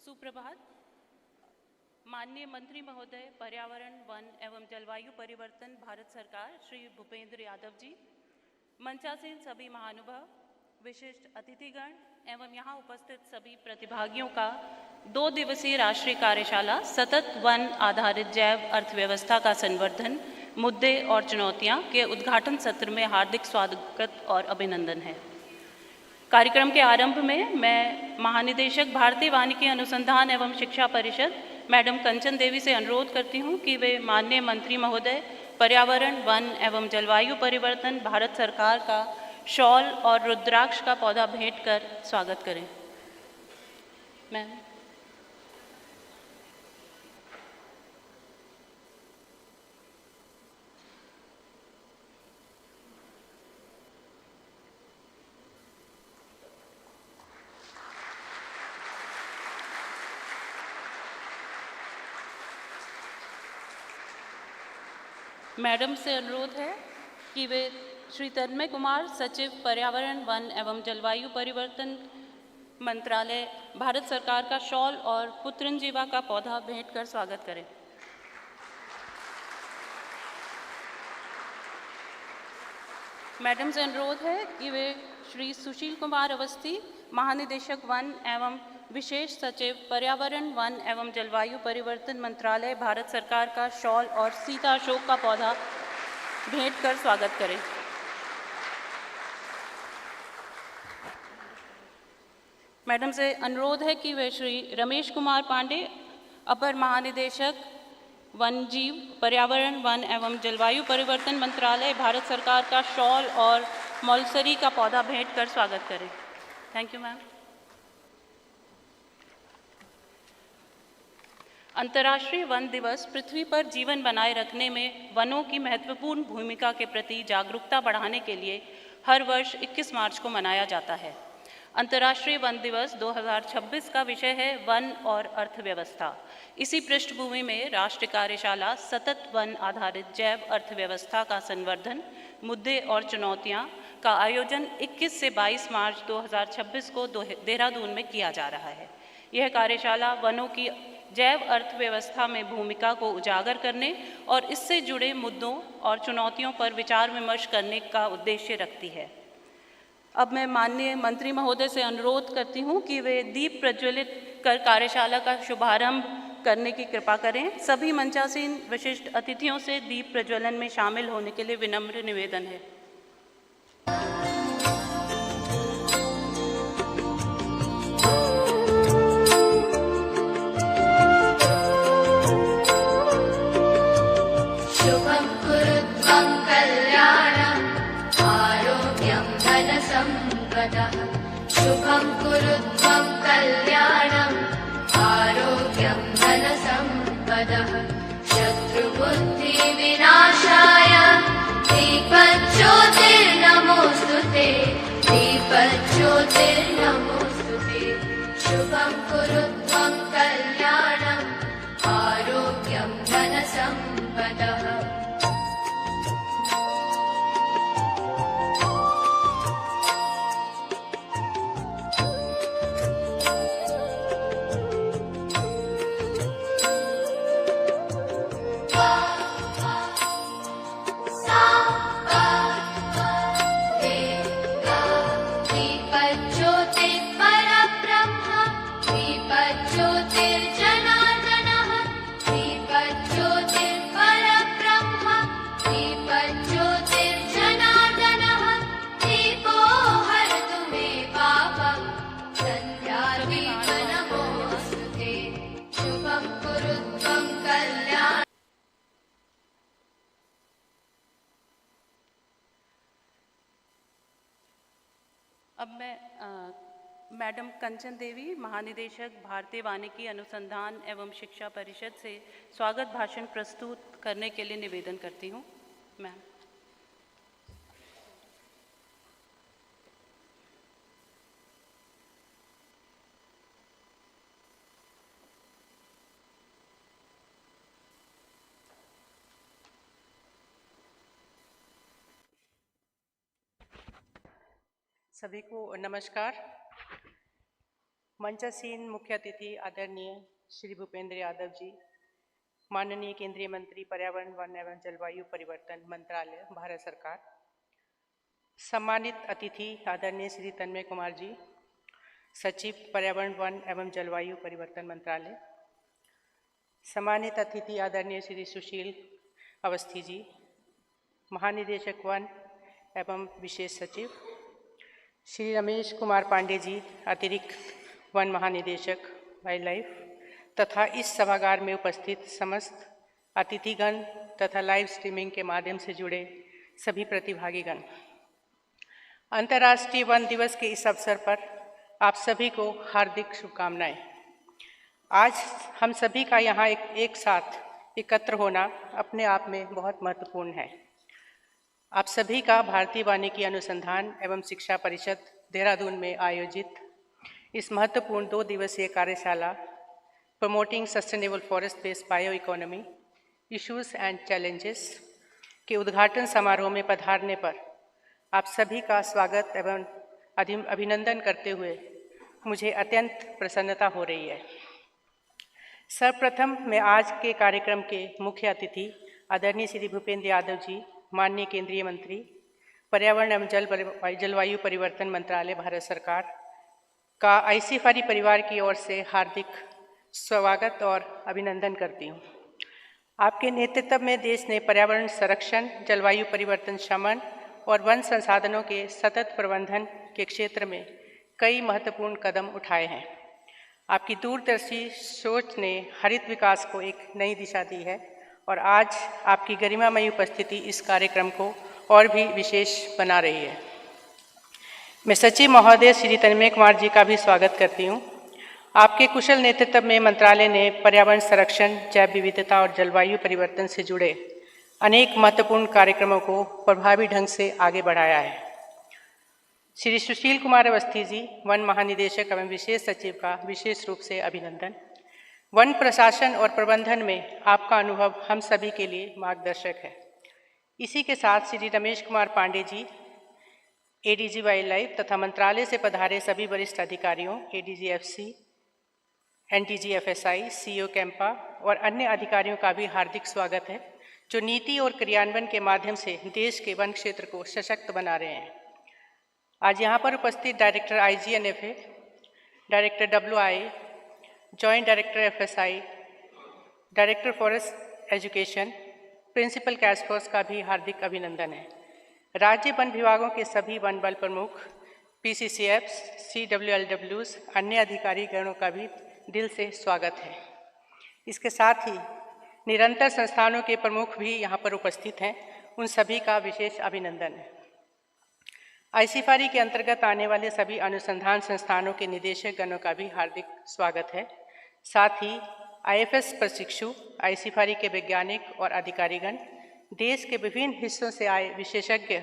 सुप्रभात। माननीय मंत्री महोदय, पर्यावरण, वन एवं जलवायु परिवर्तन, भारत सरकार, श्री भूपेंद्र यादव जी, मंचासीन सभी महानुभाव, विशिष्ट अतिथिगण एवं यहाँ उपस्थित सभी प्रतिभागियों का 2 दिवसीय राष्ट्रीय कार्यशाला सतत वन आधारित जैव अर्थव्यवस्था का संवर्धन, मुद्दे और चुनौतियाँ के उद्घाटन सत्र में हार्दिक स्वागत और अभिनंदन है। कार्यक्रम के आरंभ में मैं महानिदेशक भारतीय वानिकी अनुसंधान एवं शिक्षा परिषद मैडम कंचन देवी से अनुरोध करती हूँ कि वे माननीय मंत्री महोदय, पर्यावरण, वन एवं जलवायु परिवर्तन, भारत सरकार का शॉल और रुद्राक्ष का पौधा भेंट कर स्वागत करें। मैम। मैडम से अनुरोध है कि वे श्री तन्मय कुमार, सचिव पर्यावरण, वन एवं जलवायु परिवर्तन मंत्रालय, भारत सरकार का शॉल और पुत्रंजीवा का पौधा भेंट कर स्वागत करें। मैडम से अनुरोध है कि वे श्री सुशील कुमार अवस्थी, महानिदेशक वन एवं विशेष सचिव पर्यावरण, वन एवं जलवायु परिवर्तन मंत्रालय, भारत सरकार का शॉल और सीता अशोक का पौधा भेंट कर स्वागत करें। मैडम से अनुरोध है कि वे श्री रमेश कुमार पांडे, अपर महानिदेशक वन जीव पर्यावरण, वन एवं जलवायु परिवर्तन मंत्रालय, भारत सरकार का शॉल और मौलसरी का पौधा भेंट कर स्वागत करें। Thank you ma'am. अंतर्राष्ट्रीय वन दिवस पृथ्वी पर जीवन बनाए रखने में वनों की महत्वपूर्ण भूमिका के प्रति जागरूकता बढ़ाने के लिए हर वर्ष 21 मार्च को मनाया जाता है। अंतर्राष्ट्रीय वन दिवस 2026 का विषय है वन और अर्थव्यवस्था। इसी पृष्ठभूमि में राष्ट्रीय कार्यशाला सतत वन आधारित जैव अर्थव्यवस्था का संवर्धन, मुद्दे और चुनौतियां का आयोजन 21 से 22 मार्च 2026 को देहरादून में किया जा रहा है। यह कार्यशाला वनों की जैव अर्थव्यवस्था में भूमिका को उजागर करने और इससे जुड़े मुद्दों और चुनौतियों पर विचार विमर्श करने का उद्देश्य रखती है। अब मैं माननीय मंत्री महोदय से अनुरोध करती हूँ कि वे दीप प्रज्वलित कर कार्यशाला का शुभारंभ करने की कृपा करें। सभी मंचासीन विशिष्ट अतिथियों से दीप प्रज्वलन में शामिल होने के लिए विनम्र निवेदन है। शुभं कुरु त्वं कल्याणम् आरोग्यं धनसम्पदः शत्रुबुद्धिविनाशाय दीपज्योतिर्नमोऽस्तुते दीपज्योतिर्नमोऽस्तुते शुभं कुरु त्वं कल्याणम् आरोग्यं धनसम्पदः। अब मैं मैडम कंचन देवी, महानिदेशक भारतीय वानिकी अनुसंधान एवं शिक्षा परिषद से स्वागत भाषण प्रस्तुत करने के लिए निवेदन करती हूँ। मैम। सभी को नमस्कार। मंचासीन मुख्य अतिथि आदरणीय श्री भूपेंद्र यादव जी, माननीय केंद्रीय मंत्री पर्यावरण वन एवं जलवायु परिवर्तन मंत्रालय भारत सरकार, सम्मानित अतिथि आदरणीय श्री तन्मय कुमार जी, सचिव पर्यावरण वन एवं जलवायु परिवर्तन मंत्रालय, सम्मानित अतिथि आदरणीय श्री सुशील अवस्थी जी, महानिदेशक वन एवं विशेष सचिव, श्री रमेश कुमार पांडे जी, अतिरिक्त वन महानिदेशक वाइल्ड लाइफ, तथा इस सभागार में उपस्थित समस्त अतिथिगण तथा लाइव स्ट्रीमिंग के माध्यम से जुड़े सभी प्रतिभागीगण, अंतर्राष्ट्रीय वन दिवस के इस अवसर पर आप सभी को हार्दिक शुभकामनाएं। आज हम सभी का यहाँ एक साथ एकत्र होना अपने आप में बहुत महत्वपूर्ण है। आप सभी का भारतीय वानिकी अनुसंधान एवं शिक्षा परिषद देहरादून में आयोजित इस महत्वपूर्ण 2 दिवसीय कार्यशाला promoting sustainable forest based bio economy issues and challenges के उद्घाटन समारोह में पधारने पर आप सभी का स्वागत एवं अभिनंदन करते हुए मुझे अत्यंत प्रसन्नता हो रही है। सर्वप्रथम मैं आज के कार्यक्रम के मुख्य अतिथि आदरणीय श्री भूपेंद्र यादव जी, माननीय केंद्रीय मंत्री पर्यावरण एवं जलवायु परिवर्तन मंत्रालय भारत सरकार का ICFRE परिवार की ओर से हार्दिक स्वागत और अभिनंदन करती हूँ। आपके नेतृत्व में देश ने पर्यावरण संरक्षण, जलवायु परिवर्तन शमन और वन संसाधनों के सतत प्रबंधन के क्षेत्र में कई महत्वपूर्ण कदम उठाए हैं। आपकी दूरदर्शी सोच ने हरित विकास को एक नई दिशा दी है और आज आपकी गरिमामयी उपस्थिति इस कार्यक्रम को और भी विशेष बना रही है। मैं सचिव महोदय श्री तन्मय कुमार जी का भी स्वागत करती हूँ। आपके कुशल नेतृत्व में मंत्रालय ने पर्यावरण संरक्षण, जैव विविधता और जलवायु परिवर्तन से जुड़े अनेक महत्वपूर्ण कार्यक्रमों को प्रभावी ढंग से आगे बढ़ाया है। श्री सुशील कुमार अवस्थी जी, वन महानिदेशक एवं विशेष सचिव का विशेष रूप से अभिनंदन। वन प्रशासन और प्रबंधन में आपका अनुभव हम सभी के लिए मार्गदर्शक है। इसी के साथ Shri Ramesh Kumar Pandey ji, ADG wild life तथा मंत्रालय से पधारे सभी वरिष्ठ अधिकारियों, ADG FC, NDG FSI, CO Campa और अन्य अधिकारियों का भी हार्दिक स्वागत है, जो नीति और क्रियान्वयन के माध्यम से देश के वन क्षेत्र को सशक्त बना रहे हैं। आज यहाँ पर उपस्थित director IGNFA, director WI, joint director FSI, director forest education, principal task force का भी हार्दिक अभिनंदन है। राज्य वन विभागों के सभी वन बल प्रमुख, PCCFs, CWLWs, अन्य अधिकारी गणों का भी दिल से स्वागत है। इसके साथ ही निरंतर संस्थानों के प्रमुख भी यहाँ पर उपस्थित हैं, उन सभी का विशेष अभिनंदन है। ICFRE के अंतर्गत आने वाले सभी अनुसंधान संस्थानों के निदेशक गणों का भी हार्दिक स्वागत है। साथ ही IFS प्रशिक्षु, ICFRE के वैज्ञानिक और अधिकारीगण, देश के विभिन्न हिस्सों से आए विशेषज्ञ,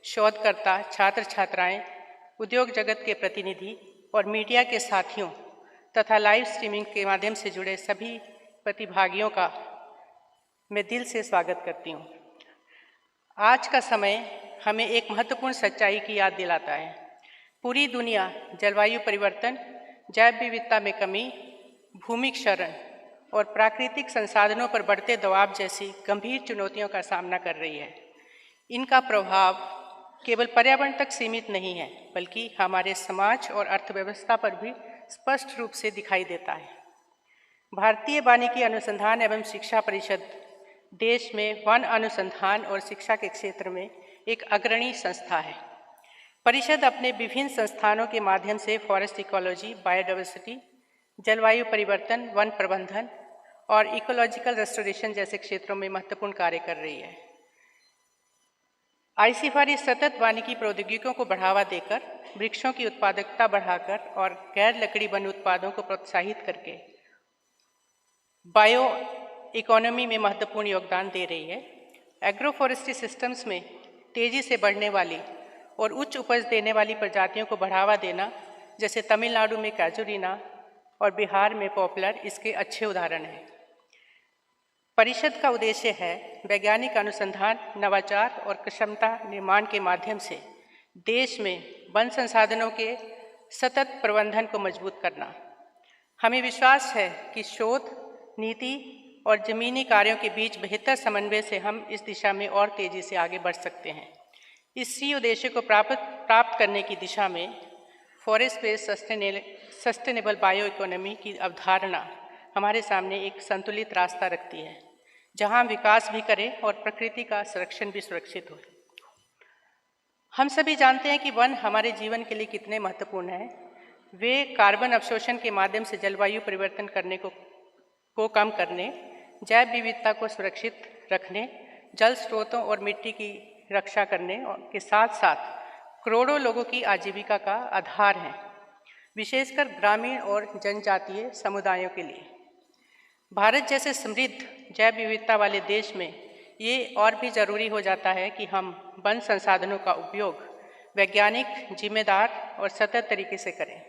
शोधकर्ता, छात्र छात्राएं, उद्योग जगत के प्रतिनिधि और मीडिया के साथियों तथा लाइव स्ट्रीमिंग के माध्यम से जुड़े सभी प्रतिभागियों का मैं दिल से स्वागत करती हूँ। आज का समय हमें एक महत्वपूर्ण सच्चाई की याद दिलाता है। पूरी दुनिया जलवायु परिवर्तन, जैव विविधता में कमी, भूमि क्षरण और प्राकृतिक संसाधनों पर बढ़ते दबाव जैसी गंभीर चुनौतियों का सामना कर रही है। इनका प्रभाव केवल पर्यावरण तक सीमित नहीं है, बल्कि हमारे समाज और अर्थव्यवस्था पर भी स्पष्ट रूप से दिखाई देता है। भारतीय वानिकी अनुसंधान एवं शिक्षा परिषद देश में वन अनुसंधान और शिक्षा के क्षेत्र में एक अग्रणी संस्था है। परिषद अपने विभिन्न संस्थानों के माध्यम से फॉरेस्ट इकोलॉजी, बायोडाइवर्सिटी, जलवायु परिवर्तन, वन प्रबंधन और इकोलॉजिकल रेस्टोरेशन जैसे क्षेत्रों में महत्वपूर्ण कार्य कर रही है। ICFRE सतत वानिकी प्रौद्योगिकियों को बढ़ावा देकर, वृक्षों की उत्पादकता बढ़ाकर और गैर लकड़ी वन उत्पादों को प्रोत्साहित करके बायो इकोनॉमी में महत्वपूर्ण योगदान दे रही है। एग्रो फॉरेस्ट्री सिस्टम्स में तेजी से बढ़ने वाली और उच्च उपज देने वाली प्रजातियों को बढ़ावा देना, जैसे तमिलनाडु में कैजुरीना और बिहार में पॉपुलर, इसके अच्छे उदाहरण हैं। परिषद का उद्देश्य है वैज्ञानिक अनुसंधान, नवाचार और क्षमता निर्माण के माध्यम से देश में वन संसाधनों के सतत प्रबंधन को मजबूत करना, हमें विश्वास है कि शोध, नीति और जमीनी कार्यों के बीच बेहतर समन्वय से हम इस दिशा में और तेजी से आगे बढ़ सकते हैं। इसी उद्देश्य को प्राप्त करने की दिशा में forest based sustainable bio economy की अवधारणा हमारे सामने एक संतुलित रास्ता रखती है, जहां हम विकास भी करें और प्रकृति का संरक्षण भी सुरक्षित हो। हम सभी जानते हैं कि वन हमारे जीवन के लिए कितने महत्वपूर्ण हैं। वे कार्बन अवशोषण के माध्यम से जलवायु परिवर्तन करने को कम करने, जैव विविधता को सुरक्षित रखने, जल स्रोतों और मिट्टी की रक्षा करने के साथ साथ करोड़ों लोगों की आजीविका का आधार हैं, विशेषकर ग्रामीण और जनजातीय समुदायों के लिए। भारत जैसे समृद्ध जैव विविधता वाले देश में ये और भी ज़रूरी हो जाता है कि हम वन संसाधनों का उपयोग वैज्ञानिक, जिम्मेदार और सतत तरीके से करें।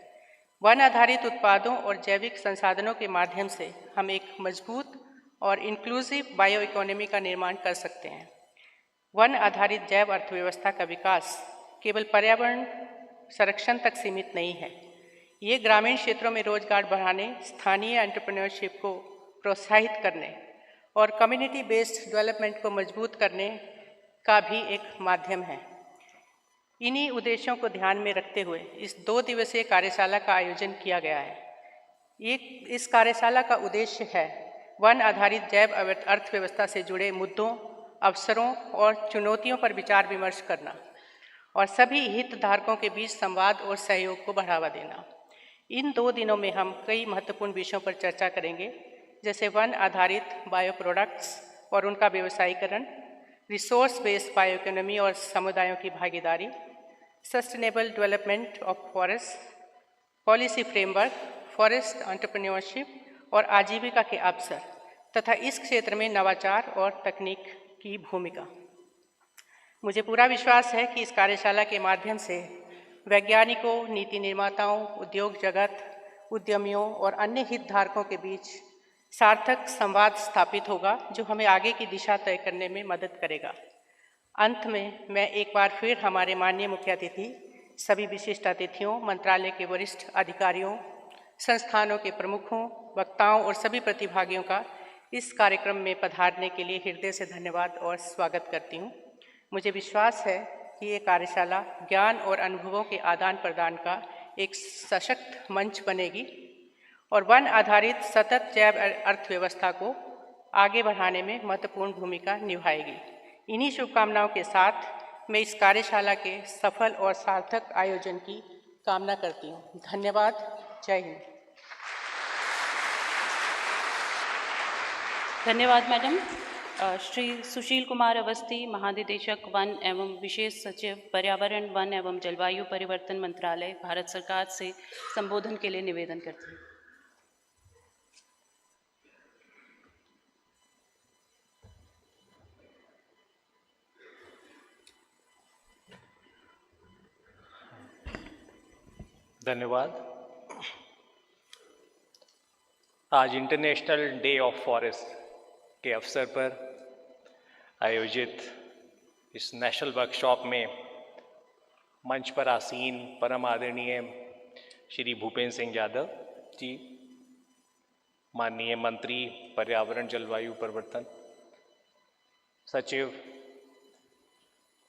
वन आधारित उत्पादों और जैविक संसाधनों के माध्यम से हम एक मजबूत और इंक्लूसिव बायो इकोनॉमी का निर्माण कर सकते हैं। वन आधारित जैव अर्थव्यवस्था का विकास केवल पर्यावरण संरक्षण तक सीमित नहीं है। ये ग्रामीण क्षेत्रों में रोजगार बढ़ाने, स्थानीय एंटरप्रेन्योरशिप को प्रोत्साहित करने और कम्युनिटी बेस्ड डेवलपमेंट को मजबूत करने का भी एक माध्यम है। इन्हीं उद्देश्यों को ध्यान में रखते हुए इस 2 दिवसीय कार्यशाला का आयोजन किया गया है। इस कार्यशाला का उद्देश्य है वन आधारित जैव अर्थव्यवस्था से जुड़े मुद्दों, अवसरों और चुनौतियों पर विचार विमर्श करना और सभी हितधारकों के बीच संवाद और सहयोग को बढ़ावा देना। इन 2 दिनों में हम कई महत्वपूर्ण विषयों पर चर्चा करेंगे, जैसे वन आधारित बायो प्रोडक्ट्स और उनका व्यवसायीकरण, रिसोर्स बेस्ड बायो इकोनॉमी और समुदायों की भागीदारी, sustainable development of forest, policy framework, forest entrepreneurship और आजीविका के अवसर तथा इस क्षेत्र में नवाचार और तकनीक की भूमिका। मुझे पूरा विश्वास है कि इस कार्यशाला के माध्यम से वैज्ञानिकों, नीति निर्माताओं, उद्योग जगत, उद्यमियों और अन्य हितधारकों के बीच सार्थक संवाद स्थापित होगा, जो हमें आगे की दिशा तय करने में मदद करेगा। अंत में मैं एक बार फिर हमारे माननीय मुख्य अतिथि, सभी विशिष्ट अतिथियों, मंत्रालय के वरिष्ठ अधिकारियों, संस्थानों के प्रमुखों, वक्ताओं और सभी प्रतिभागियों का इस कार्यक्रम में पधारने के लिए हृदय से धन्यवाद और स्वागत करती हूँ। मुझे विश्वास है कि ये कार्यशाला ज्ञान और अनुभवों के आदान प्रदान का एक सशक्त मंच बनेगी और वन आधारित सतत जैव अर्थव्यवस्था को आगे बढ़ाने में महत्वपूर्ण भूमिका निभाएगी। इन्हीं शुभकामनाओं के साथ मैं इस कार्यशाला के सफल और सार्थक आयोजन की कामना करती हूँ। धन्यवाद। जय हिंद। धन्यवाद मैडम। श्री सुशील कुमार अवस्थी, महानिदेशक वन एवं विशेष सचिव पर्यावरण, वन एवं जलवायु परिवर्तन मंत्रालय, भारत सरकार से संबोधन के लिए निवेदन करते हैं। धन्यवाद। आज इंटरनेशनल डे ऑफ फॉरेस्ट के अवसर पर आयोजित इस नेशनल वर्कशॉप में मंच पर आसीन परम आदरणीय श्री भूपेंद्र सिंह यादव जी, माननीय मंत्री पर्यावरण जलवायु परिवर्तन, सचिव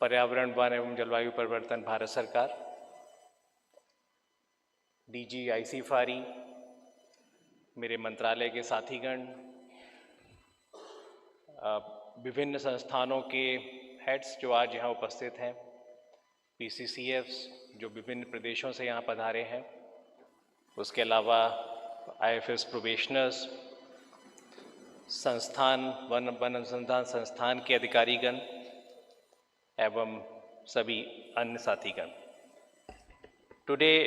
पर्यावरण वन एवं जलवायु परिवर्तन भारत सरकार, डीजी ICFRE, मेरे मंत्रालय के साथीगण, विभिन्न संस्थानों के हेड्स जो आज यहाँ उपस्थित हैं, PCCFs जो विभिन्न प्रदेशों से यहाँ पधारे हैं, उसके अलावा IFS प्रोबेशनर्स, संस्थान वन अनुसंधान संस्थान के अधिकारीगण एवं सभी अन्य साथीगण। Today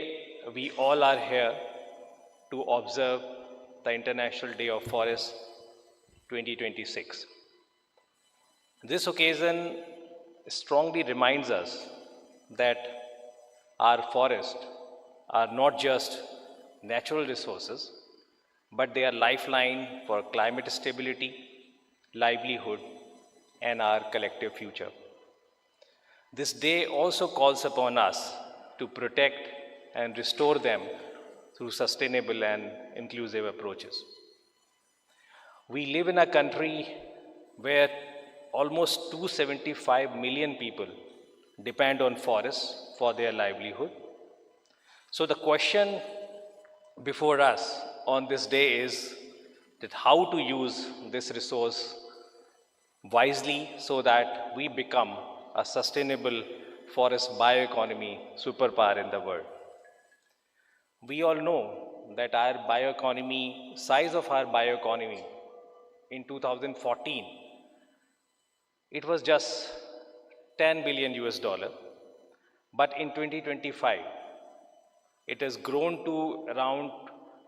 we all are here to observe the International Day of Forest 2026. This occasion strongly reminds us that our forests are not just natural resources, but they are lifeline for climate stability, livelihood, and our collective future. This day also calls upon us to protect and restore them through sustainable and inclusive approaches. We live in a country where almost 275 million people depend on forests for their livelihood. So the question before us on this day is that how to use this resource wisely so that we become a sustainable forest bioeconomy superpower in the world. We all know that our bioeconomy, size of our bioeconomy in 2014, it was just 10 billion US dollar, but in 2025, it has grown to around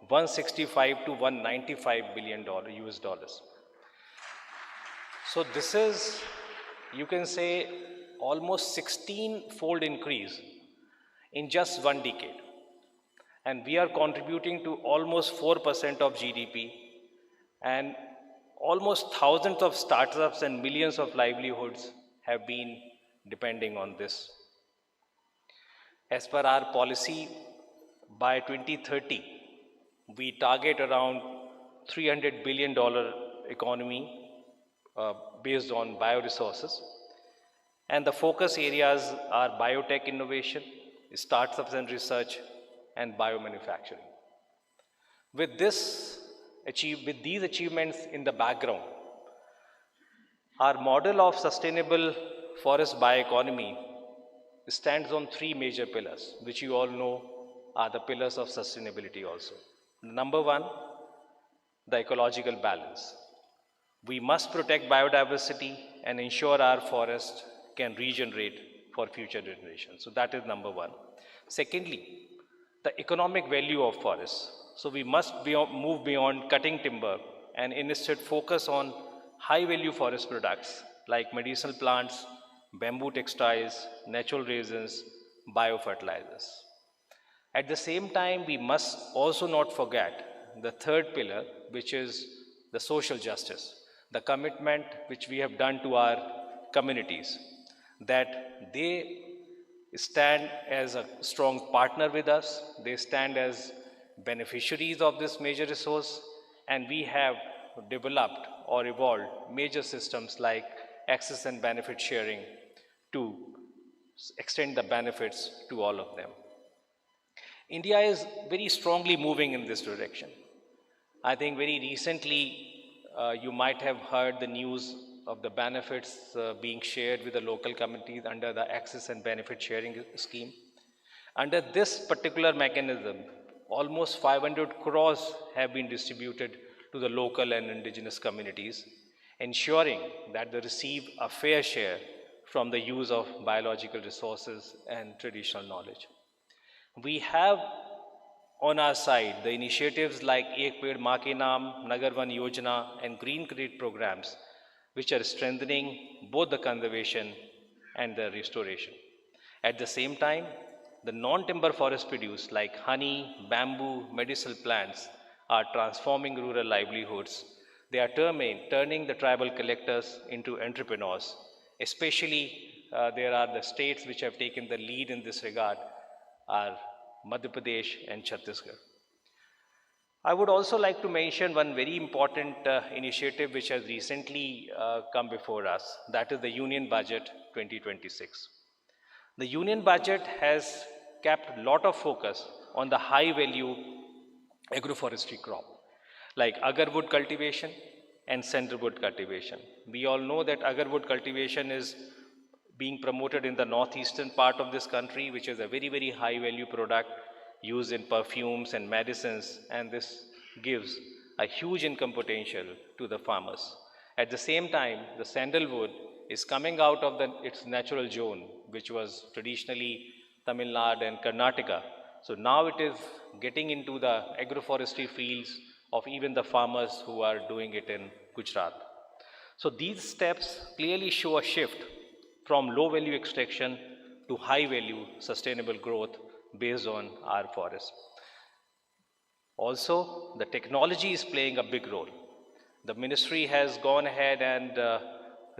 165 to 195 billion US dollars. So this is, you can say, almost 16-fold increase in just one decade. And we are contributing to almost 4% of GDP, and almost thousands of startups and millions of livelihoods have been depending on this. As per our policy, by 2030, we target around $300 billion economy based on bioresources. And the focus areas are biotech innovation, startups and research, and biomanufacturing. With these achievements in the background, our model of sustainable forest bioeconomy stands on three major pillars, which you all know are the pillars of sustainability also. Number one, the ecological balance. We must protect biodiversity and ensure our forest can regenerate for future generations. So that is number one. Secondly, the economic value of forests. So we must move beyond cutting timber and instead focus on high value forest products like medicinal plants, bamboo textiles, natural resins, biofertilizers. At the same time, we must also not forget the third pillar, which is the social justice, the commitment which we have done to our communities, that they stand as a strong partner with us, they stand as beneficiaries of this major resource, and we have developed or evolved major systems like access and benefit sharing to extend the benefits to all of them. India is very strongly moving in this direction. I think very recently you might have heard the news of the benefits being shared with the local communities under the access and benefit sharing scheme. Under this particular mechanism, almost 500 crores have been distributed to the local and indigenous communities, ensuring that they receive a fair share from the use of biological resources and traditional knowledge. We have on our side the initiatives like Ek Ped Maa Ke Naam, Nagar Van Yojana, and Green Credit programs, which are strengthening both the conservation and the restoration. At the same time, the non-timber forest produce like honey, bamboo, medicinal plants are transforming rural livelihoods. They are turning the tribal collectors into entrepreneurs. Especially there are the states which have taken the lead in this regard are Madhya Pradesh and Chhattisgarh. I would also like to mention one very important initiative which has recently come before us, that is the Union Budget 2026. The Union Budget has kept a lot of focus on the high value agroforestry crop, like agarwood cultivation and sandalwood cultivation. We all know that agarwood cultivation is being promoted in the northeastern part of this country, which is a very, very high value product used in perfumes and medicines, and this gives a huge income potential to the farmers. At the same time, the sandalwood is coming out of its natural zone, which was traditionally Tamil Nadu and Karnataka. So now it is getting into the agroforestry fields of even the farmers who are doing it in Gujarat. So these steps clearly show a shift from low value extraction to high value sustainable growth based on our forests. Also, the technology is playing a big role. The ministry has gone ahead and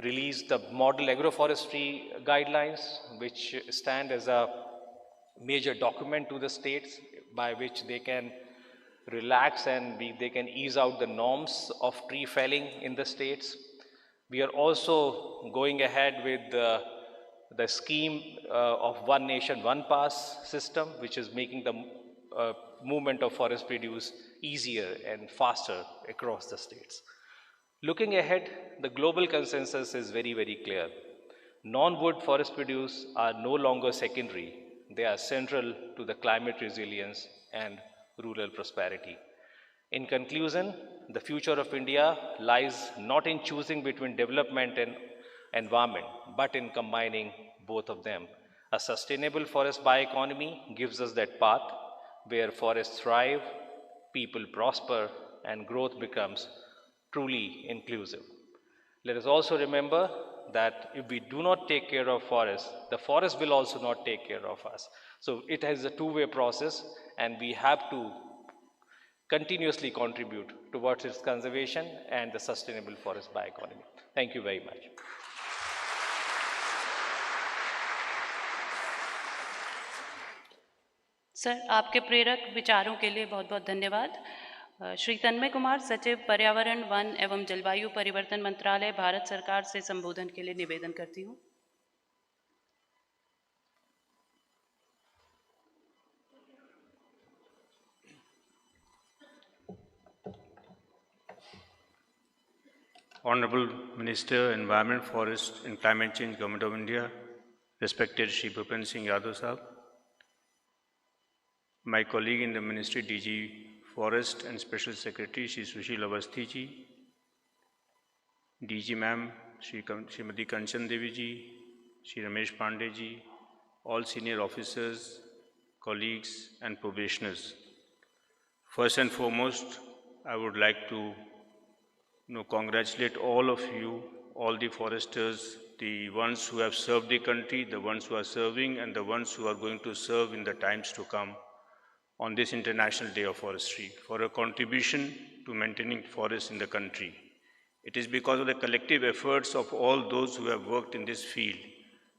released the model agroforestry guidelines, which stand as a major document to the states, by which they can relax and they can ease out the norms of tree felling in the states. We are also going ahead with the scheme of One Nation, One Pass system, which is making the movement of forest produce easier and faster across the states. Looking ahead, the global consensus is very, very clear. Non-wood forest produce are no longer secondary. They are central to the climate resilience and rural prosperity. In conclusion, the future of India lies not in choosing between development and environment, but in combining both of them. A sustainable forest bioeconomy gives us that path where forests thrive, people prosper, and growth becomes truly inclusive. Let us also remember that if we do not take care of forests, the forest will also not take care of us. So it is a two-way process, and we have to continuously contribute towards its conservation and the sustainable forest bioeconomy. Thank you very much. Sir, आपके प्रेरक विचारों के लिए बहुत बहुत धन्यवाद। श्री तन्मय कुमार, सचिव पर्यावरण, वन एवं जलवायु परिवर्तन मंत्रालय, भारत सरकार से संबोधन के लिए निवेदन करती हूँ। Honorable Minister, Environment, Forest and Climate Change, Government of India, respected Shri Bhupen Singh Yadav Sahab, my colleague in the Ministry, DG Forest and Special Secretary, Shri Sushil Awasthi ji, DG Ma'am, Srimati Kanchan Devi ji, Shri Ramesh Pandey ji, all senior officers, colleagues and probationers. First and foremost, I would like to congratulate all of you, all the foresters, the ones who have served the country, the ones who are serving, and the ones who are going to serve in the times to come on this International Day of Forestry for a contribution to maintaining forests in the country. It is because of the collective efforts of all those who have worked in this field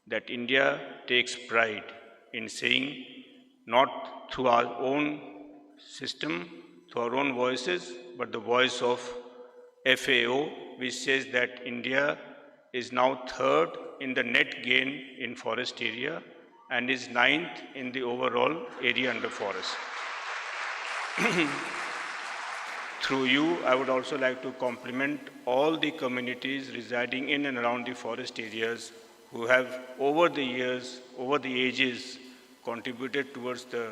that India takes pride in saying, not through our own system, through our own voices, but the voice of FAO, which says that India is now third in the net gain in forest area and is ninth in the overall area under forest. Through you, I would also like to compliment all the communities residing in and around the forest areas who have over the years, over the ages, contributed towards the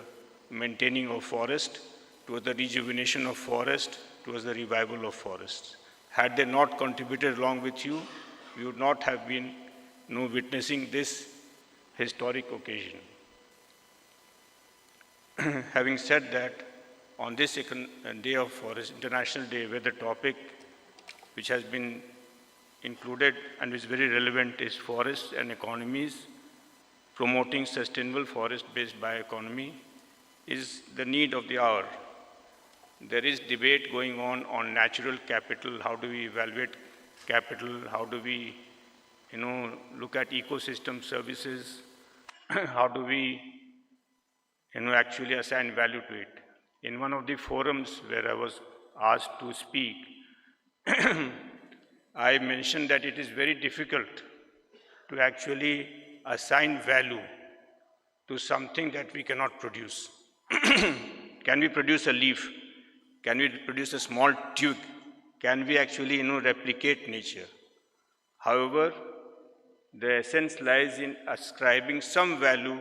maintaining of forest, towards the rejuvenation of forest, towards the revival of forests. Had they not contributed along with you, we would not have been witnessing this historic occasion. Having said that, on this Day of Forest, International Day, where the topic which has been included and is very relevant is forests and economies, promoting sustainable forest-based bioeconomy is the need of the hour. There is debate going on natural capital, how do we evaluate capital, how do we look at ecosystem services, how do we actually assign value to it. In one of the forums where I was asked to speak, I mentioned that it is very difficult to actually assign value to something that we cannot produce. Can we produce a leaf? Can we produce a small twig? Can we actually replicate nature? However, the essence lies in ascribing some value,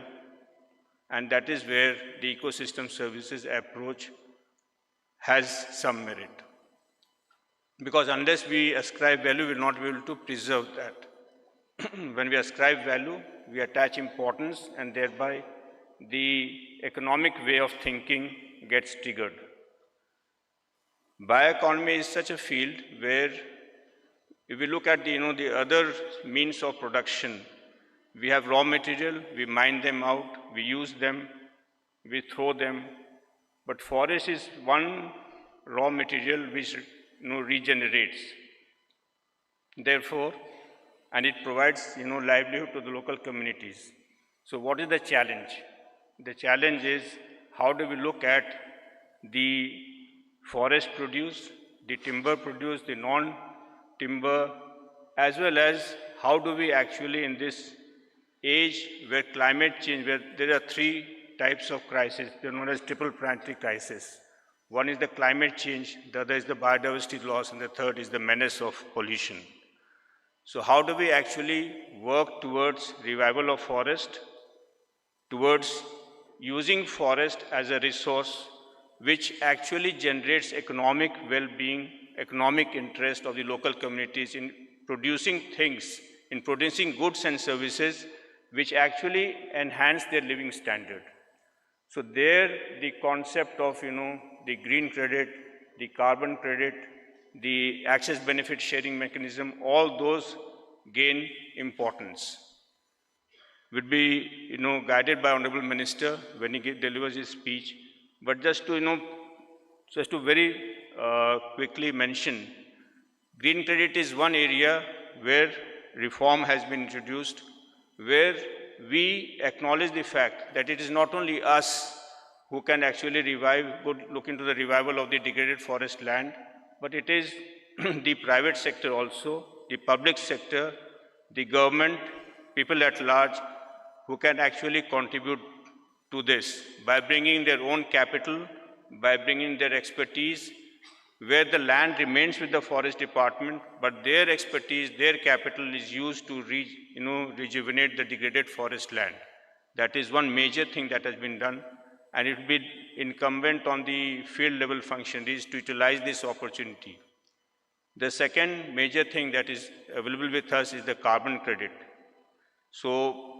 and that is where the ecosystem services approach has some merit. Because unless we ascribe value, we will not be able to preserve that. When we ascribe value, we attach importance, and thereby the economic way of thinking gets triggered. Bioeconomy is such a field where if we look at the other means of production, we have raw material, we mine them out, we use them, we throw them, but forest is one raw material which regenerates. Therefore, and it provides livelihood to the local communities. So what is the challenge? The challenge is how do we look at the forest produce, the timber produce, the non-timber, as well as how do we actually in this age where climate change, where there are three types of crisis, they're known as triple planetary crisis. One is the climate change, the other is the biodiversity loss, and the third is the menace of pollution. So how do we actually work towards revival of forest, towards using forest as a resource which actually generates economic well-being, economic interest of the local communities in producing things, in producing goods and services which actually enhance their living standard. So there the concept of, the green credit, the carbon credit, the access benefit sharing mechanism, all those gain importance. Would be, guided by Honorable Minister when he delivers his speech. But just to very quickly mention, green credit is one area where reform has been introduced, where we acknowledge the fact that it is not only us who can actually look into the revival of the degraded forest land, but it is the private sector also, the public sector, the government, people at large, who can actually contribute to this by bringing their own capital, by bringing their expertise, where the land remains with the forest department, but their expertise, their capital is used to rejuvenate the degraded forest land. That is one major thing that has been done, and it will be incumbent on the field level functionaries to utilize this opportunity. The second major thing that is available with us is the carbon credit. So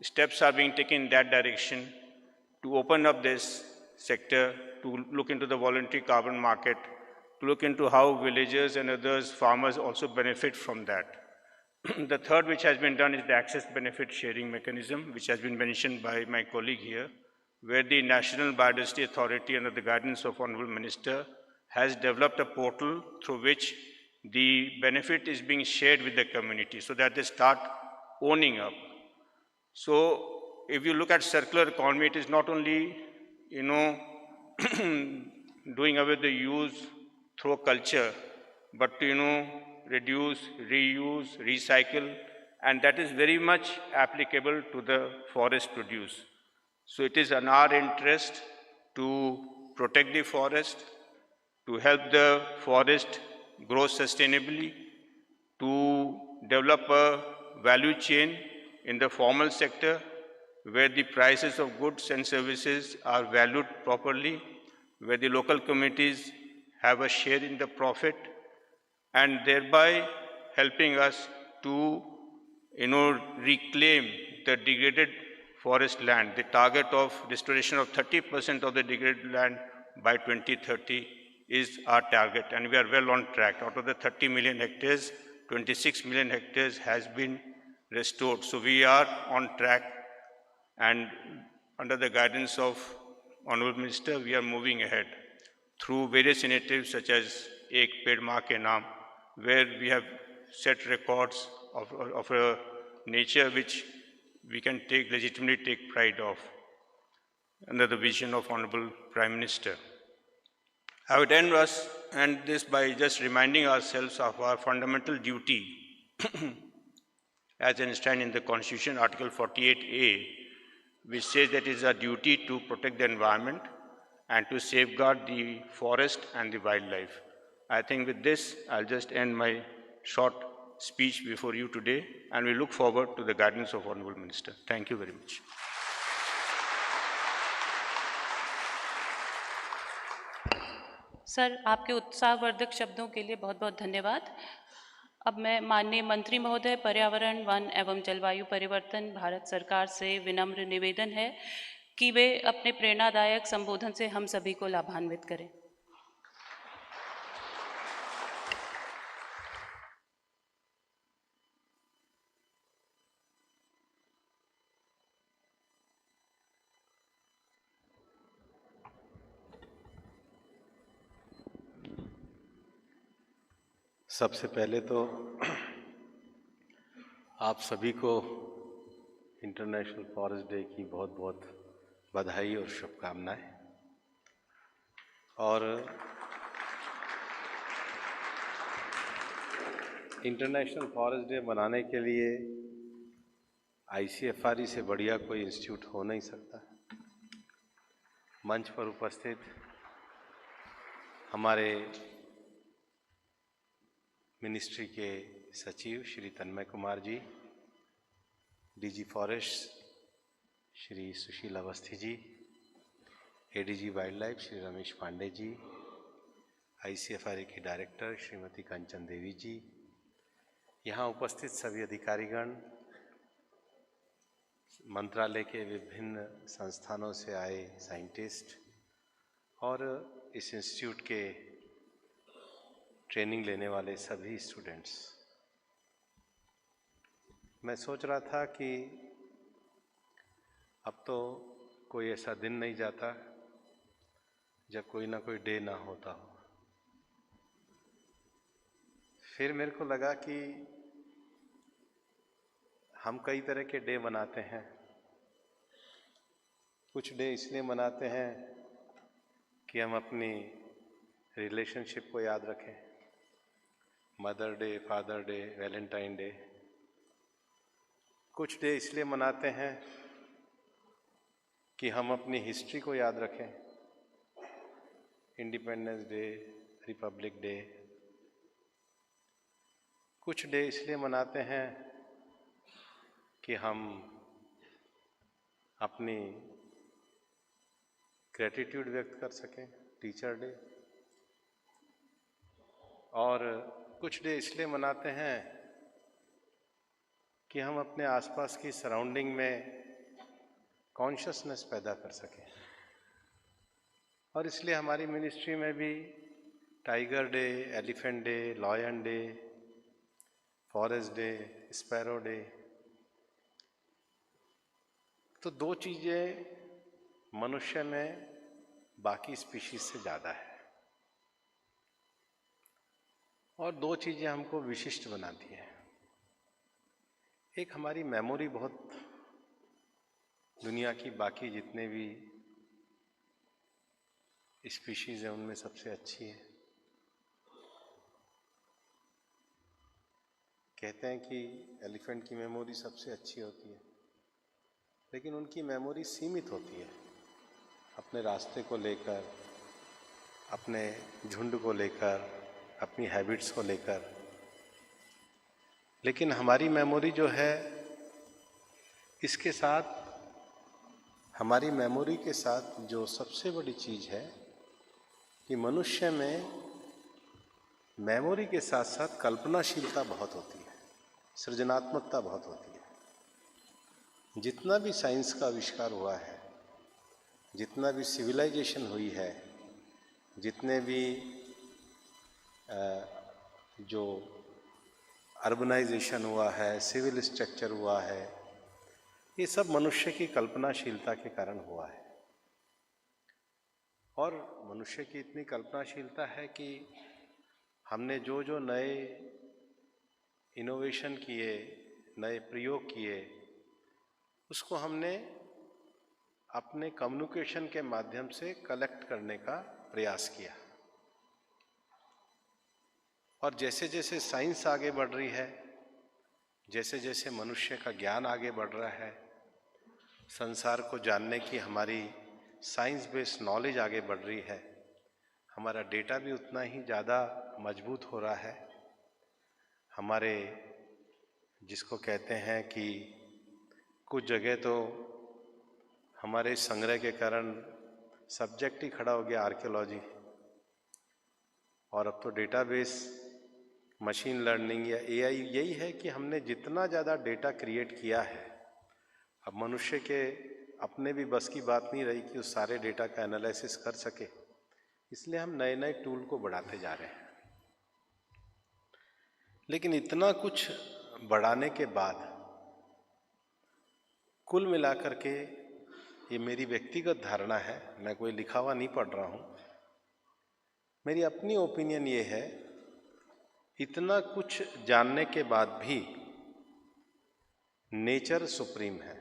steps are being taken in that direction to open up this sector, to look into the voluntary carbon market, to look into how villagers and others, farmers also benefit from that. The third which has been done is the access benefit sharing mechanism, which has been mentioned by my colleague here, where the National Biodiversity Authority, under the guidance of Honorable Minister, has developed a portal through which the benefit is being shared with the community so that they start owning up. So if you look at circular economy, it is not only, doing away the use through culture, but to, reduce, reuse, recycle, and that is very much applicable to the forest produce. So it is in our interest to protect the forest, to help the forest grow sustainably, to develop a value chain in the formal sector where the prices of goods and services are valued properly, where the local communities have a share in the profit, and thereby helping us to reclaim the degraded forest land. The target of restoration of 30% of the degraded land by 2030 is our target, and we are well on track. Out of the 30 million hectares, 26 million hectares has been restored. So we are on track, and under the guidance of Honorable Minister, we are moving ahead through various initiatives such as Ek Ped Maa Ke Naam, where we have set records of a nature which we can legitimately take pride of under the vision of Honorable Prime Minister. I would end this by just reminding ourselves of our fundamental duty as enshrined in the Constitution, Article 48A, which says that it is our duty to protect the environment and to safeguard the forest and the wildlife. I think with this, I'll just end my short speech before you today, and we look forward to the guidance of Honorable Minister. Thank you very much. Sir, आपके उत्साहवर्धक शब्दों के लिए बहुत बहुत धन्यवाद। अब मैं माननीय मंत्री महोदय पर्यावरण, वन एवं जलवायु परिवर्तन भारत सरकार से विनम्र निवेदन है कि वे अपने प्रेरणादायक संबोधन से हम सभी को लाभान्वित करें। सबसे पहले तो आप सभी को इंटरनेशनल फॉरेस्ट डे की बहुत बहुत बधाई और शुभकामनाएं। और इंटरनेशनल फॉरेस्ट डे मनाने के लिए ICFRE से बढ़िया कोई इंस्टीट्यूट हो नहीं सकता। मंच पर उपस्थित हमारे मिनिस्ट्री के सचिव Shri Tanmay Kumar ji, DG forest Shri Sushil Awasthi ji, ADG wildlife Shri Ramesh Pandey ji, ICFRE की डायरेक्टर श्रीमती कंचन देवी जी, यहाँ उपस्थित सभी अधिकारीगण, मंत्रालय के विभिन्न संस्थानों से आए साइंटिस्ट और इस इंस्टीट्यूट के ट्रेनिंग लेने वाले सभी स्टूडेंट्स। मैं सोच रहा था कि अब तो कोई ऐसा दिन नहीं जाता जब कोई ना कोई डे ना होता हो। फिर मेरे को लगा कि हम कई तरह के डे मनाते हैं। कुछ डे इसलिए मनाते हैं कि हम अपनी रिलेशनशिप को याद रखें, mother day, father day, Valentine day. कुछ डे इसलिए मनाते हैं कि हम अपनी हिस्ट्री को याद रखें, इंडिपेंडेंस डे, रिपब्लिक डे। कुछ डे इसलिए मनाते हैं कि हम अपनी ग्रेटिट्यूड व्यक्त कर सकें, टीचर डे। और कुछ डे इसलिए मनाते हैं कि हम अपने आसपास की सराउंडिंग में कॉन्शियसनेस पैदा कर सकें। और इसलिए हमारी मिनिस्ट्री में भी tiger day, elephant day, lion day, forest day, sparrow day. तो दो चीज़ें मनुष्य में बाकी स्पीशीज से ज़्यादा है और दो चीज़ें हमको विशिष्ट बनाती हैं। एक हमारी मेमोरी बहुत दुनिया की बाकी जितने भी स्पीशीज हैं उनमें सबसे अच्छी है। कहते हैं कि एलिफेंट की मेमोरी सबसे अच्छी होती है, लेकिन उनकी मेमोरी सीमित होती है, अपने रास्ते को लेकर, अपने झुंड को लेकर, अपनी हैबिट्स को लेकर। लेकिन हमारी मेमोरी जो है, इसके साथ, हमारी मेमोरी के साथ जो सबसे बड़ी चीज़ है कि मनुष्य में मेमोरी के साथ साथ कल्पनाशीलता बहुत होती है, सृजनात्मकता बहुत होती है। जितना भी साइंस का आविष्कार हुआ है, जितना भी सिविलाइजेशन हुई है, जितने भी जो अर्बनाइजेशन हुआ है, सिविल स्ट्रक्चर हुआ है, ये सब मनुष्य की कल्पनाशीलता के कारण हुआ है। और मनुष्य की इतनी कल्पनाशीलता है कि हमने जो जो नए इनोवेशन किए, नए प्रयोग किए, उसको हमने अपने कम्युनिकेशन के माध्यम से कलेक्ट करने का प्रयास किया। और जैसे जैसे साइंस आगे बढ़ रही है, जैसे जैसे मनुष्य का ज्ञान आगे बढ़ रहा है, संसार को जानने की हमारी साइंस बेस्ड नॉलेज आगे बढ़ रही है, हमारा डेटा भी उतना ही ज़्यादा मजबूत हो रहा है। हमारे जिसको कहते हैं कि कुछ जगह तो हमारे संग्रह के कारण सब्जेक्ट ही खड़ा हो गया आर्कियोलॉजी, और अब तो डेटाबेस, मशीन लर्निंग या AI यही है कि हमने जितना ज़्यादा डेटा क्रिएट किया है, अब मनुष्य के अपने भी बस की बात नहीं रही कि उस सारे डेटा का एनालिसिस कर सके, इसलिए हम नए नए टूल को बढ़ाते जा रहे हैं। लेकिन इतना कुछ बढ़ाने के बाद कुल मिलाकर के, ये मेरी व्यक्तिगत धारणा है, मैं कोई लिखा हुआ नहीं पढ़ रहा हूँ, मेरी अपनी ओपिनियन ये है, इतना कुछ जानने के बाद भी नेचर सुप्रीम है।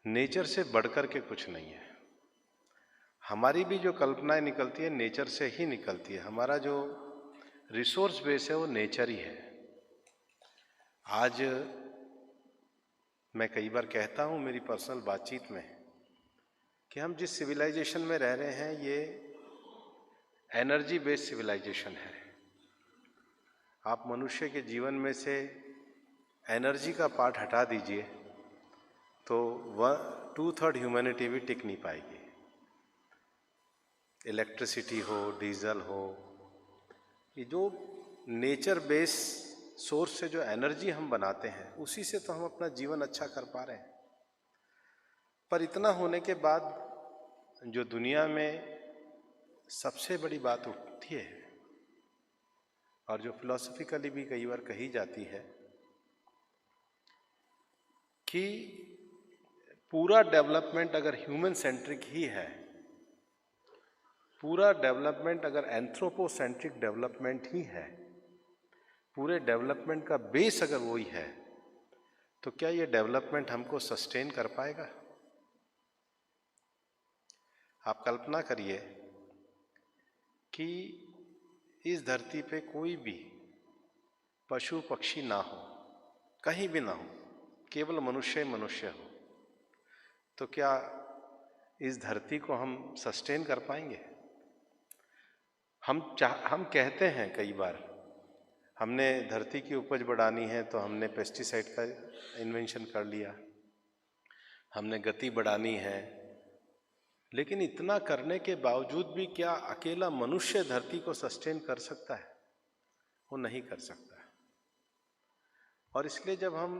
नेचर से बढ़कर के कुछ नहीं है। हमारी भी जो कल्पनाएं निकलती है नेचर से ही निकलती है। हमारा जो रिसोर्स बेस है वो नेचर ही है। आज मैं कई बार कहता हूं मेरी पर्सनल बातचीत में कि हम जिस सिविलाइजेशन में रह रहे हैं ये एनर्जी बेस्ड सिविलाइजेशन है। आप मनुष्य के जीवन में से एनर्जी का पार्ट हटा दीजिए तो 2/3 ह्यूमैनिटी भी टिक नहीं पाएगी। इलेक्ट्रिसिटी हो, डीजल हो, ये जो नेचर बेस सोर्स से जो एनर्जी हम बनाते हैं उसी से तो हम अपना जीवन अच्छा कर पा रहे हैं। पर इतना होने के बाद जो दुनिया में सबसे बड़ी बात उठती है और जो फिलॉसफिकली भी कई बार कही जाती है कि पूरा डेवलपमेंट अगर ह्यूमन सेंट्रिक ही है, पूरा डेवलपमेंट अगर एंथ्रोपोसेंट्रिक डेवलपमेंट ही है, पूरे डेवलपमेंट का बेस अगर वही है, तो क्या ये डेवलपमेंट हमको सस्टेन कर पाएगा? आप कल्पना करिए कि इस धरती पे कोई भी पशु पक्षी ना हो, कहीं भी ना हो, केवल मनुष्य ही मनुष्य हो, तो क्या इस धरती को हम सस्टेन कर पाएंगे? हम कहते हैं कई बार हमने धरती की उपज बढ़ानी है तो हमने पेस्टिसाइड का इन्वेंशन कर लिया, हमने गति बढ़ानी है, लेकिन इतना करने के बावजूद भी क्या अकेला मनुष्य धरती को सस्टेन कर सकता है? वो नहीं कर सकता। और इसलिए जब हम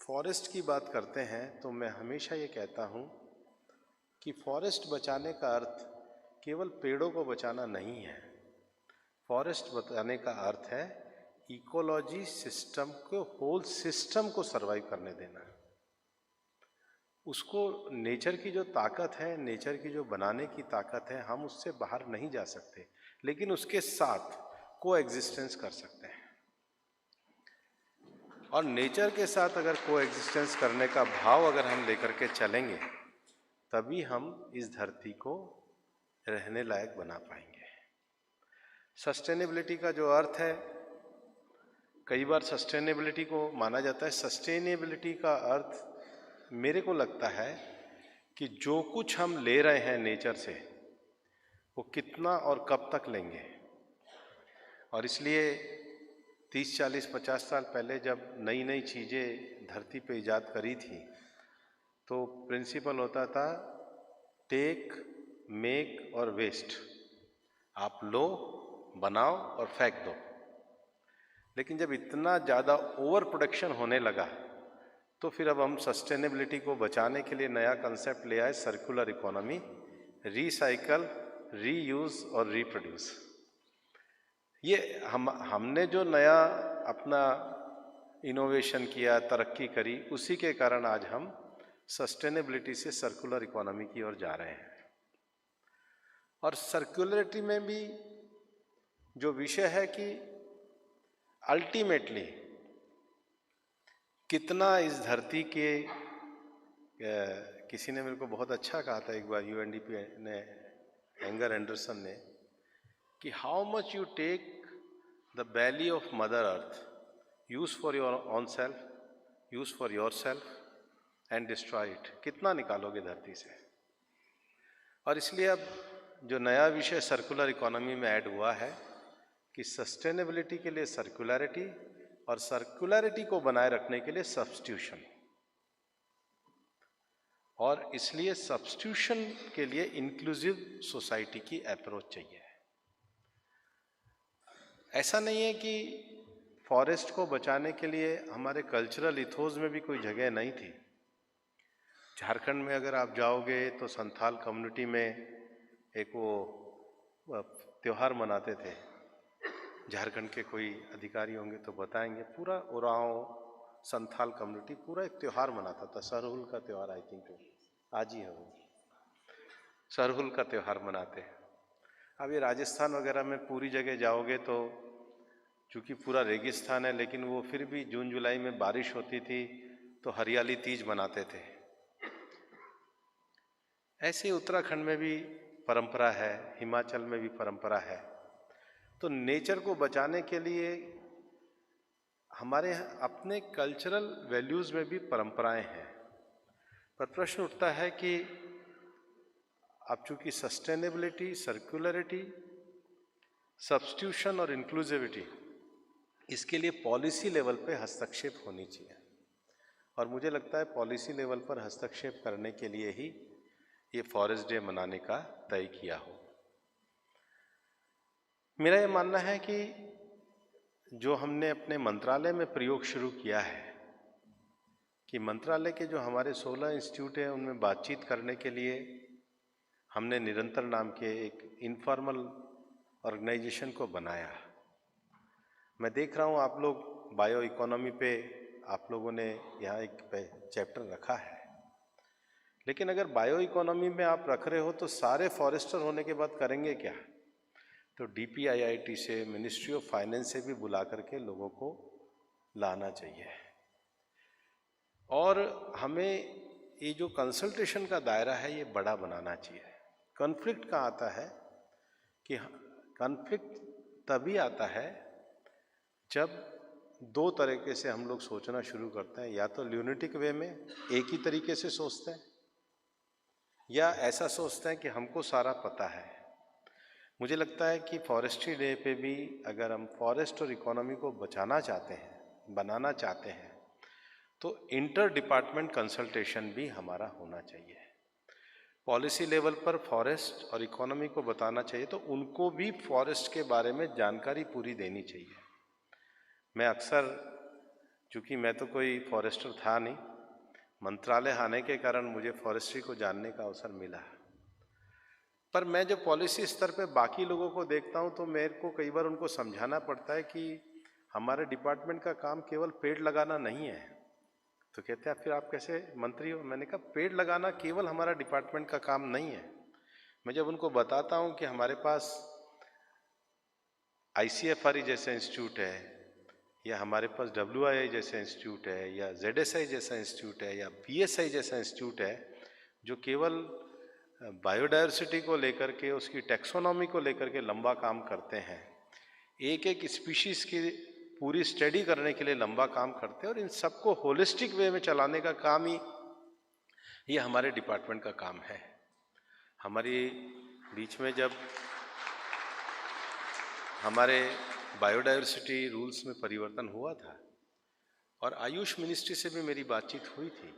फॉरेस्ट की बात करते हैं तो मैं हमेशा ये कहता हूँ कि फॉरेस्ट बचाने का अर्थ केवल पेड़ों को बचाना नहीं है। फॉरेस्ट बचाने का अर्थ है इकोलॉजी सिस्टम को, होल सिस्टम को सरवाइव करने देना। उसको नेचर की जो ताकत है, नेचर की जो बनाने की ताकत है, हम उससे बाहर नहीं जा सकते, लेकिन उसके साथ को एग्जिस्टेंस कर सकते हैं। और नेचर के साथ अगर को एग्जिस्टेंस करने का भाव अगर हम लेकर के चलेंगे तभी हम इस धरती को रहने लायक बना पाएंगे। सस्टेनेबिलिटी का जो अर्थ है, कई बार सस्टेनेबिलिटी को माना जाता है, सस्टेनेबिलिटी का अर्थ मेरे को लगता है कि जो कुछ हम ले रहे हैं नेचर से वो कितना और कब तक लेंगे। और इसलिए 30, 40, 50 साल पहले जब नई नई चीज़ें धरती पे इजाद करी थी तो प्रिंसिपल होता था टेक, मेक और वेस्ट। आप लो, बनाओ और फेंक दो। लेकिन जब इतना ज़्यादा ओवर प्रोडक्शन होने लगा तो फिर अब हम सस्टेनेबिलिटी को बचाने के लिए नया कंसेप्ट ले आए, सर्कुलर इकोनॉमी, रीसाइकल, रीयूज और रीप्रोड्यूस। ये हमने जो नया अपना इनोवेशन किया, तरक्की करी, उसी के कारण आज हम सस्टेनेबिलिटी से सर्कुलर इकोनॉमी की ओर जा रहे हैं। और सर्कुलरिटी में भी जो विषय है कि अल्टीमेटली कितना इस धरती के, किसी ने मेरे को बहुत अच्छा कहा था एक बार, यूएनडीपी ने, एंगर एंडरसन ने, कि how much you take the belly of mother earth, use for your own self, use for yourself and destroy it, कितना निकालोगे धरती से। और इसलिए अब जो नया विषय सर्कुलर इकोनॉमी में ऐड हुआ है कि सस्टेनेबिलिटी के लिए सर्कुलरिटी और सर्कुलरिटी को बनाए रखने के लिए सब्स्टिट्यूशन। और इसलिए सब्स्टिट्यूशन के लिए इंक्लूसिव सोसाइटी की अप्रोच चाहिए। ऐसा नहीं है कि फॉरेस्ट को बचाने के लिए हमारे कल्चरल इथोस में भी कोई जगह नहीं थी। झारखंड में अगर आप जाओगे तो संथाल कम्युनिटी में एक वो त्योहार मनाते थे, झारखंड के कोई अधिकारी होंगे तो बताएंगे, पूरा उरांव संथाल कम्युनिटी पूरा एक त्यौहार मनाता था, सरहुल का त्यौहार, आई थिंक आज ही है वो, सरहुल का त्यौहार मनाते हैं। अब ये राजस्थान वगैरह में पूरी जगह जाओगे तो चूँकि पूरा रेगिस्तान है, लेकिन वो फिर भी जून जुलाई में बारिश होती थी तो हरियाली तीज मनाते थे। ऐसे ही उत्तराखंड में भी परंपरा है, हिमाचल में भी परंपरा है। तो नेचर को बचाने के लिए हमारे यहाँ अपने कल्चरल वैल्यूज़ में भी परंपराएं हैं। पर प्रश्न उठता है कि अब चूंकि सस्टेनेबिलिटी, सर्कुलरिटी, सब्स्टिट्यूशन और इंक्लूसिविटी, इसके लिए पॉलिसी लेवल पे हस्तक्षेप होनी चाहिए। और मुझे लगता है पॉलिसी लेवल पर हस्तक्षेप करने के लिए ही ये फॉरेस्ट डे मनाने का तय किया हो। मेरा ये मानना है कि जो हमने अपने मंत्रालय में प्रयोग शुरू किया है कि मंत्रालय के जो हमारे 16 इंस्टीट्यूट हैं उनमें बातचीत करने के लिए हमने निरंतर नाम के एक इनफॉर्मल ऑर्गेनाइजेशन को बनाया। मैं देख रहा हूँ आप लोग बायो इकोनॉमी पे आप लोगों ने यहाँ एक चैप्टर रखा है, लेकिन अगर बायो इकोनॉमी में आप रख रहे हो तो सारे फॉरेस्टर होने के बाद करेंगे क्या? तो DPIIT से, मिनिस्ट्री ऑफ फाइनेंस से भी बुला करके लोगों को लाना चाहिए। और हमें ये जो कंसल्टेशन का दायरा है ये बड़ा बनाना चाहिए। कॉन्फ्लिक्ट कहाँ आता है कि कॉन्फ्लिक्ट तभी आता है जब दो तरीके से हम लोग सोचना शुरू करते हैं, या तो ल्यूनेटिक वे में एक ही तरीके से सोचते हैं, या ऐसा सोचते हैं कि हमको सारा पता है। मुझे लगता है कि फॉरेस्ट्री डे पे भी अगर हम फॉरेस्ट और इकोनॉमी को बचाना चाहते हैं, बनाना चाहते हैं, तो इंटर डिपार्टमेंट कंसल्टेशन भी हमारा होना चाहिए। पॉलिसी लेवल पर फॉरेस्ट और इकोनॉमी को बताना चाहिए तो उनको भी फॉरेस्ट के बारे में जानकारी पूरी देनी चाहिए। मैं अक्सर, चूँकि मैं तो कोई फॉरेस्टर था नहीं, मंत्रालय आने के कारण मुझे फॉरेस्ट्री को जानने का अवसर मिला, पर मैं जब पॉलिसी स्तर पे बाकी लोगों को देखता हूँ तो मेरे को कई बार उनको समझाना पड़ता है कि हमारे डिपार्टमेंट का काम केवल पेड़ लगाना नहीं है। तो कहते हैं फिर आप कैसे मंत्री हो? मैंने कहा पेड़ लगाना केवल हमारा डिपार्टमेंट का काम नहीं है। मैं जब उनको बताता हूँ कि हमारे पास ICFRE जैसा इंस्टीट्यूट है, या हमारे पास WII जैसा इंस्टीट्यूट है, या ZSI जैसा इंस्टीट्यूट है, या PSI जैसा इंस्टीट्यूट है, जो केवल बायोडायवर्सिटी को लेकर के, उसकी टैक्सोनॉमी को लेकर के लंबा काम करते हैं, एक एक स्पीशीज़ की पूरी स्टडी करने के लिए लंबा काम करते हैं, और इन सबको होलिस्टिक वे में चलाने का काम ही ये हमारे डिपार्टमेंट का काम है। हमारी बीच में जब हमारे बायोडायवर्सिटी रूल्स में परिवर्तन हुआ था और आयुष मिनिस्ट्री से भी मेरी बातचीत हुई थी,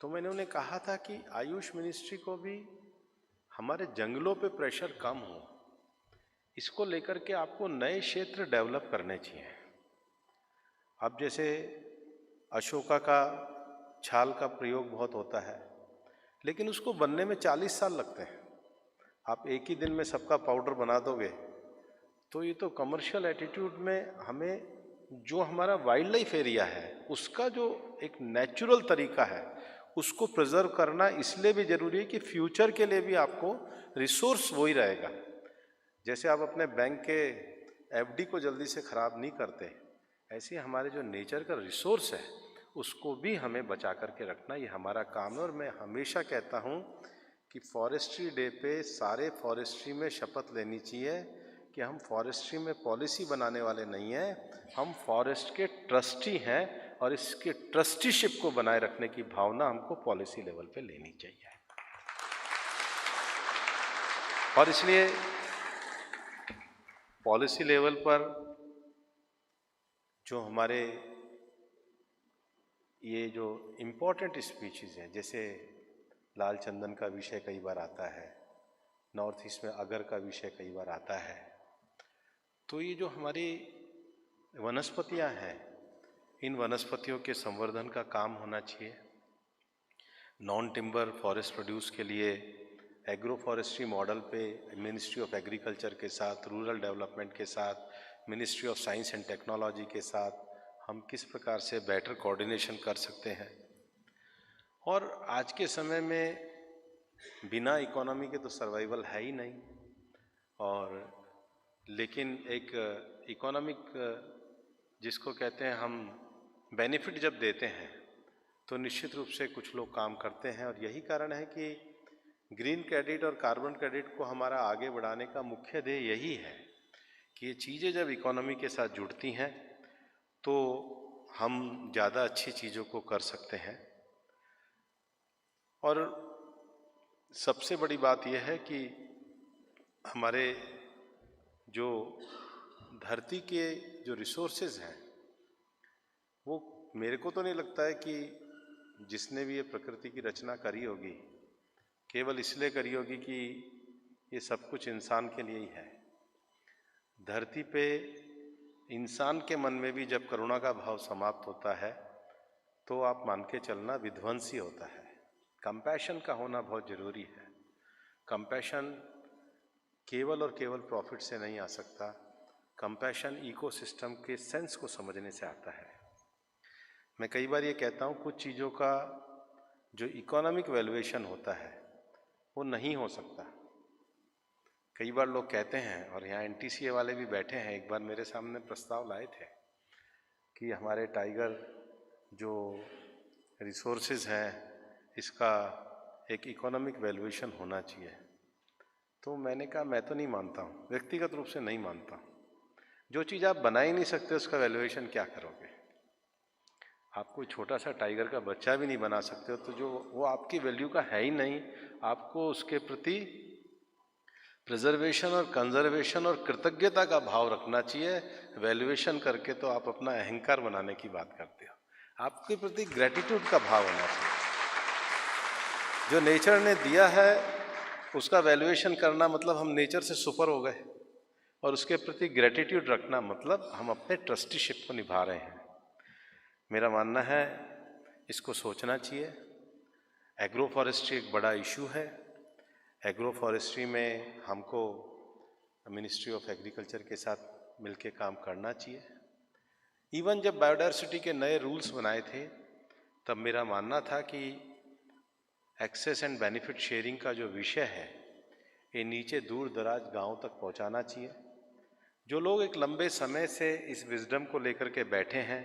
तो मैंने उन्हें कहा था कि आयुष मिनिस्ट्री को भी हमारे जंगलों पे प्रेशर कम हो, इसको लेकर के आपको नए क्षेत्र डेवलप करने चाहिए। अब जैसे अशोका का छाल का प्रयोग बहुत होता है, लेकिन उसको बनने में 40 साल लगते हैं। आप एक ही दिन में सबका पाउडर बना दोगे तो ये तो कमर्शियल एटीट्यूड में हमें जो हमारा वाइल्ड लाइफ एरिया है उसका जो एक नेचुरल तरीका है उसको प्रिजर्व करना इसलिए भी जरूरी है कि फ्यूचर के लिए भी आपको रिसोर्स वही रहेगा। जैसे आप अपने बैंक के FD को जल्दी से ख़राब नहीं करते, ऐसे हमारे जो नेचर का रिसोर्स है उसको भी हमें बचा करके रखना, ये हमारा काम है। और मैं हमेशा कहता हूँ कि फॉरेस्ट्री डे पे सारे फॉरेस्ट्री में शपथ लेनी चाहिए कि हम फॉरेस्ट्री में पॉलिसी बनाने वाले नहीं हैं, हम फॉरेस्ट के ट्रस्टी हैं, और इसके ट्रस्टीशिप को बनाए रखने की भावना हमको पॉलिसी लेवल पे लेनी चाहिए। और इसलिए पॉलिसी लेवल पर जो हमारे ये जो इम्पोर्टेंट स्पीशीज़ हैं, जैसे लाल चंदन का विषय कई बार आता है, नॉर्थ ईस्ट में अगर का विषय कई बार आता है, तो ये जो हमारी वनस्पतियां हैं, इन वनस्पतियों के संवर्धन का काम होना चाहिए। नॉन टिम्बर फॉरेस्ट प्रोड्यूस के लिए एग्रो फॉरेस्ट्री मॉडल पे मिनिस्ट्री ऑफ एग्रीकल्चर के साथ, रूरल डेवलपमेंट के साथ, ministry of science and technology के साथ हम किस प्रकार से बेटर कोऑर्डिनेशन कर सकते हैं। और आज के समय में बिना इकोनॉमी के तो सर्वाइवल है ही नहीं, और लेकिन एक इकोनॉमिक जिसको कहते हैं हम बेनिफिट जब देते हैं तो निश्चित रूप से कुछ लोग काम करते हैं। और यही कारण है कि ग्रीन क्रेडिट और कार्बन क्रेडिट को हमारा आगे बढ़ाने का मुख्य ध्येय यही है कि ये चीज़ें जब इकोनॉमी के साथ जुड़ती हैं तो हम ज़्यादा अच्छी चीज़ों को कर सकते हैं। और सबसे बड़ी बात यह है कि हमारे जो धरती के जो रिसोर्सेज हैं वो मेरे को तो नहीं लगता है कि जिसने भी ये प्रकृति की रचना करी होगी केवल इसलिए करी होगी कि ये सब कुछ इंसान के लिए ही है। धरती पे इंसान के मन में भी जब करुणा का भाव समाप्त होता है तो आप मान के चलना विध्वंसी होता है। कंपैशन का होना बहुत ज़रूरी है। कंपैशन केवल और केवल प्रॉफिट से नहीं आ सकता। कंपैशन इकोसिस्टम के सेंस को समझने से आता है। मैं कई बार ये कहता हूँ कुछ चीज़ों का जो इकोनॉमिक वैल्यूएशन होता है वो नहीं हो सकता। कई बार लोग कहते हैं, और यहाँ NTCA वाले भी बैठे हैं, एक बार मेरे सामने प्रस्ताव लाए थे कि हमारे टाइगर जो रिसोर्सेज हैं इसका एक इकोनॉमिक वैल्यूएशन होना चाहिए। तो मैंने कहा मैं तो नहीं मानता हूँ, व्यक्तिगत रूप से नहीं मानता हूँ। जो चीज़ आप बना ही नहीं सकते उसका वैल्यूएशन क्या करोगे? आप कोई छोटा सा टाइगर का बच्चा भी नहीं बना सकते हो तो जो वो आपकी वैल्यू का है ही नहीं। आपको उसके प्रति प्रिजर्वेशन और कंजर्वेशन और कृतज्ञता का भाव रखना चाहिए। वैल्यूएशन करके तो आप अपना अहंकार बनाने की बात करते हो। आपके प्रति ग्रेटिट्यूड का भाव होना चाहिए। जो नेचर ने दिया है उसका वैल्यूएशन करना मतलब हम नेचर से सुपर हो गए, और उसके प्रति ग्रेटिट्यूड रखना मतलब हम अपने ट्रस्टीशिप को निभा रहे हैं। मेरा मानना है इसको सोचना चाहिए। एग्रो फॉरेस्ट्री एक बड़ा इशू है। एग्रो फॉरेस्ट्री में हमको मिनिस्ट्री ऑफ एग्रीकल्चर के साथ मिलके काम करना चाहिए। इवन जब बायोडायवर्सिटी के नए रूल्स बनाए थे तब मेरा मानना था कि एक्सेस एंड बेनिफिट शेयरिंग का जो विषय है ये नीचे दूर दराज गाँव तक पहुंचाना चाहिए। जो लोग एक लंबे समय से इस विजडम को लेकर के बैठे हैं,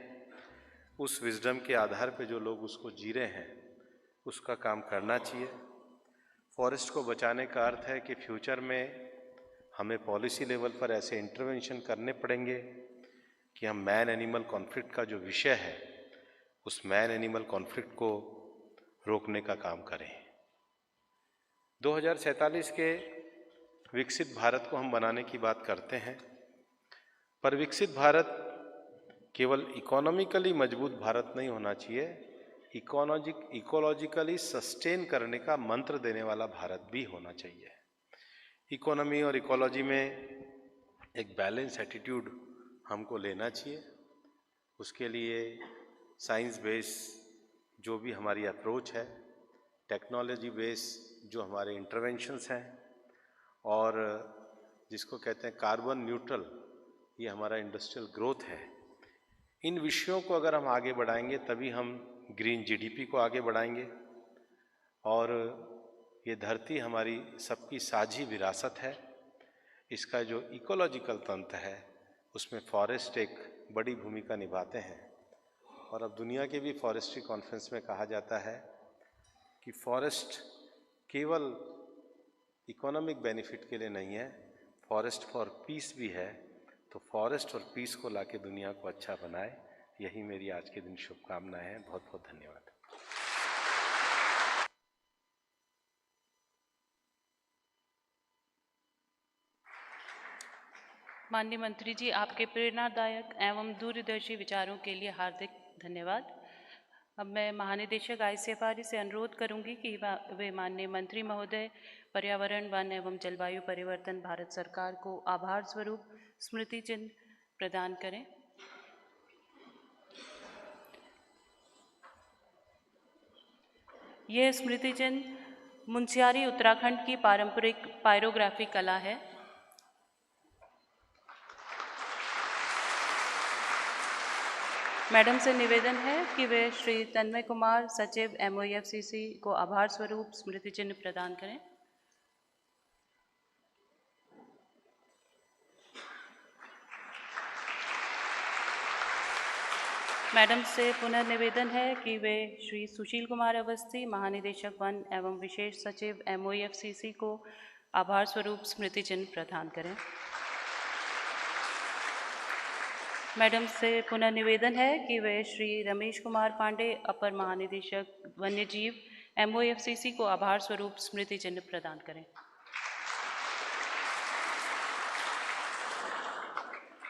उस विजडम के आधार पे जो लोग उसको जी रहे हैं उसका काम करना चाहिए। फॉरेस्ट को बचाने का अर्थ है कि फ्यूचर में हमें पॉलिसी लेवल पर ऐसे इंटरवेंशन करने पड़ेंगे कि हम मैन एनिमल कॉन्फ्लिक्ट का जो विषय है उस मैन एनिमल कॉन्फ्लिक्ट को रोकने का काम करें। 2047 के विकसित भारत को हम बनाने की बात करते हैं, पर विकसित भारत केवल इकोनॉमिकली मजबूत भारत नहीं होना चाहिए, इकोलॉजिकली सस्टेन करने का मंत्र देने वाला भारत भी होना चाहिए। इकोनॉमी और इकोलॉजी में एक बैलेंस एटीट्यूड हमको लेना चाहिए। उसके लिए साइंस बेस जो भी हमारी अप्रोच है, टेक्नोलॉजी बेस जो हमारे इंटरवेंशंस हैं, और जिसको कहते हैं कार्बन न्यूट्रल, ये हमारा इंडस्ट्रियल ग्रोथ है। इन विषयों को अगर हम आगे बढ़ाएंगे तभी हम ग्रीन जीडीपी को आगे बढ़ाएंगे। और ये धरती हमारी सबकी साझी विरासत है। इसका जो इकोलॉजिकल तंत्र है उसमें फॉरेस्ट एक बड़ी भूमिका निभाते हैं। और अब दुनिया के भी फॉरेस्ट्री कॉन्फ्रेंस में कहा जाता है कि फॉरेस्ट केवल इकोनॉमिक बेनिफिट के लिए नहीं है, फॉरेस्ट फॉर पीस भी है। तो फॉरेस्ट और पीस को लाके दुनिया को अच्छा बनाए, यही मेरी आज के दिन शुभकामनाएं हैं। बहुत बहुत धन्यवाद। माननीय मंत्री जी, आपके प्रेरणादायक एवं दूरदर्शी विचारों के लिए हार्दिक धन्यवाद। अब मैं महानिदेशक ICFRE से अनुरोध करूंगी कि वे माननीय मंत्री महोदय पर्यावरण, वन एवं जलवायु परिवर्तन भारत सरकार को आभार स्वरूप स्मृति चिन्ह प्रदान करें। यह स्मृति चिन्ह मुंशियारी उत्तराखंड की पारंपरिक पायरोग्राफी कला है। मैडम से निवेदन है कि वे श्री तन्मय कुमार, सचिव MOEFCC को आभार स्वरूप स्मृति चिन्ह प्रदान करें। मैडम से पुनः निवेदन है कि वे श्री सुशील कुमार अवस्थी, महानिदेशक वन एवं विशेष सचिव MOFCC को आभार स्वरूप स्मृति चिन्ह प्रदान करें। मैडम से पुनः निवेदन है कि वे श्री रमेश कुमार पांडे, अपर महानिदेशक वन्यजीव MOFCC को आभार स्वरूप स्मृति चिन्ह प्रदान करें।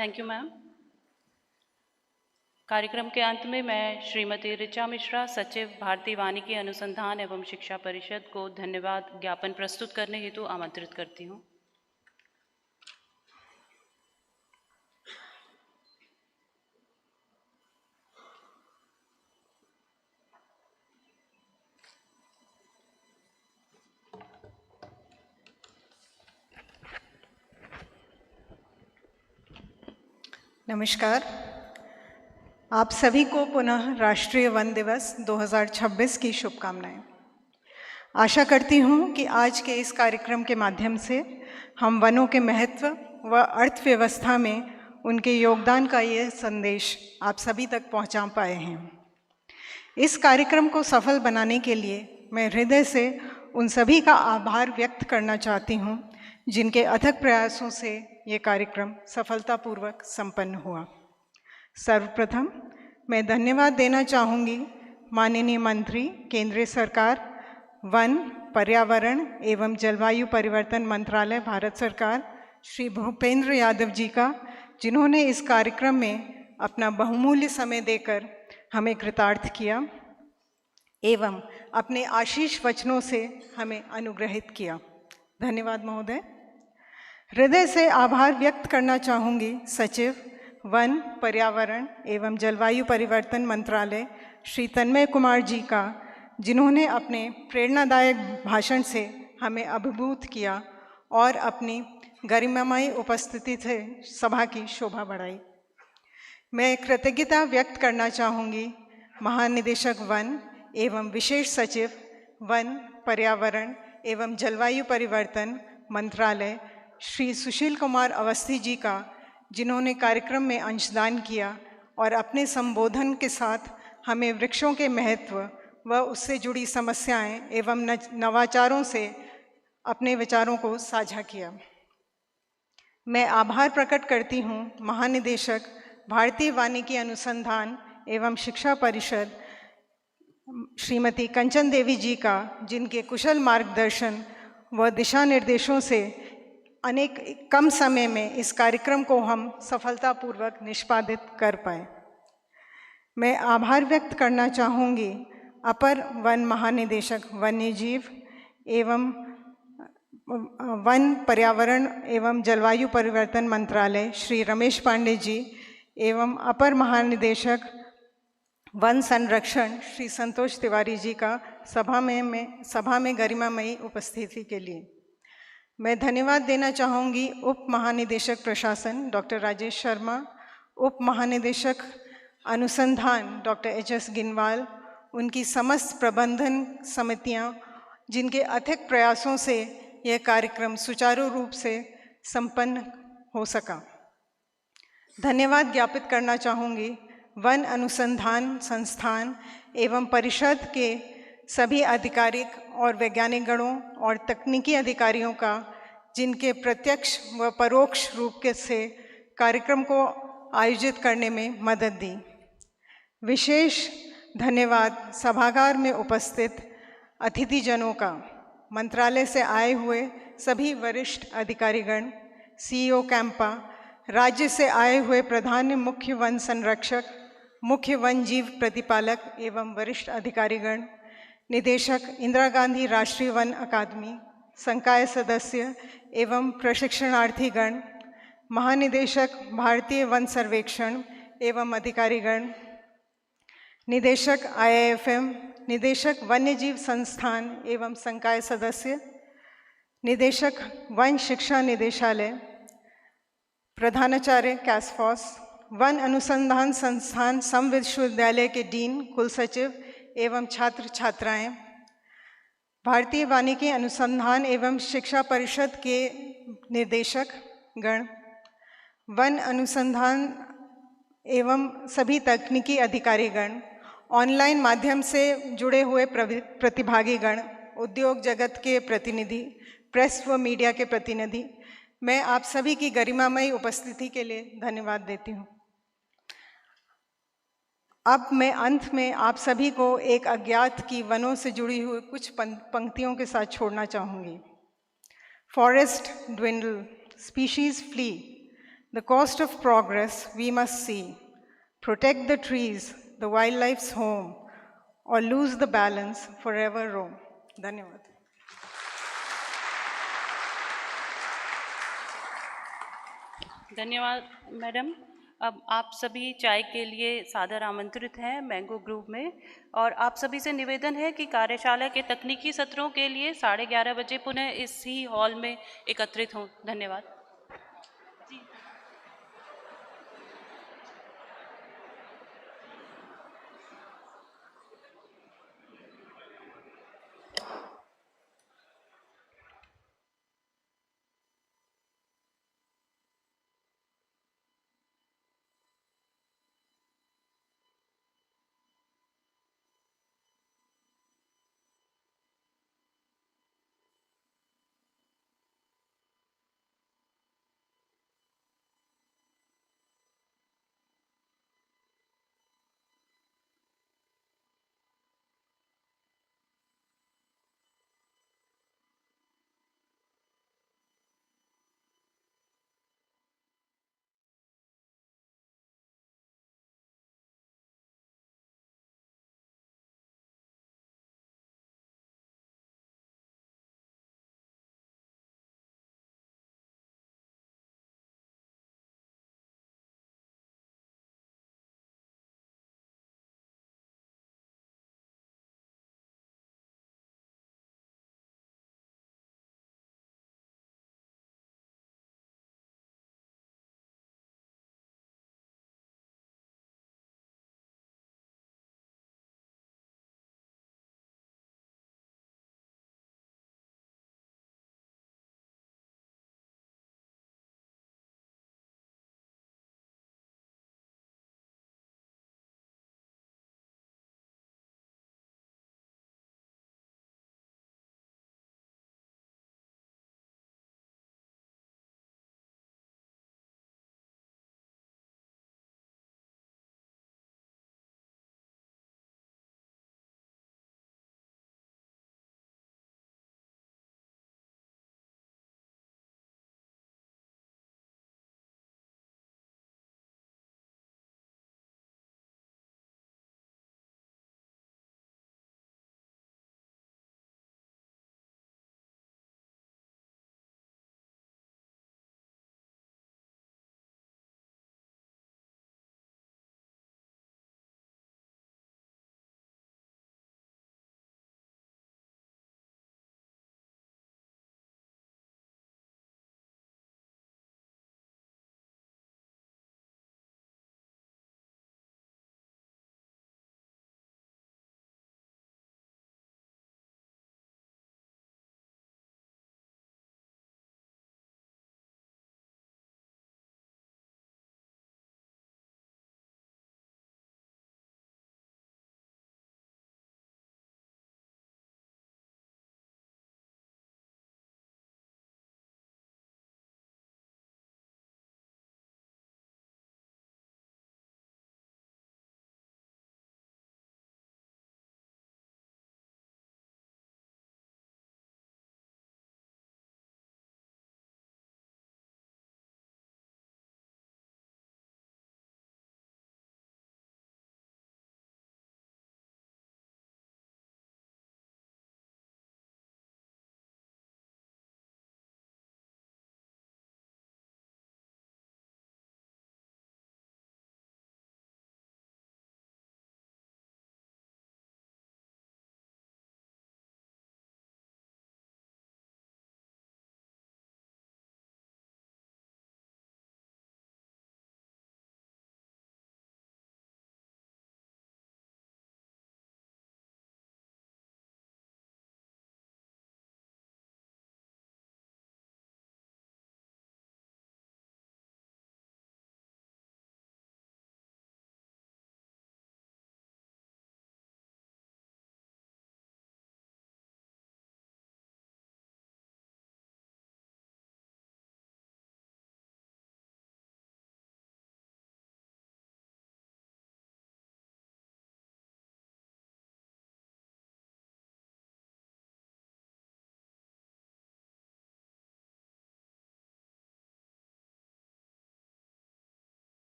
Thank you ma'am. कार्यक्रम के अंत में मैं श्रीमती ऋचा मिश्रा, सचिव भारतीय वानिकी अनुसंधान एवं शिक्षा परिषद को धन्यवाद ज्ञापन प्रस्तुत करने हेतु आमंत्रित करती हूँ। नमस्कार। आप सभी को पुनः राष्ट्रीय वन दिवस 2026 की शुभकामनाएं। आशा करती हूं कि आज के इस कार्यक्रम के माध्यम से हम वनों के महत्व व अर्थव्यवस्था में उनके योगदान का ये संदेश आप सभी तक पहुंचा पाए हैं। इस कार्यक्रम को सफल बनाने के लिए मैं हृदय से उन सभी का आभार व्यक्त करना चाहती हूं जिनके अथक प्रयासों से ये कार्यक्रम सफलतापूर्वक संपन्न हुआ। सर्वप्रथम मैं धन्यवाद देना चाहूँगी माननीय मंत्री, केंद्रीय सरकार, वन, पर्यावरण एवं जलवायु परिवर्तन मंत्रालय, भारत सरकार, श्री भूपेंद्र यादव जी का, जिन्होंने इस कार्यक्रम में अपना बहुमूल्य समय देकर हमें कृतार्थ किया एवं अपने आशीष वचनों से हमें अनुग्रहित किया। धन्यवाद महोदय। हृदय से आभार व्यक्त करना चाहूँगी सचिव वन, पर्यावरण एवं जलवायु परिवर्तन मंत्रालय श्री तन्मय कुमार जी का, जिन्होंने अपने प्रेरणादायक भाषण से हमें अभिभूत किया और अपनी गरिमामयी उपस्थिति से सभा की शोभा बढ़ाई। मैं कृतज्ञता व्यक्त करना चाहूँगी महानिदेशक वन एवं विशेष सचिव वन, पर्यावरण एवं जलवायु परिवर्तन मंत्रालय श्री सुशील कुमार अवस्थी जी का, जिन्होंने कार्यक्रम में अंशदान किया और अपने संबोधन के साथ हमें वृक्षों के महत्व व उससे जुड़ी समस्याएं एवं नवाचारों से अपने विचारों को साझा किया। मैं आभार प्रकट करती हूँ महानिदेशक भारतीय वानिकी अनुसंधान एवं शिक्षा परिषद श्रीमती कंचन देवी जी का, जिनके कुशल मार्गदर्शन व दिशा निर्देशों से अनेक कम समय में इस कार्यक्रम को हम सफलतापूर्वक निष्पादित कर पाए। मैं आभार व्यक्त करना चाहूँगी अपर वन महानिदेशक वन्यजीव एवं वन, पर्यावरण एवं जलवायु परिवर्तन मंत्रालय श्री रमेश पांडे जी एवं अपर महानिदेशक वन संरक्षण श्री संतोष तिवारी जी का सभा में गरिमामयी उपस्थिति के लिए। मैं धन्यवाद देना चाहूँगी उप महानिदेशक प्रशासन डॉक्टर राजेश शर्मा, उप महानिदेशक अनुसंधान डॉक्टर HS गिनवाल, उनकी समस्त प्रबंधन समितियाँ, जिनके अथक प्रयासों से यह कार्यक्रम सुचारू रूप से संपन्न हो सका। धन्यवाद ज्ञापित करना चाहूँगी वन अनुसंधान संस्थान एवं परिषद के सभी आधिकारिक और वैज्ञानिक गणों और तकनीकी अधिकारियों का, जिनके प्रत्यक्ष व परोक्ष रूप से कार्यक्रम को आयोजित करने में मदद दी। विशेष धन्यवाद सभागार में उपस्थित अतिथिजनों का, मंत्रालय से आए हुए सभी वरिष्ठ अधिकारीगण, CEO कैंपा, राज्य से आए हुए प्रधान मुख्य वन संरक्षक, मुख्य वन जीव प्रतिपालक एवं वरिष्ठ अधिकारीगण, निदेशक इंदिरा गांधी राष्ट्रीय वन अकादमी, संकाय सदस्य एवं प्रशिक्षणार्थीगण, महानिदेशक भारतीय वन सर्वेक्षण एवं अधिकारीगण, निदेशक IIFM, निदेशक वन्यजीव संस्थान एवं संकाय सदस्य, निदेशक वन शिक्षा निदेशालय, प्रधानाचार्य कैसफॉस, वन अनुसंधान संस्थान सम विश्वविद्यालय के डीन, कुलसचिव एवं छात्र छात्राएं, भारतीय वानिकी अनुसंधान एवं शिक्षा परिषद के निर्देशक गण, वन अनुसंधान एवं सभी तकनीकी अधिकारीगण, ऑनलाइन माध्यम से जुड़े हुए प्रतिभागीगण, उद्योग जगत के प्रतिनिधि, प्रेस व मीडिया के प्रतिनिधि, मैं आप सभी की गरिमामयी उपस्थिति के लिए धन्यवाद देती हूँ। अब मैं अंत में आप सभी को एक अज्ञात की वनों से जुड़ी हुई कुछ पंक्तियों के साथ छोड़ना चाहूँगी। Forest dwindle, species flee. The cost of progress we must see. Protect the trees, the wildlife's home, or lose the balance, forever roam. धन्यवाद। धन्यवाद मैडम। अब आप सभी चाय के लिए सादर आमंत्रित हैं मैंगो ग्रुप में, और आप सभी से निवेदन है कि कार्यशाला के तकनीकी सत्रों के लिए 11:30 बजे पुनः इसी हॉल में एकत्रित हों। धन्यवाद।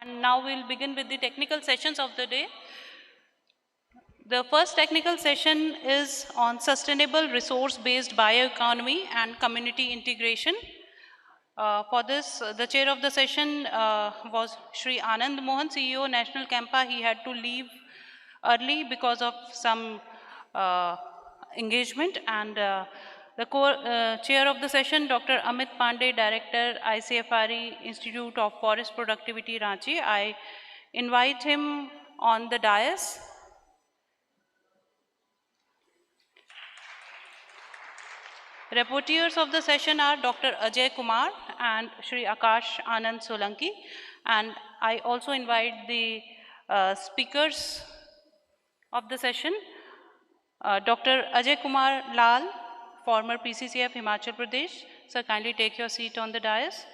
And now we'll begin with the technical sessions of the day. The first technical session is on sustainable resource-based bioeconomy and community integration. For this, the chair of the session was Shri Anand Mohan, CEO, National Campa. He had to leave early because of some engagement, and the chair of the session, Dr. Amit Pandey, Director, ICFRE, Institute of Forest Productivity, Ranchi. I invite him on the dais. Reporters of the session are Dr. Ajay Kumar and Shri Akash Anand Solanki. And I also invite the speakers of the session, Dr. Ajay Kumar Lal, former PCCF Himachal Pradesh. Sir, kindly take your seat on the dais.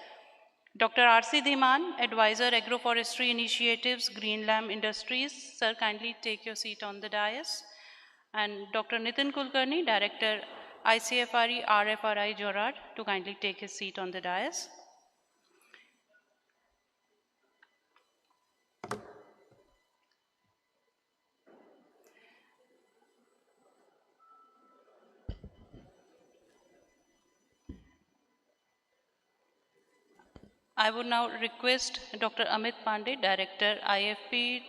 Dr. R.C. Dhiman, Advisor Agroforestry Initiatives, Greenlam Industries. Sir, kindly take your seat on the dais. And Dr. Nitin Kulkarni, Director ICFRE RFRI Jorad, to kindly take his seat on the dais. I would now request Dr. Amit Pandey, Director IFP,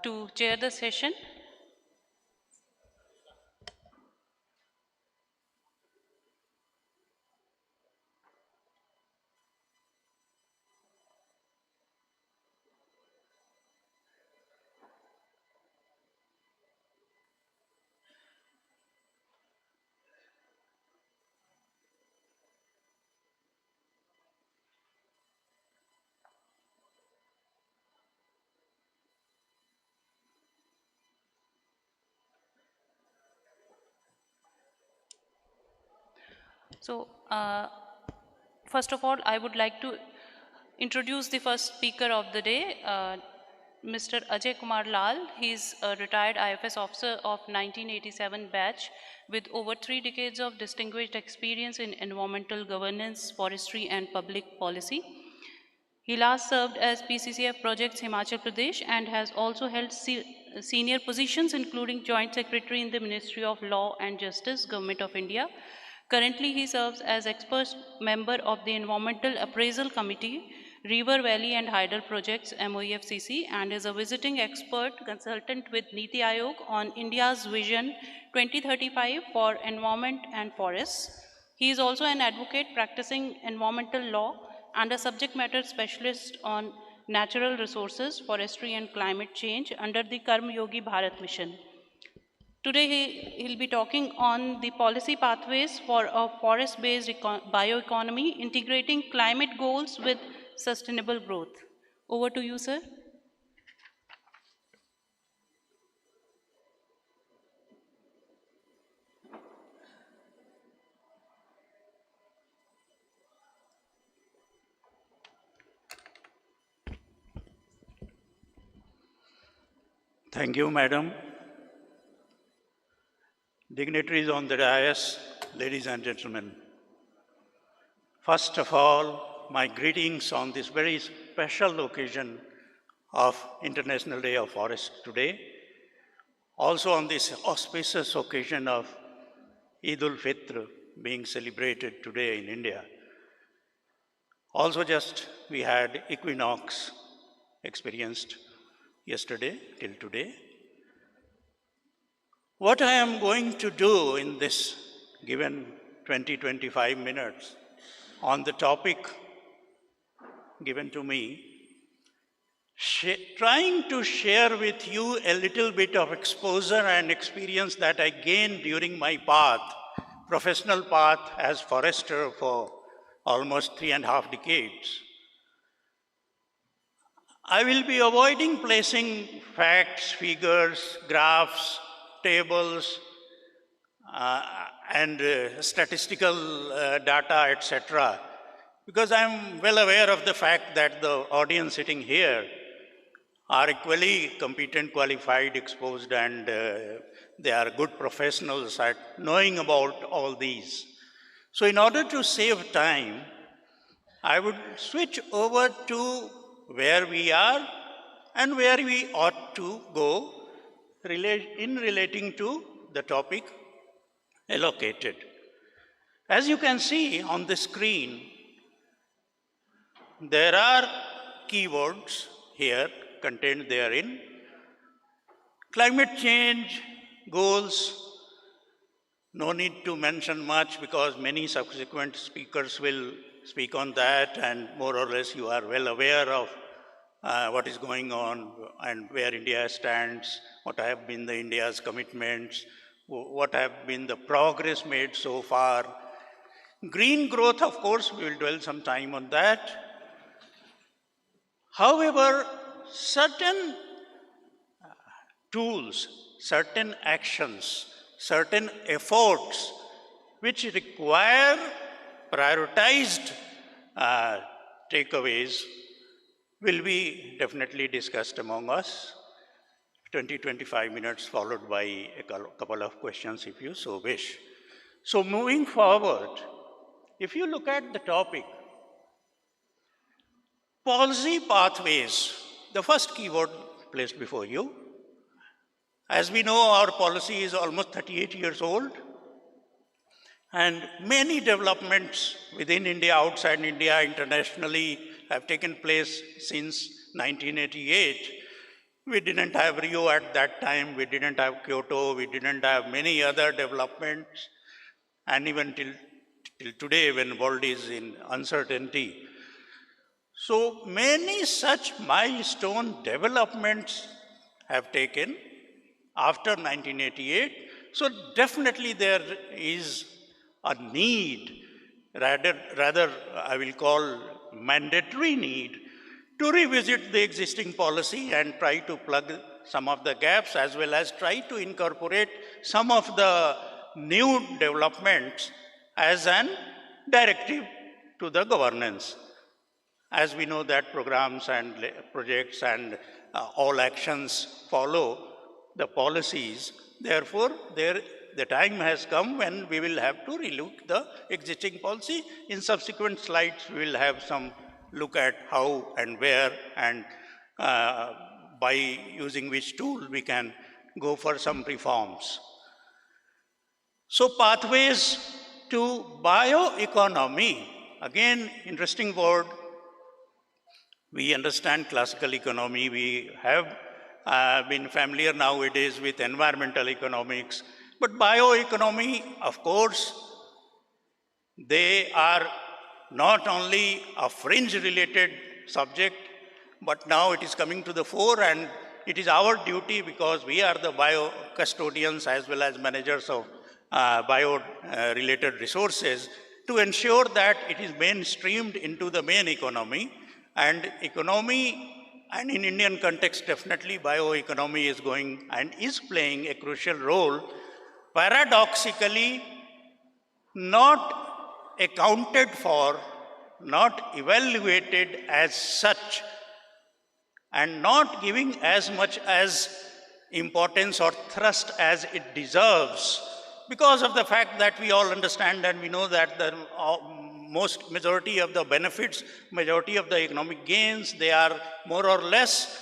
to chair the session. So, first of all, I would like to introduce the first speaker of the day, Mr. Ajay Kumar Lal. He is a retired IFS officer of 1987 batch with over 3 decades of distinguished experience in environmental governance, forestry, and public policy. He last served as PCCF Projects Himachal Pradesh and has also held senior positions including Joint Secretary in the Ministry of Law and Justice, Government of India. Currently, he serves as expert member of the Environmental Appraisal Committee, River Valley and Hydel Projects, MOEFCC, and is a visiting expert consultant with Niti Aayog on India's Vision 2035 for Environment and Forests. He is also an advocate practicing environmental law and a subject matter specialist on natural resources, forestry, and climate change under the Karma Yogi Bharat Mission. Today, he'll be talking on the policy pathways for a forest-based bioeconomy, integrating climate goals with sustainable growth. Over to you, sir. Thank you, Madam. Dignitaries on the dais, ladies and gentlemen. First of all, my greetings on this very special occasion of International Day of Forest today. Also on this auspicious occasion of Eid ul-Fitr being celebrated today in India. Also just we had equinox experienced yesterday till today. What I am going to do in this given 20-25 minutes on the topic given to me, trying to share with you a little bit of exposure and experience that I gained during my path, professional path as forester for almost 3.5 decades. I will be avoiding placing facts, figures, graphs, tables, and statistical data, etc., because I am well aware of the fact that the audience sitting here are equally competent, qualified, exposed, and they are good professionals at knowing about all these. So in order to save time, I would switch over to where we are and where we ought to go in relating to the topic allocated. As you can see on the screen, there are keywords here contained therein. Climate change goals, no need to mention much because many subsequent speakers will speak on that, and more or less you are well aware of what is going on and where India stands, what have been the India's commitments, what have been the progress made so far. Green growth, of course, we will dwell some time on that. However, certain tools, certain actions, certain efforts which require prioritized takeaways will be definitely discussed among us. 20-25 minutes followed by a couple of questions if you so wish. So moving forward, if you look at the topic, policy pathways, the first keyword placed before you. As we know, our policy is almost 38 years old, and many developments within India, outside India, internationally have taken place since 1988. We didn't have Rio at that time, we didn't have Kyoto, we didn't have many other developments, and even till today when the world is in uncertainty. So many such milestone developments have taken after 1988. So definitely there is a need, rather I will call mandatory need, to revisit the existing policy and try to plug some of the gaps as well as try to incorporate some of the new developments as an directive to the governance. As we know that programs and projects and all actions follow the policies, therefore the time has come when we will have to relook the existing policy. In subsequent slides, we will have some look at how and where and by using which tool we can go for some reforms. So pathways to bioeconomy, again interesting word. We understand classical economy, we have been familiar nowadays with environmental economics, but bioeconomy, of course, they are not only a fringe-related subject, but now it is coming to the fore, and it is our duty, because we are the bio-custodians as well as managers of bio-related resources, to ensure that it is mainstreamed into the main economy. And economy, and in Indian context, definitely bioeconomy is going and is playing a crucial role, paradoxically not accounted for, not evaluated as such, and not giving as much as importance or thrust as it deserves, because of the fact that we all understand and we know that the majority of the benefits, majority of the economic gains, they are more or less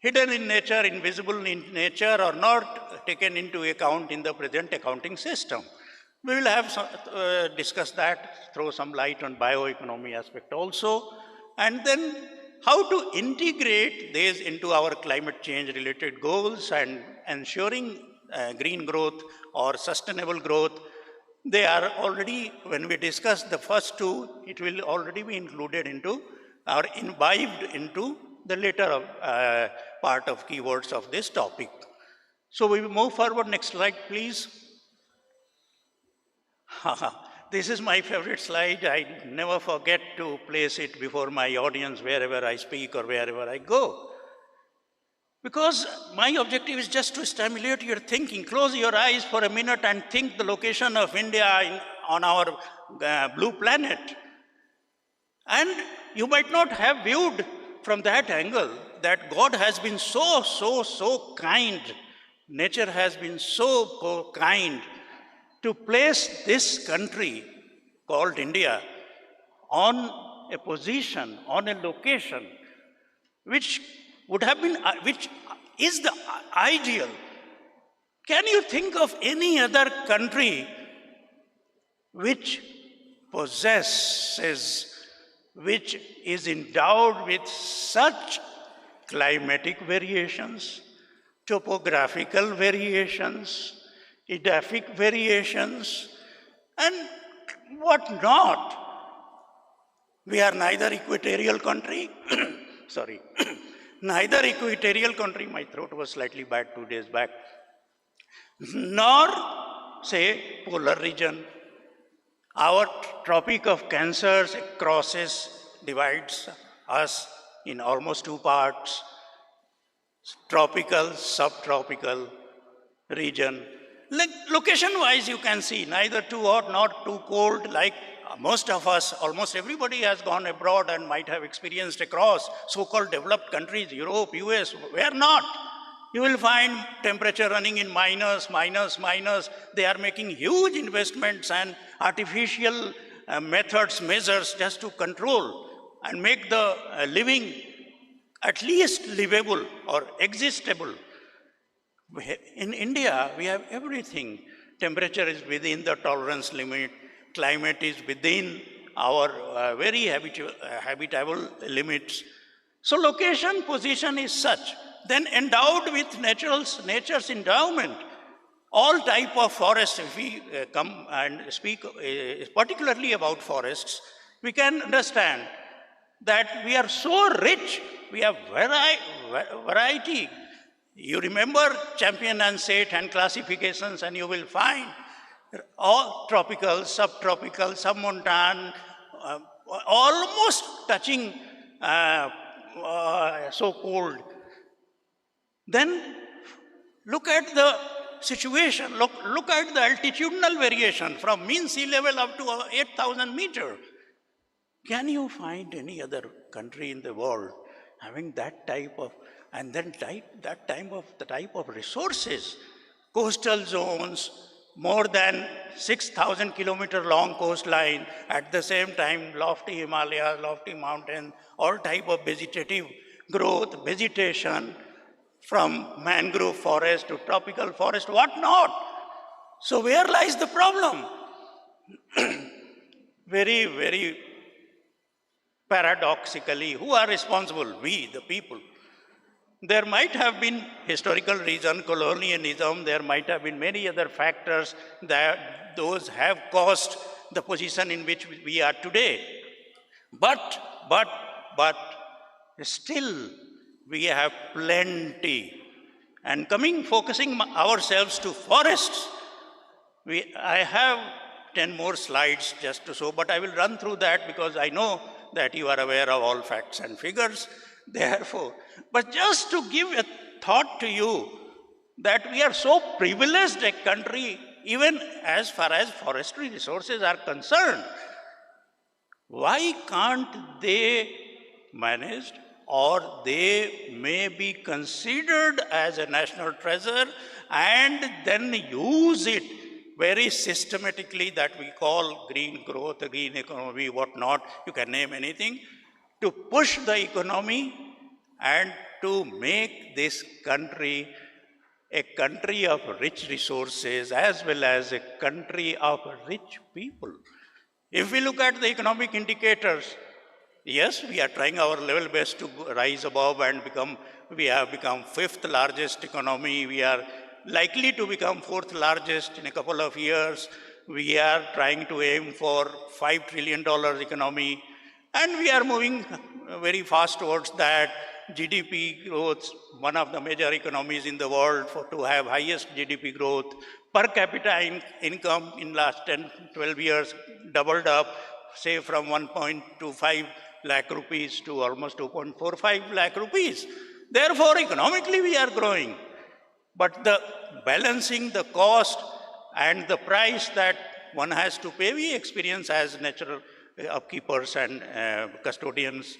hidden in nature, invisible in nature, or not taken into account in the present accounting system. We will have discuss that, throw some light on bioeconomy aspect also, and then how to integrate these into our climate change related goals and ensuring green growth or sustainable growth. They are already, when we discuss the first two, it will already be included into or imbibed into the later part of keywords of this topic. So we will move forward. Next slide, please. This is my favorite slide. I never forget to place it before my audience wherever I speak or wherever I go. Because my objective is just to stimulate your thinking. Close your eyes for a minute and think the location of India on our blue planet. And you might not have viewed from that angle that God has been so kind. Nature has been so kind to place this country called India on a position, on a location which would have been, which is the ideal. Can you think of any other country which possesses, which is endowed with such climatic variations, topographical variations, edaphic variations, and what not? We are neither equatorial country, sorry, neither equatorial country, my throat was slightly bad 2 days back, nor, say, polar region. Our Tropic of Cancer crosses, divides us in almost 2 parts, tropical, subtropical region. Like location-wise, you can see neither too hot nor too cold. Like most of us, almost everybody has gone abroad and might have experienced across so-called developed countries, Europe, US, where not. You will find temperature running in minus. They are making huge investments and artificial methods, measures just to control and make the living at least livable or existable. In India, we have everything. Temperature is within the tolerance limit. Climate is within our very habitable limits. So location, position is such. Then endowed with nature's endowment, all type of forests, if we come and speak particularly about forests, we can understand that we are so rich, we have variety. You remember Champion and Set and classifications, and you will find all tropical, subtropical, submontane, almost touching so cold. Then look at the situation, look at the altitudinal variation from mean sea level up to 8,000 meters. Can you find any other country in the world having that type of, and then the type of resources? Coastal zones, more than 6,000 kilometer long coastline, at the same time lofty Himalayas, lofty mountains, all type of vegetative growth, vegetation, from mangrove forest to tropical forest, what not? So where lies the problem? Very, very paradoxically, who are responsible? We, the people. There might have been historical reason, colonialism, there might have been many other factors that those have caused the position in which we are today. But still we have plenty. And focusing ourselves to forests, I have 10 more slides just to show, but I will run through that because I know that you are aware of all facts and figures. Therefore, but just to give a thought to you that we are so privileged a country, even as far as forestry resources are concerned. Why can't they manage, or they may be considered as a national treasure and then use it very systematically, that we call green growth, green economy, whatnot, you can name anything, to push the economy and to make this country a country of rich resources as well as a country of rich people. If we look at the economic indicators, yes, we are trying our level best to rise above and we have become 5th largest economy. We are likely to become 4th largest in a couple of years. We are trying to aim for $5 trillion economy, and we are moving very fast towards that. GDP growth, one of the major economies in the world to have highest GDP growth. Per capita income in last 10, 12 years doubled up, say from 1.25 lakh rupees to almost 2.45 lakh rupees. Therefore, economically we are growing. But the balancing the cost and the price that one has to pay, we experience as natural upkeepers and custodians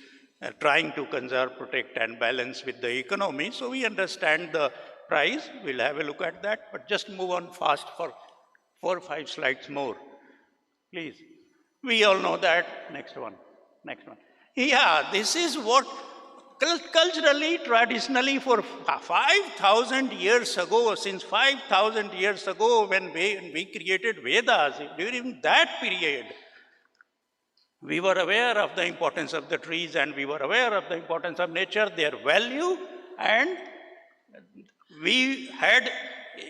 trying to conserve, protect and balance with the economy. So we understand the price. We'll have a look at that, but just move on fast for 4 or 5 slides more, please. We all know that. Next one. Yeah, this is what culturally, traditionally, for 5,000 years ago, since 5,000 years ago when we created Vedas, during that period, we were aware of the importance of the trees and we were aware of the importance of nature, their value, and we had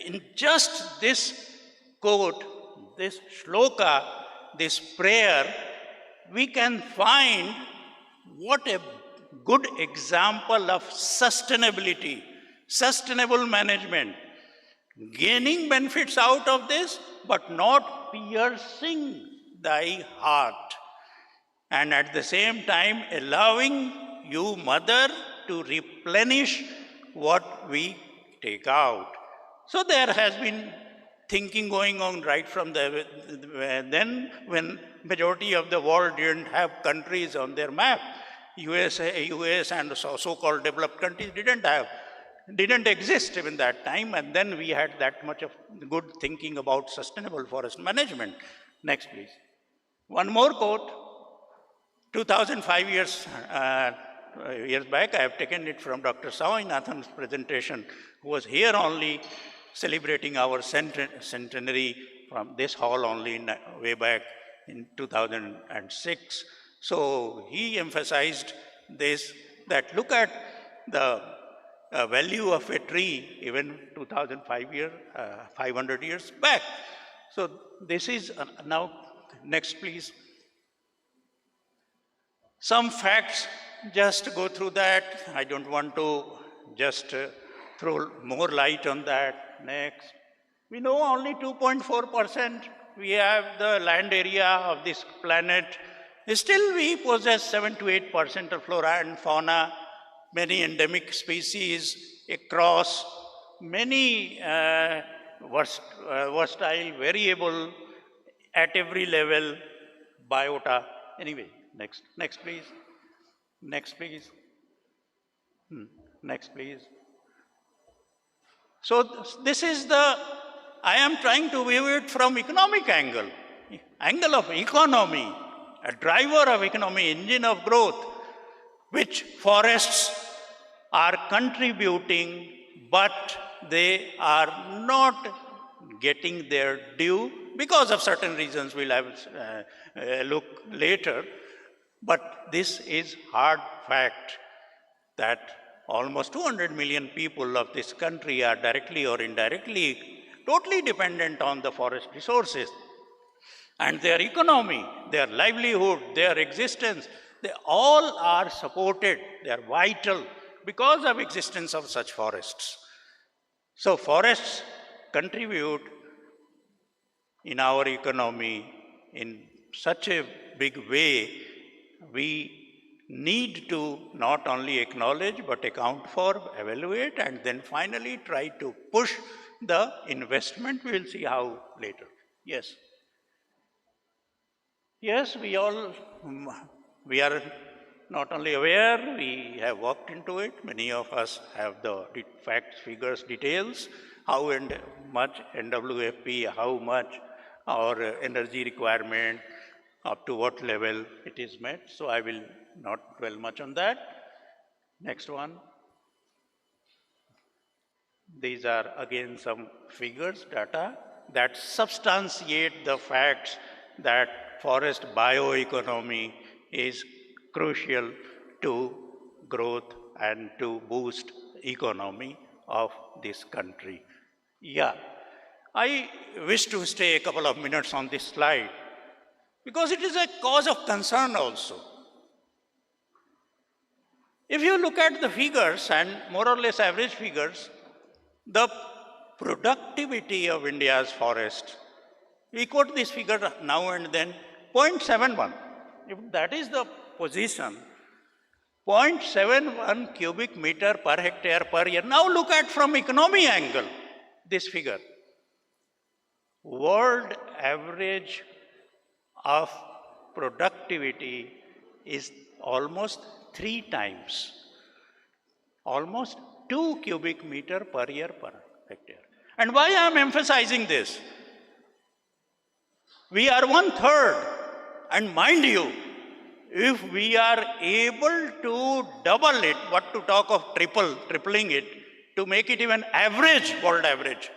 in just this quote, this shloka, this prayer, we can find what a good example of sustainability, sustainable management, gaining benefits out of this, but not piercing thy heart. And at the same time, allowing you, mother, to replenish what we take out. So there has been thinking going on right from then when majority of the world didn't have countries on their map. US and so-called developed countries didn't exist even that time, and then we had that much of good thinking about sustainable forest management. Next, please. One more quote. 2005 years back, I have taken it from Dr. Sawinathan's presentation, who was here only celebrating our centenary from this hall only way back in 2006. So he emphasized this, that look at the value of a tree even 500 years back. So this is now, next please. Some facts, just go through that. I don't want to just throw more light on that. Next. We know only 2.4% we have the land area of this planet. Still we possess 7 to 8% of flora and fauna, many endemic species across many versatile, variable at every level, biota. Anyway, next please. Next please. Next please. So this is I am trying to view it from economic angle of economy, a driver of economy, engine of growth, which forests are contributing, but they are not getting their due because of certain reasons we'll have look later. But this is hard fact that almost 200 million people of this country are directly or indirectly totally dependent on the forest resources. And their economy, their livelihood, their existence, they all are supported, they are vital because of existence of such forests. So forests contribute in our economy in such a big way. We need to not only acknowledge but account for, evaluate, and then finally try to push the investment. We will see how later. Yes. Yes, we are not only aware, we have worked into it. Many of us have the facts, figures, details, how and much NWFP, how much our energy requirement, up to what level it is met. So I will not dwell much on that. Next one. These are again some figures, data that substantiate the facts that forest bioeconomy is crucial to growth and to boost economy of this country. Yeah, I wish to stay a couple of minutes on this slide because it is a cause of concern also. If you look at the figures and more or less average figures, the productivity of India's forest, we quote this figure now and then, 0.71. If that is the position, 0.71 cubic meter per hectare per year. Now look at from economy angle, this figure. World average of productivity is almost 3 times, almost 2 cubic meter per year per hectare. And why I am emphasizing this? We are 1/3, and mind you, if we are able to double it, what to talk of tripling it, to make it even average, world average.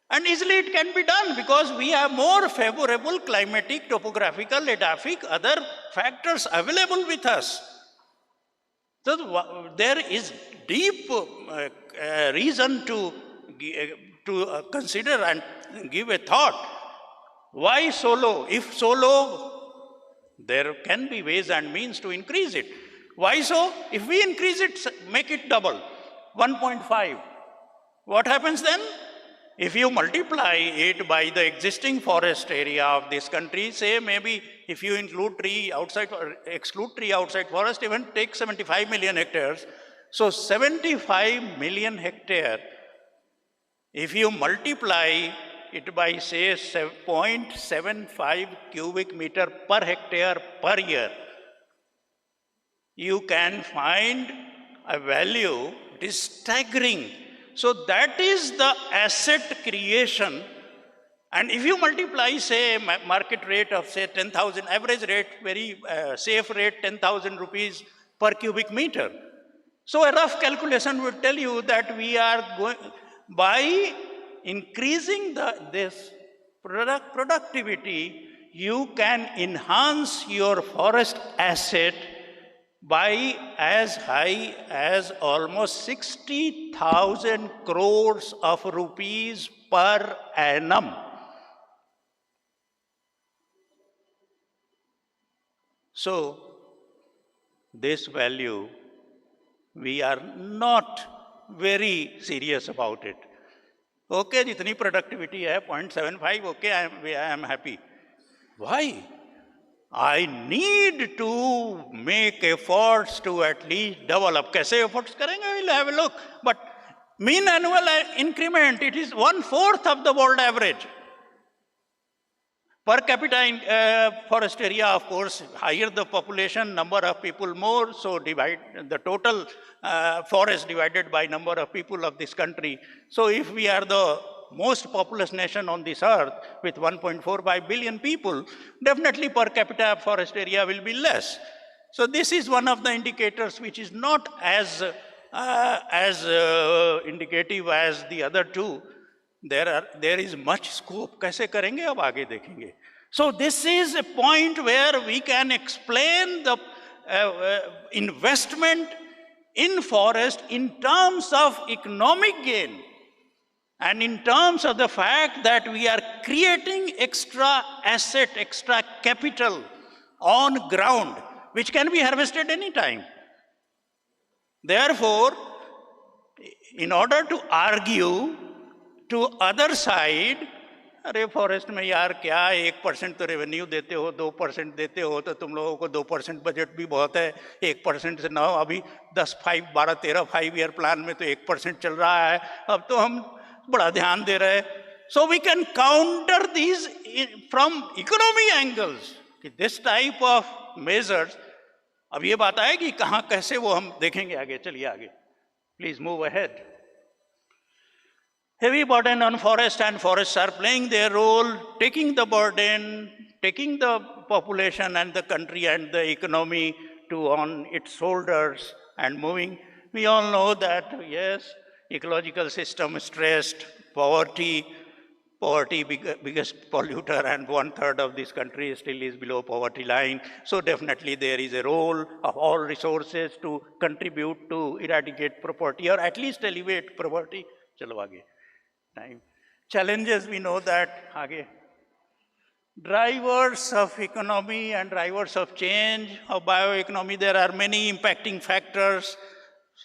And easily it can be done because we have more favorable climatic, topographical, edaphic, other factors available with us. So there is deep reason to consider and give a thought. Why so low? If so low, there can be ways and means to increase it. Why so? If we increase it, make it double, 1.5. What happens then? If you multiply it by the existing forest area of this country, say maybe if you include tree outside, exclude tree outside forest, even take 75 million hectares. So 75 million hectare, if you multiply it by say 0.75 cubic meter per hectare per year, you can find a value, it is staggering. So that is the asset creation. And if you multiply, say, market rate of, say, 10,000, average rate, very safe rate, 10,000 rupees per cubic meter. So a rough calculation would tell you that we are going, by increasing this productivity, you can enhance your forest asset by as high as almost 60,000 crores of rupees per annum. So, this value, we are not very serious about it. Okay, jitni productivity hai, 0.75, okay, I am happy. Why? I need to make efforts to at least double up. Kaise efforts karenge? We'll have a look. But mean annual increment, it is 1/4 of the world average. Per capita in forest area, of course, higher the population, number of people more, so divide the total forest divided by number of people of this country. So if we are the most populous nation on this earth with 1.45 billion people, definitely per capita forest area will be less. So this is one of the indicators which is not as indicative as the other two. There is much scope. Kaise karenge? Ab aage dekhenge. So this is a point where we can explain the investment in forest in terms of economic gain. And in terms of the fact that we are creating extra asset, extra capital on ground, which can be harvested anytime. Therefore, in order to argue to other side, अरे forest में यार क्या 1% तो revenue देते हो, 2% देते हो, तो तुम लोगों को 2% बजट भी बहुत है, 1% से ना अभी 10, 5, 12, 13 5 ईयर प्लान में तो 1% चल रहा है, अब तो हम बड़ा ध्यान दे रहे हैं. So we can counter these from economy angles. कि this type of measures, अब ये बात आएगी कहाँ कैसे वो हम देखेंगे आगे. चलिए आगे. Please move ahead. Heavy burden on forest, and forests are playing their role, taking the burden, taking the population and the country and the economy on its shoulders and moving. We all know that, yes, ecological system stressed, poverty, biggest polluter, and 1/3 of this country still is below poverty line. So definitely there is a role of all resources to contribute to eradicate poverty or at least elevate poverty. Chalo aage. Time. Challenges, we know that. Aage. Drivers of economy and drivers of change, of bioeconomy, there are many impacting factors,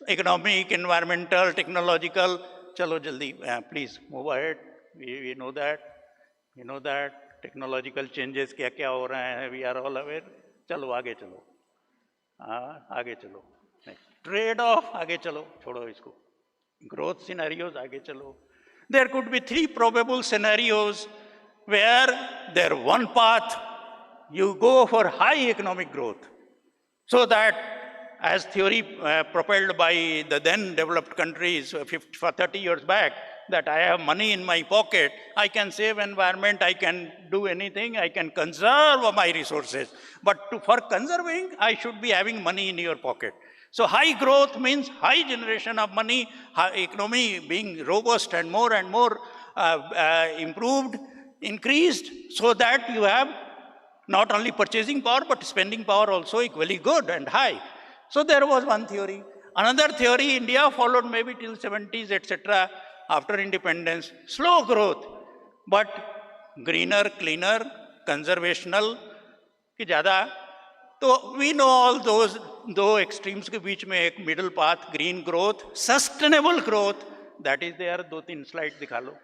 economic, environmental, technological. Chalo jaldi, please move ahead. We know that. We know that. Technological changes kya ho rahe hain, we are all aware. Chalo aage chalo. Aage chalo. Next. Trade-off, aage chalo. Chodo isko. Growth scenarios, aage chalo. There could be 3 probable scenarios where there one path, you go for high economic growth. So that, as theory propelled by the then developed countries 30 years back, that I have money in my pocket, I can save environment, I can do anything, I can conserve my resources. But for conserving, I should be having money in your pocket. So high growth means high generation of money, economy being robust and more improved, increased, so that you have not only purchasing power, but spending power also equally good and high. So there was one theory. Another theory, India followed maybe till 70s, etc., after independence, slow growth, but greener, cleaner, conservational, ki zyada. So we know all those extremes ke beech mein ek middle path, green growth, sustainable growth, that is there. 2-3 slides dikha lo.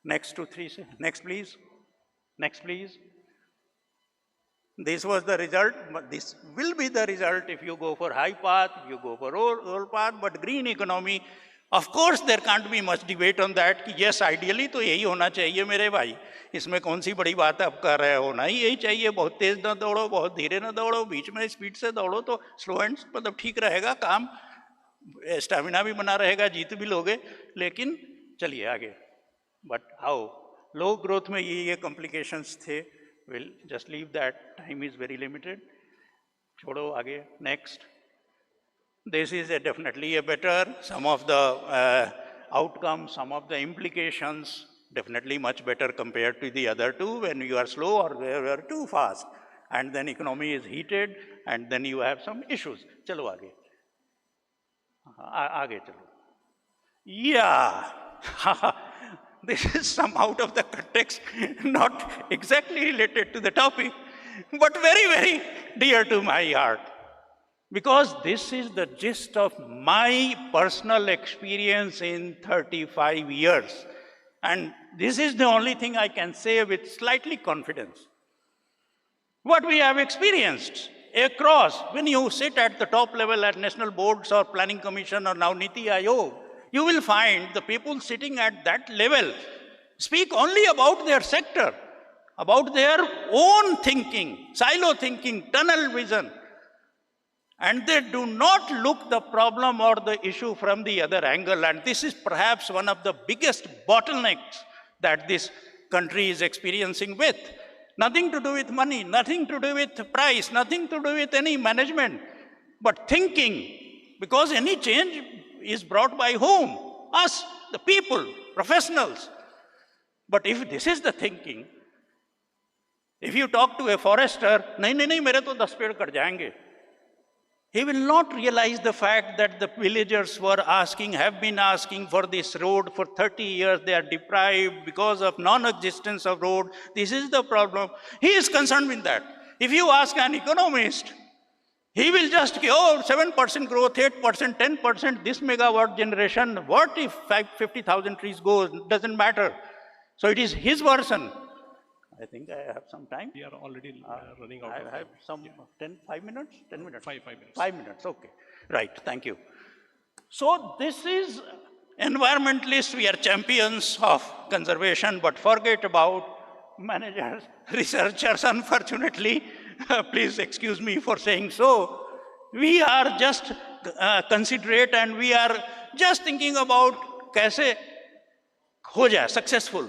Next 2-3, next please. Next please. This was the result, but this will be the result if you go for high path, if you go for old path, but green economy, of course there can't be much debate on that, कि yes, ideally तो यही होना चाहिए मेरे भाई, इसमें कौन सी बड़ी बात आप कर रहे हो, नहीं यही चाहिए, बहुत तेज ना दौड़ो, बहुत धीरे ना दौड़ो, बीच में स्पीड से दौड़ो तो स्लो एंड मतलब ठीक रहेगा काम, स्टैमिना भी बना रहेगा, जीत भी लोगे, लेकिन चलिए आगे. But how? Low growth में ये complications थे. We'll just leave that. Time is very limited. छोड़ो आगे. Next. This is definitely a better. Some of the outcomes, some of the implications, definitely much better compared to the other two when you are slow or you are too fast. And then economy is heated and then you have some issues. चलो आगे. आगे चलो. Yeah. This is some out of the context, not exactly related to the topic, but very, very dear to my heart. Because this is the gist of my personal experience in 35 years. And this is the only thing I can say with slightly confidence. What we have experienced across, when you sit at the top level at national boards or planning commission or now Niti Aayog, you will find the people sitting at that level speak only about their sector, about their own thinking, silo thinking, tunnel vision. And they do not look the problem or the issue from the other angle. And this is perhaps one of the biggest bottlenecks that this country is experiencing with. Nothing to do with money, nothing to do with price, nothing to do with any management, but thinking. Because any change is brought by whom? Us, the people, professionals. But if this is the thinking, if you talk to a forester, nahi, mere to 10 पेड़ cut जाएंगे. He will not realize the fact that the villagers were asking, have been asking for this road for 30 years. They are deprived because of non-existence of road. This is the problem. He is concerned with that. If you ask an economist, he will just say, oh, 7% growth, 8%, 10%, this megawatt generation. What if 50,000 trees go? Doesn't matter. So it is his version. I think I have some time. We are already running out. I have some 5 minutes? 10 minutes? 5 minutes. 5 minutes, okay. Right, thank you. So this is, environmentalists, we are champions of conservation, but forget about managers, researchers, unfortunately. Please excuse me for saying so. We are just considerate and we are just thinking about कैसे हो जाए successful,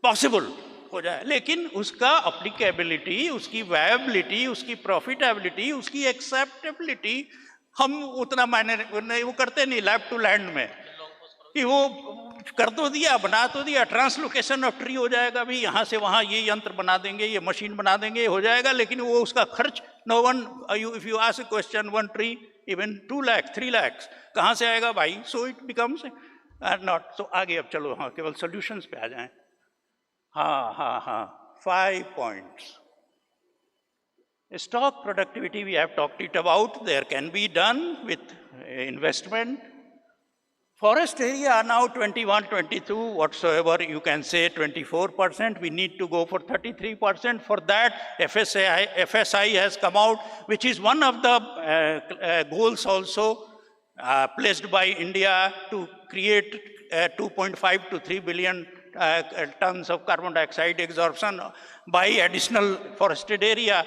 possible हो जाए. लेकिन उसका applicability, उसकी viability, उसकी profitability, उसकी acceptability हम उतना मायने नहीं वो करते नहीं lab to land में कि वो कर तो दिया, बना तो दिया, ट्रांसलोकेशन ऑफ ट्री हो जाएगा भी, यहाँ से वहाँ ये यंत्र बना देंगे, ये मशीन बना देंगे, हो जाएगा, लेकिन वो उसका खर्च no one, if you ask a question 1 tree even 2 lakh 3 lakh कहाँ से आएगा भाई. So it becomes not. So आगे अब चलो, हाँ केवल सोल्यूशंस पे आ जाएं. हाँ 5 points. Stock productivity we have talked it about. There can be done with investment. Forest area now 21, 22, whatsoever you can say 24%. We need to go for 33%. For that, FSI has come out, which is one of the goals also placed by India to create 2.5 to 3 billion tons of carbon dioxide absorption by additional forested area.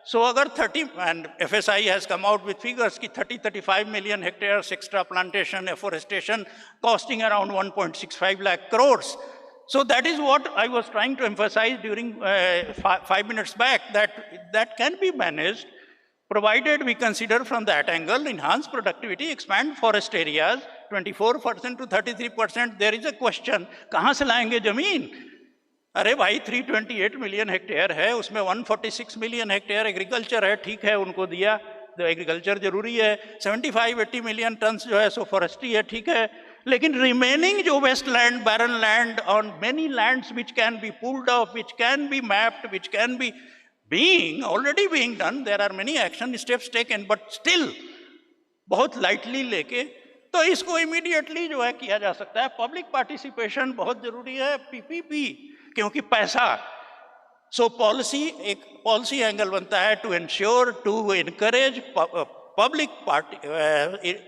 So agar 30, and FSI has come out with figures ki 30-35 million hectares extra plantation, afforestation costing around 1.65 lakh crores. So that is what I was trying to emphasize during 5 minutes back, that can be managed provided we consider from that angle, enhance productivity, expand forest areas, 24% to 33%. There is a question, कहाँ से लाएंगे जमीन? अरे भाई 328 million hectare है, उसमें 146 million hectare agriculture है, ठीक है उनको दिया, तो एग्रीकल्चर जरूरी है, 75-80 मिलियन टन जो है सो फॉरेस्ट्री है, ठीक है, लेकिन रिमेनिंग जो waste land, barren land on many lands which can be pulled off, which can be mapped, which can be already being done, there are many action steps taken, but still बहुत lightly लेके, तो इसको immediately जो है किया जा सकता है. Public participation बहुत जरूरी है, PPP, क्योंकि पैसा, so policy एक policy angle बनता है to ensure, to encourage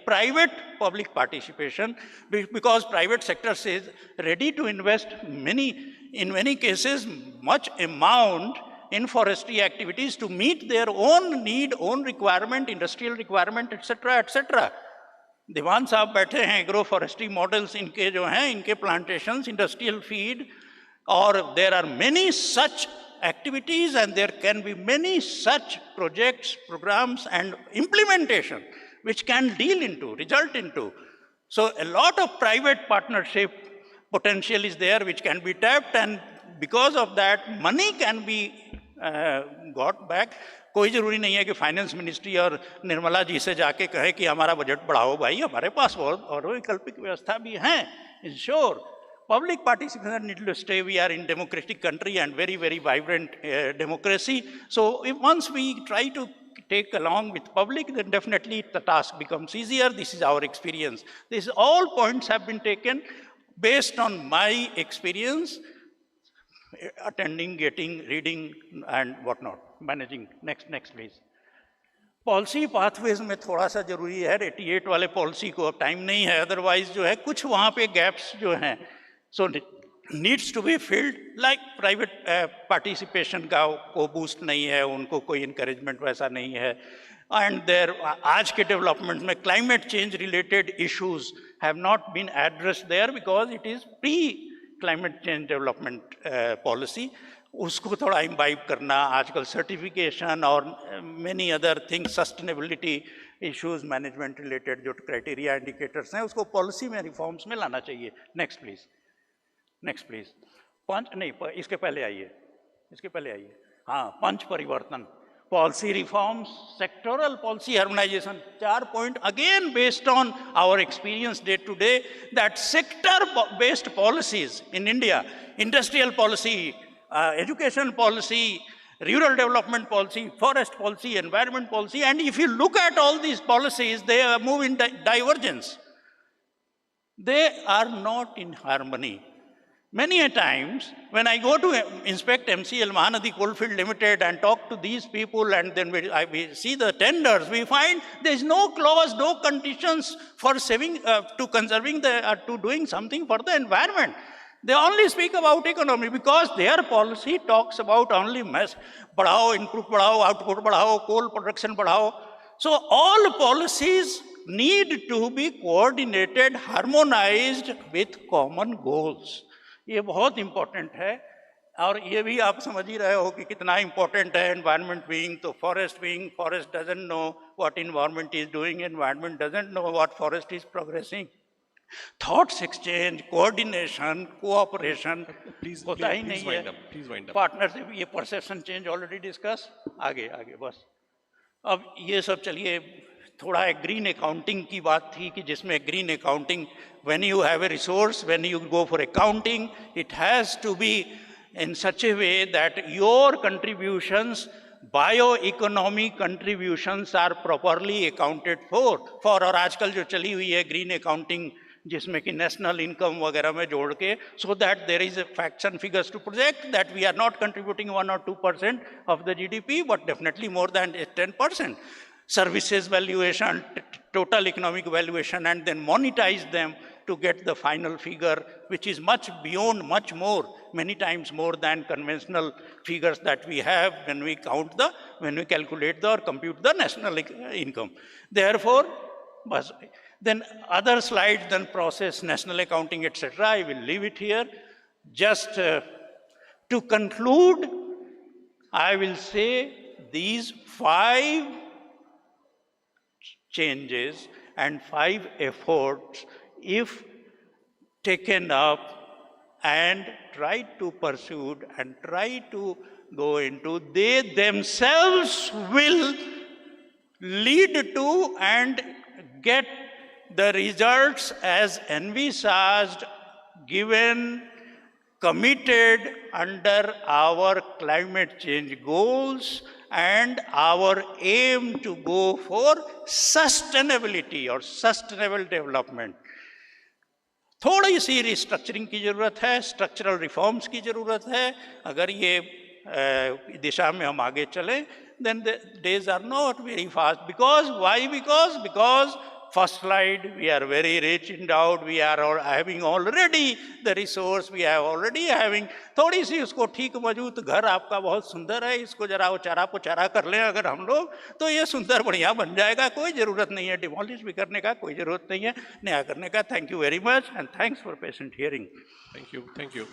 private public participation, because private sector is ready to invest in many cases much amount in forestry activities to meet their own need, own requirement, industrial requirement, etc., etc. दीवान साहब बैठे हैं, agro forestry models इनके जो हैं, इनके plantations, industrial feed, और there are many such activities and there can be many such projects, programs and implementation which can result into. So a lot of private partnership potential is there which can be tapped, and because of that money can be got back. कोई जरूरी नहीं है कि finance ministry और निर्मला जी से जाके कहे कि हमारा बजट बढ़ाओ भाई, हमारे पास बहुत और वैकल्पिक व्यवस्था भी हैं. Ensure public participation needs to stay. We are in democratic country and very, very vibrant democracy. So if once we try to take along with public, then definitely the task becomes easier. This is our experience. These all points have been taken based on my experience, attending, getting, reading and whatnot, managing. Next please. Policy pathways में थोड़ा सा जरूरी है, 88 वाले policy को अब time नहीं है, अदरवाइज जो है कुछ वहाँ पे गैप्स जो हैं, so needs to be filled, like private participation का को boost नहीं है, उनको कोई encouragement वैसा नहीं है, and there आज के development में climate change related issues have not been addressed there because it is pre-climate change development policy. उसको थोड़ा imbibe करना, आजकल certification और many other things, sustainability issues, management related जो criteria indicators हैं, उसको policy में reforms में लाना चाहिए. Next please. Next please. पंच नहीं, इसके पहले आइए, हाँ, पंच परिवर्तन, policy reforms, sectoral policy harmonization, 4 point again based on our experience day to day, that sector based policies in India, industrial policy, education policy, rural development policy, forest policy, environment policy, and if you look at all these policies, they move in divergence. They are not in harmony. Many a times, when I go to inspect MCL Mahanadi Coalfield Limited and talk to these people, and then we see the tenders, we find there is no clause, no conditions for saving, to conserving to doing something for the environment. They only speak about economy because their policy talks about only mass, बढ़ाओ, input बढ़ाओ, output बढ़ाओ, coal production बढ़ाओ. So all policies need to be coordinated, harmonized with common goals. ये बहुत important है, और ये भी आप समझ ही रहे हो कि कितना इम्पोर्टेंट है एनवायरनमेंट बीइंग, तो forest being, forest doesn't know what environment is doing, environment doesn't know what forest is progressing. Thoughts exchange, coordination, cooperation होता ही नहीं है. पार्टनरशिप, ये परसेप्शन चेंज ऑलरेडी डिस्कस. आगे बस. अब ये सब चलिए, थोड़ा एक ग्रीन अकाउंटिंग की बात थी कि जिसमें green accounting, when you have a resource, when you go for accounting, it has to be in such a way that your contributions, bioeconomy contributions are properly accounted for. और आजकल जो चली हुई है ग्रीन अकाउंटिंग, जिसमें कि national income वगैरह में जोड़ के, so that there is a facts and figures to project that we are not contributing 1 or 2% of the GDP, but definitely more than 10%. Services valuation, total economic valuation, and then monetize them to get the final figure, which is much beyond, much more, many times more than conventional figures that we have when we calculate or compute the national income. Therefore, then other slides, then process, national accounting, etc. I will leave it here. Just to conclude, I will say these 5 changes and 5 efforts, if taken up and tried to pursue and try to go into, they themselves will lead to and get the results as envisaged, given, committed under our climate change goals and our aim to go for sustainability or sustainable development. थोड़ी सी restructuring की ज़रूरत है, structural reforms की ज़रूरत है. अगर ये दिशा में हम आगे चलें, then the days are not very fast. Because, why? Because first slide, we are very rich endowed, we are having already the resource, we are already having, थोड़ी सी उसको ठीक मजबूत, घर आपका बहुत सुंदर है, इसको जरा उचारा पुचारा कर लें अगर हम लोग, तो ये सुंदर बढ़िया बन जाएगा. कोई ज़रूरत नहीं है डिमोलिश भी करने का, कोई ज़रूरत नहीं है नया करने का. Thank you very much and thanks for patient hearing. Thank you. Thank you.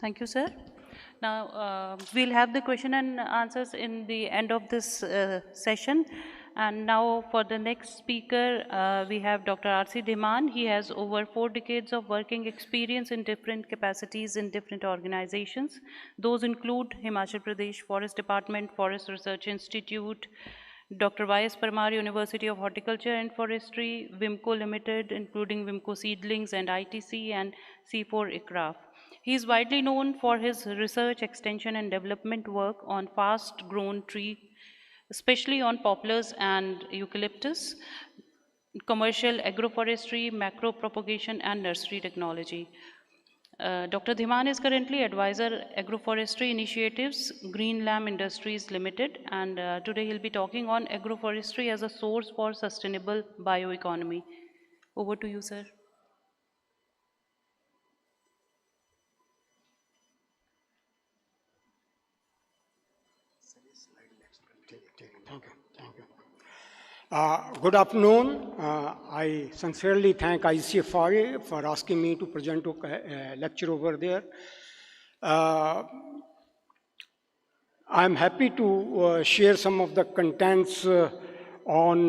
Thank you, sir. Now, we'll have the question and answers in the end of this session. And now for the next speaker, we have Dr. R.C. Dhiman. He has over 4 decades of working experience in different capacities in different organizations. Those include Himachal Pradesh Forest Department, Forest Research Institute, Dr. Y.S. Parmar, University of Horticulture and Forestry, WIMCO Limited, including WIMCO Seedlings and ITC, and C4ICRAF. He is widely known for his research, extension, and development work on fast-grown tree, especially on poplars and eucalyptus, commercial agroforestry, macro propagation, and nursery technology. Dr. Dhiman is currently advisor agroforestry initiatives, Green Lamb Industries Limited, and today he'll be talking on agroforestry as a source for sustainable bioeconomy. Over to you, sir. Thank you. Good afternoon. I sincerely thank ICFRE for asking me to present a lecture over there. I'm happy to share some of the contents on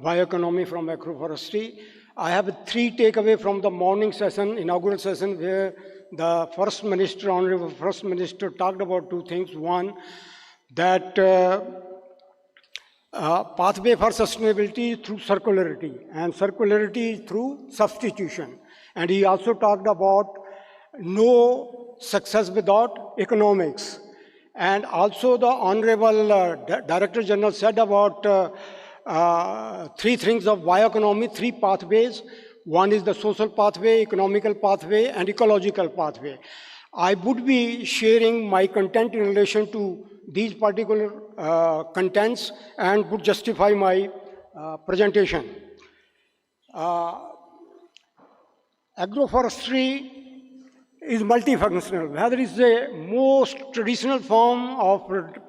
bioeconomy from agroforestry. I have 3 takeaways from the morning session, inaugural session, where the First Minister, Honorable First Minister, talked about 2 things. One, that pathway for sustainability through circularity, and circularity through substitution. And he also talked about no success without economics. And also the Honorable Director General said about 3 things of bioeconomy, 3 pathways. One is the social pathway, economical pathway, and ecological pathway. I would be sharing my content in relation to these particular contents and would justify my presentation. Agroforestry is multifunctional. Whether it's the most traditional form of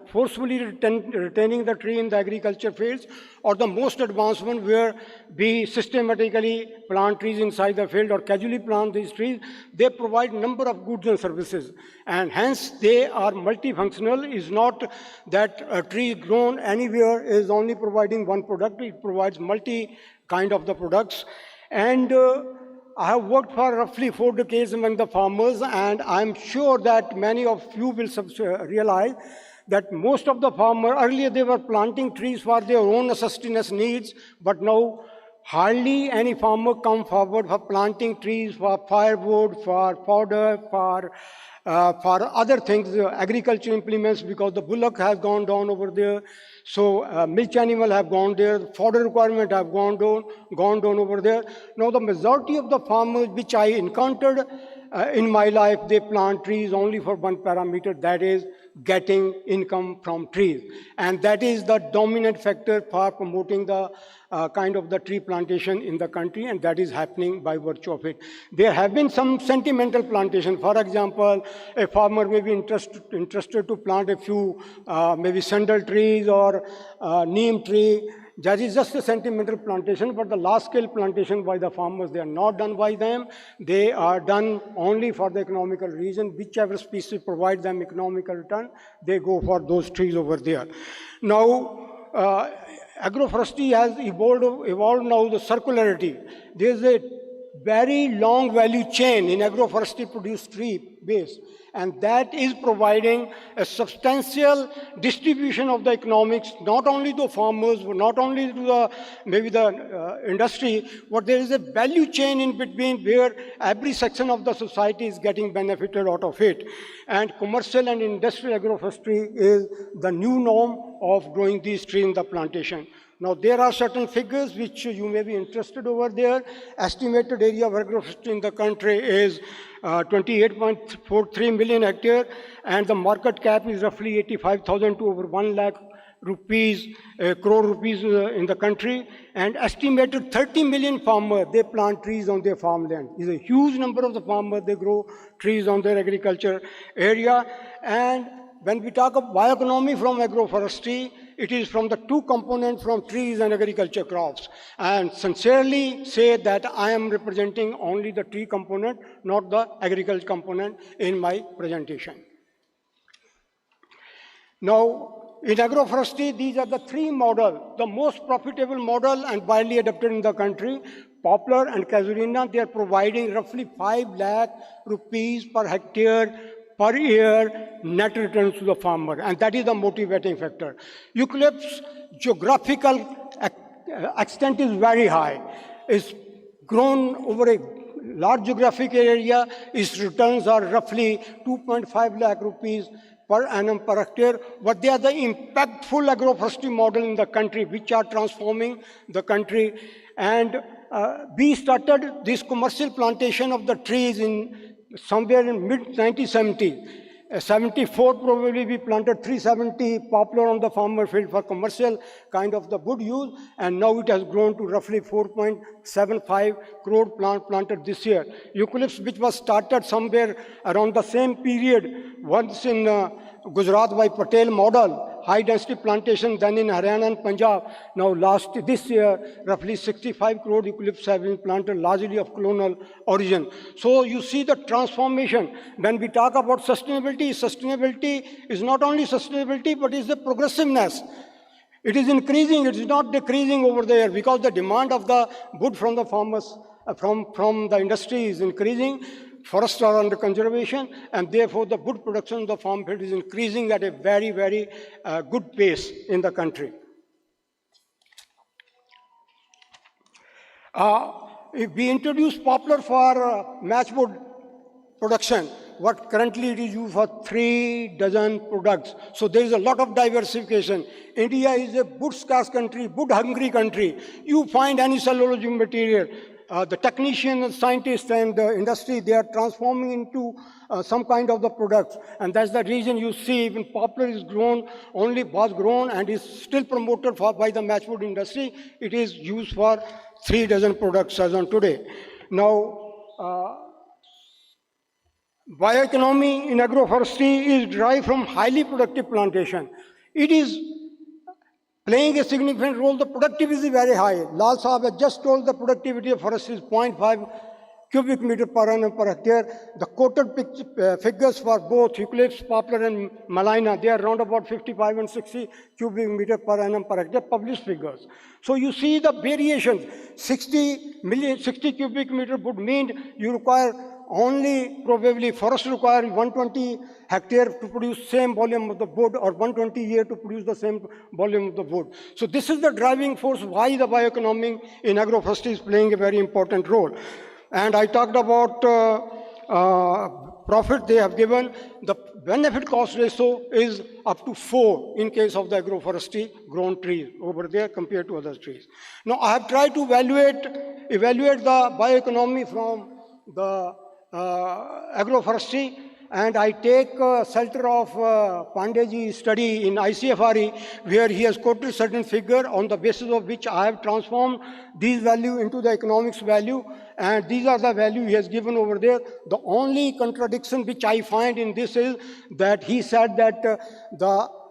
forcefully retaining the tree in the agriculture fields, or the most advanced one where we systematically plant trees inside the field or casually plant these trees, they provide a number of goods and services. And hence they are multifunctional. It's not that a tree grown anywhere is only providing one product. It provides multi kind of the products. And I have worked for roughly 4 decades among the farmers, and I'm sure that many of you will realize that most of the farmers, earlier they were planting trees for their own sustenance needs, but now hardly any farmer come forward for planting trees for firewood, for fodder, for other things, agriculture implements, because the bullock has gone down over there. So milk animal have gone there, fodder requirement have gone down over there. Now the majority of the farmers which I encountered in my life, they plant trees only for one parameter, that is getting income from trees. And that is the dominant factor for promoting the kind of the tree plantation in the country, and that is happening by virtue of it. There have been some sentimental plantation. For example, a farmer may be interested to plant a few maybe sandal trees or neem tree. That is just a sentimental plantation, but the large-scale plantation by the farmers, they are not done by them. They are done only for the economical reason. Whichever species provides them economical return, they go for those trees over there. Now, agroforestry has evolved now the circularity. There is a very long value chain in agroforestry produced tree base, and that is providing a substantial distribution of the economics, not only to farmers, not only to the maybe the industry, but there is a value chain in between where every section of the society is getting benefited out of it. And commercial and industrial agroforestry is the new norm of growing these trees in the plantation. Now, there are certain figures which you may be interested over there. Estimated area of agroforestry in the country is 28.43 million hectares, and the market cap is roughly 85,000 to over 1 lakh rupees, crore rupees in the country. And estimated 30 million farmers, they plant trees on their farmland. It's a huge number of the farmers, they grow trees on their agriculture area. And when we talk of bioeconomy from agroforestry, it is from the two components from trees and agriculture crops. And sincerely say that I am representing only the tree component, not the agriculture component in my presentation. Now, in agroforestry, these are the three models, the most profitable model and widely adopted in the country. Poplar and casuarina, they are providing roughly 5 lakh rupees per hectare per year net returns to the farmer, and that is the motivating factor. Eucalyptus geographical extent is very high. It's grown over a large geographic area. Its returns are roughly 2.5 lakh rupees per annum per hectare, but they are the impactful agroforestry model in the country which are transforming the country. And we started this commercial plantation of the trees in somewhere in mid-1970s. 74 probably we planted 370 poplar on the farmer field for commercial kind of the wood use, and now it has grown to roughly 4.75 crore planted this year. Eucalyptus, which was started somewhere around the same period, once in Gujarat by Patel model, high density plantation, then in Haryana and Punjab. Now this year, roughly 65 crore eucalyptus have been planted, largely of colonial origin. So you see the transformation. When we talk about sustainability, sustainability is not only sustainability, but is the progressiveness. It is increasing, it is not decreasing over there, because the demand of the wood from the farmers, from the industry is increasing. Forests are under conservation, and therefore the wood production of the farm field is increasing at a very, very good pace in the country. If we introduce poplar for matchwood production, what currently it is used for 3 dozen products. So there is a lot of diversification. India is a wood scarce country, wood hungry country. You find any cellulose material. The technicians, scientists, and the industry, they are transforming into some kind of the products. And that's the reason you see even poplar is grown, was grown and is still promoted by the matchwood industry. It is used for 3 dozen products as on today. Now, bioeconomy in agroforestry is derived from highly productive plantation. It is playing a significant role. The productivity is very high. Lal Sahab has just told the productivity of forest is 0.5 cubic meter per annum per hectare. The quoted figures for both eucalyptus, poplar and malina, they are around about 55 and 60 cubic meter per annum per hectare, published figures. So you see the variations. 60 cubic meter would mean you require only probably forest require 120 hectare to produce same volume of the wood, or 120 year to produce the same volume of the wood. So this is the driving force why the bioeconomy in agroforestry is playing a very important role. And I talked about profit they have given. The benefit cost ratio is up to 4 in case of the agroforestry grown trees over there compared to other trees. Now I have tried to evaluate the bioeconomy from the agroforestry. And I take shelter of Pandeyji's study in ICFRE, where he has quoted certain figure on the basis of which I have transformed these value into the economics value, and these are the value he has given over there. The only contradiction which I find in this is that he said that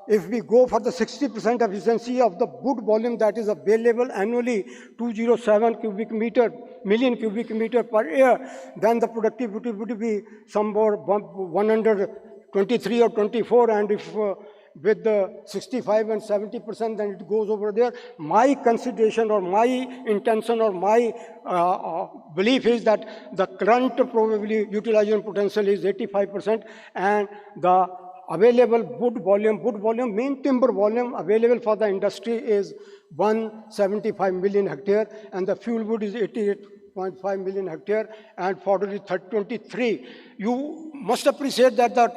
if we go for the 60% efficiency of the wood volume that is available annually, 207 million cubic meter per year, then the productivity would be somewhere 123 or 24, and if with the 65 and 70%, then it goes over there. My consideration or my intention or my belief is that the current probably utilization potential is 85%, and the available wood volume, main timber volume available for the industry is 175 million hectare, and the fuel wood is 88.5 million hectare, and fodder is 23. You must appreciate that the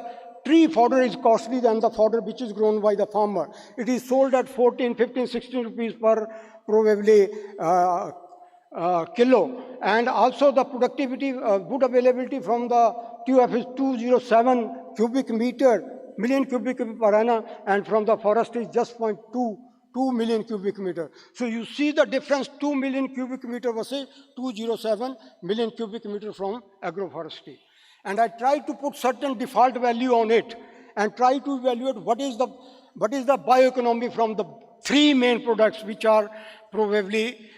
tree fodder is costly than the fodder which is grown by the farmer. It is sold at 14, 15, 16 rupees per probably kilo, and also the productivity, wood availability from the QF is 207 million cubic meter per annum, and from the forestry is just 0.22 million cubic meter. So you see the difference, 2 million cubic meter versus 207 million cubic meter from agroforestry. And I try to put certain default value on it and try to evaluate what is the bioeconomy from the three main products which are probably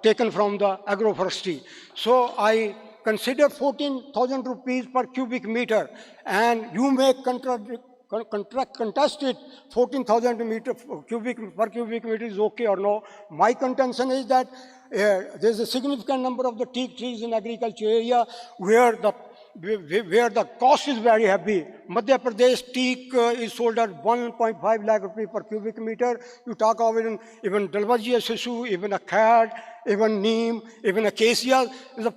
taken from the agroforestry. So I consider 14,000 rupees per cubic meter, and you may contest it, 14,000 per cubic meter is okay or no. My contention is that there's a significant number of the teak trees in agriculture area where the cost is very heavy. Madhya Pradesh teak is sold at 1.5 lakh rupees per cubic meter. You talk of even Dalbajia Shishu, even a Khad, even Neem, even acacia, the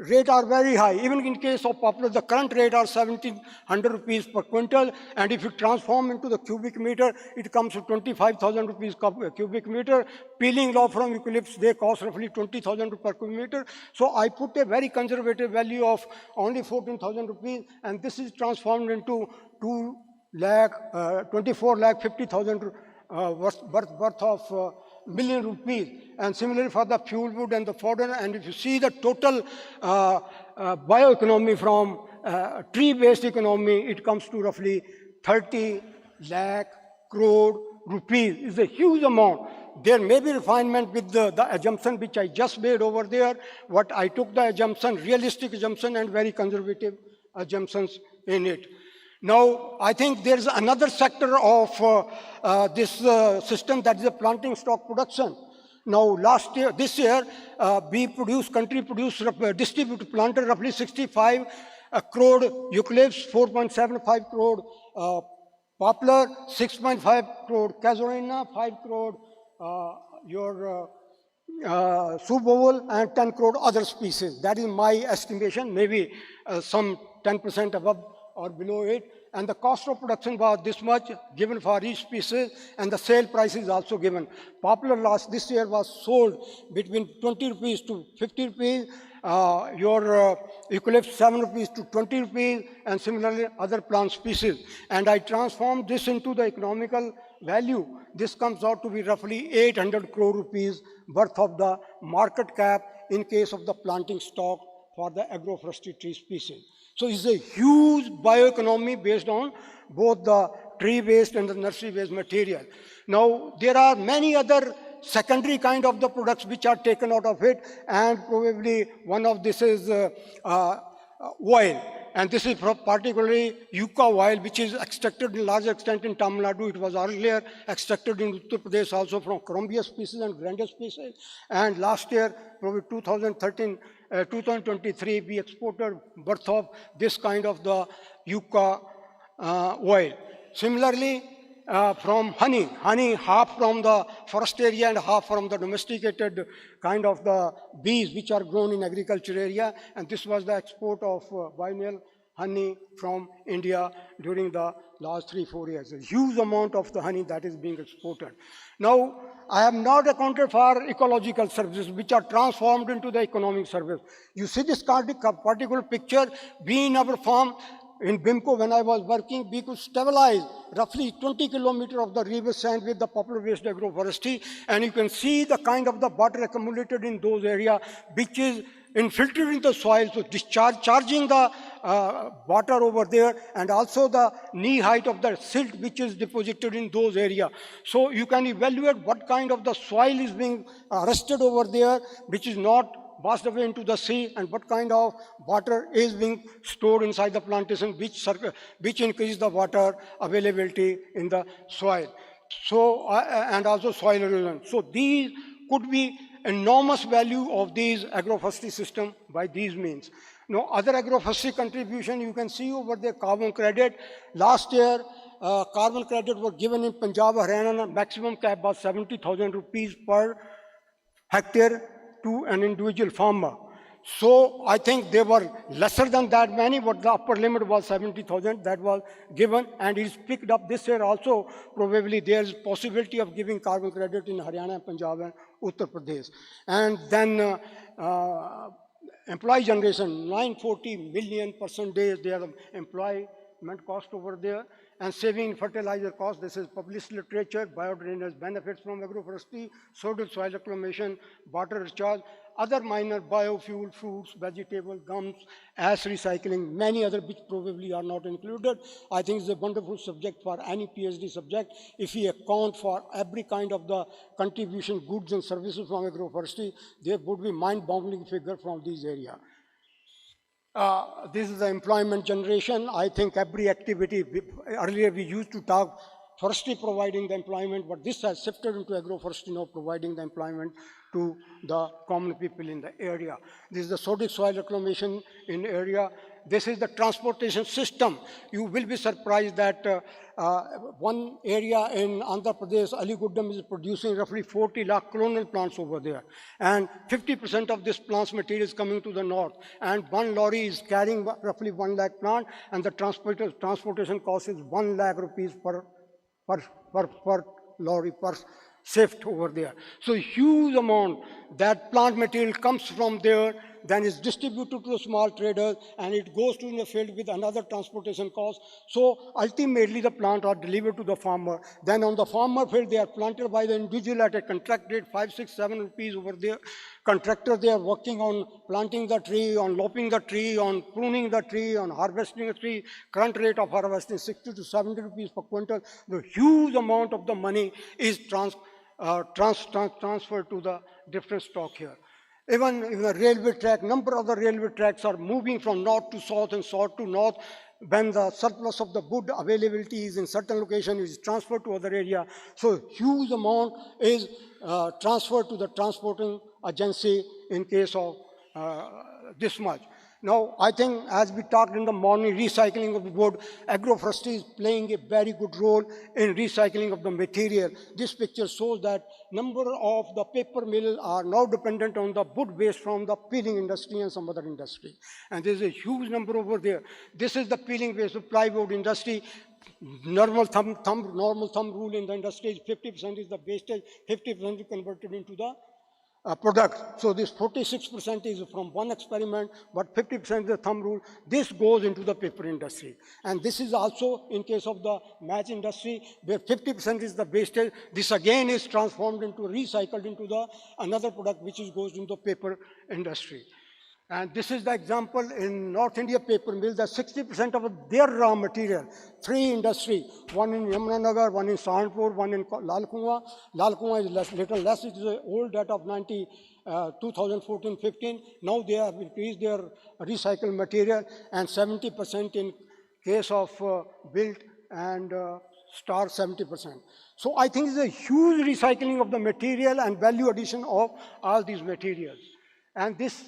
rate are very high. Even in case of poplar, the current rate are 1,700 rupees per quintal, and if you transform into the cubic meter, it comes to 25,000 rupees cubic meter. Peeling law from eucalypts, they cost roughly 20,000 rupees per cubic meter. So I put a very conservative value of only 14,000 rupees, and this is transformed into 24 lakh 50,000 worth of million rupees. And similarly for the fuel wood and the fodder, and if you see the total bioeconomy from tree-based economy, it comes to roughly 30 lakh crore rupees. It's a huge amount. There may be refinement with the assumption which I just made over there. What I took the assumption, realistic assumption and very conservative assumptions in it. Now, I think there's another sector of this system, that is the planting stock production. Now, this year, country produced, distributed planted roughly 65 crore eucalypts, 4.75 crore poplar, 6.5 crore casuarina, 5 crore subowal, and 10 crore other species. That is my estimation, maybe some 10% above or below it. And the cost of production was this much given for each species, and the sale price is also given. Poplar this year was sold between 20 rupees to 50 rupees, eucalyptus 7 rupees to 20 rupees, and similarly other plant species. And I transformed this into the economical value. This comes out to be roughly 800 crore rupees worth of the market cap in case of the planting stock for the agroforestry tree species. So it's a huge bioeconomy based on both the tree-based and the nursery-based material. Now, there are many other secondary kind of the products which are taken out of it, and probably one of this is oil. And this is particularly yucca oil, which is extracted in large extent in Tamil Nadu. It was earlier extracted in Uttar Pradesh also from Columbia species and Grandis species. And last year, probably 2023, we exported worth of this kind of the yucca oil. Similarly, from honey, half from the forest area and half from the domesticated kind of the bees which are grown in agriculture area, and this was the export of biennial honey from India during the last 3-4 years. A huge amount of the honey that is being exported. Now, I have not accounted for ecological services which are transformed into the economic service. You see this particular picture, we in our farm in BIMCO when I was working, we could stabilize roughly 20 kilometers of the river sand with the popular waste agroforestry, and you can see the kind of the water accumulated in those areas, which is infiltrating the soil, so charging the water over there, and also the knee height of the silt which is deposited in those areas. So you can evaluate what kind of the soil is being arrested over there, which is not washed away into the sea, and what kind of water is being stored inside the plantation, which increase the water availability in the soil. So, and also soil erosion. So these could be enormous value of these agroforestry system by these means. Now, other agroforestry contribution, you can see over the carbon credit. Last year, carbon credit was given in Punjab, Haryana, maximum cap was 70,000 rupees per hectare to an individual farmer. So I think they were lesser than that many, but the upper limit was 70,000 that was given, and it's picked up this year also. Probably there's possibility of giving carbon credit in Haryana, Punjab, and Uttar Pradesh. And then employee generation, 940 million percentage their employment cost over there, and saving fertilizer cost. This is published literature. Biodrainage benefits from agroforestry, soil reclamation, water recharge, other minor biofuel, fruits, vegetables, gums, ash recycling, many other which probably are not included. I think it's a wonderful subject for any PhD subject. If we account for every kind of the contribution, goods and services from agroforestry, there would be mind-boggling figure from this area. This is the employment generation. I think every activity, earlier we used to talk forestry providing the employment, but this has shifted into agroforestry now providing the employment to the common people in the area. This is the sodic soil reclamation in area. This is the transportation system. You will be surprised that one area in Andhra Pradesh, Aliguddam, is producing roughly 40 lakh colonial plants over there. And 50% of this plant's material is coming to the north. And one lorry is carrying roughly 1 lakh plant, and the transportation cost is 1 lakh rupees per lorry, per shift over there. So huge amount that plant material comes from there, then is distributed to the small traders, and it goes to the field with another transportation cost. So ultimately the plant are delivered to the farmer. Then on the farmer field, they are planted by the individual at a contract rate, 5, 6, 7 rupees over there. Contractors, they are working on planting the tree, on lopping the tree, on pruning the tree, on harvesting the tree. Current rate of harvesting 60 to 70 rupees per quintal. The huge amount of the money is transferred to the different stock here. Even in the railway track, number of the railway tracks are moving from north to south and south to north. When the surplus of the wood availability is in certain location, is transferred to other area. So huge amount is transferred to the transporting agency in case of this much. Now, I think as we talked in the morning, recycling of the wood, agroforestry is playing a very good role in recycling of the material. This picture shows that number of the paper mills are now dependent on the wood waste from the peeling industry and some other industry. And there's a huge number over there. This is the peeling waste of plywood industry. Normal thumb rule in the industry is 50% is the wastage, 50% is converted into the product. So this 46% is from one experiment, but 50% is the thumb rule. This goes into the paper industry. And this is also in case of the match industry, where 50% is the wastage. This again is transformed into, recycled into the another product which goes into the paper industry. And this is the example in North India paper mill, that 60% of their raw material, 3 industry, one in Yamunanagar, one in Sahanpur, one in Lalkunwa. Lalkunwa is little less, it is an old data of 2014-15. Now they have increased their recycled material, and 70% in case of built and star 70%. So I think it's a huge recycling of the material and value addition of all these materials. And this,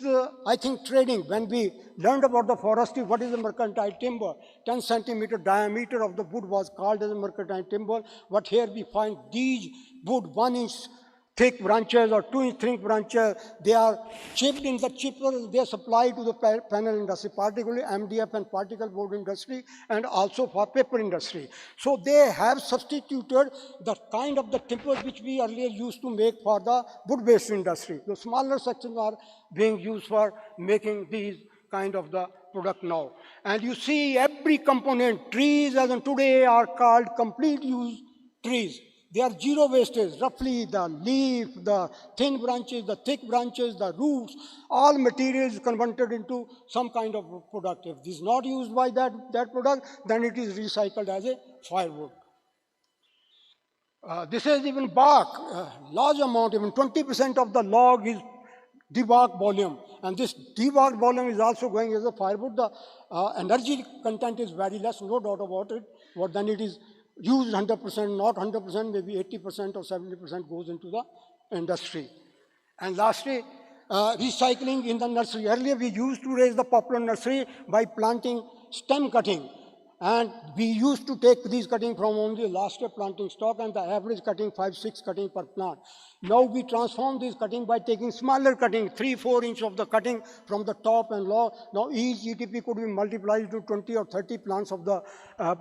I think, trading, when we learned about the forestry, what is the mercantile timber? 10 centimeter diameter of the wood was called as a mercantile timber. But here we find these wood 1 inch thick branches or 2 inch thick branches, they are chipped in the chipper, they are supplied to the panel industry, particularly MDF and particle board industry, and also for paper industry. So they have substituted the kind of the timber which we earlier used to make for the wood-based industry. The smaller sections are being used for making these kind of the product now. And you see every component, trees as in today are called complete use trees. They are zero wastage, roughly the leaf, the thin branches, the thick branches, the roots, all materials converted into some kind of product. If this is not used by that product, then it is recycled as a firewood. This is even bark, large amount, even 20% of the log is debark volume. And this debark volume is also going as a firewood. The energy content is very less, no doubt about it. But then it is used 100%, not 100%, maybe 80% or 70% goes into the industry. And lastly, recycling in the nursery. Earlier we used to raise the popular nursery by planting stem cutting. And we used to take these cutting from only last year planting stock and the average cutting 5-6 cutting per plant. Now we transform this cutting by taking smaller cutting, 3-4 inch of the cutting from the top and low. Now each ETP could be multiplied to 20 or 30 plants of the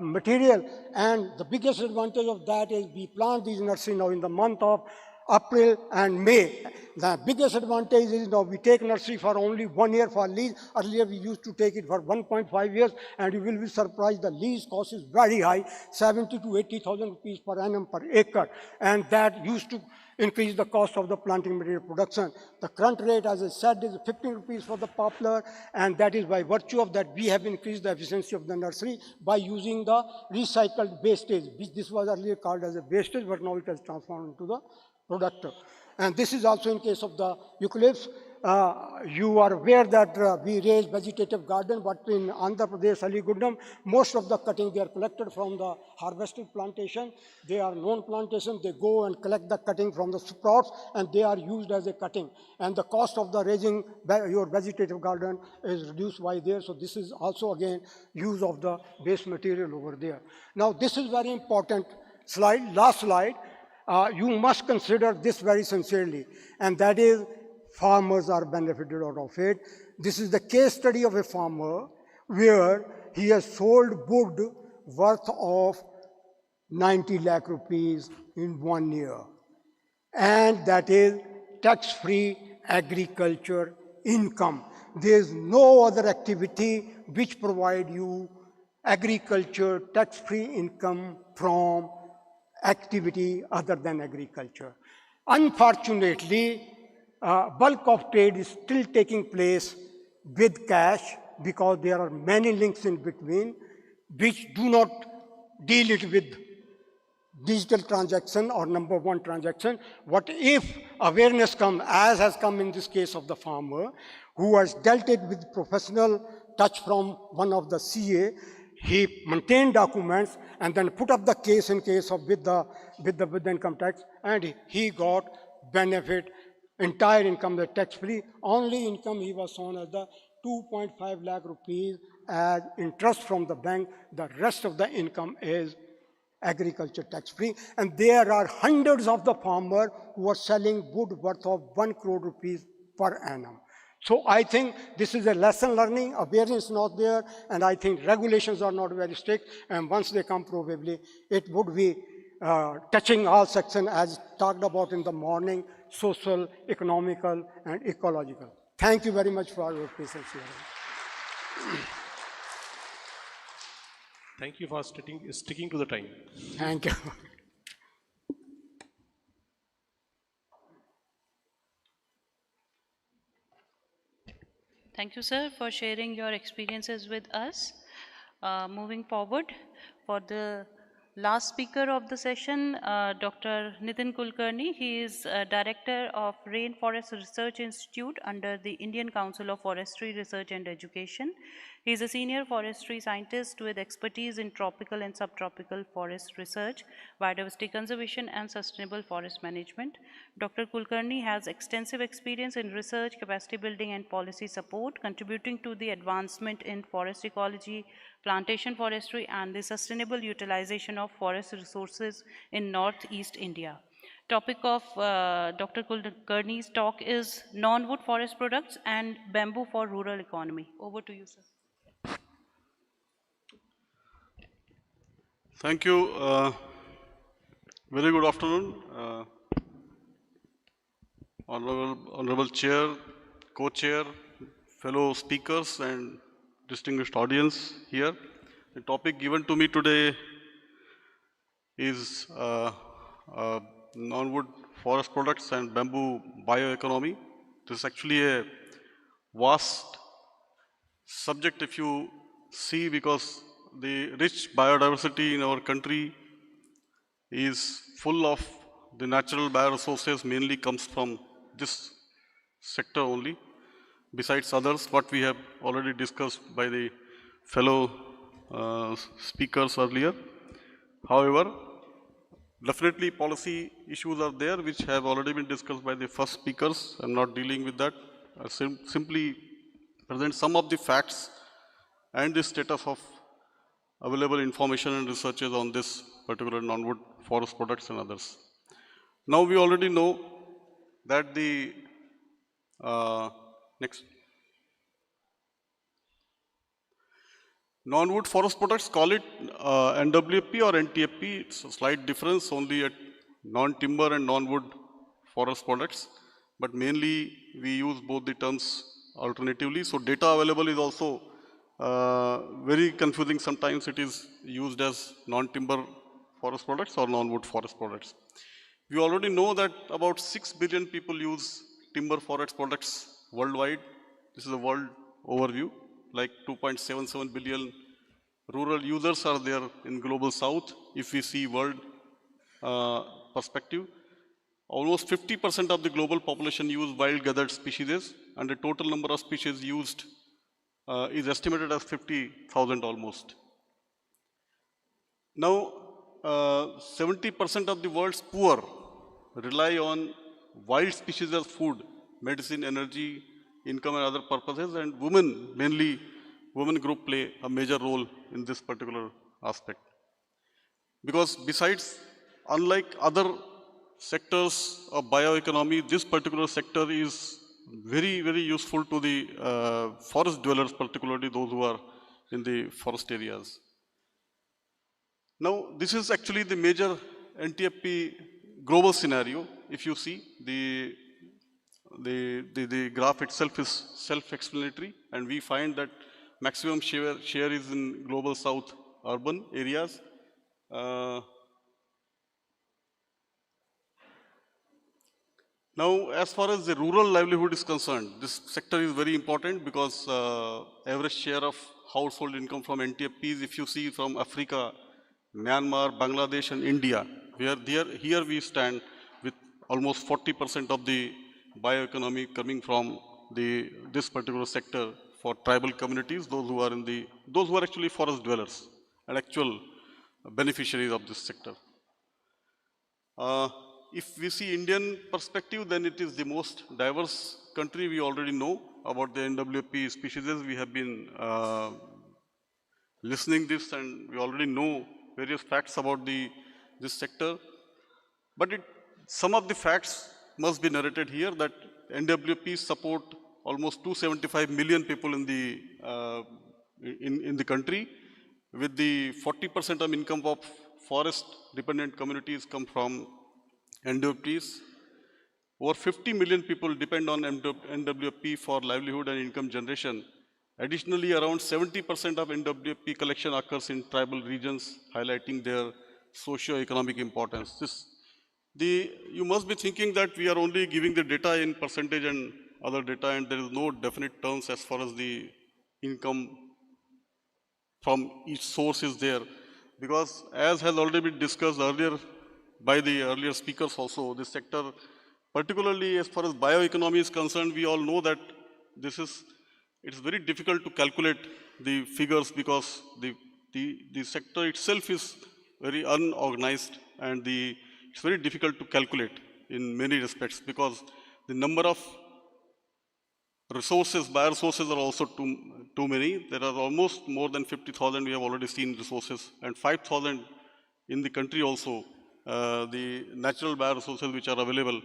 material. And the biggest advantage of that is we plant these nursery now in the month of April and May. The biggest advantage is now we take nursery for only 1 year for lease. Earlier we used to take it for 1.5 years, and you will be surprised the lease cost is very high, 70 to 80,000 rupees per annum per acre. And that used to increase the cost of the planting material production. The current rate, as I said, is 15 rupees for the poplar, and that is by virtue of that we have increased the efficiency of the nursery by using the recycled wastage, which this was earlier called as a wastage, but now it has transformed into the product. And this is also in case of the eucalypts. You are aware that we raise vegetative garden, but in Andhra Pradesh, Aligudam, most of the cutting they are collected from the harvested plantation. They are known plantation. They go and collect the cutting from the sprouts, and they are used as a cutting. And the cost of the raising your vegetative garden is reduced by there. So this is also again use of the waste material over there. Now this is very important slide. Last slide. You must consider this very sincerely, and that is farmers are benefited out of it. This is the case study of a farmer where he has sold wood worth of 90 lakh rupees in 1 year, and that is tax-free agriculture income. There is no other activity which provide you agriculture tax-free income from activity other than agriculture. Unfortunately, bulk of trade is still taking place with cash because there are many links in between which do not deal it with digital transaction or number one transaction. What if awareness comes, as has come in this case of the farmer who has dealt it with professional touch from one of the CA. He maintained documents and then put up the case in case of with the income tax, and he got benefit, entire income, the tax-free. Only income he was shown as the 2.5 lakh rupees as interest from the bank. The rest of the income is agriculture tax-free. And there are hundreds of the farmers who are selling wood worth of 1 crore rupees per annum. So I think this is a lesson learning, awareness not there, and I think regulations are not very strict, and once they come probably, it would be touching all sections as talked about in the morning, social, economical, and ecological. Thank you very much for your patience here. Thank you for sticking to the time. Thank you. Thank you, sir, for sharing your experiences with us. Moving forward, for the last speaker of the session, Dr. Nitin Kulkarni. He is Director of Rainforest Research Institute under the Indian Council of Forestry Research and Education. He is a senior forestry scientist with expertise in tropical and subtropical forest research, biodiversity conservation, and sustainable forest management. Dr. Kulkarni has extensive experience in research, capacity building, and policy support, contributing to the advancement in forest ecology, plantation forestry, and the sustainable utilization of forest resources in Northeast India. Topic of Dr. Kulkarni's talk is non-wood forest products and bamboo for rural economy. Over to you, sir. Thank you. Very good afternoon. Honorable Chair, Co-Chair, fellow speakers, and distinguished audience here. The topic given to me today is non-wood forest products and bamboo bioeconomy. This is actually a vast subject if you see, because the rich biodiversity in our country is full of the natural bioresources, mainly comes from this sector only, besides others what we have already discussed by the fellow speakers earlier. However, definitely policy issues are there which have already been discussed by the first speakers. I'm not dealing with that. I simply present some of the facts and the status of available information and researches on this particular non-wood forest products and others. Now we already know that the next non-wood forest products, call it NWP or NTFP. It's a slight difference only at non-timber and non-wood forest products, but mainly we use both the terms alternatively. So data available is also very confusing. Sometimes it is used as non-timber forest products or non-wood forest products. We already know that about 6 billion people use timber forest products worldwide. This is a world overview. Like 2.77 billion rural users are there in global south. If we see world perspective, almost 50% of the global population use wild gathered species, and the total number of species used is estimated as 50,000 almost. Now, 70% of the world's poor rely on wild species as food, medicine, energy, income and other purposes, and women, mainly women group, play a major role in this particular aspect. Because besides, unlike other sectors of bioeconomy, this particular sector is very, very useful to the forest dwellers, particularly those who are in the forest areas. Now, this is actually the major NTFP global scenario. If you see, the graph itself is self-explanatory, and we find that maximum share is in global south urban areas. Now, as far as the rural livelihood is concerned, this sector is very important because average share of household income from NTFPs, if you see from Africa, Myanmar, Bangladesh and India, here we stand with almost 40% of the bioeconomy coming from this particular sector for tribal communities, those who are actually forest dwellers and actual beneficiaries of this sector. If we see Indian perspective, then it is the most diverse country. We already know about the NWP species. We have been listening this, and we already know various facts about this sector. But some of the facts must be narrated here, that NWP support almost 275 million people in the country, with the 40% of income of forest dependent communities come from NWPs. Over 50 million people depend on NWP for livelihood and income generation. Additionally, around 70% of NWP collection occurs in tribal regions, highlighting their socio-economic importance. You must be thinking that we are only giving the data in percentage and other data, and there is no definite terms as far as the income from each source is there. Because as has already been discussed earlier by the earlier speakers also, this sector, particularly as far as bioeconomy is concerned, we all know that it's very difficult to calculate the figures, because the sector itself is very unorganized, and it's very difficult to calculate in many respects, because the number of resources, bioresources are also too many. There are almost more than 50,000 we have already seen resources, and 5,000 in the country also. The natural bioresources which are available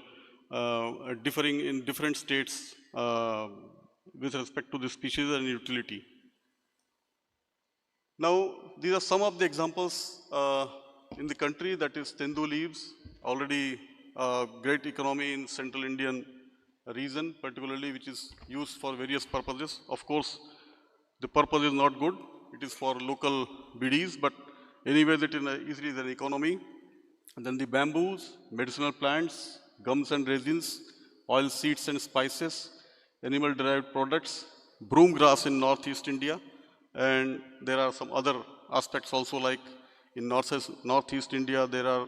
differing in different states with respect to the species and utility. Now, these are some of the examples in the country, that is tendu leaves, already great economy in central Indian region, particularly, which is used for various purposes. Of course, the purpose is not good. It is for local BDs, but anyways it is easily an economy. And then the bamboos, medicinal plants, gums and resins, oil seeds and spices, animal derived products, broom grass in Northeast India, and there are some other aspects also, like in Northeast India there are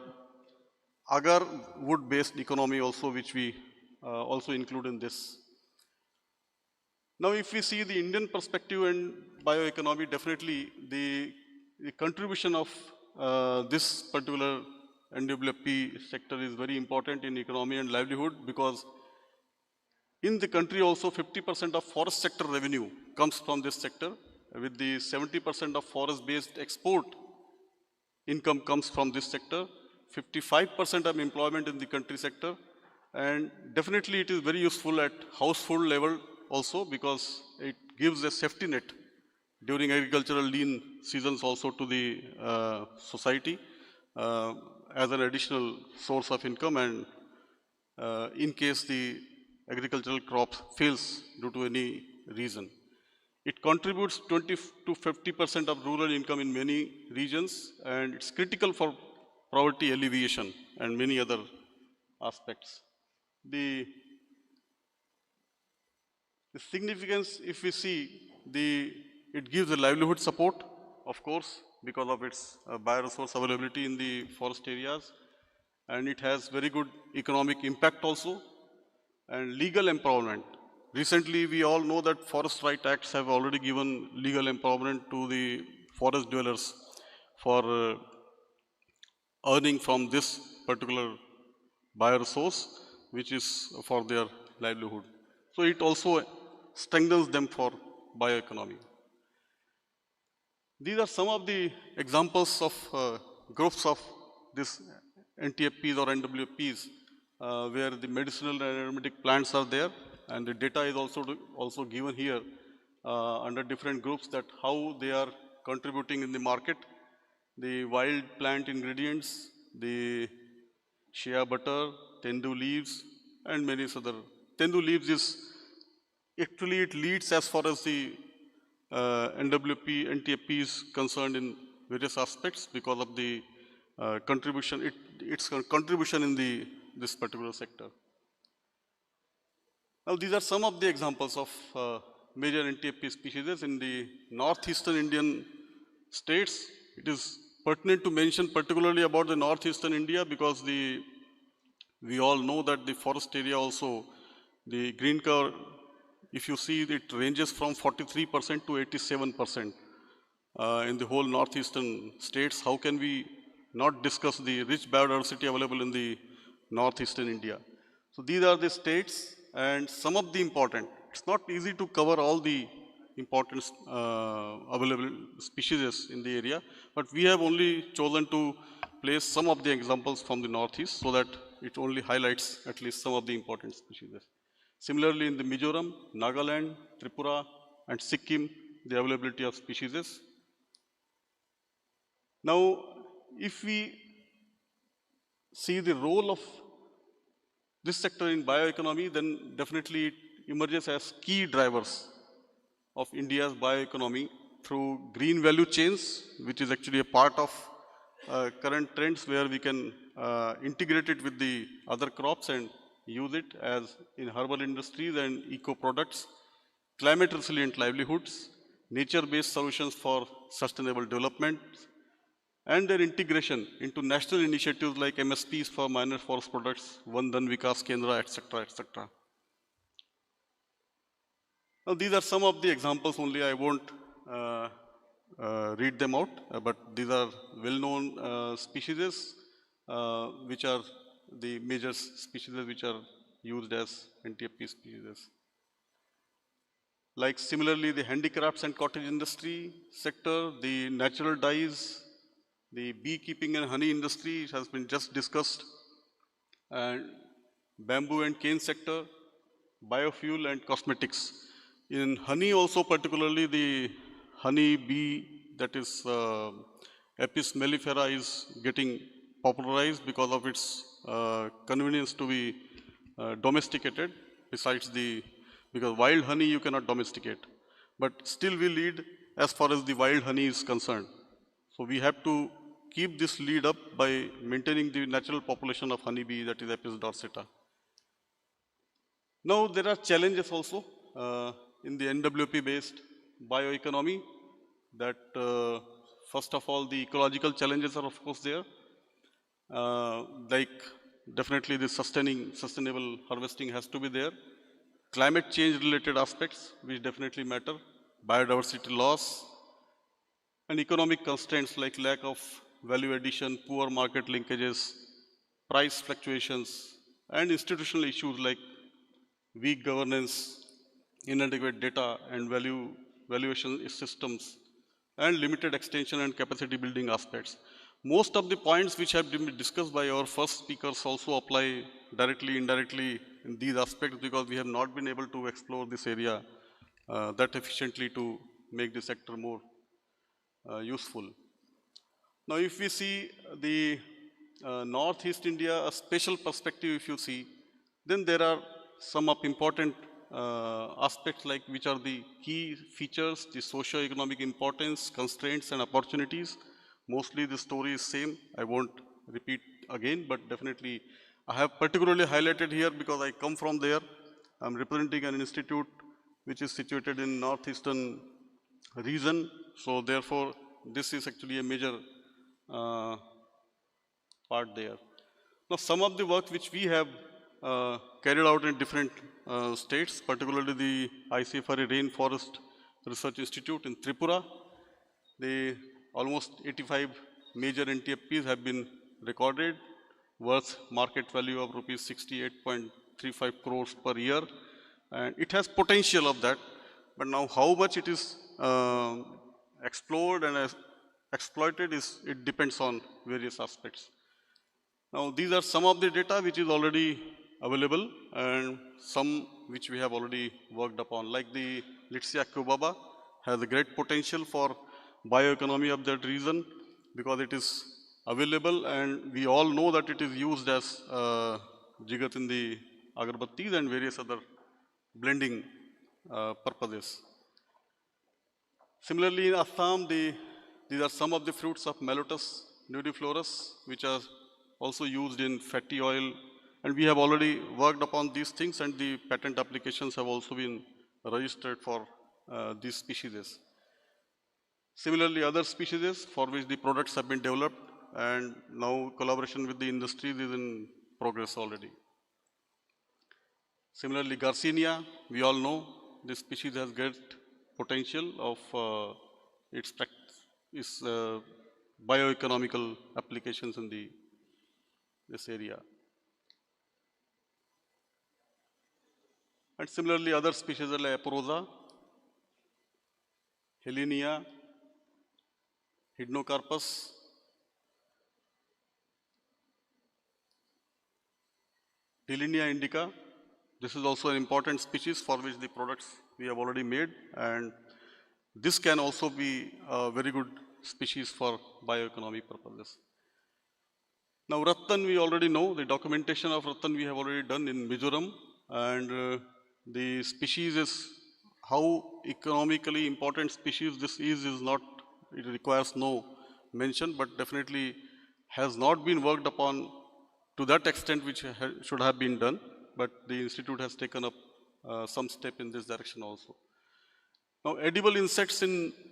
agar wood based economy also, which we also include in this. Now if we see the Indian perspective and bioeconomy, definitely the contribution of this particular NWP sector is very important in economy and livelihood, because in the country also 50% of forest sector revenue comes from this sector, with the 70% of forest based export income comes from this sector, 55% of employment in the country sector, and definitely it is very useful at household level also, because it gives a safety net during agricultural lean seasons also to the society as an additional source of income, and in case the agricultural crop fails due to any reason. It contributes 20 to 50% of rural income in many regions, and it's critical for poverty alleviation and many other aspects. The significance, if we see, it gives a livelihood support, of course, because of its bioresource availability in the forest areas, and it has very good economic impact also, and legal empowerment. Recently, we all know that Forest Right Acts have already given legal empowerment to the forest dwellers for earning from this particular bioresource, which is for their livelihood. So it also strengthens them for bioeconomy. These are some of the examples of groups of this NTFPs or NWPs where the medicinal and aromatic plants are there, and the data is also given here under different groups, that how they are contributing in the market. The wild plant ingredients, the shea butter, tendu leaves, and many other. Tendu leaves is actually, it leads as far as the NWP, NTFP is concerned in various aspects because of the contribution, its contribution in this particular sector. Now these are some of the examples of major NTFP species in the northeastern Indian states. It is pertinent to mention particularly about the northeastern India, because we all know that the forest area also, the green cover, if you see, it ranges from 43% to 87% in the whole northeastern states. How can we not discuss the rich biodiversity available in the northeastern India? So these are the states, and some of the important, it's not easy to cover all the important available species in the area, but we have only chosen to place some of the examples from the northeast so that it only highlights at least some of the important species. Similarly, in the Mizoram, Nagaland, Tripura, and Sikkim, the availability of species. Now, if we see the role of this sector in bioeconomy, then definitely it emerges as key drivers of India's bioeconomy through green value chains, which is actually a part of current trends where we can integrate it with the other crops and use it as in herbal industries and eco products, climate resilient livelihoods, nature-based solutions for sustainable development, and their integration into national initiatives like MSPs for minor forest products, Vandan Vikas Kendra, etc., etc. Now, these are some of the examples only. I won't read them out, but these are well-known species, which are the major species which are used as NTFP species. Like similarly, the handicrafts and cottage industry sector, the natural dyes, the beekeeping and honey industry has been just discussed, and bamboo and cane sector, biofuel and cosmetics. In honey also, particularly the honey bee, that is Apis mellifera, is getting popularized because of its convenience to be domesticated, because wild honey you cannot domesticate. but still we lead as far as the wild honey is concerned. So we have to keep this lead up by maintaining the natural population of honeybee, that is Apis dorsata. Now there are challenges also in the NWP-based bioeconomy. That first of all, the ecological challenges are of course there, like definitely the sustainable harvesting has to be there. Climate change related aspects which definitely matter, biodiversity loss, and economic constraints like lack of value addition, poor market linkages, price fluctuations, and institutional issues like weak governance, inadequate data and valuation systems, and limited extension and capacity building aspects. Most of the points which have been discussed by our first speakers also apply directly, indirectly in these aspects, because we have not been able to explore this area that efficiently to make the sector more useful. Now, if we see the Northeast India, a special perspective if you see, then there are some of important aspects like which are the key features, the socio-economic importance, constraints and opportunities. Mostly the story is same, I won't repeat again, but definitely I have particularly highlighted here because I come from there. I'm representing an institute which is situated in northeastern region, so therefore this is actually a major part there. Now some of the work which we have carried out in different states, particularly the ICFRE Rainforest Research Institute in Tripura, the almost 85 major NTFPs have been recorded, worth market value of rupees 68.35 crores per year, and it has potential of that, but now how much it is explored and exploited it depends on various aspects. Now these are some of the data which is already available and some which we have already worked upon, like the Litsia cubaba has a great potential for bioeconomy of that region because it is available and we all know that it is used as jigat in the agarbattis and various other blending purposes. Similarly in Assam, these are some of the fruits of Melotus nudiflorus which are also used in fatty oil, and we have already worked upon these things and the patent applications have also been registered for these species. Similarly, other species for which the products have been developed and now collaboration with the industries is in progress already. Similarly, Garcinia, we all know this species has great potential of its bioeconomical applications in this area. And similarly, other species like Aporosa, Helenia, Hydnocarpus, Delinia indica. This is also an important species for which the products we have already made, and this can also be a very good species for bioeconomy purposes. Now Rattan we already know, the documentation of Rattan we have already done in Mizoram, and the species is how economically important species this is not, it requires no mention, but definitely has not been worked upon to that extent which should have been done, but the institute has taken up some step in this direction also. Now edible insects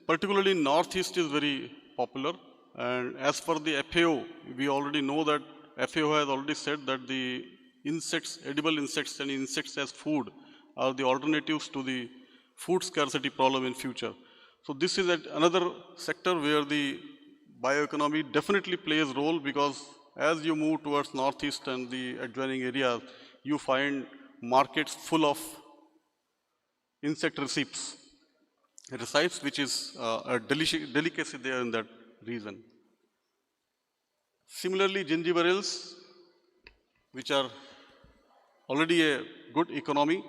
particularly in Northeast is very popular, and as for the FAO, we already know that FAO has already said that the insects, edible insects and insects as food are the alternatives to the food scarcity problem in future. So this is another sector where the bioeconomy definitely plays a role, because as you move towards Northeast and the adjoining areas, you find markets full of insect recipes, which is a delicacy there in that region. Similarly, gingiberils, which are already a good economy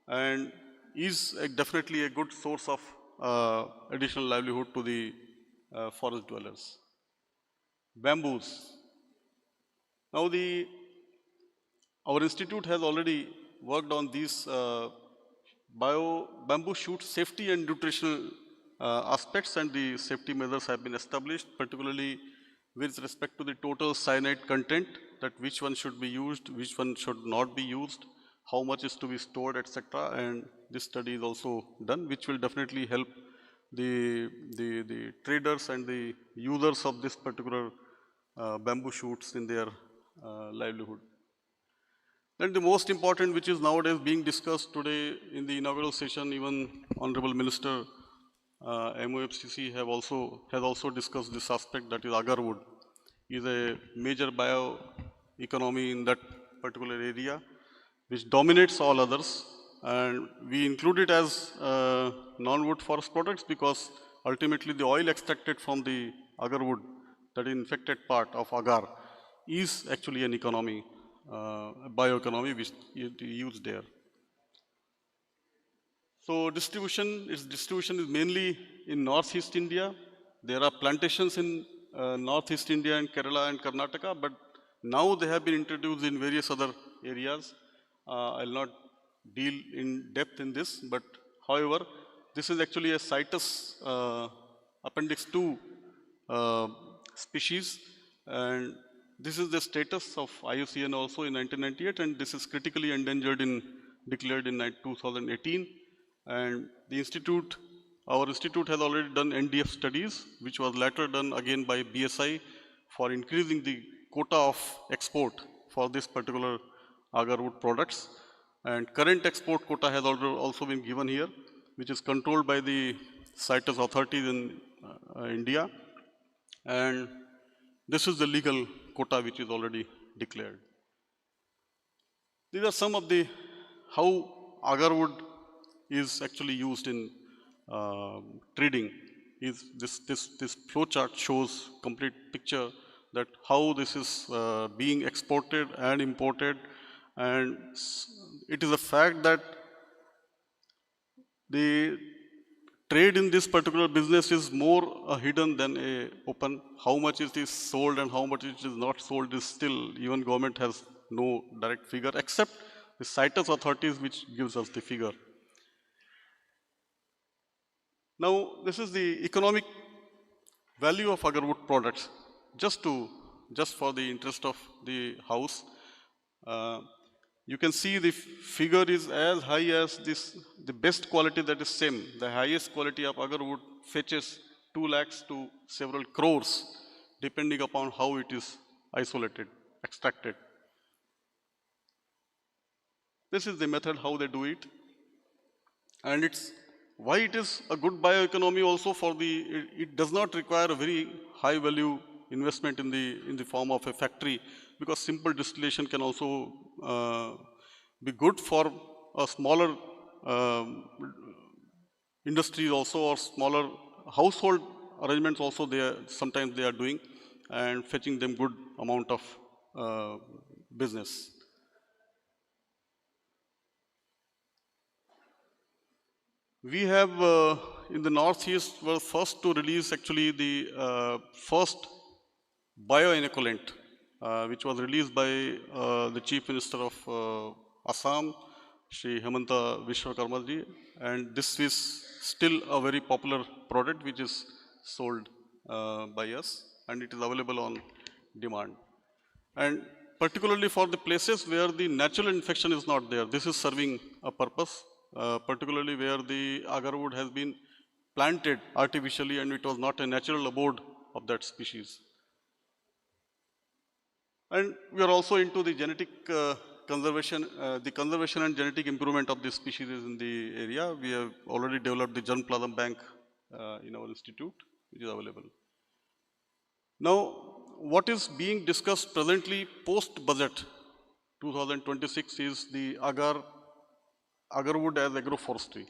and is definitely a good source of additional livelihood to the forest dwellers. Bamboos. Now our institute has already worked on these bamboo shoot safety and nutritional aspects, and the safety measures have been established, particularly with respect to the total cyanide content, that which one should be used, which one should not be used, how much is to be stored, etc. And this study is also done, which will definitely help the traders and the users of this particular bamboo shoots in their livelihood. Then the most important, which is nowadays being discussed today in the inaugural session, even Honorable Minister MOFCC has also discussed this aspect, that is agar wood is a major bioeconomy in that particular area, which dominates all others. And we include it as non-wood forest products because ultimately the oil extracted from the agar wood, that infected part of agar, is actually an economy, bioeconomy which is used there. So distribution is mainly in Northeast India. There are plantations in Northeast India and Kerala and Karnataka, but now they have been introduced in various other areas. I'll not deal in depth in this, but however, this is actually a Citrus Appendix 2 species, and this is the status of IUCN also in 1998, and this is critically endangered declared in 2018. And the institute, our institute has already done NDF studies, which was later done again by BSI for increasing the quota of export for this particular agarwood products. And current export quota has also been given here, which is controlled by the CITES authorities in India. And this is the legal quota which is already declared. These are some of the how agarwood is actually used in trading. This flow chart shows complete picture that how this is being exported and imported, and it is a fact that the trade in this particular business is more hidden than a open. How much it is sold and how much it is not sold is still, even government has no direct figure except the CITES authorities which gives us the figure. Now, this is the economic value of agarwood products. Just for the interest of the house, you can see the figure is as high as this, the best quality that is same. The highest quality of agarwood fetches 2 lakhs to several crores, depending upon how it is isolated, extracted. This is the method how they do it, and it's why it is a good bioeconomy also for it does not require a very high value investment in the form of a factory, because simple distillation can also be good for a smaller industries also, or smaller household arrangements also. Sometimes they are doing and fetching them good amount of business. We have in the Northeast were first to release actually the first bioinoculant, which was released by the Chief Minister of Assam, Shri Hemanta Vishwakarma ji, and this is still a very popular product which is sold by us, and it is available on demand. And particularly for the places where the natural infection is not there, this is serving a purpose. Particularly where the agarwood has been planted artificially and it was not a natural abode of that species. And we are also into the genetic conservation, the conservation and genetic improvement of this species in the area. We have already developed the germplasm bank in our institute, which is available. Now, what is being discussed presently post-budget 2026 is the agarwood as agroforestry.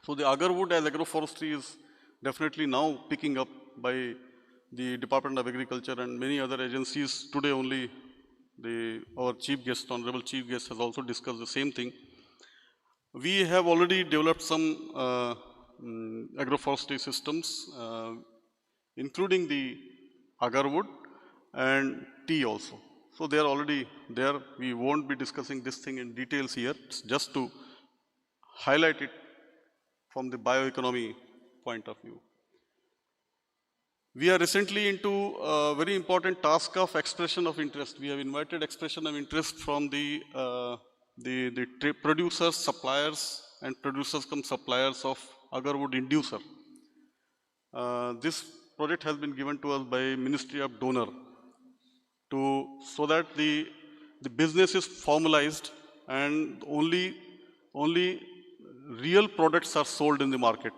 So the agarwood as agroforestry is definitely now picking up by the Department of Agriculture and many other agencies. Today only our chief guest, honorable chief guest, has also discussed the same thing. We have already developed some agroforestry systems, including the agarwood and tea also. So they are already there. We won't be discussing this thing in details here. It's just to highlight it from the bioeconomy point of view. We are recently into a very important task of expression of interest. We have invited expression of interest from the producers, suppliers, and producers come suppliers of agarwood inducer. This project has been given to us by Ministry of Donor so that the business is formalized and only real products are sold in the market,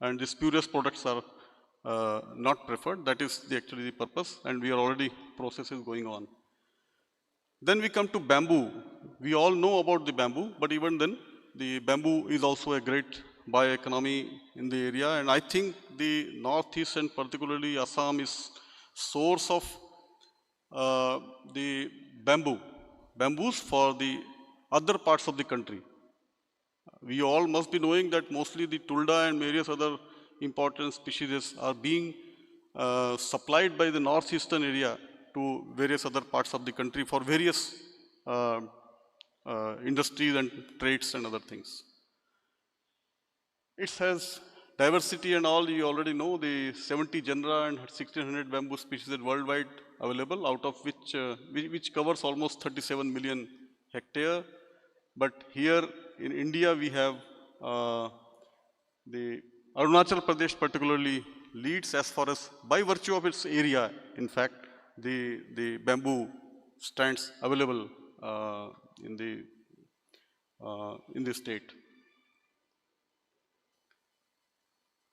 and the spurious products are not preferred. That is actually the purpose, and we are already processes going on. Then we come to bamboo. We all know about the bamboo, but even then, the bamboo is also a great bioeconomy in the area, and I think the northeast and particularly Assam is source of the bamboos for the other parts of the country. We all must be knowing that mostly the tulda and various other important species are being supplied by the northeastern area to various other parts of the country for various industries and trades and other things. It has diversity and all. You already know the 70 genera and 1600 bamboo species are worldwide available, out of which covers almost 37 million hectare. But here in India, we have the Arunachal Pradesh particularly leads as far as, by virtue of its area, in fact, the bamboo stands available in the state.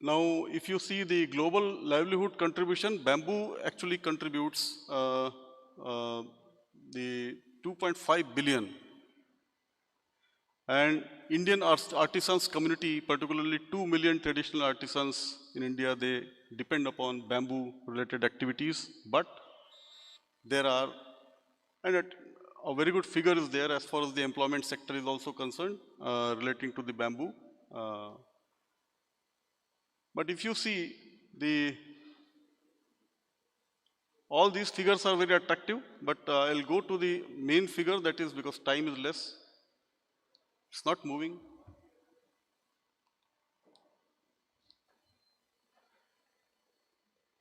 Now, if you see the global livelihood contribution, bamboo actually contributes the 2.5 billion. And Indian artisans community, particularly 2 million traditional artisans in India, they depend upon bamboo related activities. But there are, and a very good figure is there as far as the employment sector is also concerned relating to the bamboo. But if you see all these figures are very attractive, but I'll go to the main figure, that is because time is less. It's not moving.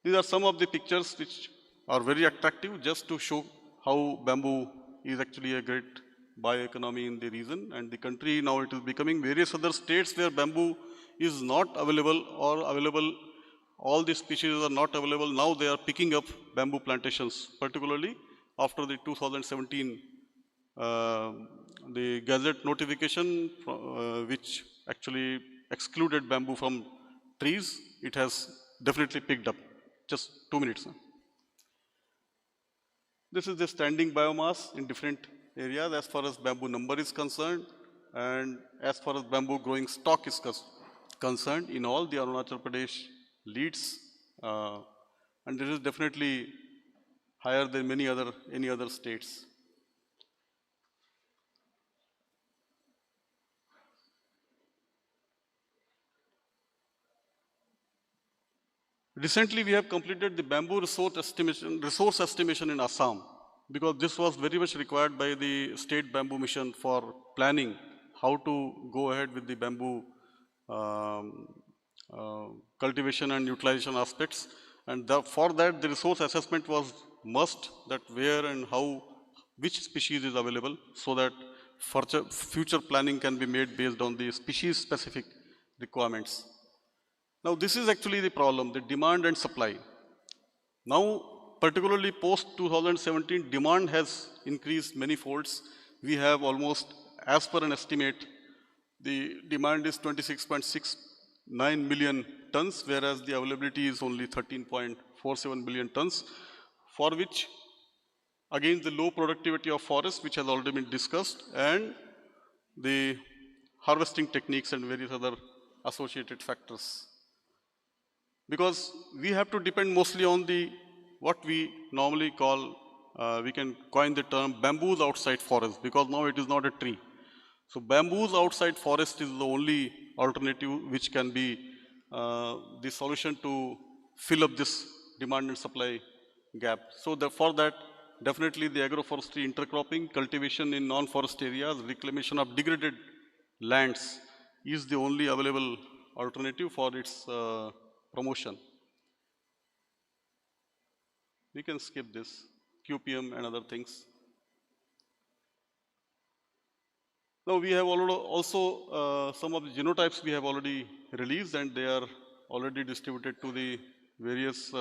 These are some of the pictures which are very attractive, just to show how bamboo is actually a great bioeconomy in the region and the country. Now it is becoming various other states where bamboo is not available or available. All the species are not available. Now they are picking up bamboo plantations, particularly after the 2017 the Gazette notification which actually excluded bamboo from trees. It has definitely picked up. Just 2 minutes. This is the standing biomass in different areas as far as bamboo number is concerned, and as far as bamboo growing stock is concerned. In all, the Arunachal Pradesh leads, and this is definitely higher than any other states. Recently, we have completed the bamboo resource estimation in Assam, because this was very much required by the State Bamboo Mission for planning how to go ahead with the bamboo cultivation and utilization aspects. And for that, the resource assessment was must, that where and how, which species is available, so that future planning can be made based on the species specific requirements. Now, this is actually the problem, the demand and supply. Now, particularly post 2017, demand has increased many folds. We have almost, as per an estimate, the demand is 26.69 million tons, whereas the availability is only 13.47 million tons, for which, again, the low productivity of forest, which has already been discussed, and the harvesting techniques and various other associated factors. Because we have to depend mostly on what we normally call, we can coin the term bamboos outside forest, because now it is not a tree. So bamboos outside forest is the only alternative which can be the solution to fill up this demand and supply gap. So for that, definitely the agroforestry intercropping, cultivation in non-forest areas, reclamation of degraded lands, is the only available alternative for its promotion. We can skip this, QPM and other things. Now we have also some of the genotypes we have already released, and they are already distributed to the various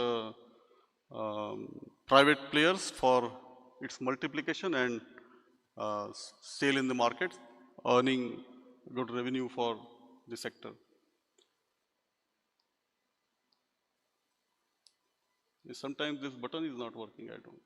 private players for its multiplication and sale in the market, earning good revenue for the sector. Sometimes this button is not working, I don't.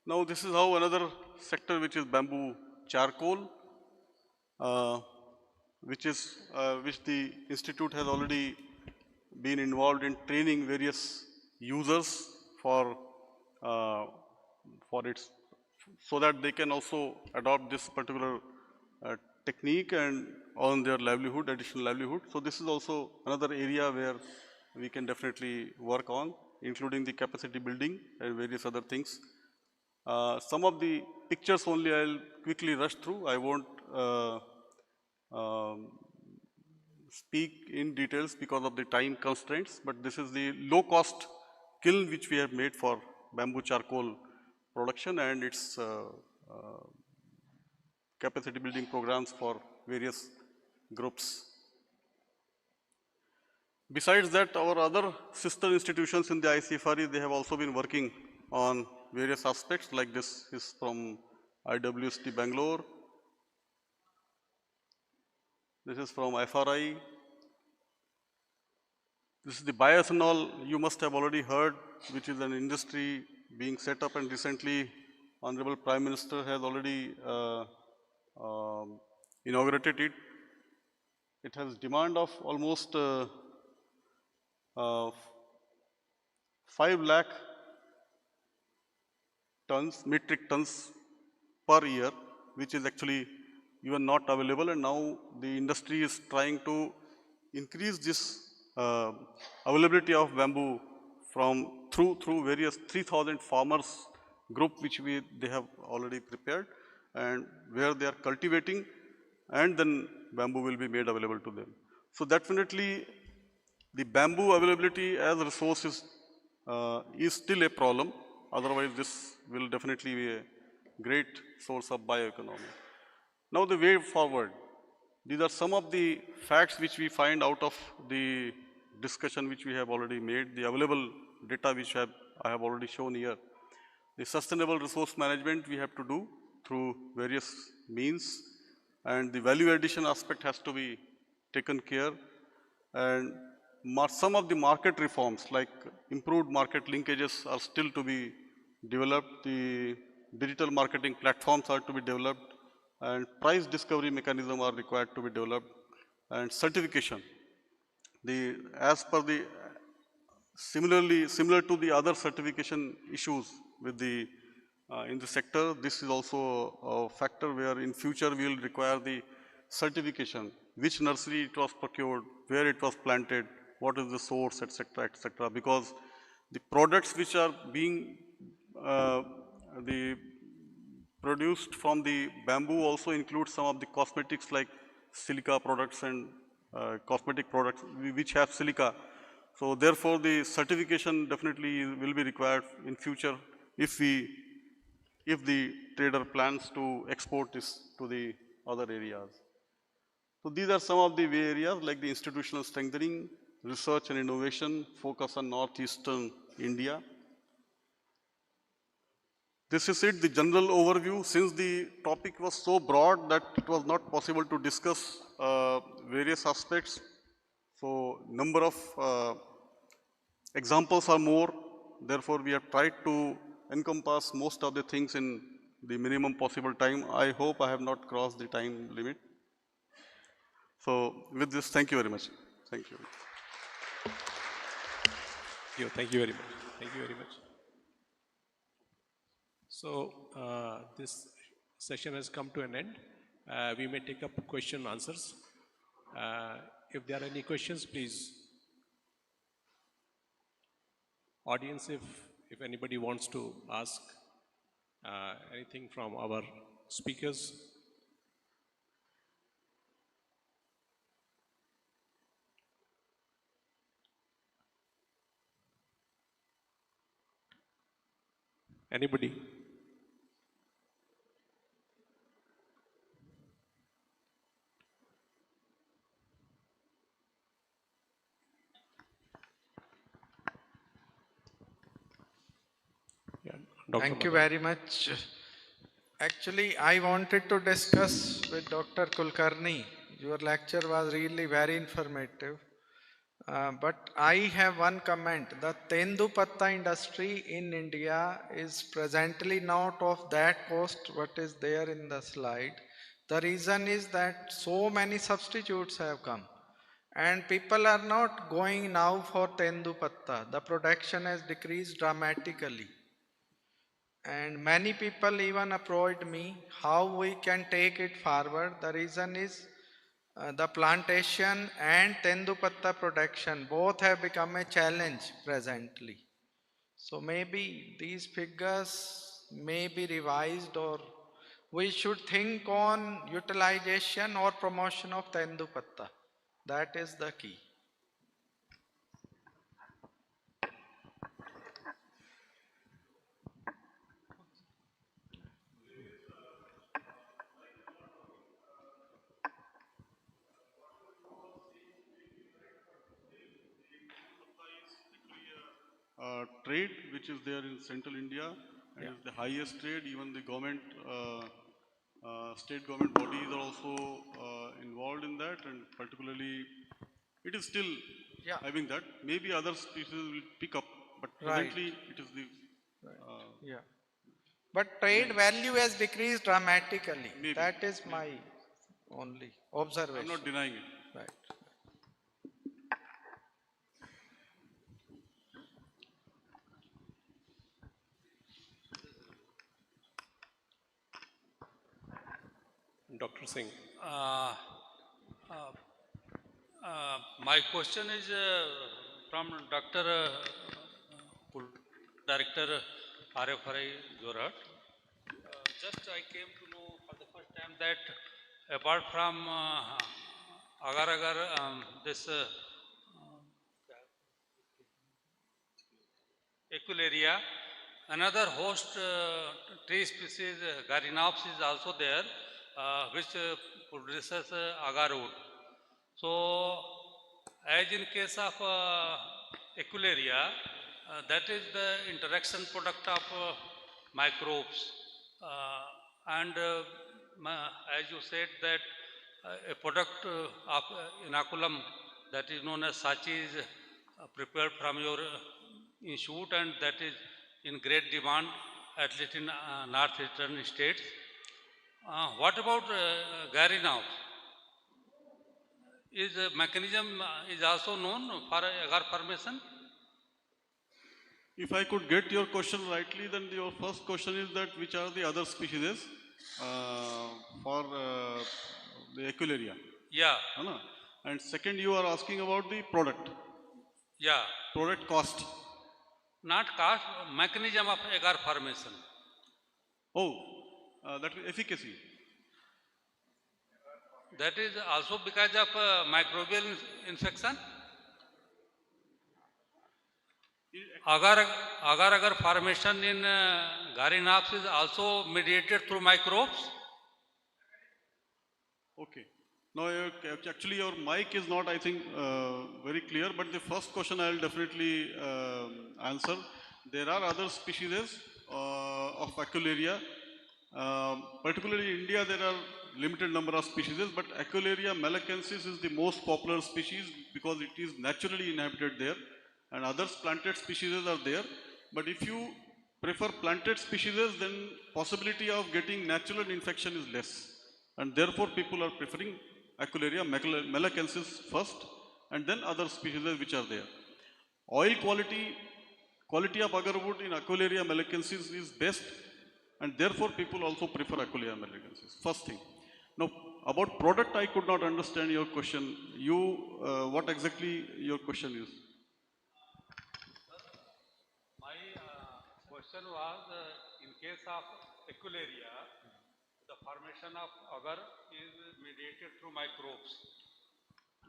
Now this is how another sector, which is bamboo charcoal, which the institute has already been involved in training various users for its, so that they can also adopt this particular technique and earn their livelihood, additional livelihood. So this is also another area where we can definitely work on, including the capacity building and various other things. Some of the pictures only I'll quickly rush through. I won't speak in details because of the time constraints, but this is the low-cost kiln which we have made for bamboo charcoal production and its capacity building programs for various groups. Besides that, our other sister institutions in the ICFRE, they have also been working on various aspects, like this is from IWST Bangalore. This is from FRI. This is the bioethanol you must have already heard, which is an industry being set up, and recently Honorable Prime Minister has already inaugurated it. It has demand of almost 5 lakh tons, metric tons per year, which is actually even not available, and now the industry is trying to increase this availability of bamboo from through various 3,000 farmers group which they have already prepared, and where they are cultivating, and then bamboo will be made available to them. So definitely the bamboo availability as a resource is still a problem. Otherwise, this will definitely be a great source of bioeconomy. Now the way forward. These are some of the facts which we find out of the discussion which we have already made, the available data which I have already shown here. The sustainable resource management we have to do through various means, and the value addition aspect has to be taken care, and some of the market reforms like improved market linkages are still to be developed, the digital marketing platforms are to be developed, and price discovery mechanism are required to be developed, and certification. Similar to the other certification issues with in the sector, this is also a factor where in future we will require the certification, which nursery it was procured, where it was planted, what is the source, etc., etc. Because the products which are being produced from the bamboo also include some of the cosmetics like silica products and cosmetic products which have silica. So therefore the certification definitely will be required in future if the trader plans to export this to the other areas. So these are some of the areas like the institutional strengthening, research and innovation, focus on northeastern India. This is it, the general overview. Since the topic was so broad that it was not possible to discuss various aspects, so number of examples are more. Therefore, we have tried to encompass most of the things in the minimum possible time. I hope I have not crossed the time limit. So with this, thank you very much. Thank you. Thank you very much. Thank you very much. So this session has come to an end. We may take up question and answers. if there are any questions, please. Audience, if anybody wants to ask anything from our speakers. Anybody? Yeah, Dr. Thank you Madan. very much. Actually, I wanted to discuss with Dr. Kulkarni. Your lecture was really very informative. But I have one comment. The Tendupatta industry in India is presently not of that cost what is there in the slide. The reason is that so many substitutes have come. And people are not going now for Tendupatta. The production has decreased dramatically. And many people even approached me how we can take it forward. The reason is the plantation and Tendupatta production both have become a challenge presently. So maybe these figures may be revised, or we should think on utilization or promotion of Tendupatta. That is the key. Trade which is there in central India and is the highest trade. Even the government, state government bodies are also involved in that, and particularly it is still having that. Maybe other species will pick up, but presently it is the But trade value has decreased dramatically. Maybe. That is my only observation. I'm not denying it. Right. Dr. Singh. My question is from Dr. Director ICFRE Jorhat. Just I came to know for the first time that apart from agar this equilaria, another host tree species, Garinops, is also there, which produces agarwood. So, as in case of equilaria, that is the interaction product of microbes. And as you said that a product of inoculum that is known as sachi is prepared from your shoot, and that is in great demand at least in northeastern states. What about Garinops? Is mechanism is also known for agar formation? If I could get your question rightly, then your first question is that which are the other species for the equilaria? Yeah. And second, you are asking about the product. Yeah. Product cost. Not cost, mechanism of agar formation. Oh, that is efficacy. That is also because of microbial infection. Agar formation in Garinops is also mediated through microbes. Okay. Now, actually, your mic is not, I think, very clear. But the first question I will definitely answer. There are other species of Equilaria. Particularly in India, there are limited number of species, but Equilaria malacensis is the most popular species because it is naturally inhabited there, and others planted species are there. But if you prefer planted species, then possibility of getting natural infection is less, and therefore people are preferring Equilaria malacensis first, and then other species which are there. Oil quality of agarwood in Equilaria malacensis is best, and therefore people also prefer Equilaria malacensis. First thing. Now, about product, I could not understand your question. What exactly your question is? My question was, in case of Equularia, the formation of agar is mediated through microbes.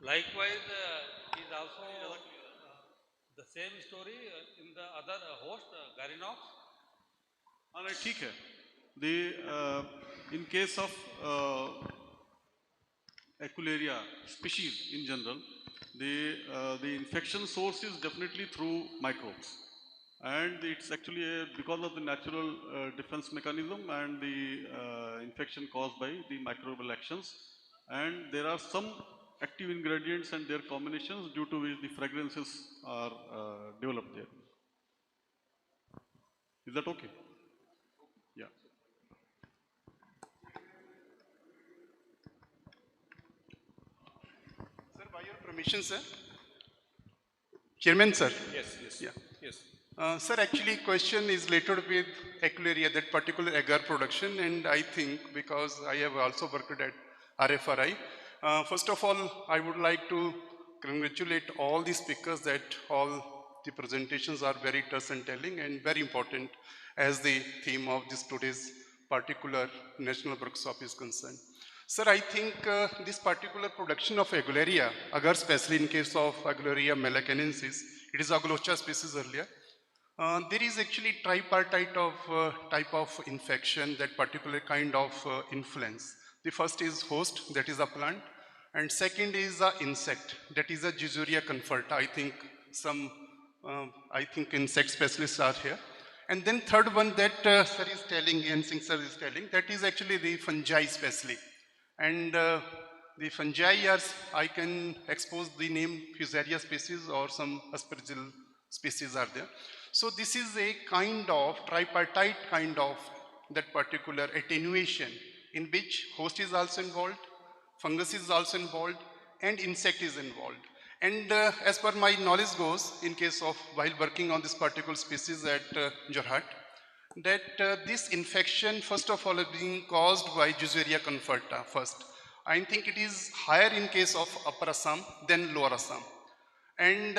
Likewise, is also the same story in the other host, Garinox. ठीक है. In case of Equularia species in general, the infection source is definitely through microbes, and it's actually because of the natural defense mechanism and the infection caused by the microbial actions, and there are some active ingredients and their combinations due to which the fragrances are developed there. Is that okay? Yeah. Sir, by your permission, sir. Chairman, sir. Yes, yes. Yeah. Yes. Sir, actually question is related with Equularia, that particular agar production, and I think because I have also worked at RFRI, first of all, I would like to congratulate all the speakers that all the presentations are very touch and telling and very important as the theme of this today's particular national workshop is concerned. Sir, I think this particular production of Equularia, agar especially in case of Equularia mellacanensis, it is Aglocha species earlier. There is actually tripartite of type of infection, that particular kind of influence. The first is host, that is a plant, and second is a insect, that is a Gizuria conferta. I think some, insect specialists are here. And then third one that sir is telling, and Singh sir is telling, that is actually the fungi especially. And the fungi are, I can expose the name Fusarium species or some aspergillus species are there. So this is a kind of tripartite kind of that particular attenuation in which host is also involved, fungus is also involved, and insect is involved. And as per my knowledge goes, in case of while working on this particular species at Jorhat, that this infection first of all is being caused by Gizuria conferta first. I think it is higher in case of Upper Assam than Lower Assam. And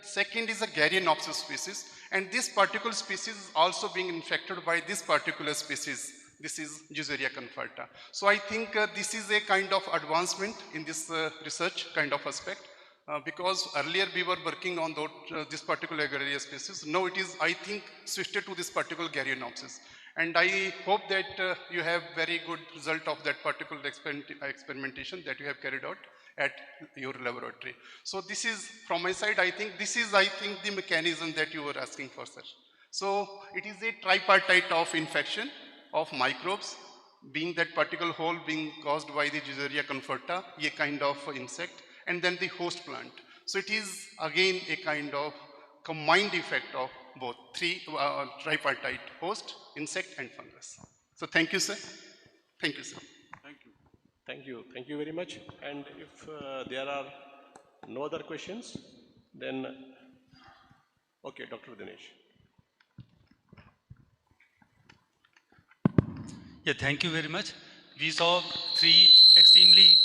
second is a Garionopsis species, and this particular species is also being infected by this particular species. This is Gizuria conferta. So I think this is a kind of advancement in this research kind of aspect, because earlier we were working on this particular Equularia species. Now it is, I think, switched to this particular Garionopsis. And I hope that you have very good result of that particular experimentation that you have carried out at your laboratory. So this is, from my side, I think this is, the mechanism that you were asking for, sir. So it is a tripartite of infection of microbes, being that particular hole being caused by the Gizuria conferta, a kind of insect, and then the host plant. So it is again a kind of combined effect of both three tripartite: host, insect, and fungus. So thank you, sir. Thank you, sir. Thank you. Thank you. Thank you very much. And if there are no other questions, then okay, Dr. Dinesh. Yeah, thank you very much. We saw three extremely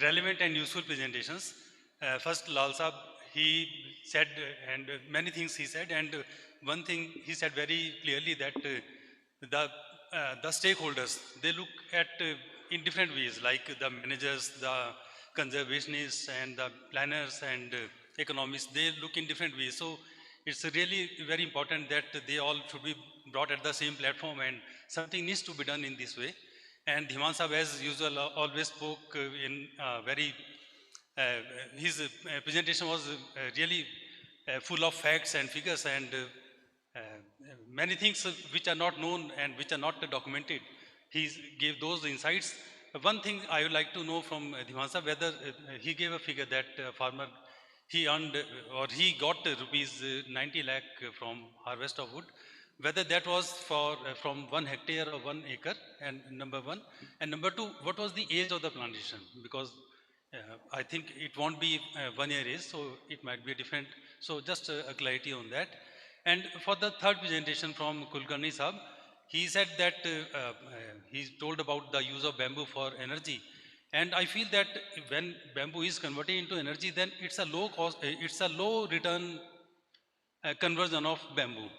relevant and useful presentations. First, Lal Saab, he said, and many things he said, and one thing he said very clearly, that the stakeholders, they look at in different ways, like the managers, the conservationists, and the planners and economists, they look in different ways. So it's really very important that they all should be brought at the same platform, and something needs to be done in this way. And Dhiman Saab, as usual, always spoke in very, his presentation was really full of facts and figures, and many things which are not known and which are not documented. He gave those insights. One thing I would like to know from Dhiman Saab, whether he gave a figure that farmer, he earned or he got rupees 90 lakh from harvest of wood, whether that was for from 1 hectare or 1 acre, and number one. And number two, what was the age of the plantation? Because I think it won't be 1 year age, so it might be different. So just a clarity on that. And for the third presentation from Kulkarni Sahab, he said that he told about the use of bamboo for energy. And I feel that when bamboo is converted into energy, then it's a low cost, it's a low return conversion of bamboo.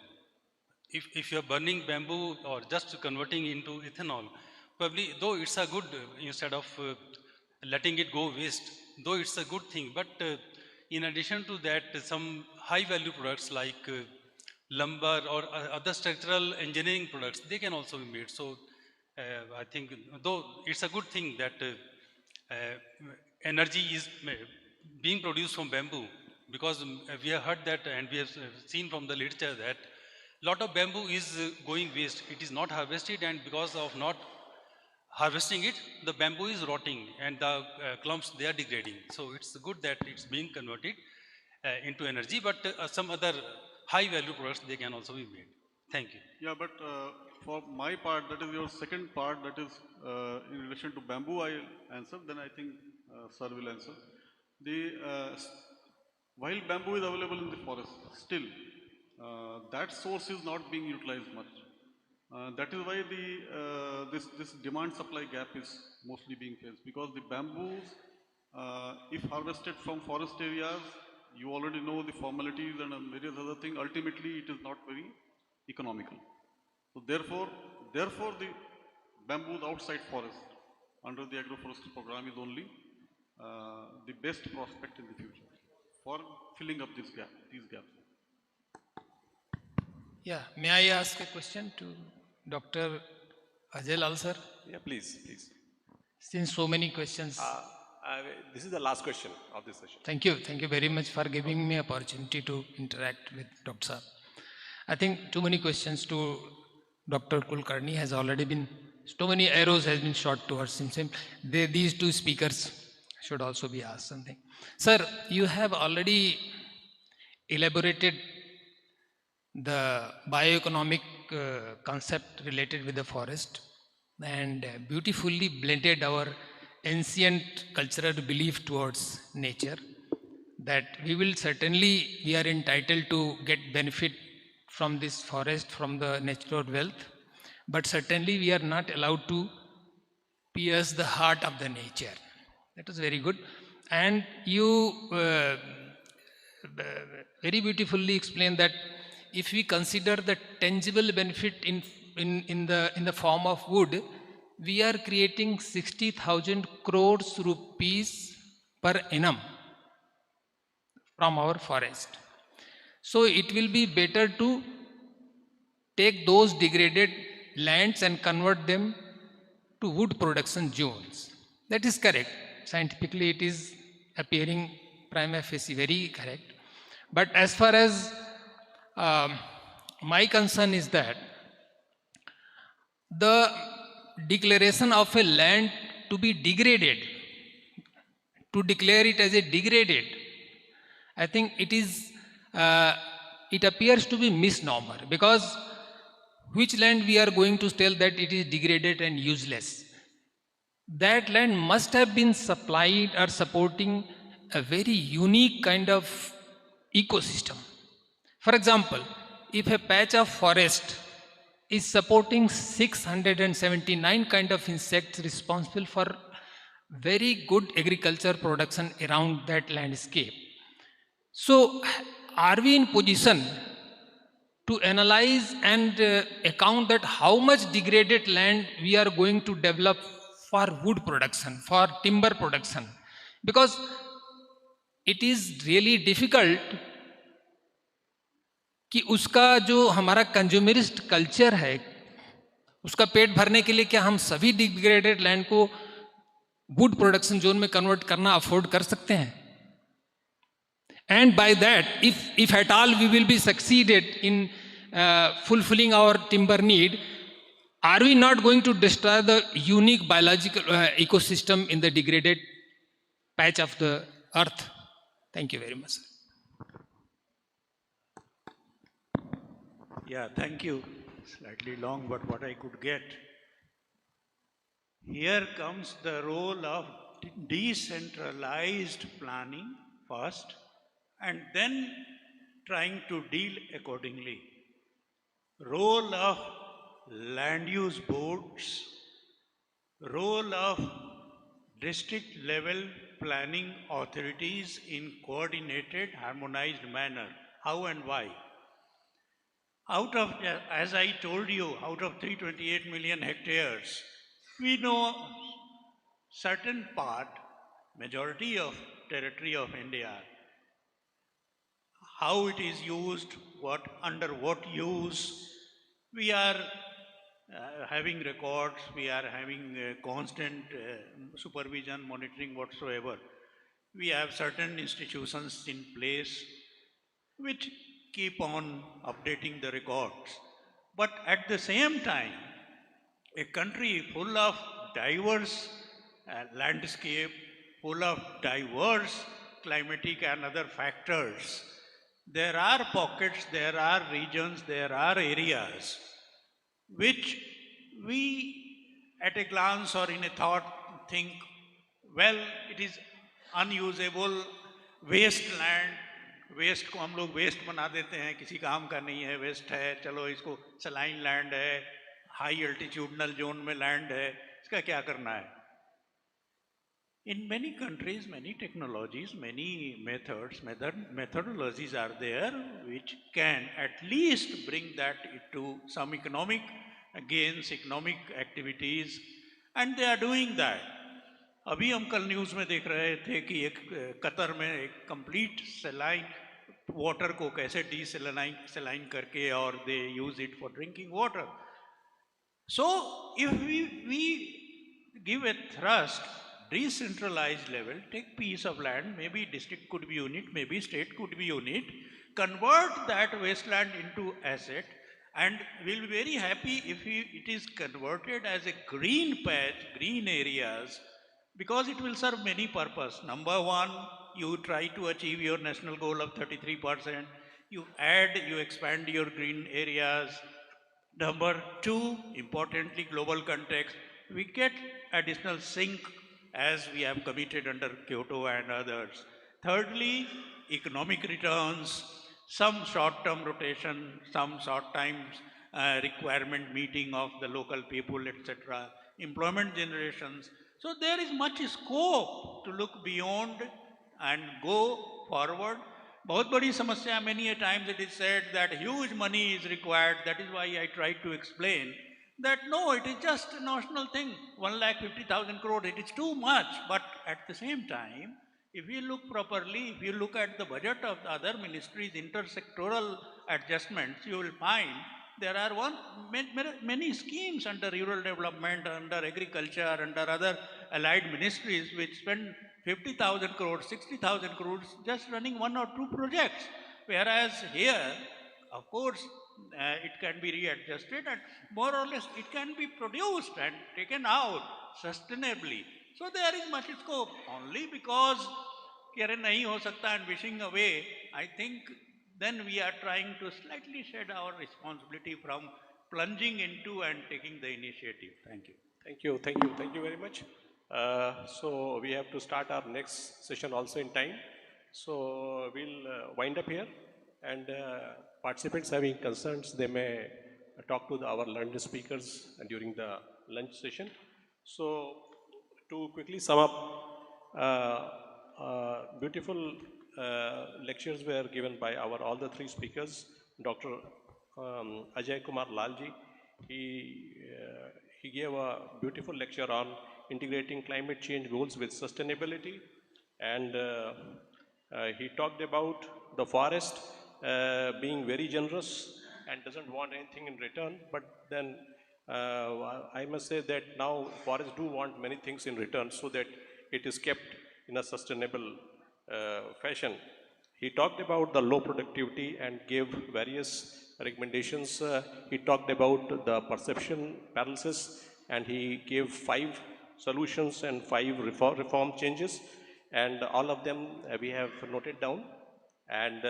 If you're burning bamboo or just converting into ethanol, probably though it's a good, instead of letting it go waste, though it's a good thing, but in addition to that, some high value products like lumber or other structural engineering products, they can also be made. So I think though it's a good thing that energy is being produced from bamboo, because we have heard that and we have seen from the literature that lot of bamboo is going waste. It is not harvested, and because of not harvesting it, the bamboo is rotting and the clumps, they are degrading. So it's good that it's being converted into energy, but some other high value products, they can also be made. Thank you. Yeah, but for my part, that is your second part, that is in relation to bamboo, I answer, then I think sir will answer. While bamboo is available in the forest, still that source is not being utilized much. That is why this demand-supply gap is mostly being faced, because the bamboos, if harvested from forest areas, you already know the formalities and various other things, ultimately it is not very economical. So therefore the bamboos outside forest under the agroforestry program is only the best prospect in the future for filling up these gaps. Yeah, may I ask a question to Dr. Ajay Lal sir? Yeah, please, please. Since so many questions. This is the last question of this session. Thank you very much for giving me opportunity to interact with Dr. Sir. I think too many questions to Dr. Kulkarni has already been, so many arrows has been shot towards him. These two speakers should also be asked something. Sir, you have already elaborated the bioeconomic concept related with the forest and beautifully blended our ancient cultural belief towards nature, that we are entitled to get benefit from this forest, from the natural wealth, but certainly we are not allowed to pierce the heart of the nature. That was very good. And you very beautifully explained that if we consider the tangible benefit in the form of wood, we are creating 60,000 crores rupees per annum from our forest. So it will be better to take those degraded lands and convert them to wood production zones. That is correct. Scientifically it is appearing prima facie very correct. But as far as my concern is that the declaration of a land to be degraded, to declare it as a degraded, I think it appears to be misnomer, because which land we are going to tell that it is degraded and useless? That land must have been supplied or supporting a very unique kind of ecosystem. For example, if a patch of forest is supporting 679 kind of insects responsible for very good agriculture production around that landscape. So are we in position to analyze and account that how much degraded land we are going to develop for wood production, for timber production? Because it is really difficult कि उसका जो हमारा consumerist culture है, उसका पेट भरने के लिए क्या हम सभी डिग्रेडेड लैंड को वुड प्रोडक्शन जोन में कन्वर्ट करना अफोर्ड कर सकते हैं? And by that if at all we will be succeeded in fulfilling our timber need, are we not going to destroy the unique biological ecosystem in the degraded patch of the earth? Thank you very much. Yeah, thank you. Slightly long, but what I could get. Here comes the role of decentralized planning first, and then trying to deal accordingly. Role of land use boards, role of district level planning authorities in coordinated, harmonized manner. How and why? Out of, as I told you, out of 328 million hectares, we know certain part, majority of territory of India, how it is used, under what use. We are having records, we are having constant supervision, monitoring whatsoever. We have certain institutions in place which keep on updating the records. But at the same time, a country full of diverse landscape, full of diverse climatic and other factors, there are pockets, there are regions, there are areas which we at a glance or in a thought think, well, it is unusable, wasteland, waste को हम लोग waste बना देते हैं, किसी काम का नहीं है, वेस्ट है, चलो इसको सलाइन लैंड है, हाई अल्टीट्यूडनल जोन में लैंड है, इसका क्या करना है? In many countries, many technologies, many methodologies are there which can at least bring that to some economic gains, economic activities, and they are doing that. अभी हम कल न्यूज़ में देख रहे थे कि एक कतर में एक कंप्लीट सलाइन वाटर को कैसे डीसलाइन करके और they use it for drinking water. So if we give a thrust, decentralized level, take piece of land, maybe district could be unit, maybe state could be unit, convert that wasteland into asset, and we'll be very happy if it is converted as a green patch, green areas, because it will serve many purposes. Number one, you try to achieve your national goal of 33%. You expand your green areas. Number two, importantly, global context, we get additional sink as we have committed under Kyoto and others. Thirdly, economic returns, some short-term rotation, some short-time requirement meeting of the local people, etc. Employment generations. So there is much scope to look beyond and go forward. बहुत बड़ी समस्या, many a times it is said that huge money is required. That is why I tried to explain that no, it is just a national thing. 1,50,000 crore, it is too much. But at the same time, if you look properly, if you look at the budget of the other ministries, intersectoral adjustments, you will find there are many schemes under rural development, under agriculture, under other allied ministries which spend 50,000 crores, 60,000 crores just running one or two projects. Whereas here, of course, it can be readjusted and more or less it can be produced and taken out sustainably. So there is much scope. Only because kya nahi ho sakta and wishing away, I think then we are trying to slightly shed our responsibility from plunging into and taking the initiative. Thank you. Thank you. Thank you very much. So we have to start our next session also in time. So we'll wind up here, and participants having concerns, they may talk to our learned speakers during the lunch session. So to quickly sum up, beautiful lectures were given by all the three speakers. Dr. Ajay Kumar Lalji, he gave a beautiful lecture on integrating climate change goals with sustainability, and he talked about the forest being very generous and doesn't want anything in return, but then I must say that now forests do want many things in return so that it is kept in a sustainable fashion. He talked about the low productivity and gave various recommendations. He talked about the perception paralysis, and he gave 5 solutions and 5 reform changes, and all of them we have noted down. And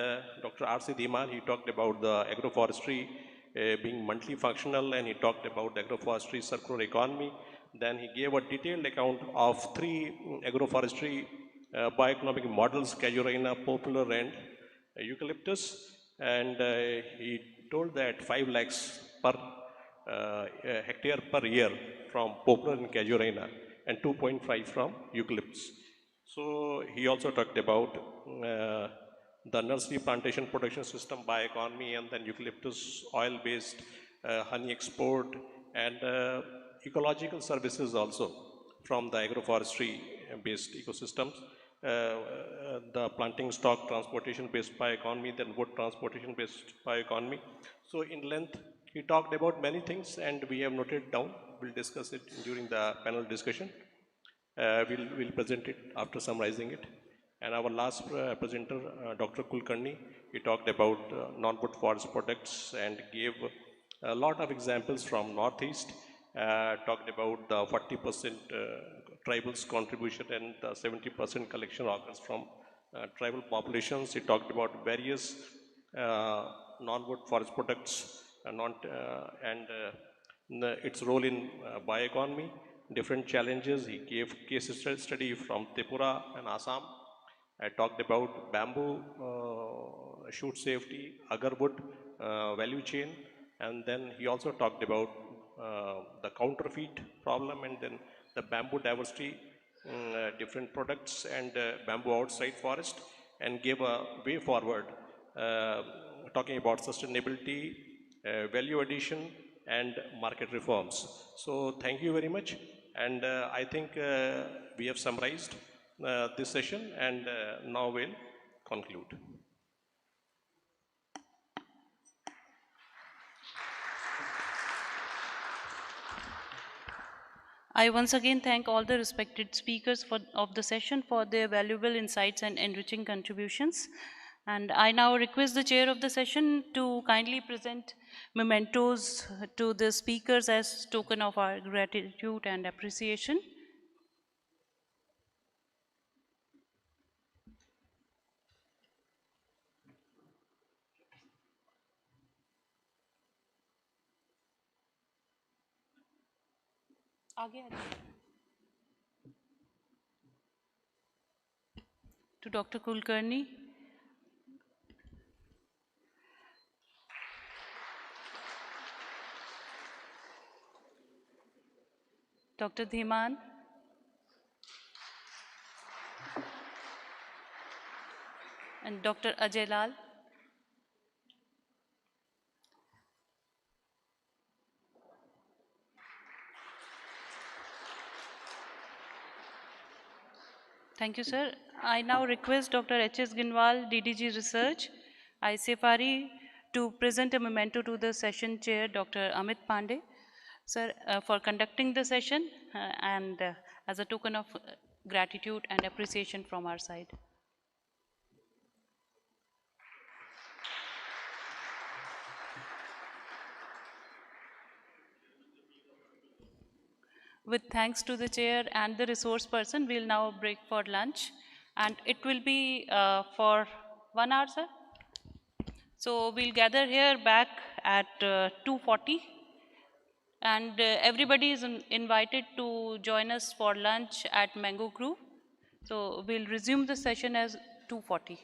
Dr. R.C. Dhiman, he talked about the agroforestry being multifunctional, and he talked about the agroforestry circular economy. Then he gave a detailed account of 3 agroforestry bioeconomic models: casuarina, poplar, and eucalyptus. and he told that 5 lakhs per hectare per year from poplar and casuarina and 2.5 from eucalyptus. So he also talked about the nursery plantation production system, bioeconomy, and then eucalyptus oil-based honey export, and ecological services also from the agroforestry-based ecosystems. The planting stock transportation-based bioeconomy, then wood transportation-based bioeconomy. So in length, he talked about many things, and we have noted down. We'll discuss it during the panel discussion. We'll present it after summarizing it. And our last presenter, Dr. Kulkarni, he talked about non-wood forest products and gave a lot of examples from Northeast, talked about the 40% tribals contribution and the 70% collection occurs from tribal populations. He talked about various non-wood forest products and its role in bioeconomy, different challenges. He gave case study from Tripura and Assam. I talked about bamboo, shoot safety, agarwood value chain, and then he also talked about the counterfeit problem, and then the bamboo diversity, different products, and bamboo outside forest, and gave a way forward, talking about sustainability, value addition, and market reforms. So thank you very much, and I think we have summarized this session, and now we'll conclude. I once again thank all the respected speakers of the session for their valuable insights and enriching contributions. And I now request the chair of the session to kindly present mementos to the speakers as token of our gratitude and appreciation. To Dr. Kulkarni. Dr. Dhiman. And Dr. Ajay Lal. Thank you, sir. I now request Dr. H.S. Ginwal, DDG Research, ICFRE, to present a memento to the session chair, Dr. Amit Pandey, sir, for conducting the session and as a token of gratitude and appreciation from our side. With thanks to the chair and the resource person, we'll now break for lunch, and it will be for 1 hour, sir. So we'll gather here back at 2:40, and everybody is invited to join us for lunch at Mango Grove. So we'll resume the session as 2:40.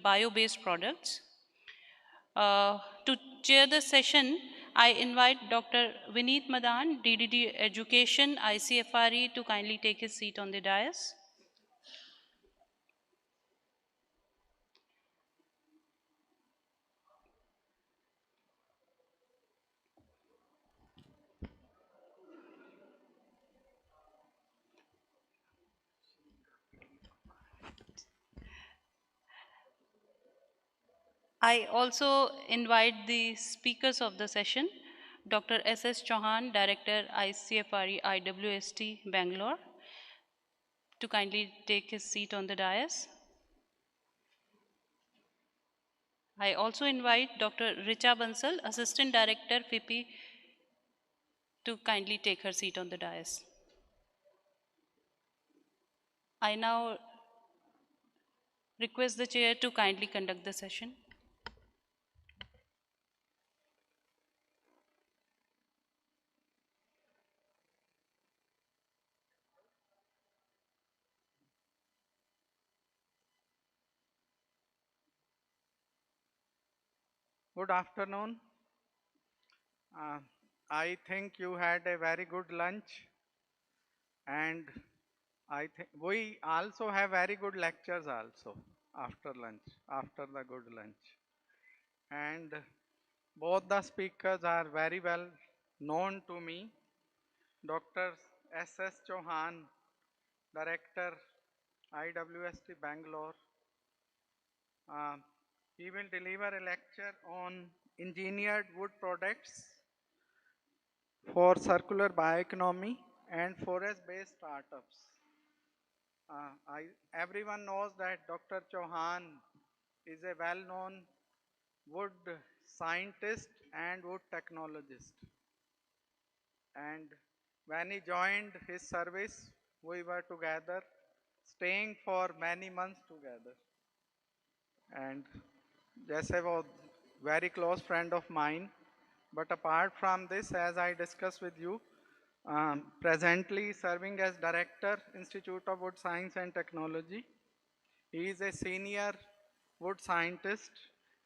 bio-based products. To chair the session, I invite Dr. Vineet Madan, DDD Education, ICFRE, to kindly take his seat on the dais. I also invite the speakers of the session, Dr. S.S. Chauhan, Director, ICFRE IWST, Bangalore, to kindly take his seat on the dais. I also invite Dr. Richa Bansal, Assistant Director, FIPI, to kindly take her seat on the dais. I now request the chair to kindly conduct the session. Good afternoon. I think you had a very good lunch, and I think we also have very good lectures also after lunch, after the good lunch. And both the speakers are very well known to me. Dr. S.S. Chauhan, Director, IWST Bangalore. He will deliver a lecture on engineered wood products for circular bioeconomy and forest-based startups. Everyone knows that Dr. Chauhan is a well-known wood scientist and wood technologist. And when he joined his service, we were together, staying for many months together. And जैसे वो very close friend of mine. But apart from this, as I discussed with you, presently serving as Director, Institute of Wood Science and Technology. He is a senior wood scientist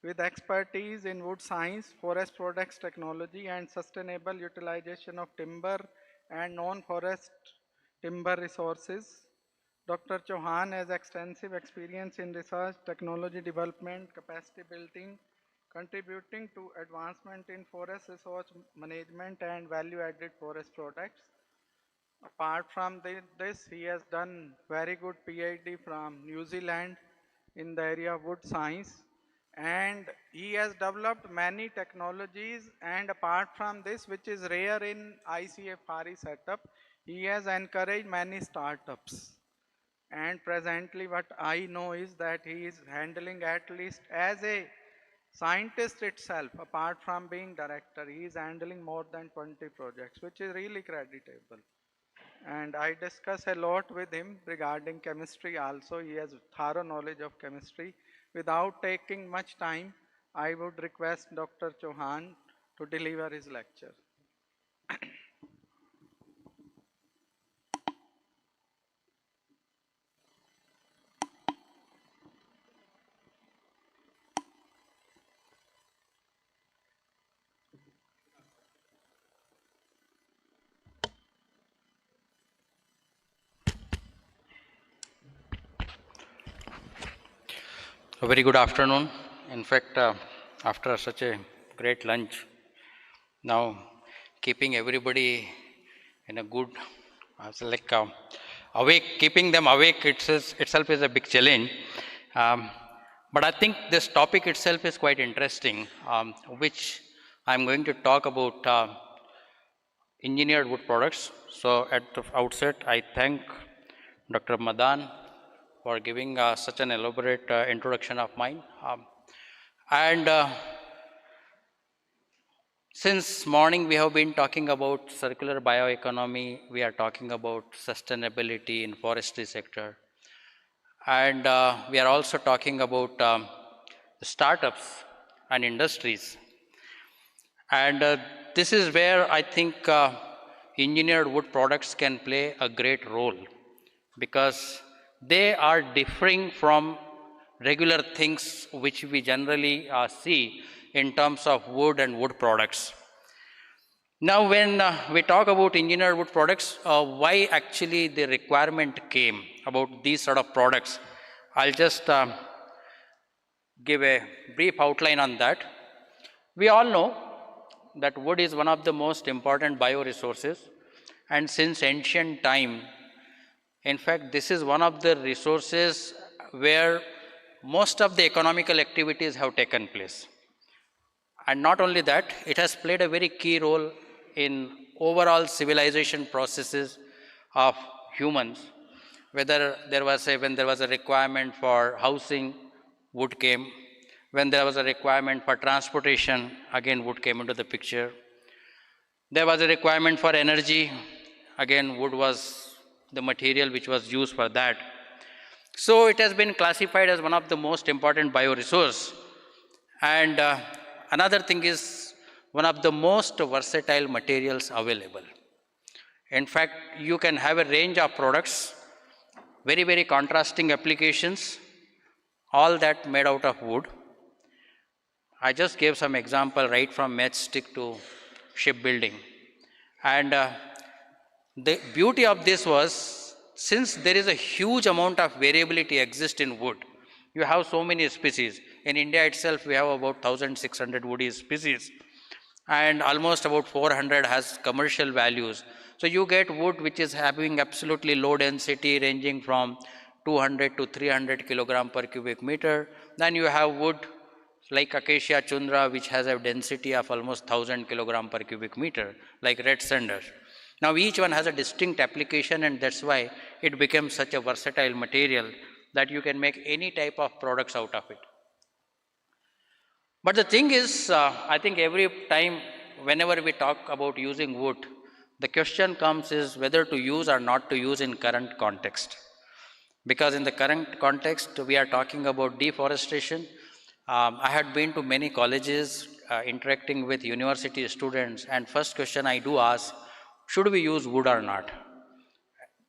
with expertise in wood science, forest products technology, and sustainable utilization of timber and non-forest timber resources. Dr. Chauhan has extensive experience in research, technology development, capacity building, contributing to advancement in forest resource management and value-added forest products. Apart from this, he has done very good PhD from New Zealand in the area of wood science, and he has developed many technologies, and apart from this, which is rare in ICFRE setup, he has encouraged many startups. And presently what I know is that he is handling, at least as a scientist itself, apart from being director, he is handling more than 20 projects, which is really creditable. And I discuss a lot with him regarding chemistry also. He has thorough knowledge of chemistry. Without taking much time, I would request Dr. Chauhan to deliver his lecture. A very good afternoon. In fact, after such a great lunch, now keeping everybody in a good, awake, keeping them awake itself is a big challenge. But I think this topic itself is quite interesting, which I'm going to talk about engineered wood products. So at the outset, I thank Dr. Madan for giving such an elaborate introduction of mine. Since morning we have been talking about circular bioeconomy, we are talking about sustainability in forestry sector, and we are also talking about startups and industries. And this is where I think engineered wood products can play a great role, because they are differing from regular things which we generally see in terms of wood and wood products. Now, when we talk about engineered wood products, why actually the requirement came about these sort of products, I'll just give a brief outline on that. We all know that wood is one of the most important bioresources, and since ancient time, in fact, this is one of the resources where most of the economical activities have taken place. And not only that, it has played a very key role in overall civilization processes of humans. Whether there was when there was a requirement for housing, wood came. When there was a requirement for transportation, again wood came into the picture. There was a requirement for energy, again wood was the material which was used for that. So it has been classified as one of the most important bioresource. And another thing is one of the most versatile materials available. In fact, you can have a range of products, very, very contrasting applications, all that made out of wood. I just gave some example right from matchstick to shipbuilding. And the beauty of this was, since there is a huge amount of variability exists in wood, you have so many species. In India itself, we have about 1,600 woody species, and almost about 400 has commercial values. So you get wood which is having absolutely low density, ranging from 200 to 300 kilogram per cubic meter. Then you have wood like acacia chundra, which has a density of almost 1,000 kilogram per cubic meter, like red cedar. Now each one has a distinct application, and that's why it becomes such a versatile material that you can make any type of products out of it. But the thing is, I think every time, whenever we talk about using wood, the question comes is whether to use or not to use in current context. Because in the current context, we are talking about deforestation. I had been to many colleges interacting with university students, and first question I do ask, should we use wood or not?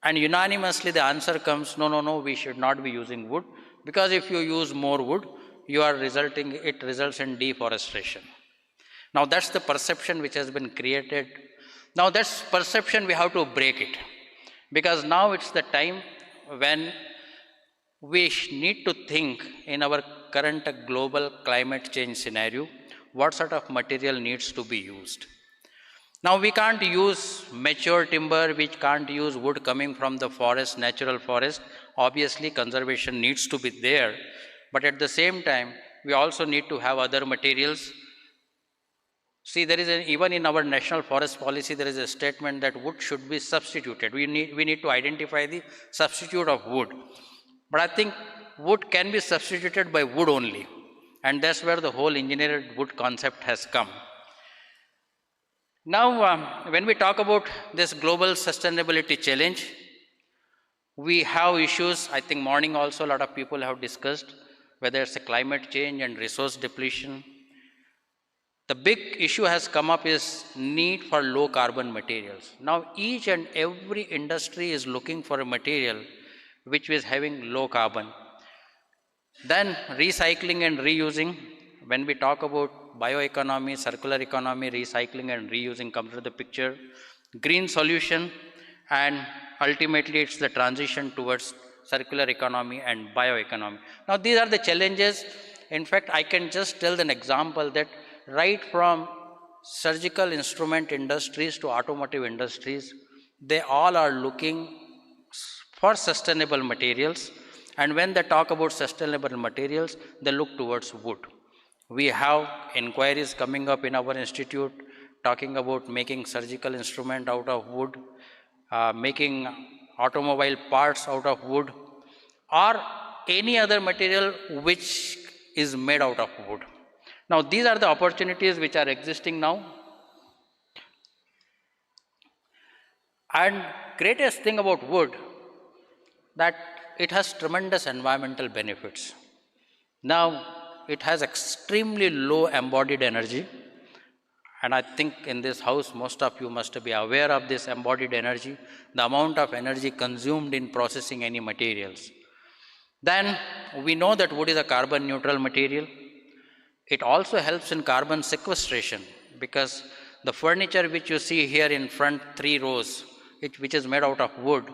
And unanimously the answer comes, no, we should not be using wood, because if you use more wood, it results in deforestation. Now that's the perception which has been created. Now that's perception, we have to break it, because now it's the time when we need to think in our current global climate change scenario, what sort of material needs to be used. Now we can't use mature timber, we can't use wood coming from the forest, natural forest. Obviously conservation needs to be there, but at the same time, we also need to have other materials. See, there is even in our national forest policy, there is a statement that wood should be substituted. We need to identify the substitute of wood. But I think wood can be substituted by wood only. And that's where the whole engineered wood concept has come. Now, when we talk about this global sustainability challenge, we have issues. I think morning also a lot of people have discussed whether it's a climate change and resource depletion. The big issue has come up is need for low carbon materials. Now each and every industry is looking for a material which is having low carbon. Then recycling and reusing. When we talk about bioeconomy, circular economy, recycling and reusing comes to the picture. Green solution, and ultimately it's the transition towards circular economy and bioeconomy. Now these are the challenges. In fact, I can just tell an example that right from surgical instrument industries to automotive industries, they all are looking for sustainable materials. And when they talk about sustainable materials, they look towards wood. We have inquiries coming up in our institute talking about making surgical instrument out of wood, making automobile parts out of wood, or any other material which is made out of wood. Now these are the opportunities which are existing now. And greatest thing about wood, that it has tremendous environmental benefits. Now it has extremely low embodied energy, and I think in this house most of you must be aware of this embodied energy, the amount of energy consumed in processing any materials. Then we know that wood is a carbon neutral material. It also helps in carbon sequestration because the furniture which you see here in front 3 rows, which is made out of wood,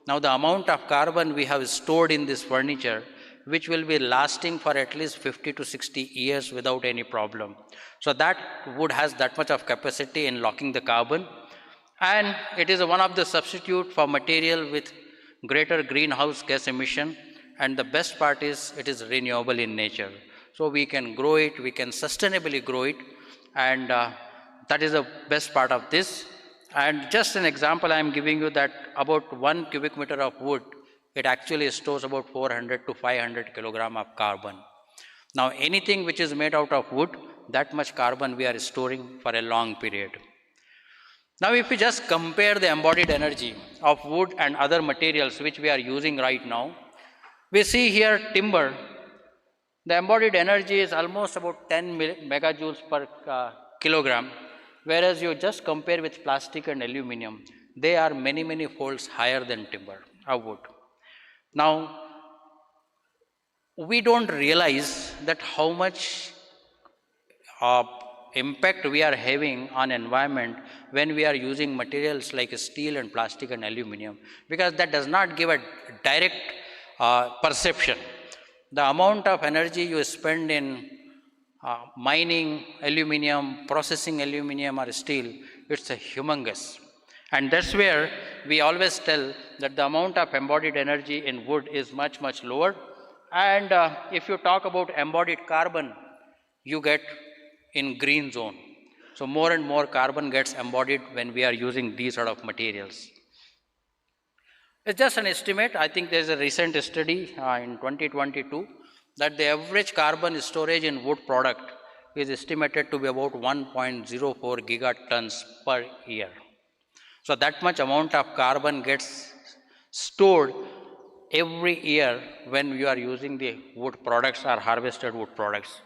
now the amount of carbon we have stored in this furniture, which will be lasting for at least 50 to 60 years without any problem. So that wood has that much of capacity in locking the carbon, and it is one of the substitute for material with greater greenhouse gas emission, and the best part is it is renewable in nature. So we can grow it, we can sustainably grow it, and that is the best part of this. And just an example I am giving you that about 1 cubic meter of wood, it actually stores about 400 to 500 kilogram of carbon. Now anything which is made out of wood, that much carbon we are storing for a long period. Now if we just compare the embodied energy of wood and other materials which we are using right now, we see here timber. The embodied energy is almost about 10 megajoules per kilogram, whereas you just compare with plastic and aluminum, they are many, many folds higher than timber or wood. Now, we don't realize that how much impact we are having on environment when we are using materials like steel and plastic and aluminum, because that does not give a direct perception. The amount of energy you spend in mining aluminum, processing aluminum or steel, it's a humongous. And that's where we always tell that the amount of embodied energy in wood is much, much lower. And if you talk about embodied carbon, you get in green zone. So more and more carbon gets embodied when we are using these sort of materials. It's just an estimate. I think there's a recent study in 2022 that the average carbon storage in wood product is estimated to be about 1.04 gigatons per year. So that much amount of carbon gets stored every year when you are using the wood products or harvested wood products.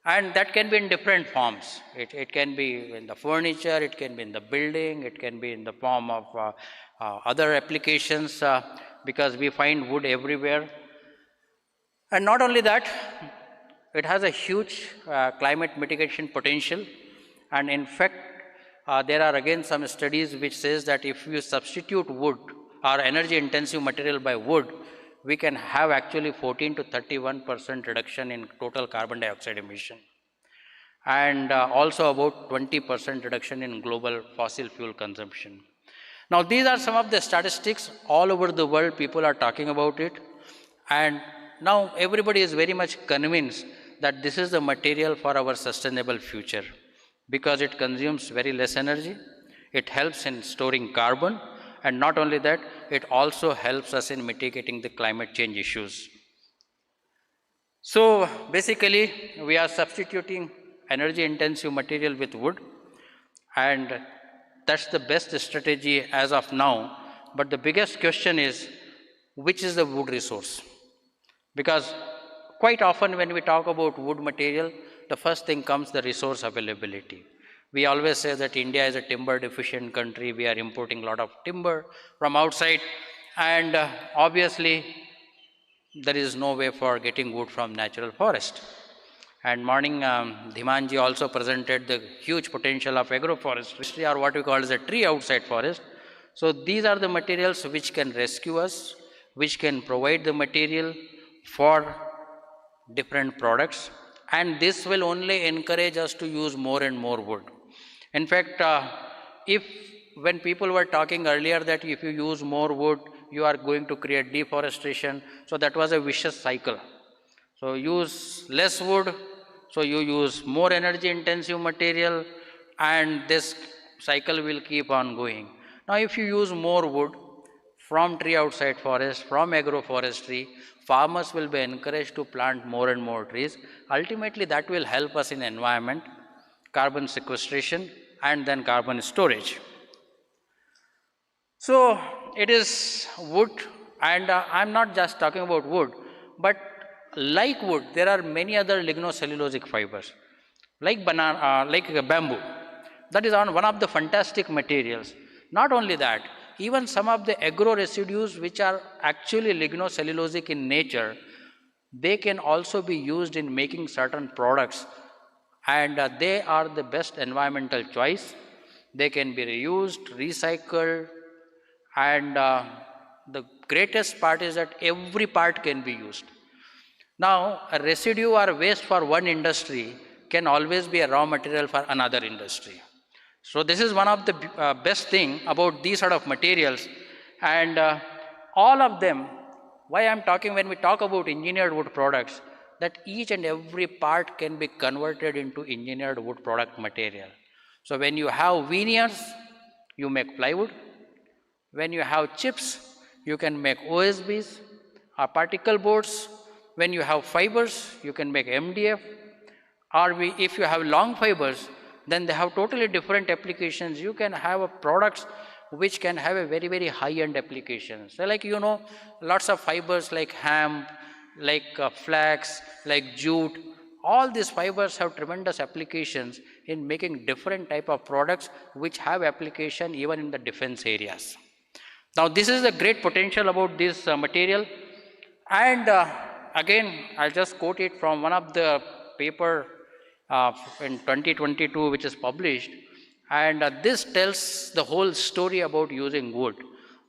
And that can be in different forms. It can be in the furniture, it can be in the building, it can be in the form of other applications because we find wood everywhere. And not only that, it has a huge climate mitigation potential. And in fact, there are again some studies which says that if you substitute wood or energy intensive material by wood, we can have actually 14 to 31% reduction in total carbon dioxide emission. And also about 20% reduction in global fossil fuel consumption. Now these are some of the statistics. All over the world people are talking about it. And now everybody is very much convinced that this is the material for our sustainable future because it consumes very less energy, it helps in storing carbon, and not only that, it also helps us in mitigating the climate change issues. So basically, we are substituting energy intensive material with wood, and that's the best strategy as of now. But the biggest question is, which is the wood resource? Because quite often when we talk about wood material, the first thing comes the resource availability. We always say that India is a timber deficient country, we are importing a lot of timber from outside, and obviously there is no way for getting wood from natural forest. And morning Dhimanji also presented the huge potential of agroforestry, or what we call as a tree outside forest. So these are the materials which can rescue us, which can provide the material for different products, and this will only encourage us to use more and more wood. In fact, when people were talking earlier that if you use more wood, you are going to create deforestation, so that was a vicious cycle. So use less wood, so you use more energy intensive material, and this cycle will keep on going. Now if you use more wood from tree outside forest, from agroforestry, farmers will be encouraged to plant more and more trees. Ultimately that will help us in environment, carbon sequestration, and then carbon storage. So it is wood, and I'm not just talking about wood, but like wood, there are many other lignocellulosic fibers, like bamboo. That is one of the fantastic materials. Not only that, even some of the agro residues which are actually lignocellulosic in nature, they can also be used in making certain products, and they are the best environmental choice. They can be reused, recycled, and the greatest part is that every part can be used. Now, a residue or waste for one industry can always be a raw material for another industry. So this is one of the best thing about these sort of materials, and all of them, why I'm talking when we talk about engineered wood products, that each and every part can be converted into engineered wood product material. So when you have veneers, you make plywood. When you have chips, you can make OSBs or particle boards. When you have fibers, you can make MDF. Or if you have long fibers, then they have totally different applications. You can have products which can have a very, very high-end application. So like, you know, lots of fibers like hemp, like flax, like jute, all these fibers have tremendous applications in making different type of products which have application even in the defense areas. Now this is the great potential about this material, and again I'll just quote it from one of the paper in 2022 which is published, and this tells the whole story about using wood.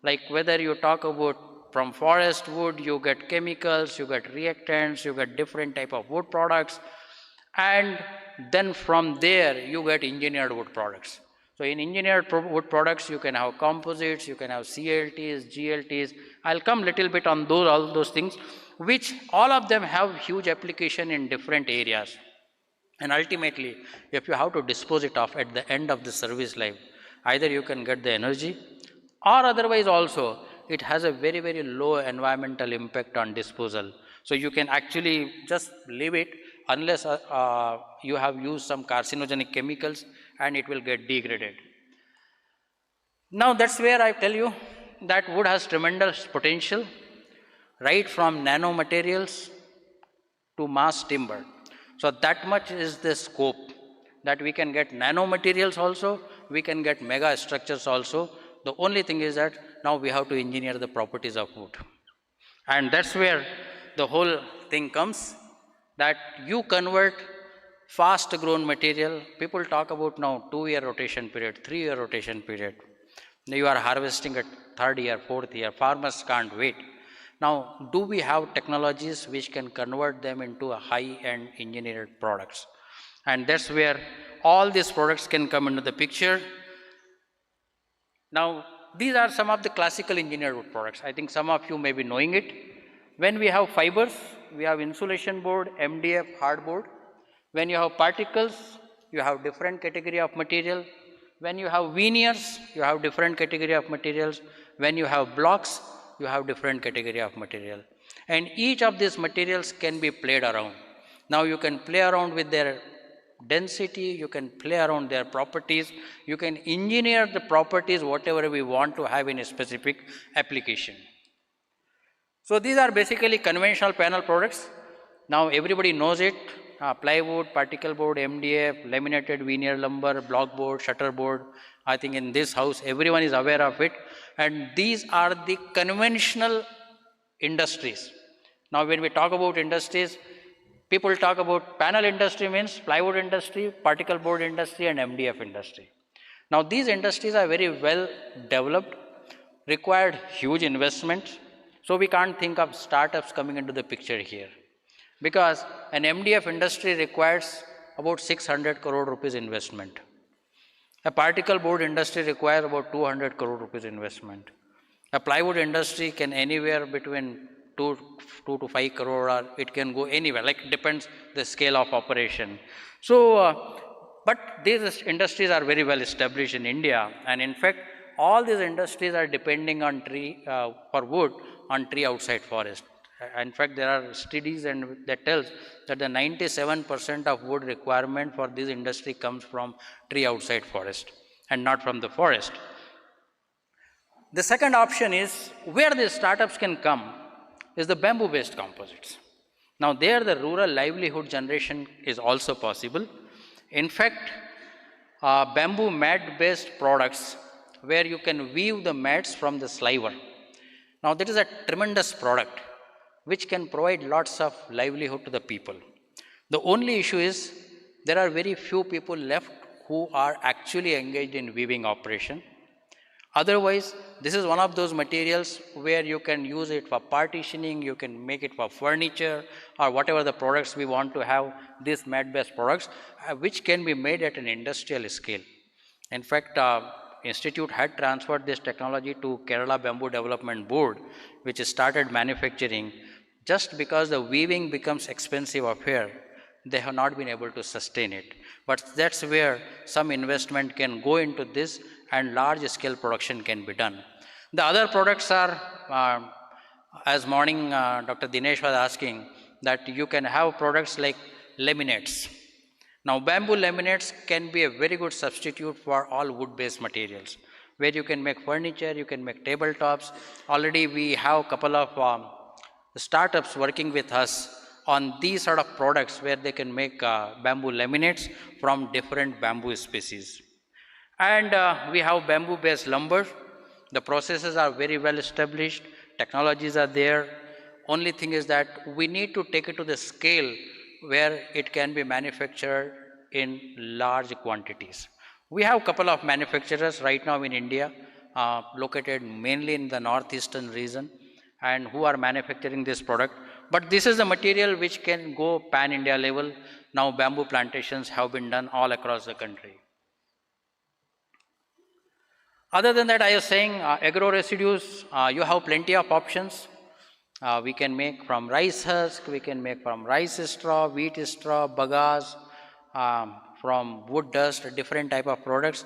Like whether you talk about from forest wood, you get chemicals, you get reactants, you get different type of wood products, and then from there you get engineered wood products. So in engineered wood products, you can have composites, you can have CLTs, GLTs. I'll come little bit on those, all those things, which all of them have huge application in different areas. And ultimately, if you have to dispose it off at the end of the service life, either you can get the energy, or otherwise also, it has a very, very low environmental impact on disposal. So you can actually just leave it unless you have used some carcinogenic chemicals, and it will get degraded. Now that's where I tell you that wood has tremendous potential, right from nanomaterials to mass timber. So that much is the scope, that we can get nanomaterials also, we can get mega structures also. The only thing is that now we have to engineer the properties of wood. And that's where the whole thing comes, that you convert fast grown material. People talk about now 2-year rotation period, 3-year rotation period. Now you are harvesting at 3rd year, 4th year. Farmers can't wait. Now, do we have technologies which can convert them into a high-end engineered products? And that's where all these products can come into the picture. Now, these are some of the classical engineered wood products. I think some of you may be knowing it. When we have fibers, we have insulation board, MDF, hardboard. When you have particles, you have different category of material. When you have veneers, you have different category of materials. When you have blocks, you have different category of material. And each of these materials can be played around. Now you can play around with their density, you can play around their properties, you can engineer the properties whatever we want to have in a specific application. So these are basically conventional panel products. Now everybody knows it. Plywood, particle board, MDF, laminated veneer lumber, block board, shutter board. I think in this house everyone is aware of it, and these are the conventional industries. Now when we talk about industries, people talk about panel industry means plywood industry, particle board industry and MDF industry. Now these industries are very well developed, required huge investments, so we can't think of startups coming into the picture here. Because an MDF industry requires about 600 crore rupees investment. A particle board industry requires about 200 crore rupees investment. A plywood industry can anywhere between 2 to 5 crore, or it can go anywhere, like depends the scale of operation. So, but these industries are very well established in India, and in fact, all these industries are depending on tree for wood on tree outside forest. In fact, there are studies and that tells that the 97% of wood requirement for this industry comes from tree outside forest and not from the forest. The second option is where the startups can come is the bamboo based composites. Now there the rural livelihood generation is also possible. In fact, bamboo mat based products where you can weave the mats from the sliver. Now that is a tremendous product which can provide lots of livelihood to the people. The only issue is there are very few people left who are actually engaged in weaving operation. Otherwise, this is one of those materials where you can use it for partitioning, you can make it for furniture or whatever the products we want to have, these mat-based products, which can be made at an industrial scale. In fact, Institute had transferred this technology to Kerala Bamboo Development Board, which started manufacturing. Just because the weaving becomes expensive up here, they have not been able to sustain it. But that's where some investment can go into this and large scale production can be done. The other products are, as morning Dr. Dinesh was asking, that you can have products like laminates. Now bamboo laminates can be a very good substitute for all wood-based materials, where you can make furniture, you can make tabletops. Already we have a couple of startups working with us on these sort of products where they can make bamboo laminates from different bamboo species. And we have bamboo-based lumber. The processes are very well established, technologies are there. Only thing is that we need to take it to the scale where it can be manufactured in large quantities. We have a couple of manufacturers right now in India, located mainly in the northeastern region, and who are manufacturing this product. But this is the material which can go pan-India level. Now bamboo plantations have been done all across the country. Other than that, I was saying agro residues, you have plenty of options. We can make from rice husk, we can make from rice straw, wheat straw, bagasse, from wood dust, different type of products.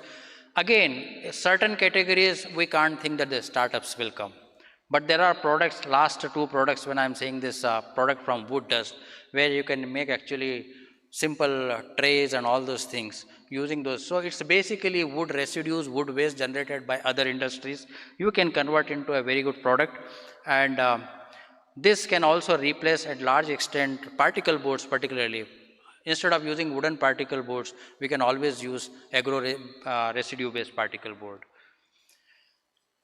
Again, certain categories we can't think that the startups will come. But there are products, last two products when I'm saying this product from wood dust, where you can make actually simple trays and all those things using those. So it's basically wood residues, wood waste generated by other industries. You can convert into a very good product. And this can also replace at large extent particle boards particularly. Instead of using wooden particle boards, we can always use agro residue based particle board.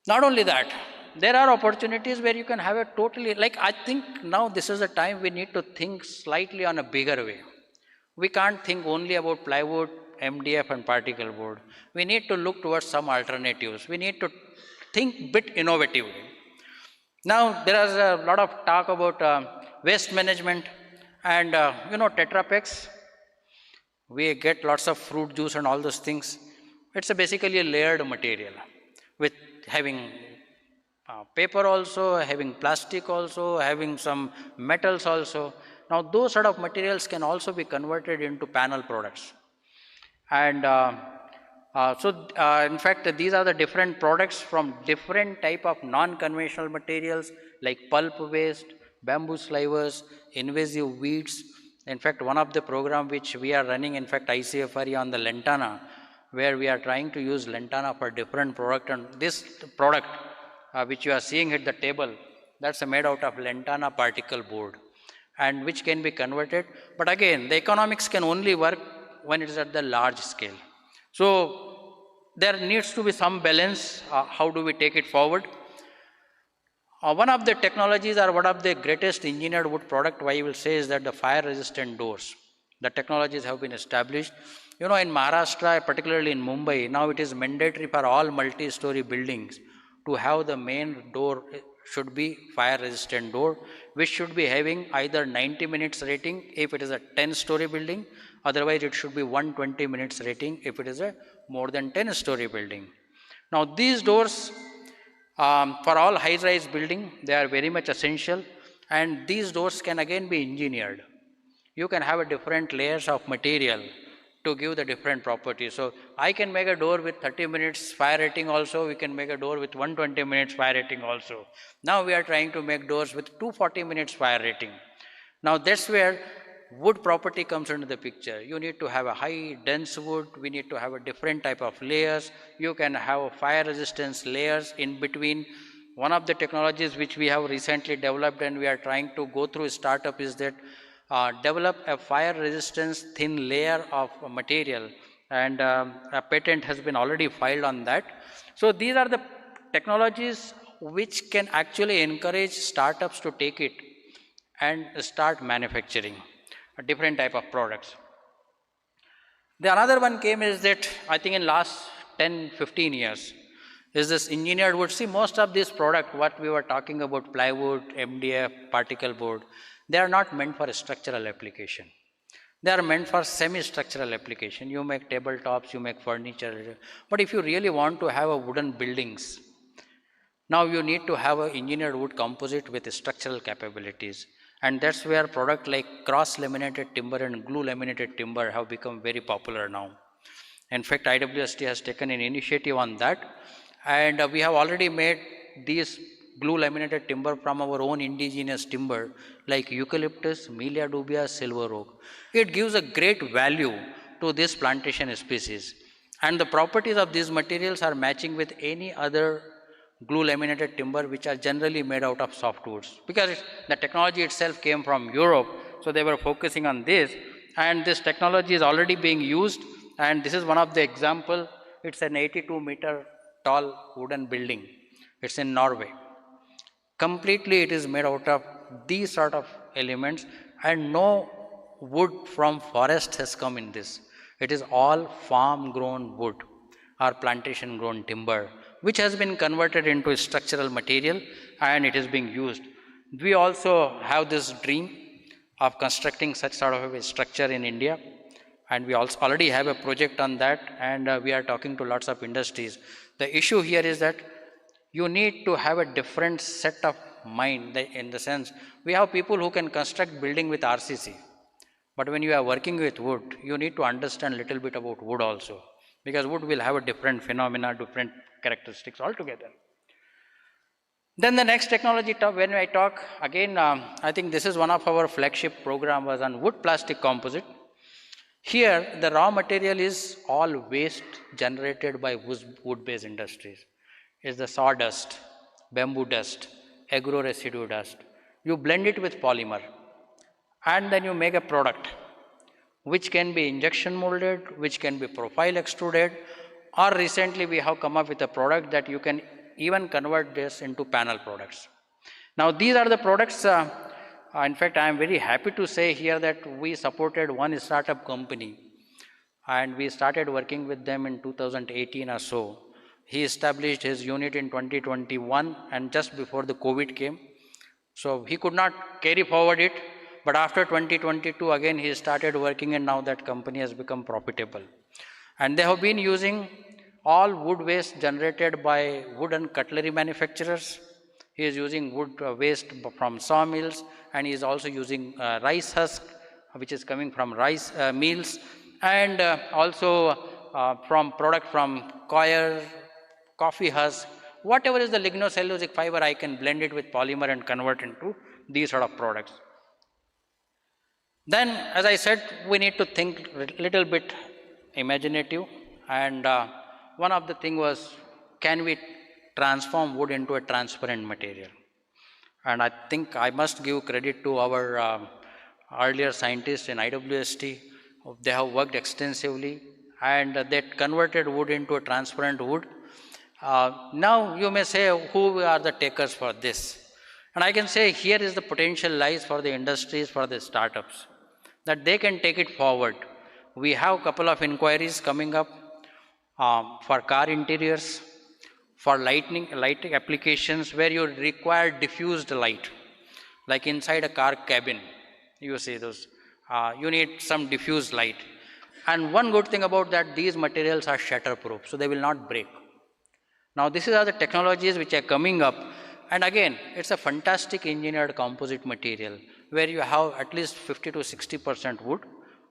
Not only that, there are opportunities where you can have a totally, like I think now this is the time we need to think slightly on a bigger way. We can't think only about plywood, MDF and particle board. We need to look towards some alternatives. We need to think bit innovatively. Now there is a lot of talk about waste management and you know, Tetra Paks. We get lots of fruit juice and all those things. It's basically a layered material with having paper also, having plastic also, having some metals also. Now those sort of materials can also be converted into panel products. And in fact, these are the different products from different type of non-conventional materials like pulp waste, bamboo slivers, invasive weeds. In fact, one of the program which we are running, in fact, ICFRE on the lantana, where we are trying to use lantana for different product. And this product, which you are seeing at the table, that's made out of lantana particle board and which can be converted. But again, the economics can only work when it is at the large scale. So there needs to be some balance. How do we take it forward? One of the technologies or one of the greatest engineered wood product, I will say, is that the fire resistant doors. The technologies have been established. You know, in Maharashtra, particularly in Mumbai, now it is mandatory for all multi-story buildings to have the main door should be fire resistant door, which should be having either 90 minutes rating if it is a 10-story building, otherwise it should be 120 minutes rating if it is a more than 10-story building. Now these doors for all high-rise building, they are very much essential, and these doors can again be engineered. You can have a different layers of material to give the different properties. So I can make a door with 30 minutes fire rating also, we can make a door with 120 minutes fire rating also. Now we are trying to make doors with 240 minutes fire rating. Now that's where wood property comes into the picture. You need to have a high dense wood, we need to have a different type of layers. You can have fire resistance layers in between. One of the technologies which we have recently developed and we are trying to go through startup is that develop a fire resistance thin layer of material, and a patent has been already filed on that. So these are the technologies which can actually encourage startups to take it and start manufacturing a different type of products. The another one came is that I think in last 10-15 years is this engineered wood. See, most of these product, what we were talking about, plywood, MDF, particle board, they are not meant for a structural application. They are meant for semi-structural application. You make tabletops, you make furniture. But if you really want to have a wooden buildings, now you need to have an engineered wood composite with structural capabilities. And that's where product like cross-laminated timber and glue-laminated timber have become very popular now. In fact, IWST has taken an initiative on that. And we have already made these glue-laminated timber from our own indigenous timber like eucalyptus, Melia dubia, silver oak. It gives a great value to this plantation species. And the properties of these materials are matching with any other glue laminated timber which are generally made out of softwoods, because the technology itself came from Europe, so they were focusing on this, and this technology is already being used, and this is one of the example. It's an 82-meter tall wooden building. It's in Norway. Completely it is made out of these sort of elements, and no wood from forest has come in this. It is all farm grown wood or plantation grown timber, which has been converted into a structural material and it is being used. We also have this dream of constructing such sort of a structure in India, and we also already have a project on that, and we are talking to lots of industries. The issue here is that you need to have a different set of mind, in the sense we have people who can construct building with RCC, but when you are working with wood, you need to understand a little bit about wood also, because wood will have a different phenomena, different characteristics altogether. Then the next technology when I talk again, I think this is one of our flagship program was on wood plastic composite. Here the raw material is all waste generated by wood-based industries. It's the sawdust, bamboo dust, agro residue dust. You blend it with polymer and then you make a product which can be injection molded, which can be profile extruded, or recently we have come up with a product that you can even convert this into panel products. Now these are the products, in fact I am very happy to say here that we supported one startup company and we started working with them in 2018 or so. He established his unit in 2021 and just before the COVID came. So he could not carry forward it, but after 2022 again he started working, and now that company has become profitable. And they have been using all wood waste generated by wood and cutlery manufacturers. He is using wood waste from sawmills, and he is also using rice husk, which is coming from rice mills, and also from product from coir, coffee husk. Whatever is the lignocellulosic fiber, I can blend it with polymer and convert into these sort of products. Then, as I said, we need to think a little bit imaginative, and one of the thing was, can we transform wood into a transparent material? And I think I must give credit to our earlier scientists in IWST. They have worked extensively and they converted wood into a transparent wood. Now you may say, who are the takers for this? And I can say here is the potential lies for the industries, for the startups, that they can take it forward. We have a couple of inquiries coming up for car interiors, for lighting applications where you require diffused light, like inside a car cabin, you see those, you need some diffused light. And one good thing about that, these materials are shatterproof, so they will not break. Now these are the technologies which are coming up, and again, it's a fantastic engineered composite material where you have at least 50 to 60% wood,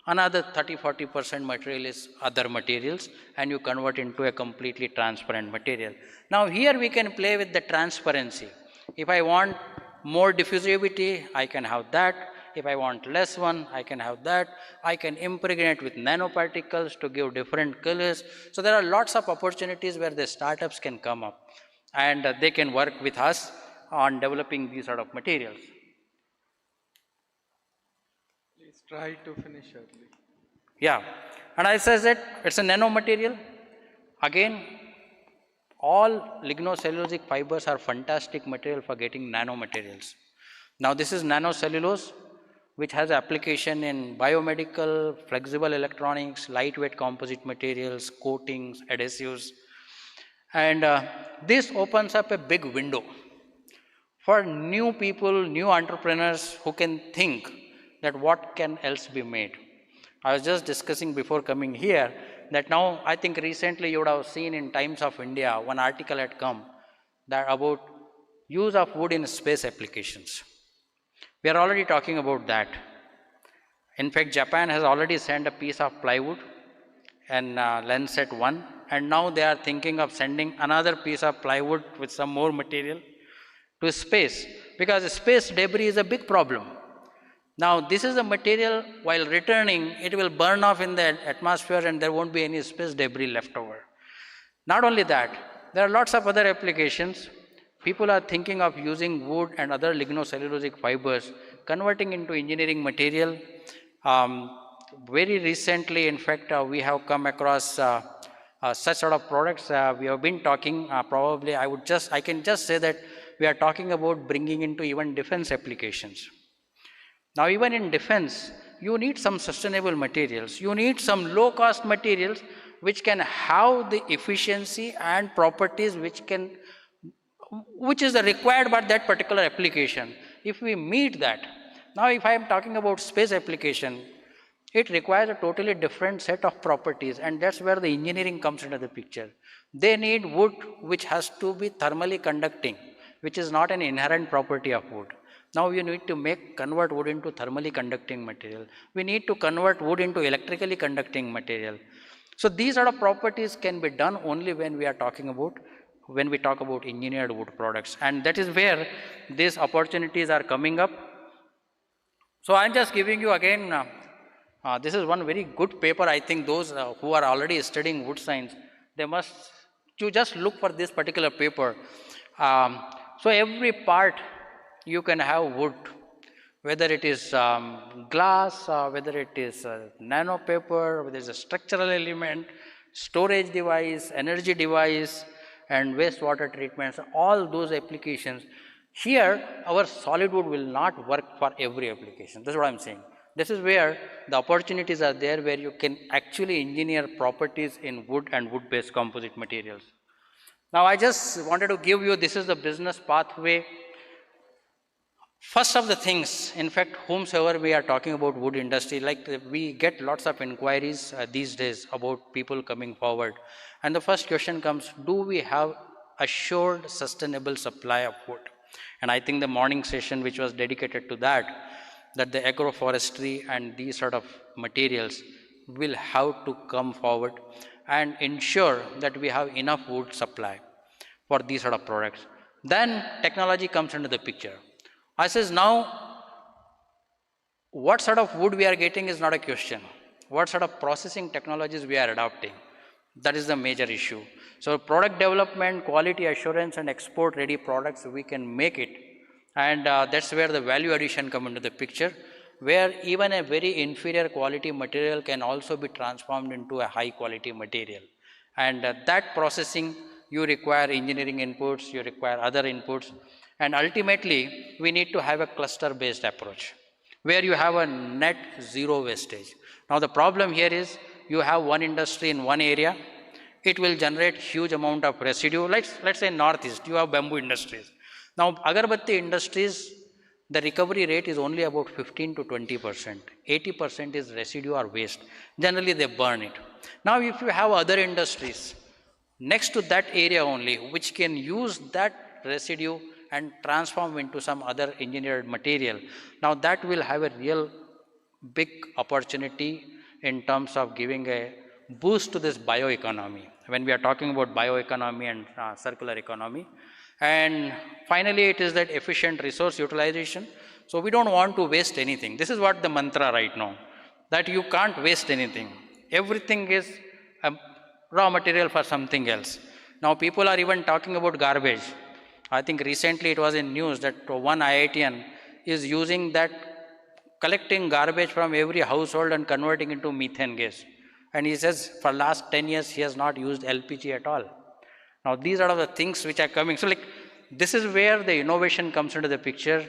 another 30-40% material is other materials, and you convert into a completely transparent material. Now here we can play with the transparency. If I want more diffusivity, I can have that. If I want less one, I can have that. I can impregnate with nanoparticles to give different colors. So there are lots of opportunities where the startups can come up, and they can work with us on developing these sort of materials. Please try to finish early. Yeah, and as I said, it's a nano material. Again, all lignocellulosic fibers are fantastic material for getting nanomaterials. Now this is nanocellulose, which has application in biomedical, flexible electronics, lightweight composite materials, coatings, adhesives. And this opens up a big window for new people, new entrepreneurs who can think that what can else be made. I was just discussing before coming here that now I think recently you would have seen in Times of India, one article had come that about use of wood in space applications. We are already talking about that. In fact, Japan has already sent a piece of plywood and Lancet 1, and now they are thinking of sending another piece of plywood with some more material to space, because space debris is a big problem. Now this is a material, while returning, it will burn off in the atmosphere and there won't be any space debris left over. Not only that, there are lots of other applications. People are thinking of using wood and other lignocellulosic fibers, converting into engineering material. Very recently, in fact, we have come across such sort of products. We have been talking, probably I can just say that we are talking about bringing into even defense applications. Now even in defense, you need some sustainable materials. You need some low cost materials which can have the efficiency and properties which is required by that particular application. If we meet that, now if I am talking about space application, it requires a totally different set of properties, and that's where the engineering comes into the picture. They need wood which has to be thermally conducting, which is not an inherent property of wood. Now you need to convert wood into thermally conducting material. We need to convert wood into electrically conducting material. So these sort of properties can be done only when we talk about engineered wood products, and that is where these opportunities are coming up. So I'm just giving you again, this is one very good paper. I think those who are already studying wood science, you just look for this particular paper. So every part you can have wood, whether it is glass, whether it is nano paper, whether it is a structural element, storage device, energy device, and wastewater treatments, all those applications. Here, our solid wood will not work for every application. That's what I'm saying. This is where the opportunities are there, where you can actually engineer properties in wood and wood-based composite materials. Now, I just wanted to give you, this is the business pathway. First of the things, in fact, whomsoever we are talking about wood industry, like we get lots of inquiries these days about people coming forward. And the first question comes, do we have assured sustainable supply of wood? And I think the morning session, which was dedicated to that the agroforestry and these sort of materials will have to come forward and ensure that we have enough wood supply for these sort of products. Then technology comes into the picture. I says now, what sort of wood we are getting is not a question. What sort of processing technologies we are adopting, that is the major issue. So product development, quality assurance, and export ready products, we can make it. And that's where the value addition come into the picture, where even a very inferior quality material can also be transformed into a high quality material. And that processing, you require engineering inputs, you require other inputs. And ultimately, we need to have a cluster-based approach, where you have a net zero wastage. Now the problem here is, you have one industry in one area, it will generate huge amount of residue. Let's say Northeast, you have bamboo industries. Now agarbatti industries, the recovery rate is only about 15 to 20%. 80% is residue or waste. Generally they burn it. Now if you have other industries next to that area only, which can use that residue and transform into some other engineered material, now that will have a real big opportunity in terms of giving a boost to this bioeconomy, when we are talking about bioeconomy and circular economy. And finally, it is that efficient resource utilization. So we don't want to waste anything. This is what the mantra right now, that you can't waste anything. Everything is a raw material for something else. Now people are even talking about garbage. I think recently it was in news that one IITian is using that, collecting garbage from every household and converting into methane gas. And he says for last 10 years he has not used LPG at all. Now these are the things which are coming. So like this is where the innovation comes into the picture,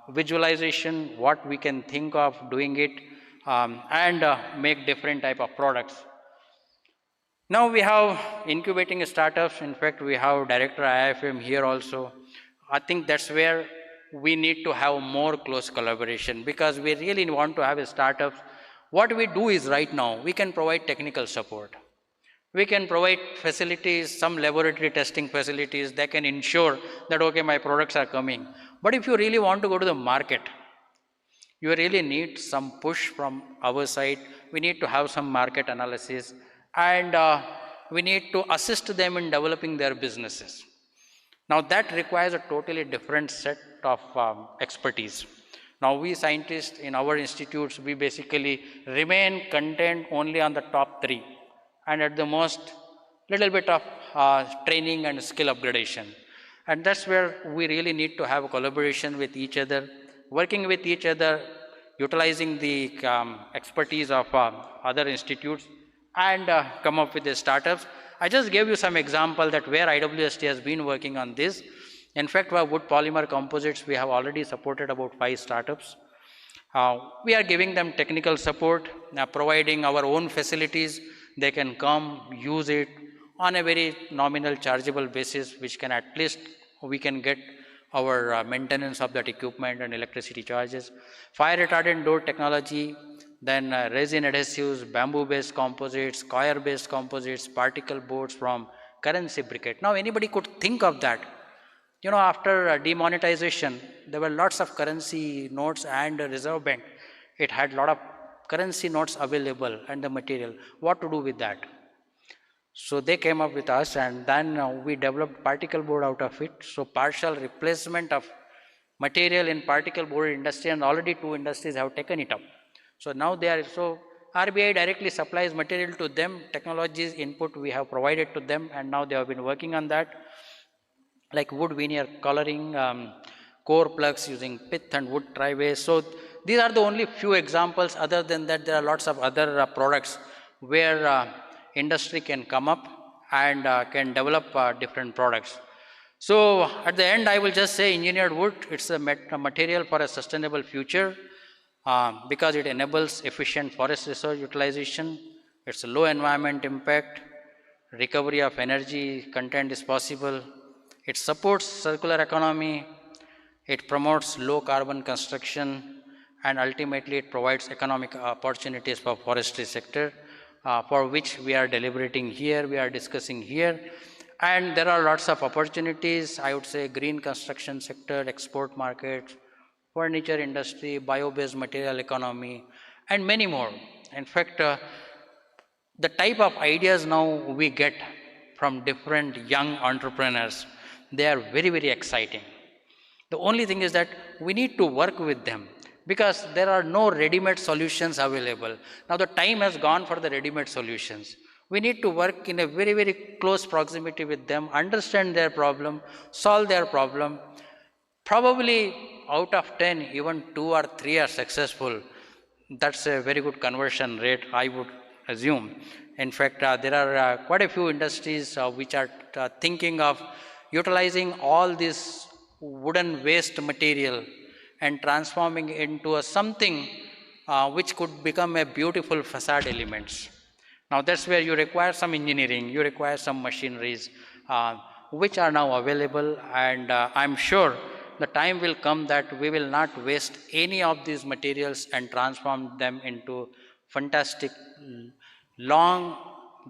visualization, what we can think of doing it, and make different type of products. Now we have incubating startups. In fact, we have Director IIFM here also. I think that's where we need to have more close collaboration, because we really want to have a startups. What we do is right now, we can provide technical support. We can provide facilities, some laboratory testing facilities that can ensure that, okay, my products are coming. But if you really want to go to the market, you really need some push from our side. We need to have some market analysis, and we need to assist them in developing their businesses. Now that requires a totally different set of expertise. Now we scientists in our institutes, we basically remain content only on the top 3, and at the most little bit of training and skill upgradation. And that's where we really need to have a collaboration with each other, working with each other, utilizing the expertise of other institutes, and come up with the startups. I just gave you some example that where IWST has been working on this. In fact, for wood polymer composites, we have already supported about 5 startups. We are giving them technical support, providing our own facilities. They can come, use it on a very nominal chargeable basis, which can at least we can get our maintenance of that equipment and electricity charges. Fire retardant door technology, then resin adhesives, bamboo-based composites, coir-based composites, particle boards from currency briquette. Now anybody could think of that. You know, after demonetization, there were lots of currency notes and Reserve Bank. It had a lot of currency notes available and the material. What to do with that? So they came up with us, and then we developed particle board out of it. So partial replacement of material in particle board industry, and already 2 industries have taken it up. So now they are, so RBI directly supplies material to them, technologies input we have provided to them, and now they have been working on that. Like wood veneer coloring, core plugs using pith and wood tri-waste. So these are the only few examples. Other than that, there are lots of other products where industry can come up and can develop different products. So at the end, I will just say engineered wood, it's a material for a sustainable future because it enables efficient forest resource utilization. It's a low environment impact, recovery of energy content is possible. It supports circular economy, it promotes low carbon construction, and ultimately it provides economic opportunities for forestry sector, for which we are deliberating here, we are discussing here. And there are lots of opportunities, I would say green construction sector, export markets, furniture industry, bio-based material economy, and many more. In fact, the type of ideas now we get from different young entrepreneurs, they are very, very exciting. The only thing is that we need to work with them because there are no ready-made solutions available. Now the time has gone for the ready-made solutions. We need to work in a very, very close proximity with them, understand their problem, solve their problem. Probably out of 10, even 2 or 3 are successful. That's a very good conversion rate, I would assume. In fact, there are quite a few industries which are thinking of utilizing all this wooden waste material and transforming into something which could become a beautiful facade elements. Now that's where you require some engineering, you require some machineries which are now available, and I'm sure the time will come that we will not waste any of these materials and transform them into fantastic long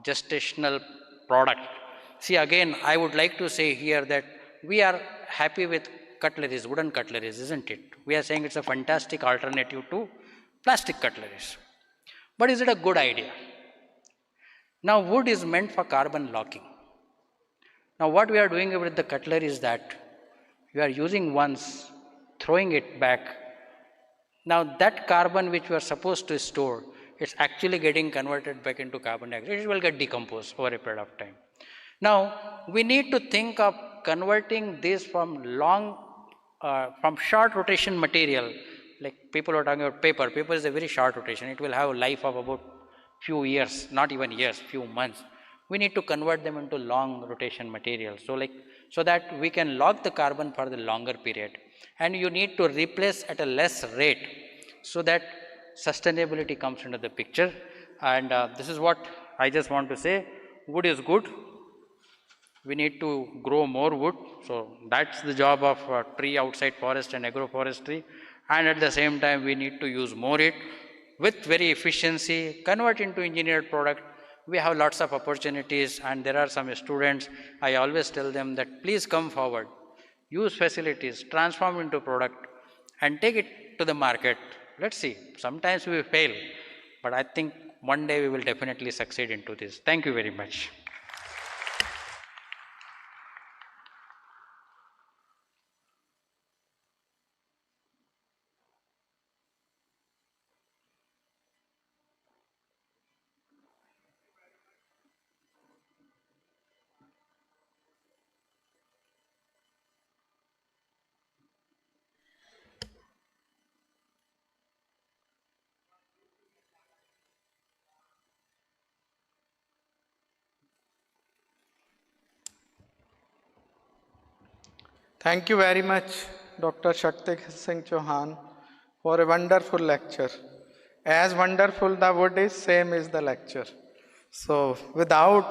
gestational product. See, again, I would like to say here that we are happy with cutleries, wooden cutleries, isn't it? We are saying it's a fantastic alternative to plastic cutleries. But is it a good idea? Now, wood is meant for carbon locking. Now, what we are doing with the cutlery is that we are using once, throwing it back. Now, that carbon which we are supposed to store, it's actually getting converted back into carbon dioxide. It will get decomposed over a period of time. Now, we need to think of converting this from short rotation material, like people are talking about paper. Paper is a very short rotation. It will have a life of about few years, not even years, few months. we need to convert them into long rotation materials. So that we can lock the carbon for the longer period. And you need to replace at a less rate so that sustainability comes into the picture. And this is what I just want to say. Wood is good. We need to grow more wood. So that's the job of tree outside forest and agroforestry. And at the same time, we need to use more it with very efficiency, convert into engineered product. We have lots of opportunities, and there are some students, I always tell them that please come forward, use facilities, transform into product and take it to the market. Let's see, sometimes we fail, but I think one day we will definitely succeed into this. Thank you very much. Thank you very much, Dr. Shakti Singh Chauhan, for a wonderful lecture. As wonderful the wood is, same is the lecture. So, without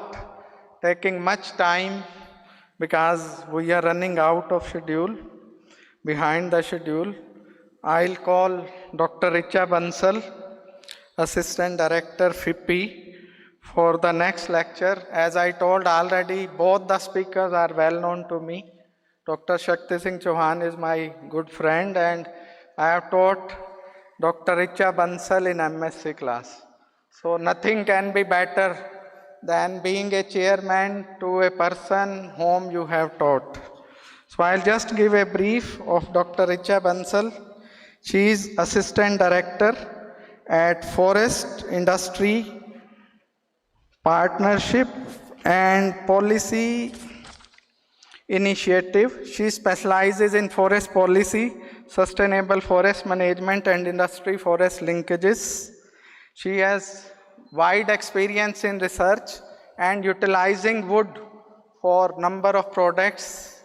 taking much time, because we are running out of schedule, behind the schedule, I'll call Dr. Richa Bansal, Assistant Director, FIPPI, for the next lecture. As I told already, both the speakers are well known to me. Dr. Shakti Singh Chauhan is my good friend, and I have taught Dr. Richa Bansal in MSc class. So nothing can be better than being a chairman to a person whom you have taught. So I'll just give a brief of Dr. Richa Bansal. She is Assistant Director at Forest Industry Partnership and Policy Initiative. She specializes in forest policy, sustainable forest management, and industry forest linkages. She has wide experience in research and utilizing wood for number of products,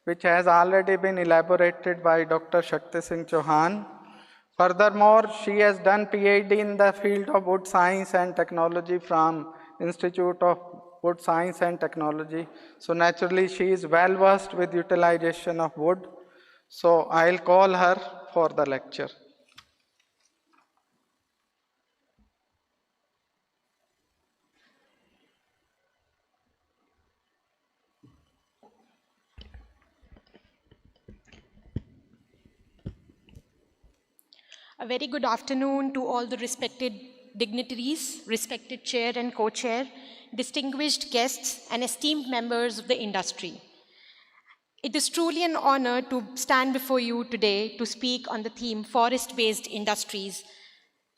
which has already been elaborated by Dr. Shakti Singh Chauhan. Furthermore, she has done PhD in the field of wood science and technology from Institute of Wood Science and Technology. So naturally, she is well versed with utilization of wood. So I'll call her for the lecture. A very good afternoon to all the respected dignitaries, respected chair and co-chair, distinguished guests, and esteemed members of the industry. It is truly an honor to stand before you today to speak on the theme Forest-Based Industries,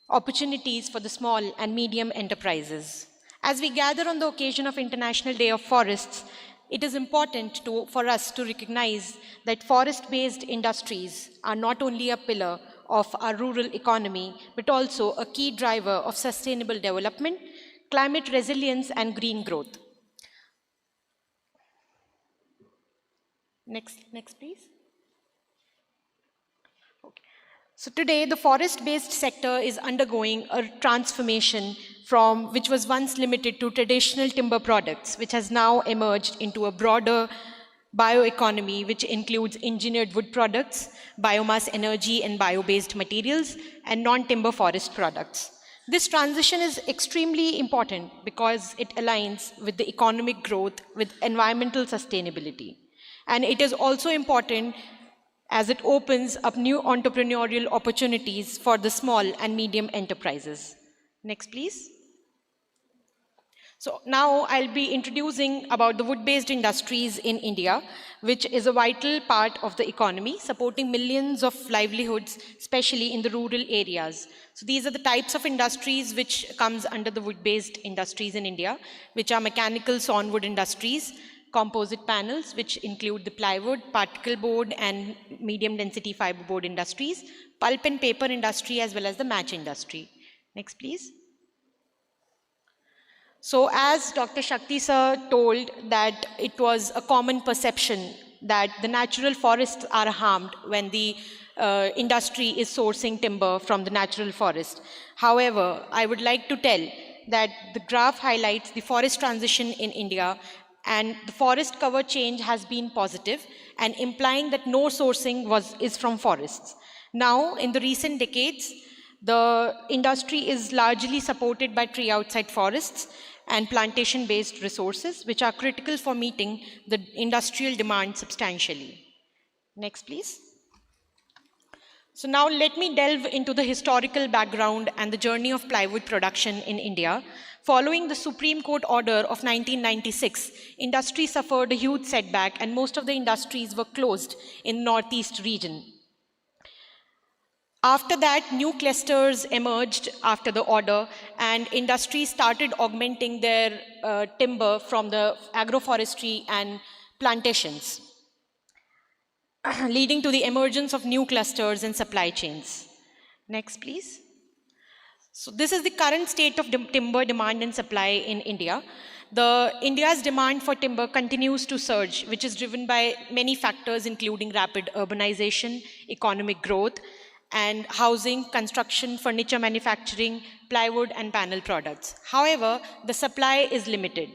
Opportunities for the Small and Medium Enterprises. As we gather on the occasion of International Day of Forests, it is important for us to recognize that forest-based industries are not only a pillar of our rural economy, but also a key driver of sustainable development, climate resilience, and green growth. Next please. Okay. So today, the forest-based sector is undergoing a transformation from which was once limited to traditional timber products, which has now emerged into a broader bioeconomy, which includes engineered wood products, biomass energy and bio-based materials, and non-timber forest products. This transition is extremely important because it aligns with the economic growth with environmental sustainability. And it is also important as it opens up new entrepreneurial opportunities for the small and medium enterprises. Next, please. So now I'll be introducing about the wood-based industries in India, which is a vital part of the economy, supporting millions of livelihoods, especially in the rural areas. So these are the types of industries which comes under the wood-based industries in India, which are mechanical sawn wood industries, composite panels, which include the plywood, particle board, and medium density fiberboard industries, pulp and paper industry, as well as the match industry. Next, please. So as Dr. Shakti sir told that it was a common perception that the natural forests are harmed when the industry is sourcing timber from the natural forest. However, I would like to tell that the graph highlights the forest transition in India, and the forest cover change has been positive and implying that no sourcing is from forests. Now, in the recent decades, the industry is largely supported by tree outside forests and plantation-based resources, which are critical for meeting the industrial demand substantially. Next, please. So now let me delve into the historical background and the journey of plywood production in India. Following the Supreme Court order of 1996, industry suffered a huge setback and most of the industries were closed in the Northeast region. After that, new clusters emerged after the order and industries started augmenting their timber from the agroforestry and plantations, leading to the emergence of new clusters and supply chains. Next, please. So this is the current state of timber demand and supply in India. India's demand for timber continues to surge, which is driven by many factors, including rapid urbanization, economic growth, and housing, construction, furniture manufacturing, plywood, and panel products. However, the supply is limited.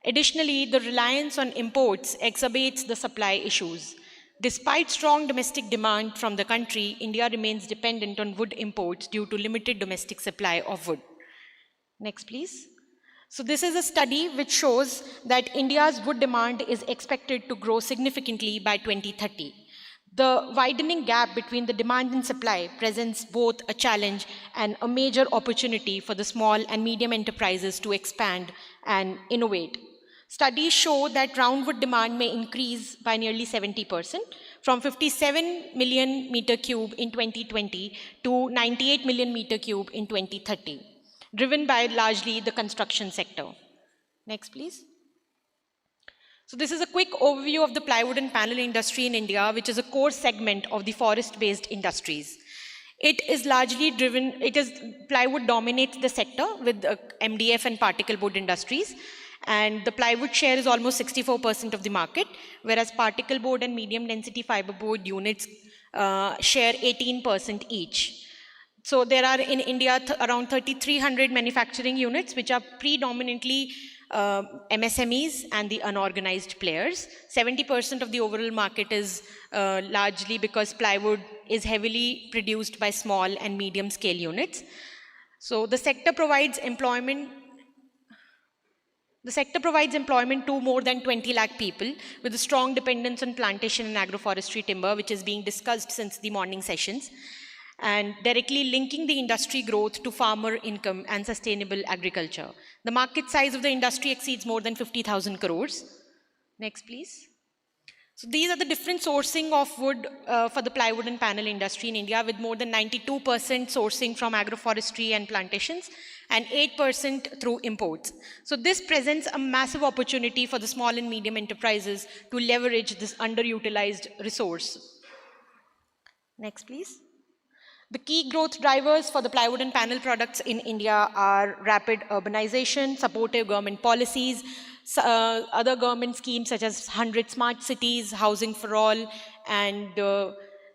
Additionally, the reliance on imports exacerbates the supply issues. Despite strong domestic demand from the country, India remains dependent on wood imports due to limited domestic supply of wood. Next, please. So this is a study which shows that India's wood demand is expected to grow significantly by 2030. The widening gap between the demand and supply presents both a challenge and a major opportunity for the small and medium enterprises to expand and innovate. Studies show that roundwood demand may increase by nearly 70%, from 57 million meter cube in 2020 to 98 million meter cube in 2030, driven by largely the construction sector. Next, please. So this is a quick overview of the plywood and panel industry in India, which is a core segment of the forest-based industries. It is largely driven, plywood dominates the sector with MDF and particle board industries. And the plywood share is almost 64% of the market, whereas particle board and medium density fiber board units share 18% each. So there are in India around 3,300 manufacturing units, which are predominantly MSMEs and the unorganized players. 70% of the overall market is largely because plywood is heavily produced by small and medium scale units. So the sector provides employment to more than 20 lakh people with a strong dependence on plantation and agroforestry timber, which is being discussed since the morning sessions, and directly linking the industry growth to farmer income and sustainable agriculture. The market size of the industry exceeds more than 50,000 crores. Next, please. So these are the different sourcing of wood for the plywood and panel industry in India, with more than 92% sourcing from agroforestry and plantations and 8% through imports. So this presents a massive opportunity for the small and medium enterprises to leverage this underutilized resource. Next, please. The key growth drivers for the plywood and panel products in India are rapid urbanization, supportive government policies, other government schemes such as 100 smart cities, housing for all, and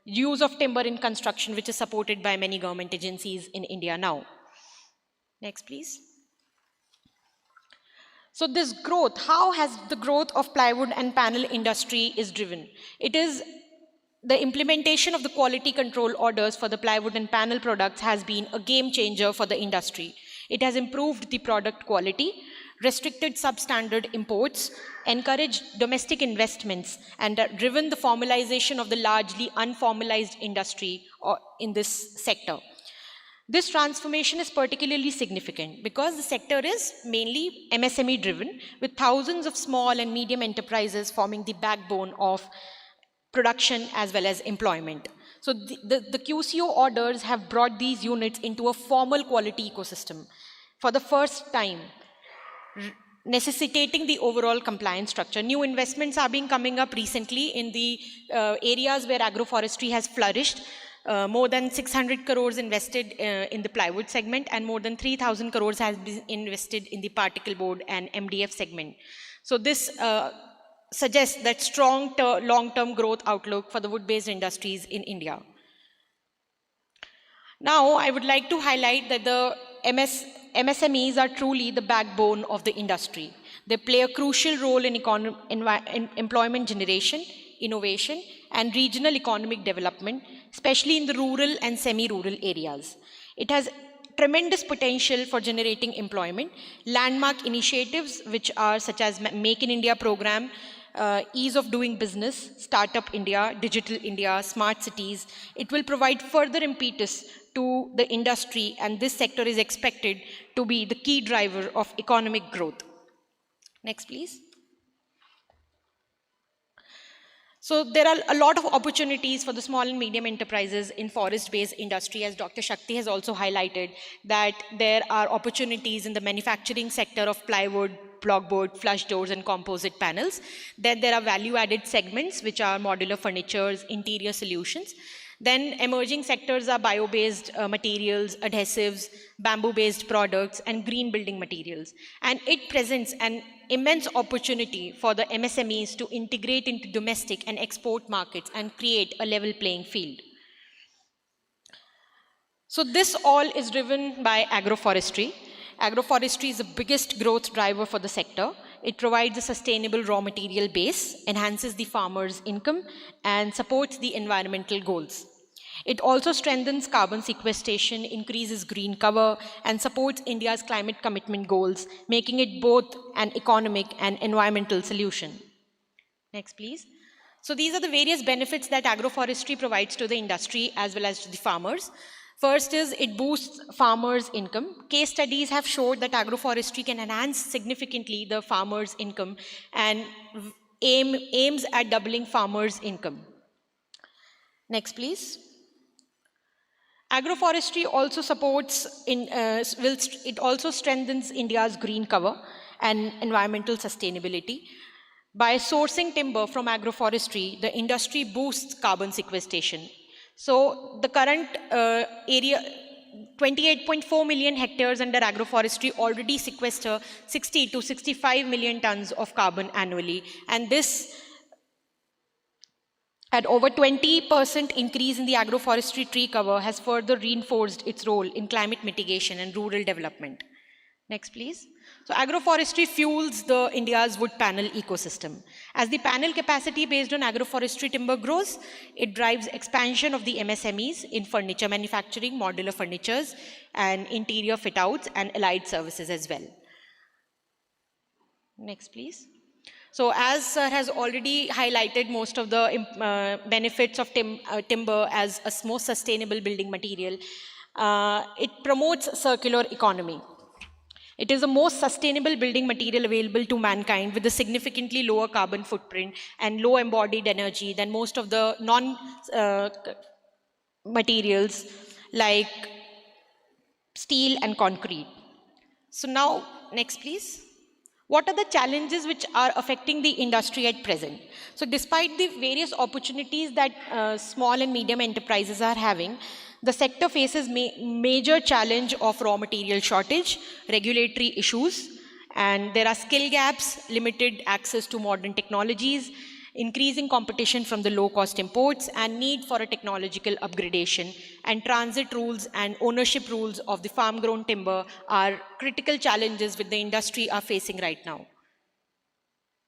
use of timber in construction, which is supported by many government agencies in India now. Next, please. So this growth, how has the growth of plywood and panel industry is driven? It is the implementation of the quality control orders for the plywood and panel products has been a game changer for the industry. It has improved the product quality, restricted substandard imports, encouraged domestic investments, and driven the formalization of the largely unformalized industry in this sector. This transformation is particularly significant because the sector is mainly MSME driven, with thousands of small and medium enterprises forming the backbone of production as well as employment. So the QCO orders have brought these units into a formal quality ecosystem for the first time, necessitating the overall compliance structure. New investments are being coming up recently in the areas where agroforestry has flourished. More than 600 crores invested in the plywood segment, and more than 3,000 crores has been invested in the particle board and MDF segment. So this suggests that strong long-term growth outlook for the wood-based industries in India. Now, I would like to highlight that the MSMEs are truly the backbone of the industry. They play a crucial role in employment generation, innovation, and regional economic development, especially in the rural and semi-rural areas. It has tremendous potential for generating employment. Landmark initiatives, which are such as Make in India program, ease of doing business, Startup India, Digital India, Smart Cities, it will provide further impetus to the industry, and this sector is expected to be the key driver of economic growth. Next, please. So there are a lot of opportunities for the small and medium enterprises in forest-based industry, as Dr. Shakti has also highlighted, that there are opportunities in the manufacturing sector of plywood, blockboard, flush doors, and composite panels. Then there are value-added segments, which are modular furnitures, interior solutions. Then emerging sectors are bio-based materials, adhesives, bamboo-based products, and green building materials. And it presents an immense opportunity for the MSMEs to integrate into domestic and export markets and create a level playing field. So this all is driven by agroforestry. Agroforestry is the biggest growth driver for the sector. It provides a sustainable raw material base, enhances the farmer's income, and supports the environmental goals. It also strengthens carbon sequestration, increases green cover, and supports India's climate commitment goals, making it both an economic and environmental solution. Next, please. So these are the various benefits that agroforestry provides to the industry as well as to the farmers. First is it boosts farmers' income. Case studies have showed that agroforestry can enhance significantly the farmers' income and aims at doubling farmers' income. Next, please. Agroforestry also supports, it also strengthens India's green cover and environmental sustainability. By sourcing timber from agroforestry, the industry boosts carbon sequestration. So the current area, 28.4 million hectares under agroforestry already sequester 60 to 65 million tons of carbon annually. And this, at over 20% increase in the agroforestry tree cover, has further reinforced its role in climate mitigation and rural development. Next, please. So agroforestry fuels the India's wood panel ecosystem. As the panel capacity based on agroforestry timber grows, it drives expansion of the MSMEs in furniture manufacturing, modular furnitures, and interior fit-outs and allied services as well. Next, please. So as Sir has already highlighted most of the benefits of timber as a most sustainable building material, it promotes circular economy. It is the most sustainable building material available to mankind with a significantly lower carbon footprint and low embodied energy than most of the non-materials like steel and concrete. So now, next please. What are the challenges which are affecting the industry at present? So despite the various opportunities that small and medium enterprises are having, the sector faces major challenge of raw material shortage, regulatory issues, and there are skill gaps, limited access to modern technologies, increasing competition from the low-cost imports, and need for a technological upgradation. And transit rules and ownership rules of the farm-grown timber are critical challenges which the industry are facing right now.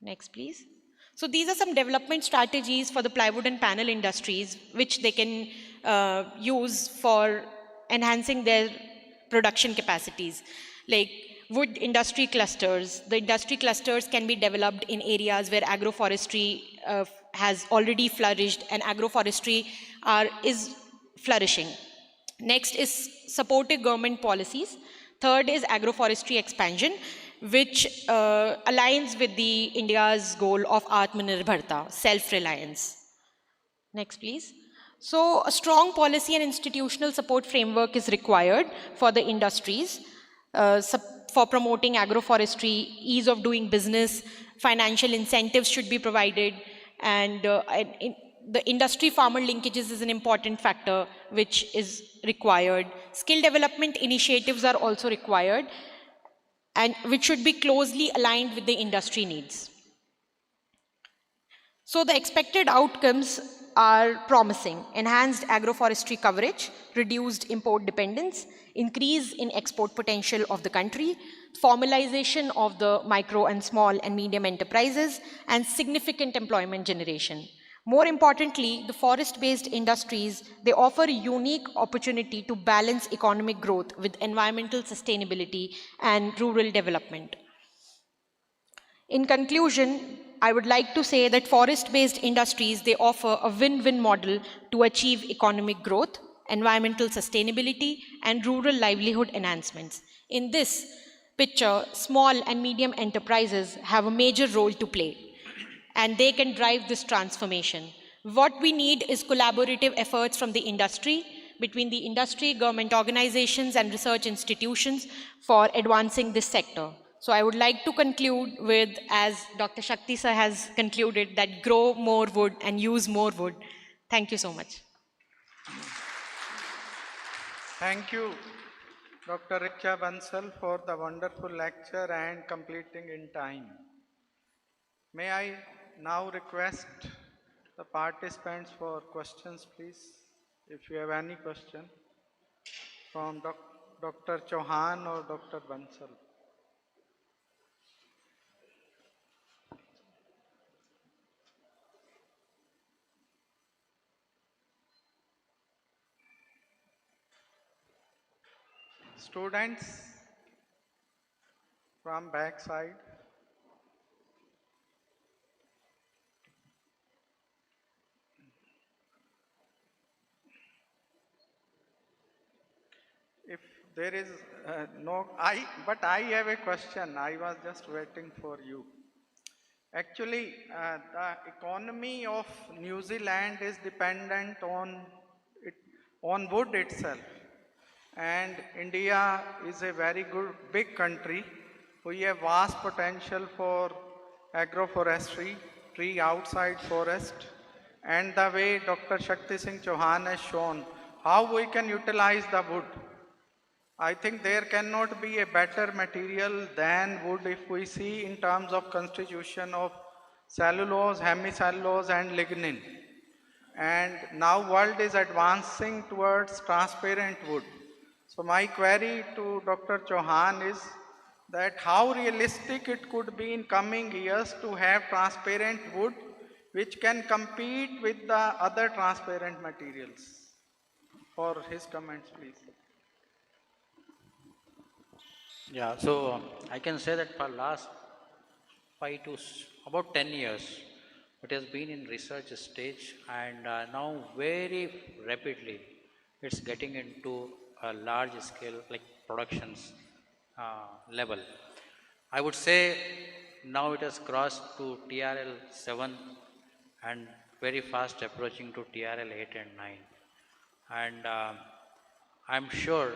Next, please. So these are some development strategies for the plywood and panel industries which they can use for enhancing their production capacities. Like wood industry clusters. The industry clusters can be developed in areas where agroforestry has already flourished and agroforestry is flourishing. Next is supportive government policies. Third is agroforestry expansion, which aligns with the India's goal of Atmanirbharta, self-reliance. Next, please. So a strong policy and institutional support framework is required for the industries for promoting agroforestry, ease of doing business, financial incentives should be provided, and the industry-farmer linkages is an important factor which is required. Skill development initiatives are also required, and which should be closely aligned with the industry needs. So the expected outcomes are promising: enhanced agroforestry coverage, reduced import dependence, increase in export potential of the country, formalization of the micro and small and medium enterprises, and significant employment generation. More importantly, the forest-based industries, they offer a unique opportunity to balance economic growth with environmental sustainability and rural development. In conclusion, I would like to say that forest-based industries, they offer a win-win model to achieve economic growth, environmental sustainability, and rural livelihood enhancements. In this picture, small and medium enterprises have a major role to play, and they can drive this transformation. What we need is collaborative efforts from the industry, between the industry, government organizations, and research institutions for advancing this sector. So I would like to conclude with, as Dr. Shakti sir has concluded, that grow more wood and use more wood. Thank you so much. Thank you, Dr. Richa Bansal, for the wonderful lecture and completing in time. May I now request the participants for questions, please? If you have any question from Dr. Chauhan or Dr. Bansal. Students from back side. If there is but I have a question. I was just waiting for you. Actually, the economy of New Zealand is dependent on wood itself. And India is a very big country. We have vast potential for agroforestry, tree outside forest, and the way Dr. Shakti Singh Chauhan has shown how we can utilize the wood. I think there cannot be a better material than wood if we see in terms of constitution of cellulose, hemicellulose, and lignin. And now world is advancing towards transparent wood. So my query to Dr. Chauhan is that how realistic it could be in coming years to have transparent wood which can compete with the other transparent materials. For his comments, please. Yeah, so I can say that for last 5 to about 10 years, it has been in research stage, and now very rapidly it's getting into a large scale like productions level. I would say now it has crossed to TRL 7 and very fast approaching to TRL 8 and 9. And I'm sure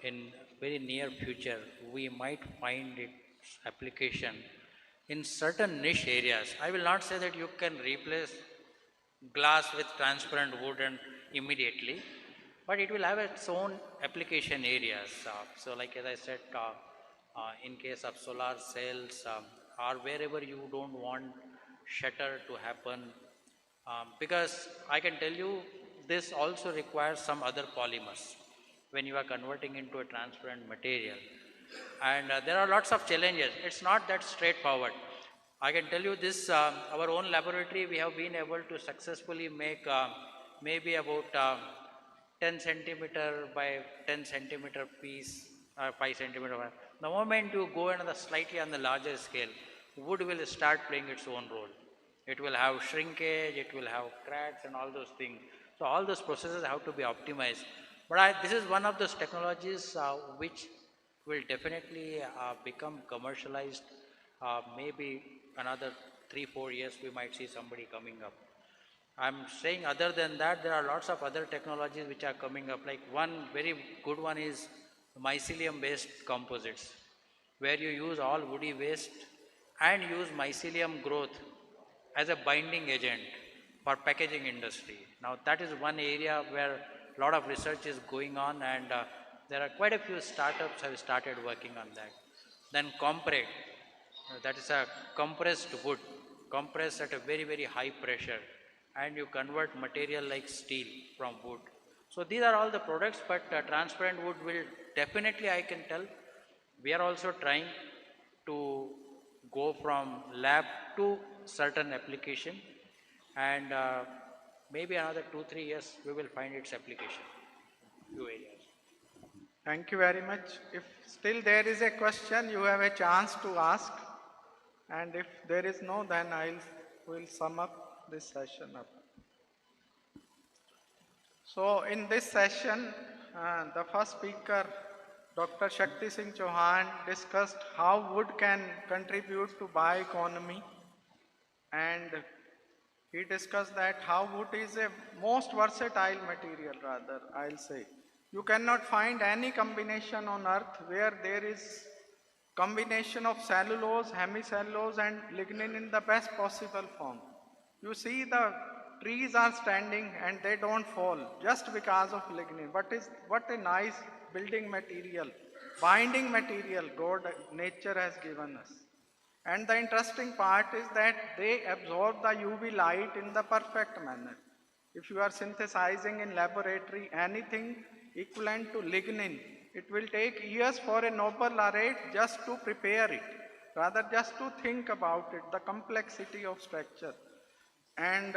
in very near future we might find its application in certain niche areas. I will not say that you can replace glass with transparent wood and immediately, but it will have its own application areas. So like as I said, in case of solar cells or wherever you don't want shutter to happen, because I can tell you this also requires some other polymers when you are converting into a transparent material. And there are lots of challenges. It's not that straightforward. I can tell you this, our own laboratory, we have been able to successfully make maybe about 10 centimeter by 10 centimeter piece, 5 centimeter. The moment you go another slightly on the larger scale, wood will start playing its own role. It will have shrinkage, it will have cracks and all those things. So all those processes have to be optimized. But this is one of those technologies which will definitely become commercialized. Maybe another 3-4 years we might see somebody coming up. I'm saying other than that, there are lots of other technologies which are coming up. Like one very good one is mycelium based composites, where you use all woody waste and use mycelium growth as a binding agent for packaging industry. Now that is one area where a lot of research is going on, and there are quite a few startups have started working on that. Then compressed, that is a compressed wood, compressed at a very, very high pressure, and you convert material like steel from wood. So these are all the products, but transparent wood will definitely, I can tell, we are also trying to go from lab to certain application, and maybe another 2-3 years we will find its application in few areas. Thank you very much. If still there is a question, you have a chance to ask. And if there is no, then will sum up this session up. So in this session, the first speaker, Dr. Shakti Singh Chauhan, discussed how wood can contribute to bioeconomy, and he discussed that how wood is a most versatile material, rather, I'll say. You cannot find any combination on earth where there is combination of cellulose, hemicellulose and lignin in the best possible form. You see the trees are standing and they don't fall just because of lignin. What a nice building material, binding material God, nature has given us. And the interesting part is that they absorb the UV light in the perfect manner. If you are synthesizing in laboratory anything equivalent to lignin, it will take years for a Nobel laureate just to prepare it, rather just to think about it, the complexity of structure. And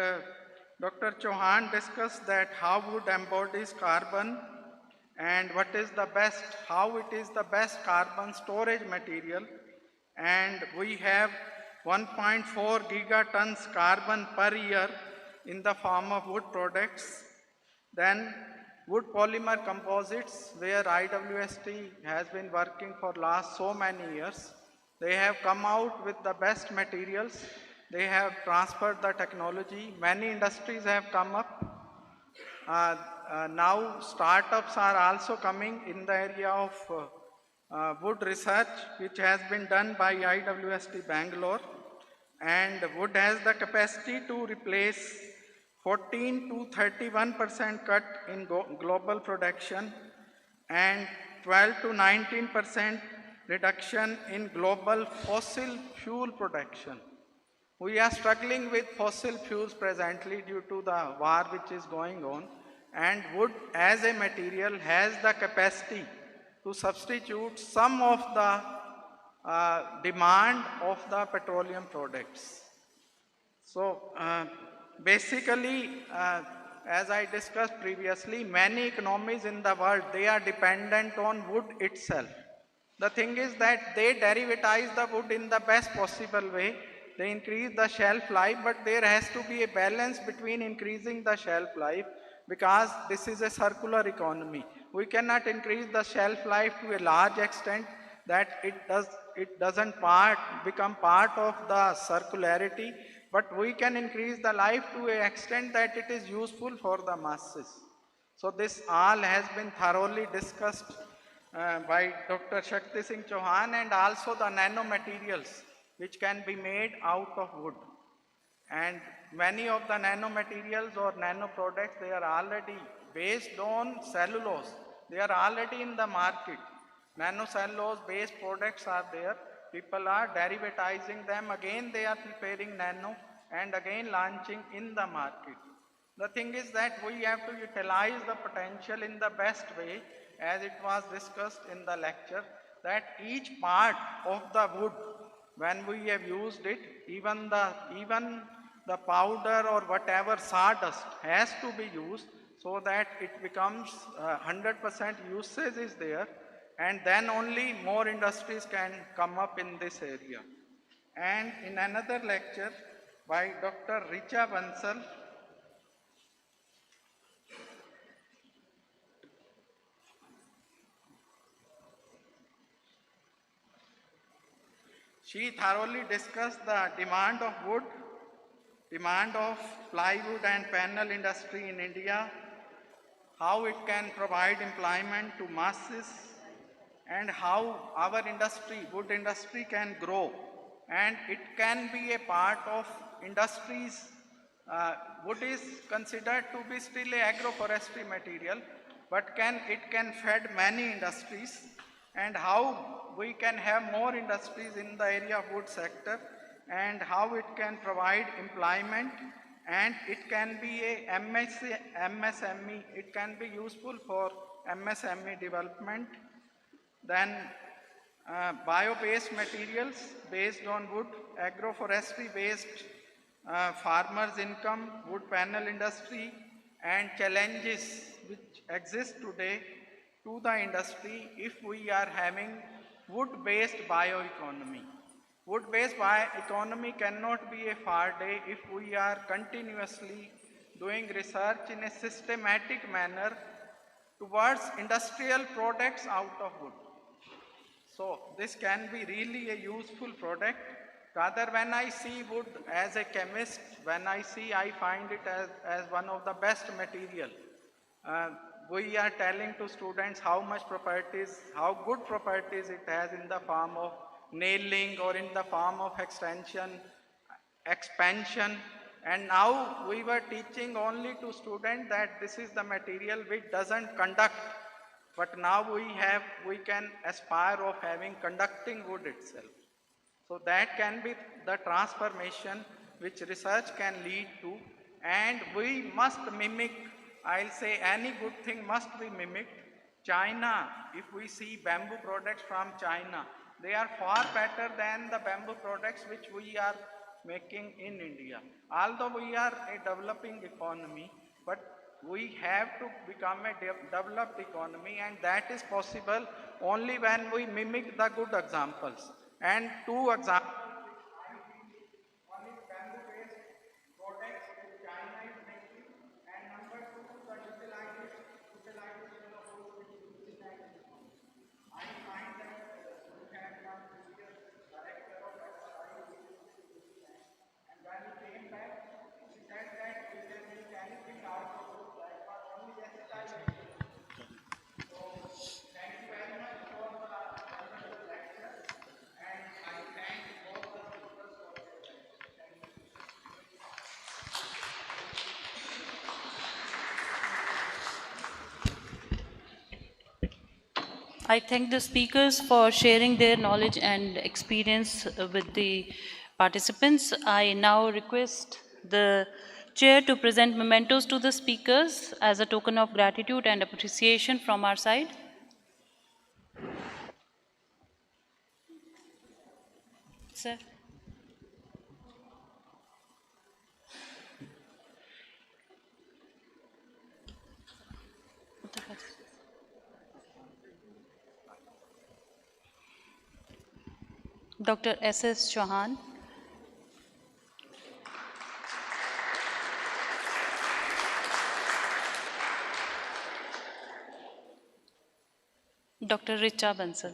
Dr. Chauhan discussed that how wood embodies carbon and what is the best, how it is the best carbon storage material. And we have 1.4 gigatons carbon per year in the form of wood products. Then wood polymer composites, where IWST has been working for last so many years. They have come out with the best materials. They have transferred the technology. Many industries have come up. Now startups are also coming in the area of wood research, which has been done by IWST Bangalore. And wood has the capacity to replace 14 to 31% cut in global production and 12 to 19% reduction in global fossil fuel production. We are struggling with fossil fuels presently due to the war which is going on, and wood as a material has the capacity to substitute some of the demand of the petroleum products. So basically, as I discussed previously, many economies in the world, they are dependent on wood itself. The thing is that they derivatize the wood in the best possible way. They increase the shelf life, but there has to be a balance between increasing the shelf life, because this is a circular economy. We cannot increase the shelf life to a large extent that it doesn't become part of the circularity, but we can increase the life to an extent that it is useful for the masses. So this all has been thoroughly discussed by Dr. Shakti Singh Chauhan, and also the nanomaterials which can be made out of wood. And many of the nanomaterials or nano products, they are already based on cellulose. They are already in the market. Nanocellulose based products are there. People are derivatizing them. Again, they are preparing nano and again launching in the market. The thing is that we have to utilize the potential in the best way, as it was discussed in the lecture, that each part of the wood, when we have used it, even the powder or whatever sawdust has to be used, so that it becomes 100% usage is there, and then only more industries can come up in this area. And in another lecture by Dr. Richa Bansal, she thoroughly discussed the demand of wood, demand of plywood and panel industry in India, how it can provide employment to masses, and how our industry, wood industry, can grow, and it can be a part of industries wood is considered to be still a agroforestry material, but it can feed many industries, and how we can have more industries in the area of wood sector, and how it can provide employment, and it can be a MSME, it can be useful for MSME development. Then bio-based materials based on wood, agroforestry based farmers' income, wood panel industry, and challenges which exist today to the industry if we are having wood-based bioeconomy. Wood-based bioeconomy cannot be a far day if we are continuously doing research in a systematic manner towards industrial products out of wood. So this can be really a useful product. Rather, when I see wood as a chemist, I find it as one of the best material. We are telling to students how good properties it has in the form of nailing or in the form of expansion. And now we were teaching only to students that this is the material which doesn't conduct. But now we can aspire of having conducting wood itself. So that can be the transformation which research can lead to, and we must mimic, I'll say any good thing must be mimicked. China, if we see bamboo products from China, they are far better than the bamboo products which we are making in India. Although we are a developing economy, but we have to become a developed economy, and that is possible only when we mimic the good examples. And two examples, one is bamboo-based products which China is making, and number two, the utilization of wood which is I find that we had one previous director of FRI, and when he came back, he said that we can make anything out of wood, that was only yesterday. So, thank you very much for the wonderful lecture, and I thank all the speakers for their lecture. Thank you. I thank the speakers for sharing their knowledge and experience with the participants. I now request the chair to present mementos to the speakers as a token of gratitude and appreciation from our side. Sir. Dr. S.S. Chauhan. Dr. Richa Bansal.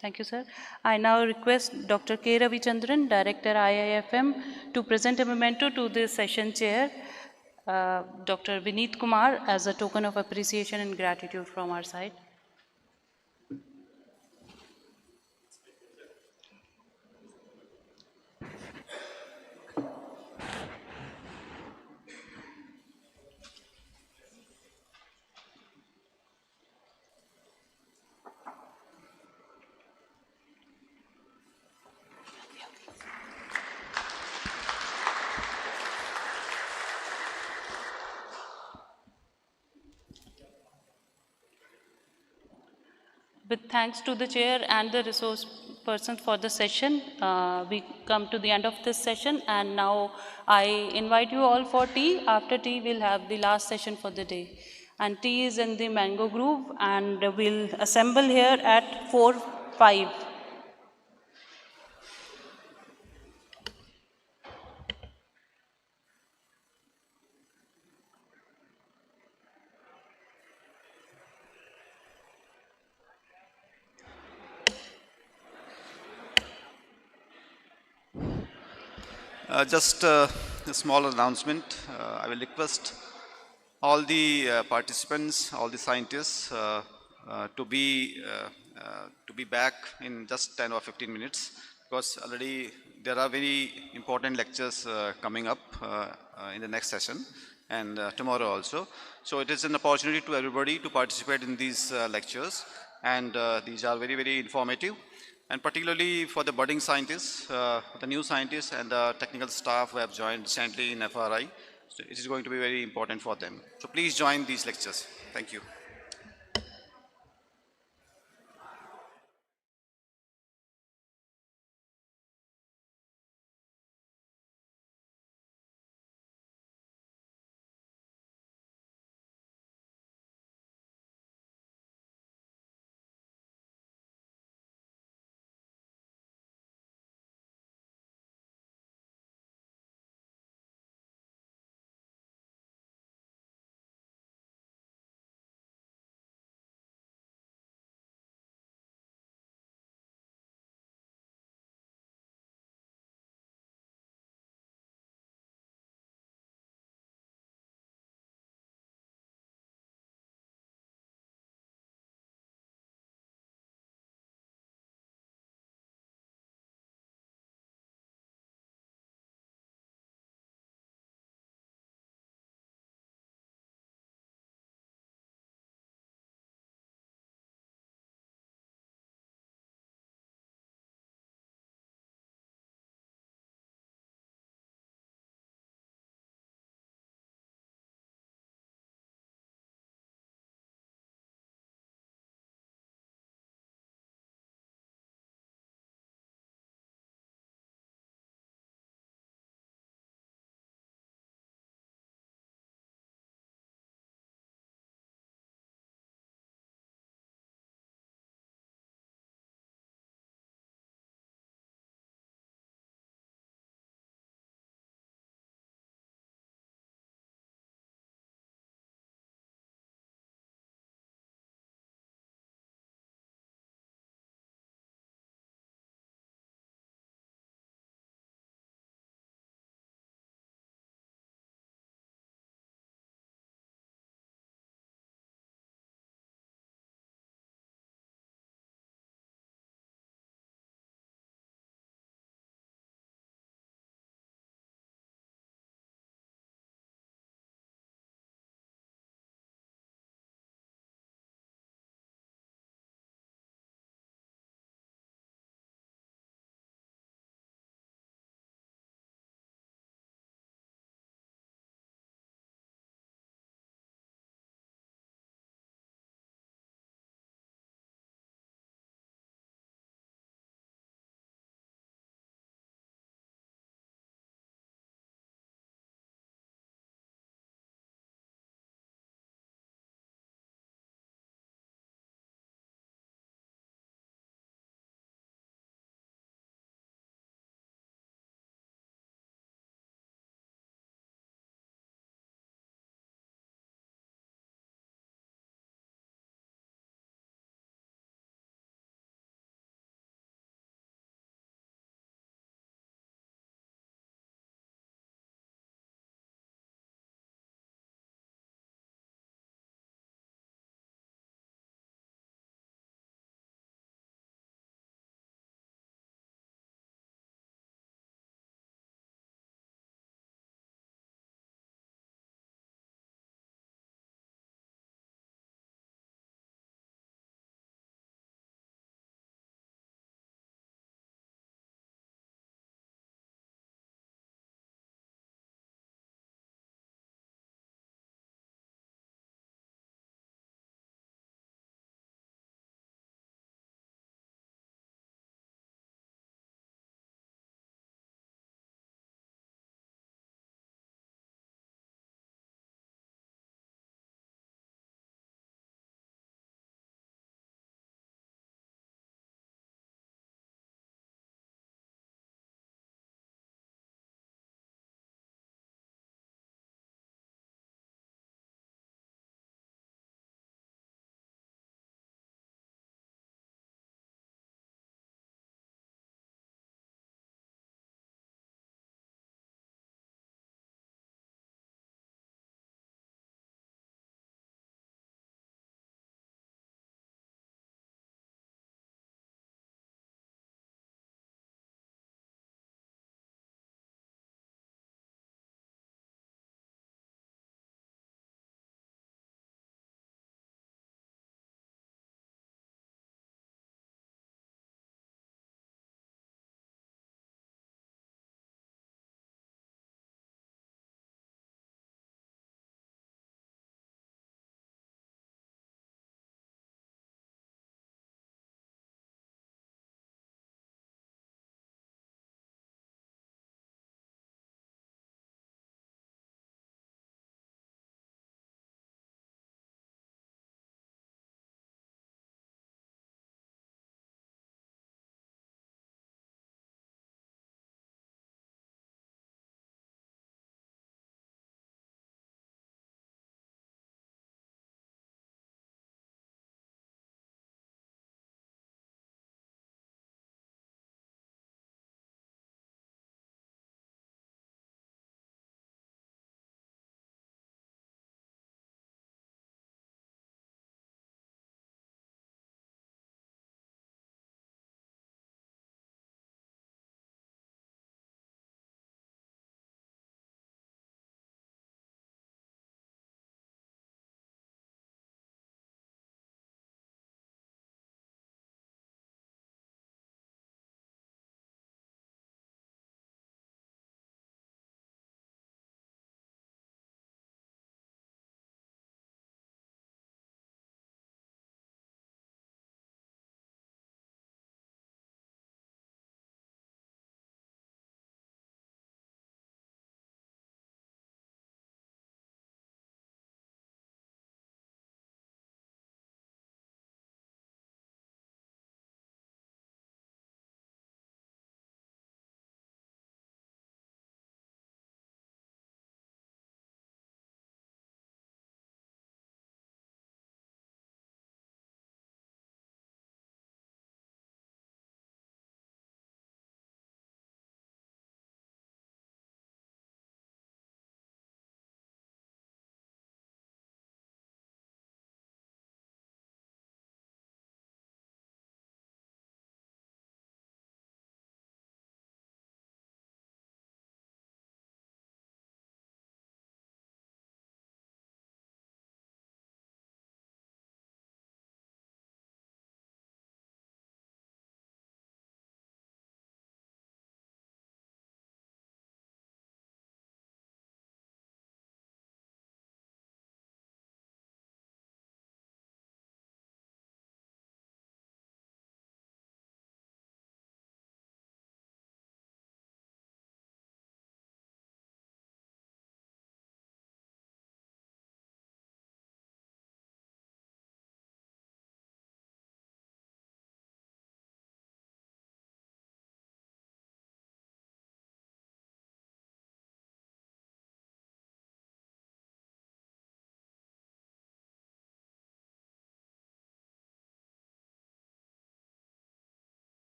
Thank you, sir. I now request Dr. K. Ravichandran, Director IIFM, to present a memento to the session chair, Dr. Vineet Kumar, as a token of appreciation and gratitude from our side. With thanks to the chair and the resource person for the session, we come to the end of this session, and now I invite you all for tea. After tea, we'll have the last session for the day. And tea is in the Mango Groove, and we'll assemble here at 4:05. Just a small announcement. I will request all the participants, all the scientists to be back in just 10 or 15 minutes, because already there are very important lectures coming up in the next session and tomorrow also. So it is an opportunity to everybody to participate in these lectures, and these are very, very informative, and particularly for the budding scientists, the new scientists and the technical staff who have joined recently in FRI. So it is going to be very important for them. So please join these lectures. Thank you.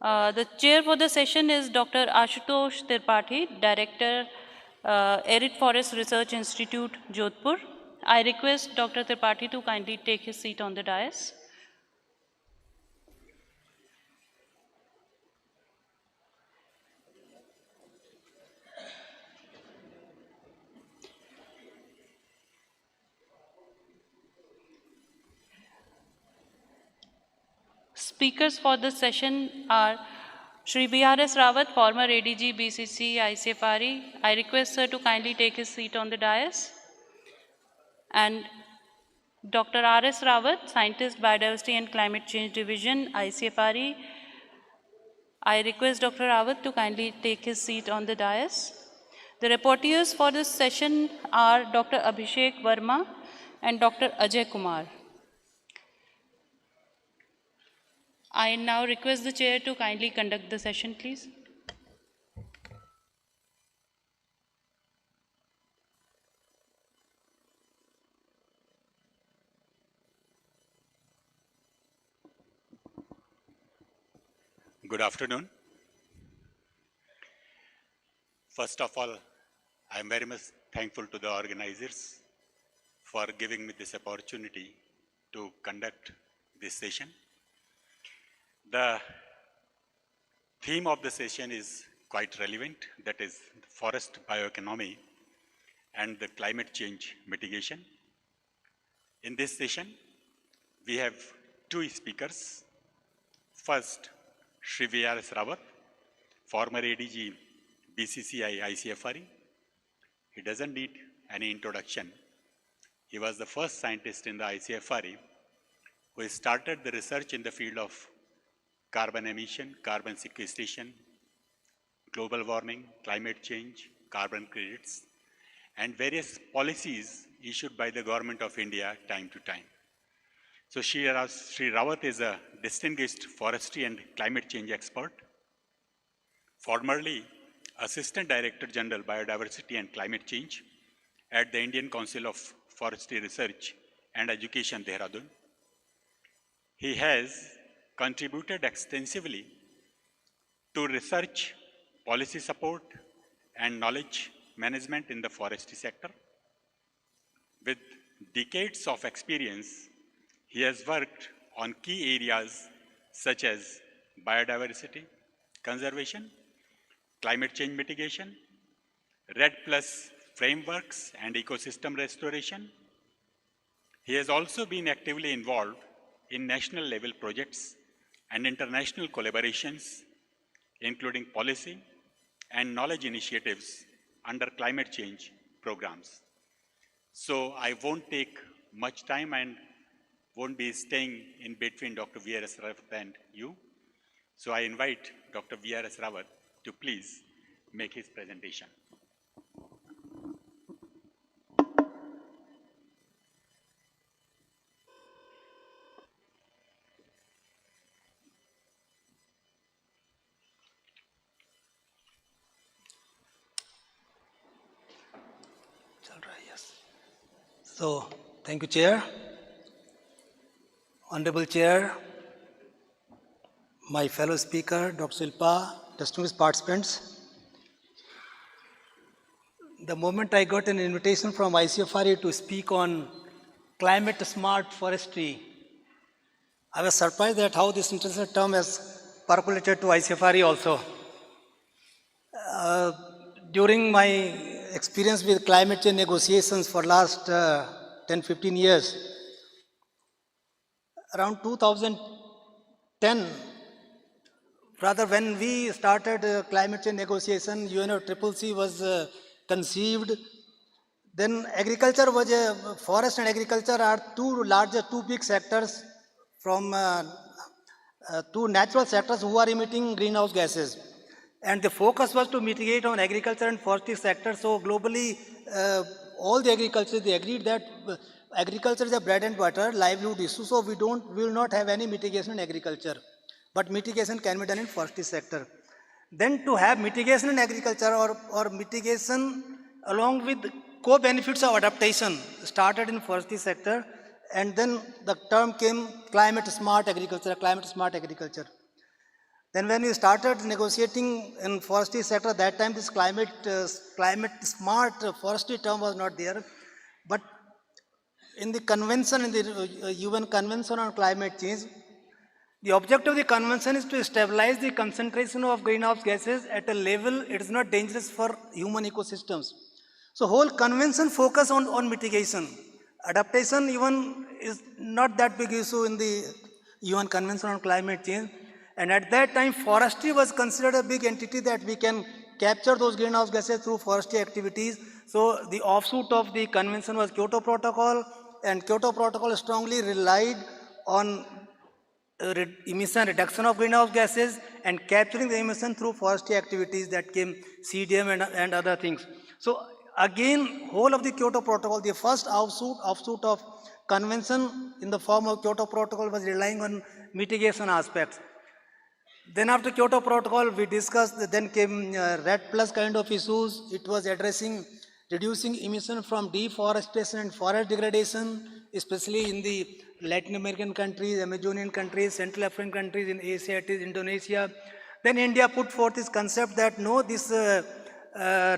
The chair for the session is Dr. Ashutosh Tripathi, Director, Arid Forest Research Institute, Jodhpur. I request Dr. Tripathi to kindly take his seat on the dais. Speakers for this session are Shri B.R.S. Rawat, former ADG BCC ICFRE. I request sir to kindly take his seat on the dais. And Dr. R.S. Rawat, Scientist, Biodiversity and Climate Change Division, ICFRE. I request Dr. Rawat to kindly take his seat on the dais. The reporters for this session are Dr. Abhishek Verma and Dr. Ajay Kumar. I now request the chair to kindly conduct the session, please. Good afternoon. First of all, I am very much thankful to the organizers for giving me this opportunity to conduct this session. The theme of the session is quite relevant, that is forest bioeconomy and the climate change mitigation. In this session, we have two speakers. First, Shri V.R.S. Rawat, former ADG BCCI ICFRE. He doesn't need any introduction. He was the first scientist in the ICFRE who started the research in the field of carbon emission, carbon sequestration, global warming, climate change, carbon credits, and various policies issued by the government of India time to time. So Shri Rawat is a distinguished forestry and climate change expert, formerly Assistant Director General Biodiversity and Climate Change at the Indian Council of Forestry Research and Education, Dehradun. He has contributed extensively to research, policy support, and knowledge management in the forestry sector. With decades of experience, he has worked on key areas such as biodiversity conservation, climate change mitigation, RED+ frameworks and ecosystem restoration. He has also been actively involved in national level projects and international collaborations, including policy and knowledge initiatives under climate change programs. So I won't take much time and won't be staying in between Dr. V.R.S. Rawat and you. So I invite Dr. V.R.S. Rawat to please make his presentation. So, thank you, Chair. Honorable Chair, my fellow speaker, Dr. Shilpa, distinguished participants. The moment I got an invitation from ICFRE to speak on climate smart forestry, I was surprised at how this interesting term has percolated to ICFRE also. During my experience with climate change negotiations for last 10-15 years, around 2010, rather when we started climate change negotiation, UNFCCC was conceived. Then agriculture was forest and agriculture are two big sectors from two natural sectors who are emitting greenhouse gases. And the focus was to mitigate on agriculture and forestry sector. So globally, all the agriculture, they agreed that agriculture is a bread and butter livelihood issue. So we will not have any mitigation in agriculture, but mitigation can be done in forestry sector. Then to have mitigation in agriculture or mitigation along with co-benefits of adaptation started in forestry sector, and then the term came climate smart agriculture, climate smart agriculture. Then when we started negotiating in forestry sector, that time this climate smart forestry term was not there. But in the convention, in the UN Convention on Climate Change, the objective of the convention is to stabilize the concentration of greenhouse gases at a level it is not dangerous for human ecosystems. So whole convention focus on mitigation. Adaptation even is not that big issue in the UN Convention on Climate Change. And at that time, forestry was considered a big entity that we can capture those greenhouse gases through forestry activities. So the offshoot of the convention was Kyoto Protocol, and Kyoto Protocol strongly relied on emission reduction of greenhouse gases and capturing the emission through forestry activities that came CDM and other things. So again, whole of the Kyoto Protocol, the first offshoot of convention in the form of Kyoto Protocol was relying on mitigation aspects. Then after Kyoto Protocol, we discussed, then came RED Plus kind of issues. It was addressing reducing emission from deforestation and forest degradation, especially in the Latin American countries, Amazonian countries, Central African countries, in Asia, it is Indonesia. Then India put forth this concept that no, this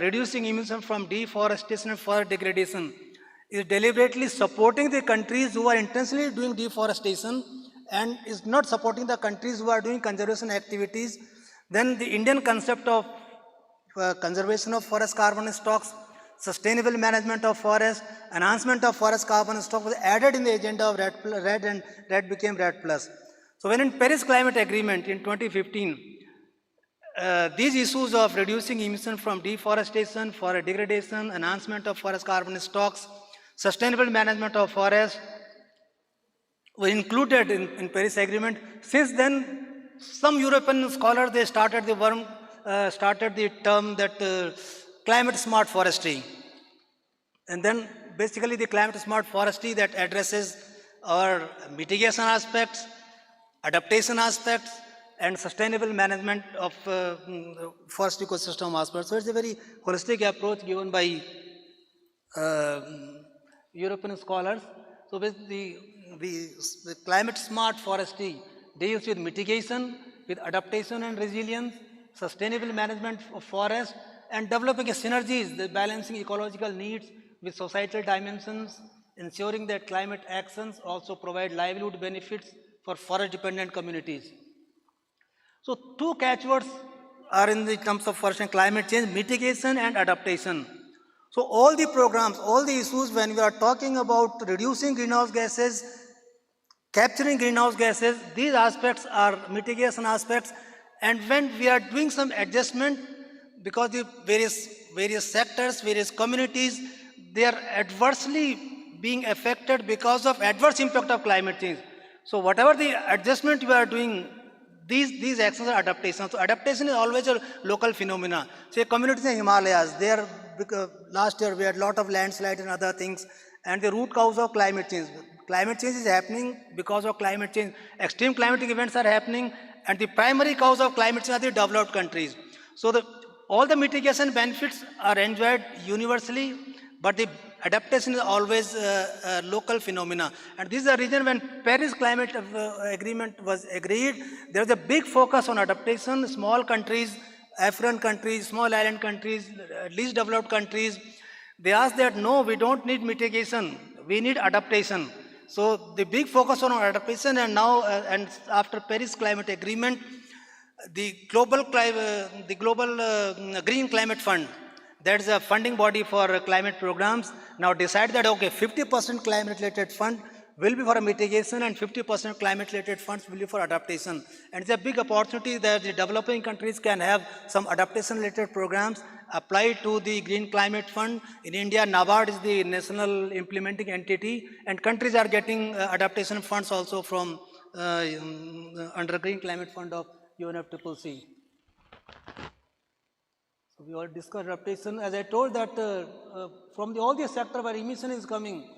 reducing emission from deforestation and forest degradation is deliberately supporting the countries who are intentionally doing deforestation and is not supporting the countries who are doing conservation activities. Then the Indian concept of conservation of forest carbon stocks, sustainable management of forest, enhancement of forest carbon stock was added in the agenda of RED, and RED became RED Plus. So when in Paris Climate Agreement in 2015, these issues of reducing emission from deforestation, forest degradation, enhancement of forest carbon stocks, sustainable management of forest were included in Paris Agreement. Since then, some European scholars, they started the term that climate smart forestry. And then basically the climate smart forestry that addresses our mitigation aspects, adaptation aspects, and sustainable management of forest ecosystem aspects. So it's a very holistic approach given by European scholars. So basically the climate smart forestry deals with mitigation, with adaptation and resilience, sustainable management of forest, and developing a synergies, the balancing ecological needs with societal dimensions, ensuring that climate actions also provide livelihood benefits for forest-dependent communities. So two catchwords are in the terms of forest and climate change: mitigation and adaptation. So all the programs, all the issues, when we are talking about reducing greenhouse gases, capturing greenhouse gases, these aspects are mitigation aspects. And when we are doing some adjustment, because the various sectors, various communities, they are adversely being affected because of adverse impact of climate change. So whatever the adjustment we are doing, these actions are adaptation. So adaptation is always a local phenomena. Say communities in Himalayas, they are, last year we had a lot of landslides and other things, and the root cause of climate change. Climate change is happening because of climate change. Extreme climatic events are happening, and the primary cause of climate change are the developed countries. So all the mitigation benefits are enjoyed universally, but the adaptation is always a local phenomena. And this is the reason when Paris Climate Agreement was agreed, there was a big focus on adaptation. Small countries, African countries, small island countries, least developed countries, they asked that no, we don't need mitigation, we need adaptation. So the big focus on adaptation, and now, and after Paris Climate Agreement, the global Green Climate Fund, that's a funding body for climate programs, now decide that okay, 50% climate related fund will be for mitigation and 50% climate related funds will be for adaptation. And it's a big opportunity that the developing countries can have some adaptation related programs applied to the Green Climate Fund. In India, NABARD is the national implementing entity, and countries are getting adaptation funds also from under Green Climate Fund of UNFCCC. So we all discussed adaptation. As I told that from all the sector where emission is coming,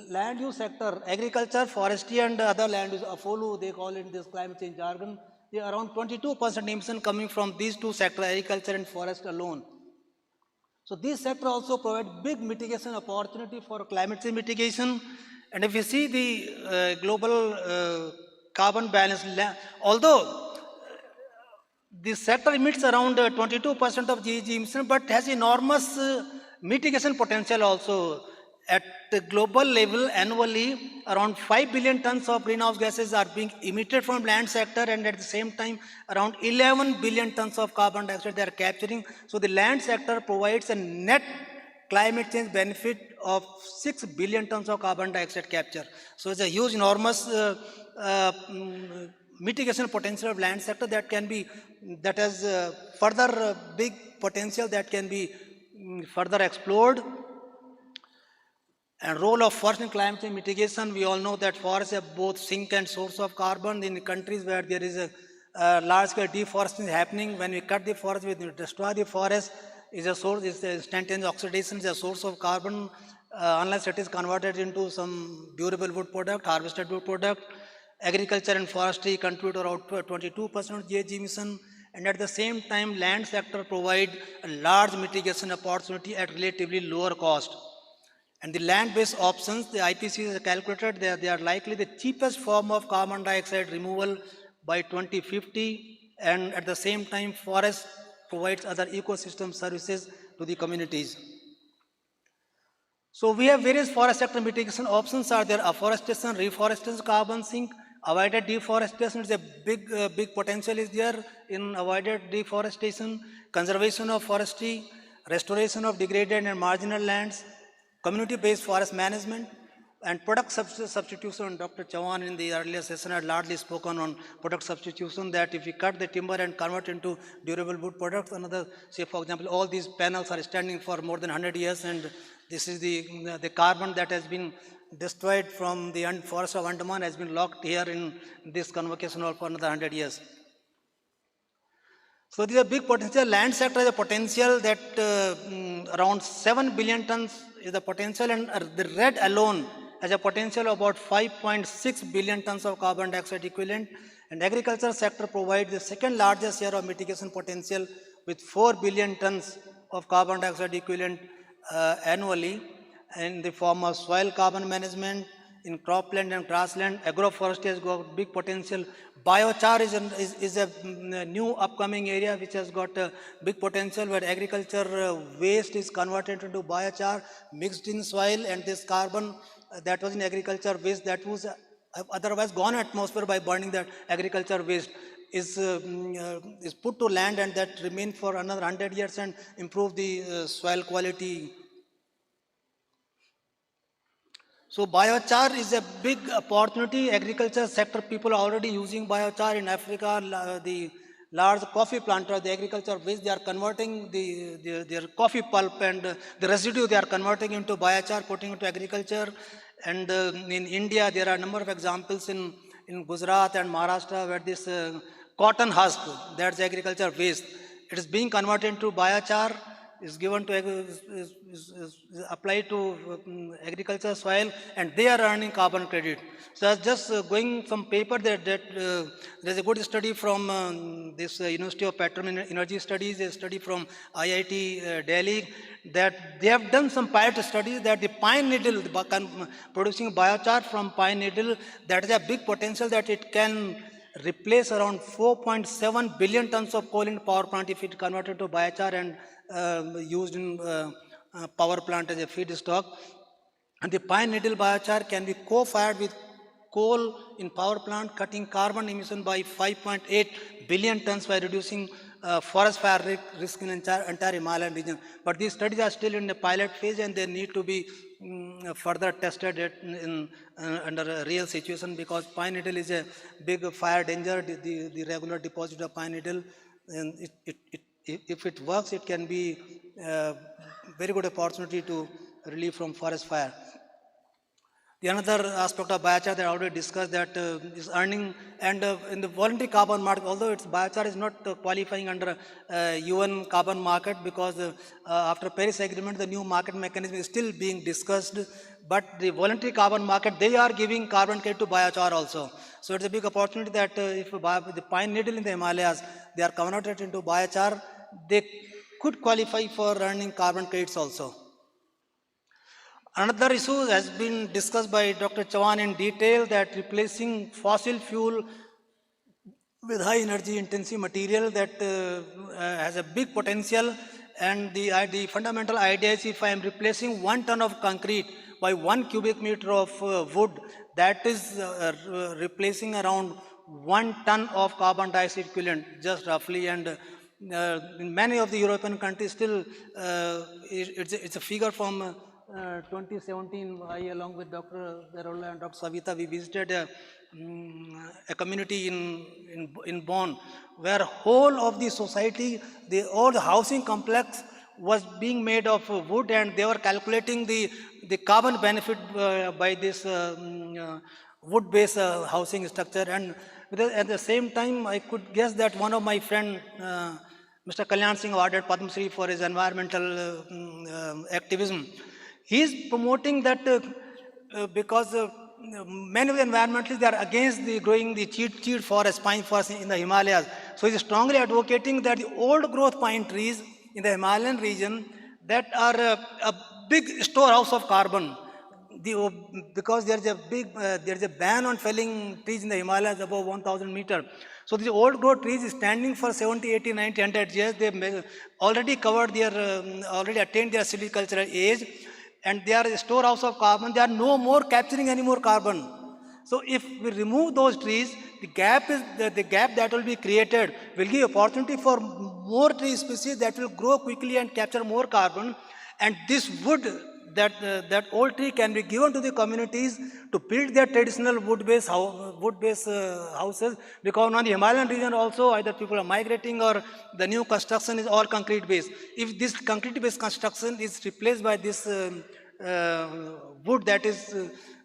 land use sector, agriculture, forestry and other land use, AFOLU, they call it this climate change jargon, there are around 22% emission coming from these two sectors, agriculture and forest alone. So these sectors also provide big mitigation opportunity for climate change mitigation. And if you see the global carbon balance, although The sector emits around 22% of GHG emission, but has enormous mitigation potential also. At the global level, annually, around 5 billion tons of greenhouse gases are being emitted from land sector, and at the same time, around 11 billion tons of carbon dioxide they are capturing. So the land sector provides a net climate change benefit of 6 billion tons of carbon dioxide capture. So it's a huge, enormous mitigation potential of land sector that can be, that has further big potential that can be further explored. And role of forest in climate change mitigation, we all know that forests are both sink and source of carbon. In countries where there is a large-scale deforestation happening, when we cut the forest, we destroy the forest, is a source, is the instantaneous oxidation, is a source of carbon, unless it is converted into some durable wood product, harvested wood product. Agriculture and forestry contribute around 22% of GHG emission, and at the same time, land sector provide a large mitigation opportunity at relatively lower cost. And the land-based options, the IPCC has calculated, they are likely the cheapest form of carbon dioxide removal by 2050, and at the same time, forest provides other ecosystem services to the communities. So we have various forest sector mitigation options are there: afforestation, reforestation, carbon sink, avoided deforestation is a big potential is there in avoided deforestation, conservation of forestry, restoration of degraded and marginal lands, community-based forest management, and product substitution. Dr. Chauhan in the earlier session had largely spoken on product substitution, that if we cut the timber and convert into durable wood products, another, say for example, all these panels are standing for more than 100 years, and this is the carbon that has been destroyed from the forest of Andaman has been locked here in this convocation hall for another 100 years. So there is a big potential. Land sector has a potential that around 7 billion tons is the potential, and the red alone has a potential of about 5.6 billion tons of carbon dioxide equivalent. And agriculture sector provides the second largest share of mitigation potential with 4 billion tons of carbon dioxide equivalent annually in the form of soil carbon management, in cropland and grassland. Agroforestry has got big potential. Biochar is a new upcoming area which has got a big potential, where agriculture waste is converted into biochar, mixed in soil, and this carbon that was in agriculture waste that was otherwise gone atmosphere by burning that agriculture waste is put to land, and that remain for another 100 years and improve the soil quality. So biochar is a big opportunity. Agriculture sector people are already using biochar in Africa. The large coffee planters, the agriculture waste, they are converting their coffee pulp and the residue they are converting into biochar, putting into agriculture. And in India, there are a number of examples in Gujarat and Maharashtra where this cotton husk, that's agriculture waste, it is being converted into biochar, is given to is applied to agriculture soil, and they are earning carbon credit. So I was just going some paper that there's a good study from this University of Petroleum Energy Studies, a study from IIT Delhi, that they have done some pilot studies that the pine needle, producing biochar from pine needle, that is a big potential that it can replace around 4.7 billion tons of coal in power plant if it converted to biochar and used in power plant as a feedstock. And the pine needle biochar can be co-fired with coal in power plant, cutting carbon emission by 5.8 billion tons by reducing forest fire risk in entire Himalayan region. But these studies are still in the pilot phase, and they need to be further tested under a real situation, because pine needle is a big fire danger, the regular deposit of pine needle, and if it works, it can be a very good opportunity to relieve from forest fire. The another aspect of biochar that I already discussed, that is earning, and in the voluntary carbon market, although biochar is not qualifying under UN carbon market, because after Paris Agreement, the new market mechanism is still being discussed, but the voluntary carbon market, they are giving carbon credit to biochar also. So it's a big opportunity that if the pine needle in the Himalayas, they are converted into biochar, they could qualify for earning carbon credits also. Another issue has been discussed by Dr. Chauhan in detail, that replacing fossil fuel with high energy intensive material that has a big potential, and the fundamental idea is if I am replacing 1 ton of concrete by 1 cubic meter of wood, that is replacing around 1 ton of carbon dioxide equivalent, just roughly, and in many of the European countries still it's a figure from 2017. I, along with Dr. Darola and Dr. Savita, we visited a community in Bonn, where whole of the society, all the housing complex was being made of wood, and they were calculating the carbon benefit by this wood-based housing structure. And at the same time, I could guess that one of my friend, Mr. Kalyan Singh, awarded Padma Shri for his environmental activism. He is promoting that because many of the environmentalists, they are against the growing the cheat forest, pine forest in the Himalayas. So he is strongly advocating that the old growth pine trees in the Himalayan region that are a big storehouse of carbon. Because there is a ban on felling trees in the Himalayas above 1,000 meters. So these old growth trees standing for 70, 80, 90, 100 years, they already covered their, already attained their silvicultural age, and they are a storehouse of carbon. They are no more capturing any more carbon. So if we remove those trees, the gap that will be created will give opportunity for more tree species that will grow quickly and capture more carbon. And this wood, that old tree can be given to the communities to build their traditional wood-based houses, because on the Himalayan region also either people are migrating or the new construction is all concrete-based. If this concrete-based construction is replaced by this wood that is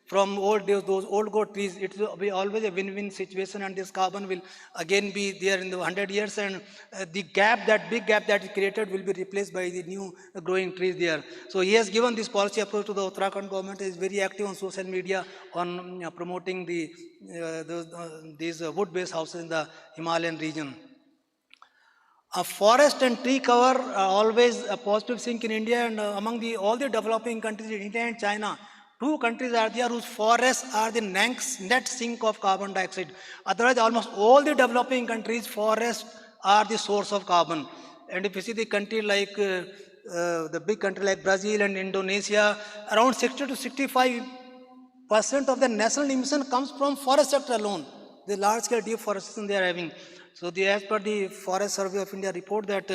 from old days, those old growth trees, it will be always a win-win situation, and this carbon will again be there in the 100 years, and the gap, that big gap that is created, will be replaced by the new growing trees there. So he has given this policy approach to the Uttarakhand government, is very active on social media on promoting these wood-based houses in the Himalayan region. Forest and tree cover are always a positive thing in India, and among all the developing countries, India and China, 2 countries are there whose forests are the net sink of carbon dioxide. Otherwise, almost all the developing countries, forests are the source of carbon. And if you see the country like the big country like Brazil and Indonesia, around 60 to 65% of the national emission comes from forest sector alone. The large-scale deforestation they are having. So as per the Forest Survey of India report that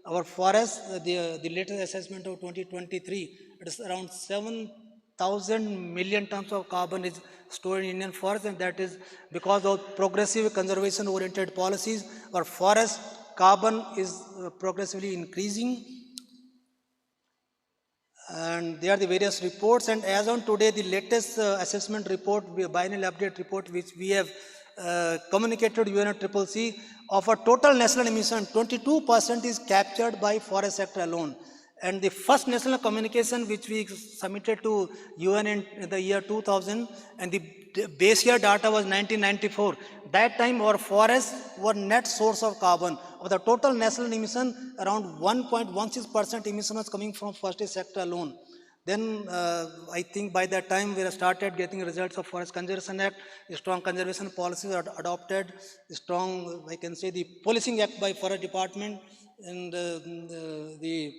our forests, the latest assessment of 2023, it is around 7,000 million tons of carbon is stored in Indian forests, and that is because of progressive conservation-oriented policies. Our forest carbon is progressively increasing. And there are the various reports, and as on today, the latest assessment report, biennial update report, which we have communicated to UNFCCC, of our total national emission, 22% is captured by forest sector alone. And the first national communication which we submitted to UN in the year 2000, and the base year data was 1994. That time our forests were net source of carbon. Of the total national emission, around 1.16% emission was coming from forestry sector alone. Then I think by that time we started getting results of Forest Conservation Act, strong conservation policies are adopted, strong, I can say, the Policing Act by Forest Department, and the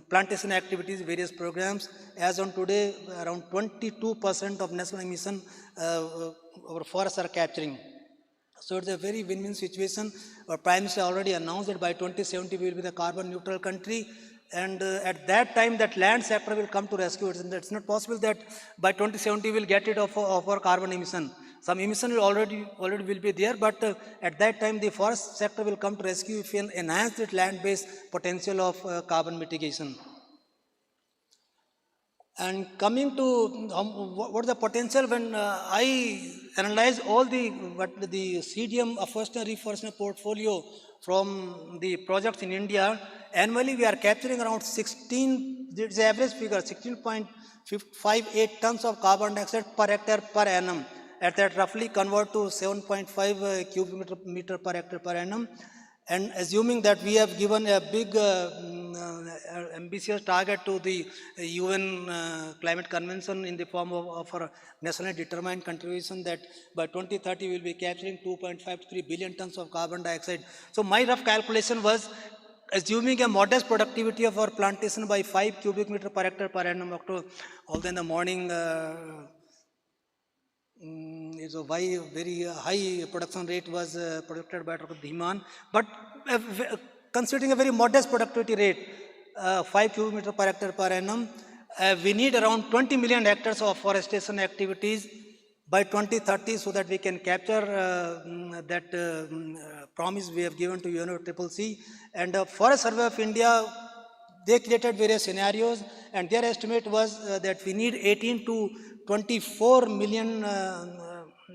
plantation activities, various programs. As on today, around 22% of national emission our forests are capturing. So it's a very win-win situation. Our Prime Minister already announced that by 2070 we will be the carbon neutral country. And at that time, that land sector will come to rescue it. And it's not possible that by 2070 we'll get rid of our carbon emission. Some emission will already will be there, but at that time the forest sector will come to rescue if we enhance the land-based potential of carbon mitigation. And coming to what is the potential, when I analyze all the CDM afforestation and reforestation portfolio from the projects in India, annually we are capturing around 16, it's the average figure, 16.58 tons of carbon dioxide per hectare per annum. At that roughly convert to 7.5 cubic meter per hectare per annum. And assuming that we have given a big ambitious target to the UN Climate Convention in the form of a nationally determined contribution that by 2030 we will be capturing 2.5 to 3 billion tons of carbon dioxide. So my rough calculation was, assuming a modest productivity of our plantation by 5 cubic meter per hectare per annum, although in the morning is a very high production rate was predicted by Dr. Dhiman, but considering a very modest productivity rate, 5 cubic meter per hectare per annum, we need around 20 million hectares of forestation activities by 2030 so that we can capture that promise we have given to UNFCCC. And Forest Survey of India, they created various scenarios, and their estimate was that we need 18 to 24 million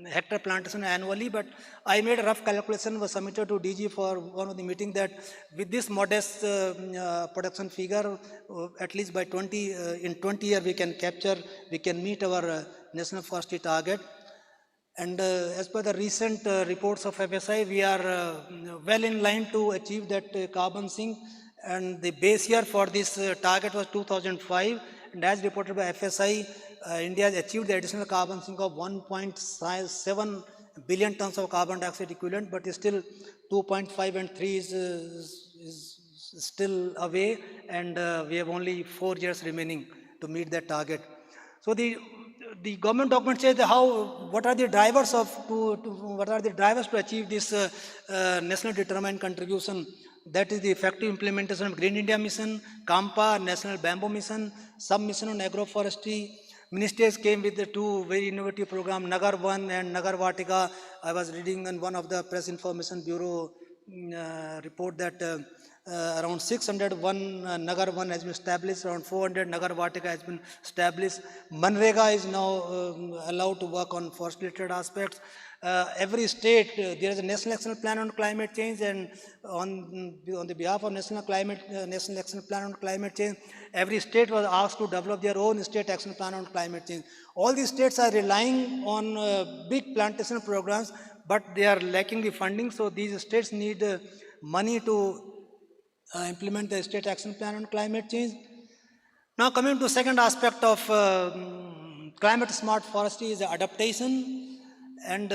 hectare plantation annually, but I made a rough calculation, was submitted to DG for one of the meeting, that with this modest production figure, at least by in 20 years we can meet our national forestry target. And as per the recent reports of FSI, we are well in line to achieve that carbon sink, and the base year for this target was 2005, and as reported by FSI, India has achieved the additional carbon sink of 1.7 billion tons of carbon dioxide equivalent, but still 2.5 and 3 is still away, and we have only 4 years remaining to meet that target. So the government document says what are the drivers to achieve this national determined contribution. That is the effective implementation of Green India Mission, Kampa, National Bamboo Mission, Sub-Mission on Agroforestry. Ministers came with the 2 very innovative programs, Nagar 1 and Nagar Vatika. I was reading in one of the Press Information Bureau report that around 601 Nagar 1 has been established, around 400 Nagar Vatika has been established. Manrega is now allowed to work on forest-related aspects. Every state, there is a National Action Plan on Climate Change, and on the behalf of National Action Plan on Climate Change, every state was asked to develop their own state action plan on climate change. All these states are relying on big plantation programs, but they are lacking the funding, so these states need money to implement the state action plan on climate change. Now coming to second aspect of climate smart forestry is adaptation. And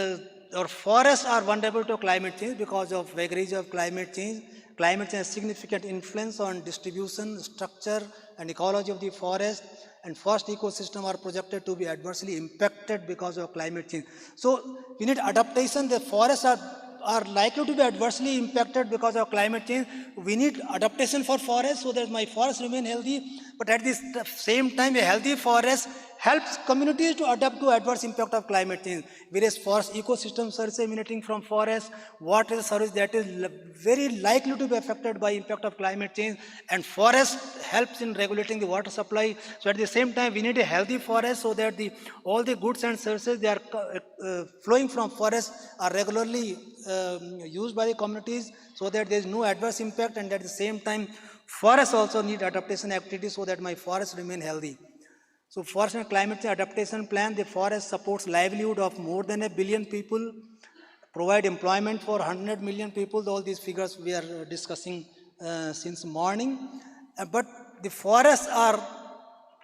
our forests are vulnerable to climate change because of vagaries of climate change. Climate change has significant influence on distribution, structure, and ecology of the forest, and forest ecosystem are projected to be adversely impacted because of climate change. So we need adaptation. The forests are likely to be adversely impacted because of climate change. We need adaptation for forests so that my forests remain healthy, but at the same time a healthy forest helps communities to adapt to adverse impact of climate change. Various forest ecosystem services emanating from forests, water service that is very likely to be affected by impact of climate change, and forest helps in regulating the water supply. So at the same time we need a healthy forest so that all the goods and services that are flowing from forests are regularly used by the communities so that there is no adverse impact, and at the same time forests also need adaptation activities so that my forests remain healthy. So forest and climate change adaptation plan, the forest supports livelihood of more than 1 billion people, provide employment for 100 million people. All these figures we are discussing since morning. But the forests are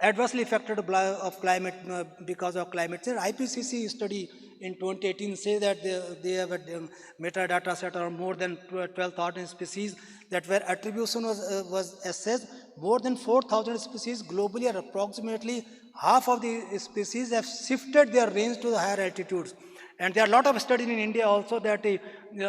adversely affected of climate because of climate change. IPCC study in 2018 says that they have a metadata set of more than 12,000 species that where attribution was assessed. More than 4,000 species globally, or approximately half of the species have shifted their range to the higher altitudes. And there are a lot of studies in India also that the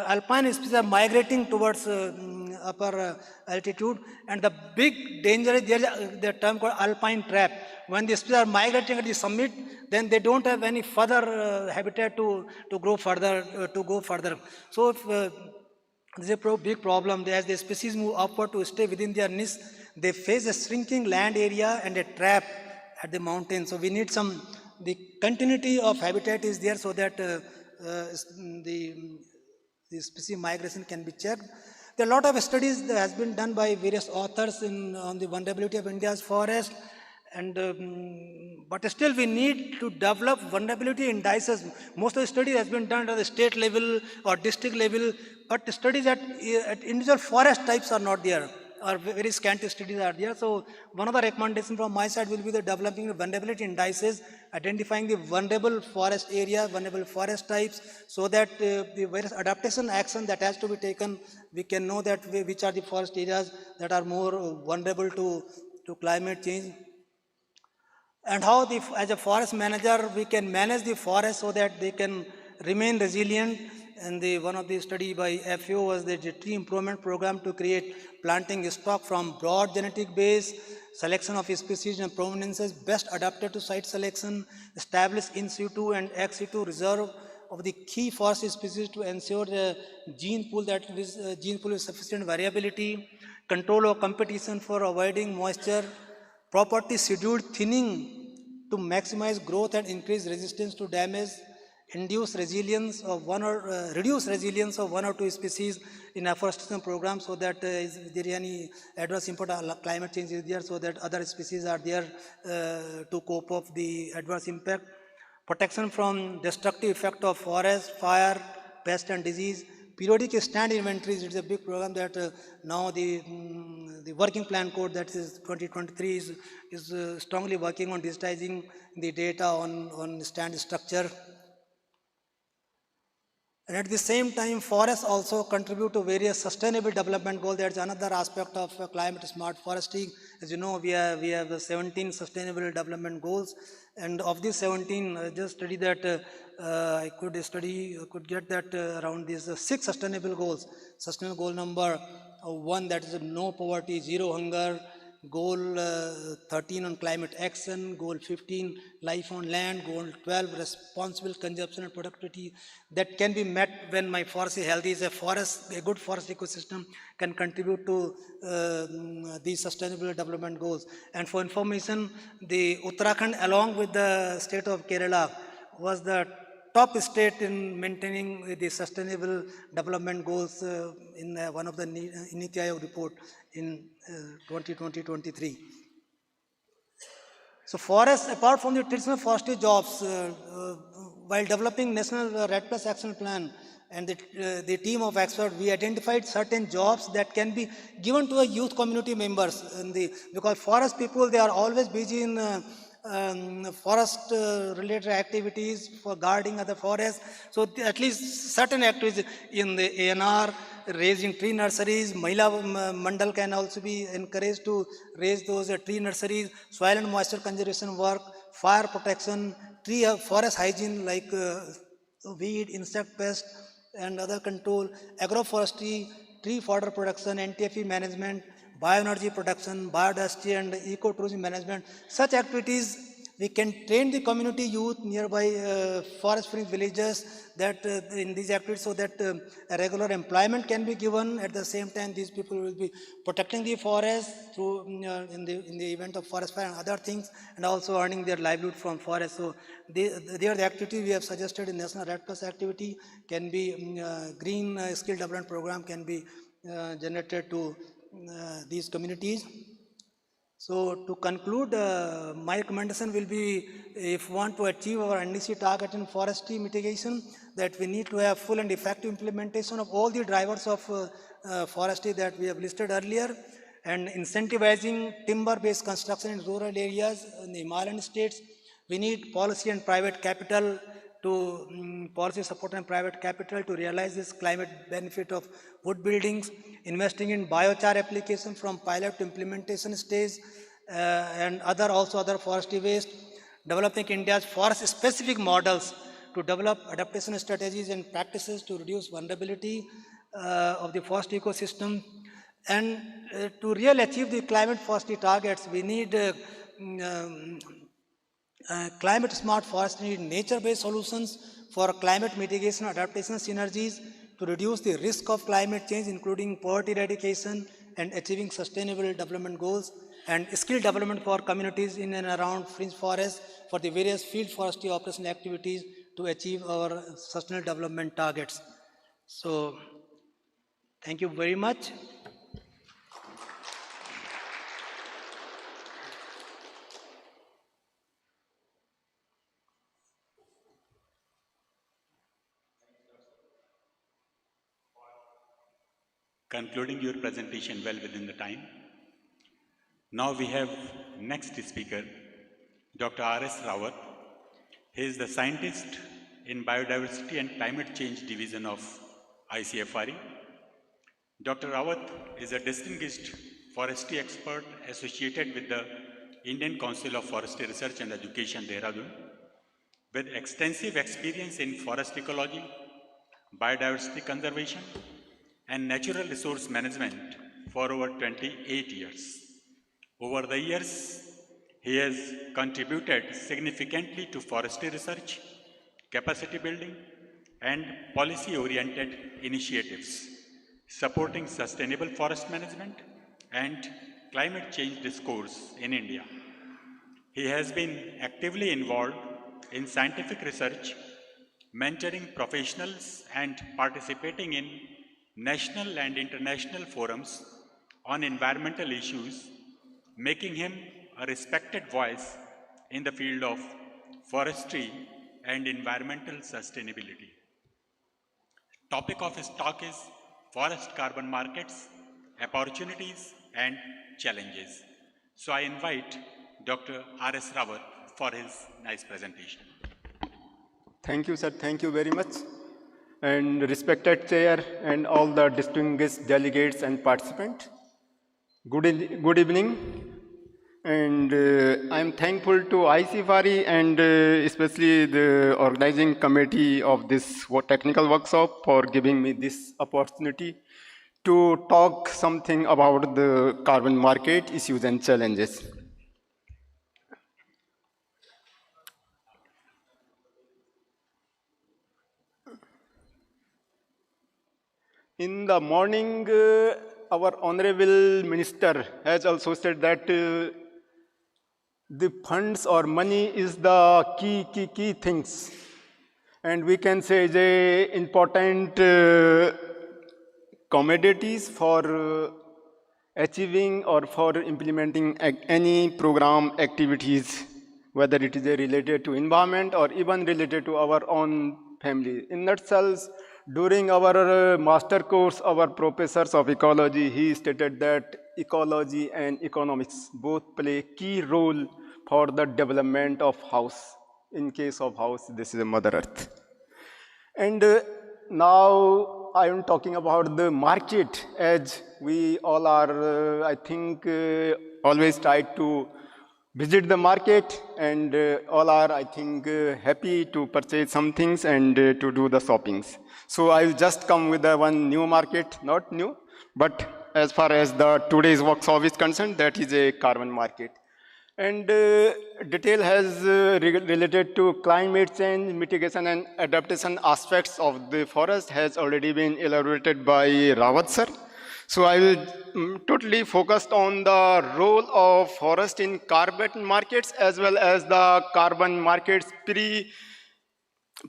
alpine species are migrating towards upper altitude, and the big danger is there is the term called alpine trap. When the species are migrating at the summit, then they don't have any further habitat to go further. So if this is a big problem. As the species move upward to stay within their niche, they face a shrinking land area and a trap at the mountain. So we need the continuity of habitat is there so that the species migration can be checked. There are a lot of studies that has been done by various authors on the vulnerability of India's forest. But still we need to develop vulnerability indices. Most of the study has been done at the state level or district level, but the studies at individual forest types are not there. or very scanty studies are there. So one of the recommendations from my side will be the developing the vulnerability indices, identifying the vulnerable forest area, vulnerable forest types, so that the various adaptation action that has to be taken, we can know that which are the forest areas that are more vulnerable to climate change. And how as a forest manager we can manage the forest so that they can remain resilient. And one of the study by FAO was the tree improvement program to create planting stock from broad genetic base, selection of species and provenances best adapted to site selection, establish in situ and ex situ reserve of the key forest species to ensure the gene pool with sufficient variability, control of competition for avoiding moisture, property scheduled thinning to maximize growth and increase resistance to damage, reduce resilience of one or two species in afforestation program, so that if there is any adverse impact on climate change is there, so that other species are there to cope up the adverse impact. Protection from destructive effect of forest, fire, pest and disease. Periodic stand inventories, it's a big program that now the working plan code that is 2023 is strongly working on digitizing the data on stand structure. And at the same time, forests also contribute to various sustainable development goals. That's another aspect of climate smart forestry. As you know, we have 17 sustainable development goals. And of these 17, I just studied that I could get that around these 6 sustainable goals. Sustainable goal number 1, that is no poverty, zero hunger. Goal 13 on climate action, goal 15 life on land, goal 12 responsible consumption and productivity. That can be met when my forest is healthy. A good forest ecosystem can contribute to these sustainable development goals. And for information, the Uttarakhand along with the state of Kerala was the top state in maintaining the sustainable development goals in one of the Niti Aayog report in 2020-23. So forests, apart from the traditional forestry jobs, while developing National Red Plus Action Plan and the team of experts, we identified certain jobs that can be given to the youth community members. Because forest people, they are always busy in forest related activities for guarding of the forest. So at least certain activities in the ANR, raising tree nurseries, Mahila Mandal can also be encouraged to raise those tree nurseries, soil and moisture conservation work, fire protection, forest hygiene like weed, insect pest and other control, agroforestry, tree fodder production, NTFE management, bioenergy production, biodiversity and ecotourism management. Such activities we can train the community youth nearby forest-free villages that in these activities, so that a regular employment can be given. At the same time, these people will be protecting the forest through in the event of forest fire and other things, and also earning their livelihood from forest. So they are the activity we have suggested in National Red Plus activity can be green skill development program can be generated to these communities. So to conclude, my recommendation will be, if we want to achieve our NDC target in forestry mitigation, that we need to have full and effective implementation of all the drivers of forestry that we have listed earlier, and incentivizing timber-based construction in rural areas in the Himalayan states. We need policy and private capital policy support and private capital to realize this climate benefit of wood buildings, investing in biochar application from pilot to implementation stage, and other forestry waste, developing India's forest specific models to develop adaptation strategies and practices to reduce vulnerability of the forest ecosystem. And to really achieve the climate forestry targets, we need climate smart forestry need nature-based solutions for climate mitigation adaptation synergies to reduce the risk of climate change, including poverty eradication and achieving sustainable development goals, and skill development for communities in and around fringe forests for the various field forestry operational activities to achieve our sustainable development targets. So, thank you very much. concluding your presentation well within the time. Now we have next speaker, Dr. R.S. Rawat. He is the scientist in Biodiversity and Climate Change Division of ICFRE. Dr. Rawat is a distinguished forestry expert associated with the Indian Council of Forestry Research and Education, Dehradun, with extensive experience in forest ecology, biodiversity conservation, and natural resource management for over 28 years. Over the years, he has contributed significantly to forestry research, capacity building, and policy-oriented initiatives, supporting sustainable forest management and climate change discourse in India. He has been actively involved in scientific research, mentoring professionals, and participating in national and international forums on environmental issues, making him a respected voice in the field of forestry and environmental sustainability. Topic of his talk is forest carbon markets, opportunities and challenges. So I invite Dr. R.S. Rawat for his nice presentation. Thank you, sir. Thank you very much. And respected chair and all the distinguished delegates and participants, good evening. And I am thankful to ICFRE and especially the organizing committee of this technical workshop for giving me this opportunity to talk something about the carbon market issues and challenges. In the morning, our Honorable Minister has also said that the funds or money is the key things, and we can say the important commodities for achieving or for implementing any program activities, whether it is related to environment or even related to our own family. In nutshell, during our master course, our professors of ecology, he stated that ecology and economics both play key role for the development of house. In case of house, this is a Mother Earth. And now I am talking about the market, as we all are, I think, always try to visit the market, and all are, I think, happy to purchase some things and to do the shoppings. So I will just come with the one new market, not new, but as far as the today's workshop is concerned, that is a carbon market. And detail has related to climate change, mitigation and adaptation aspects of the forest has already been elaborated by Rawat sir. So I will totally focus on the role of forest in carbon markets as well as the carbon markets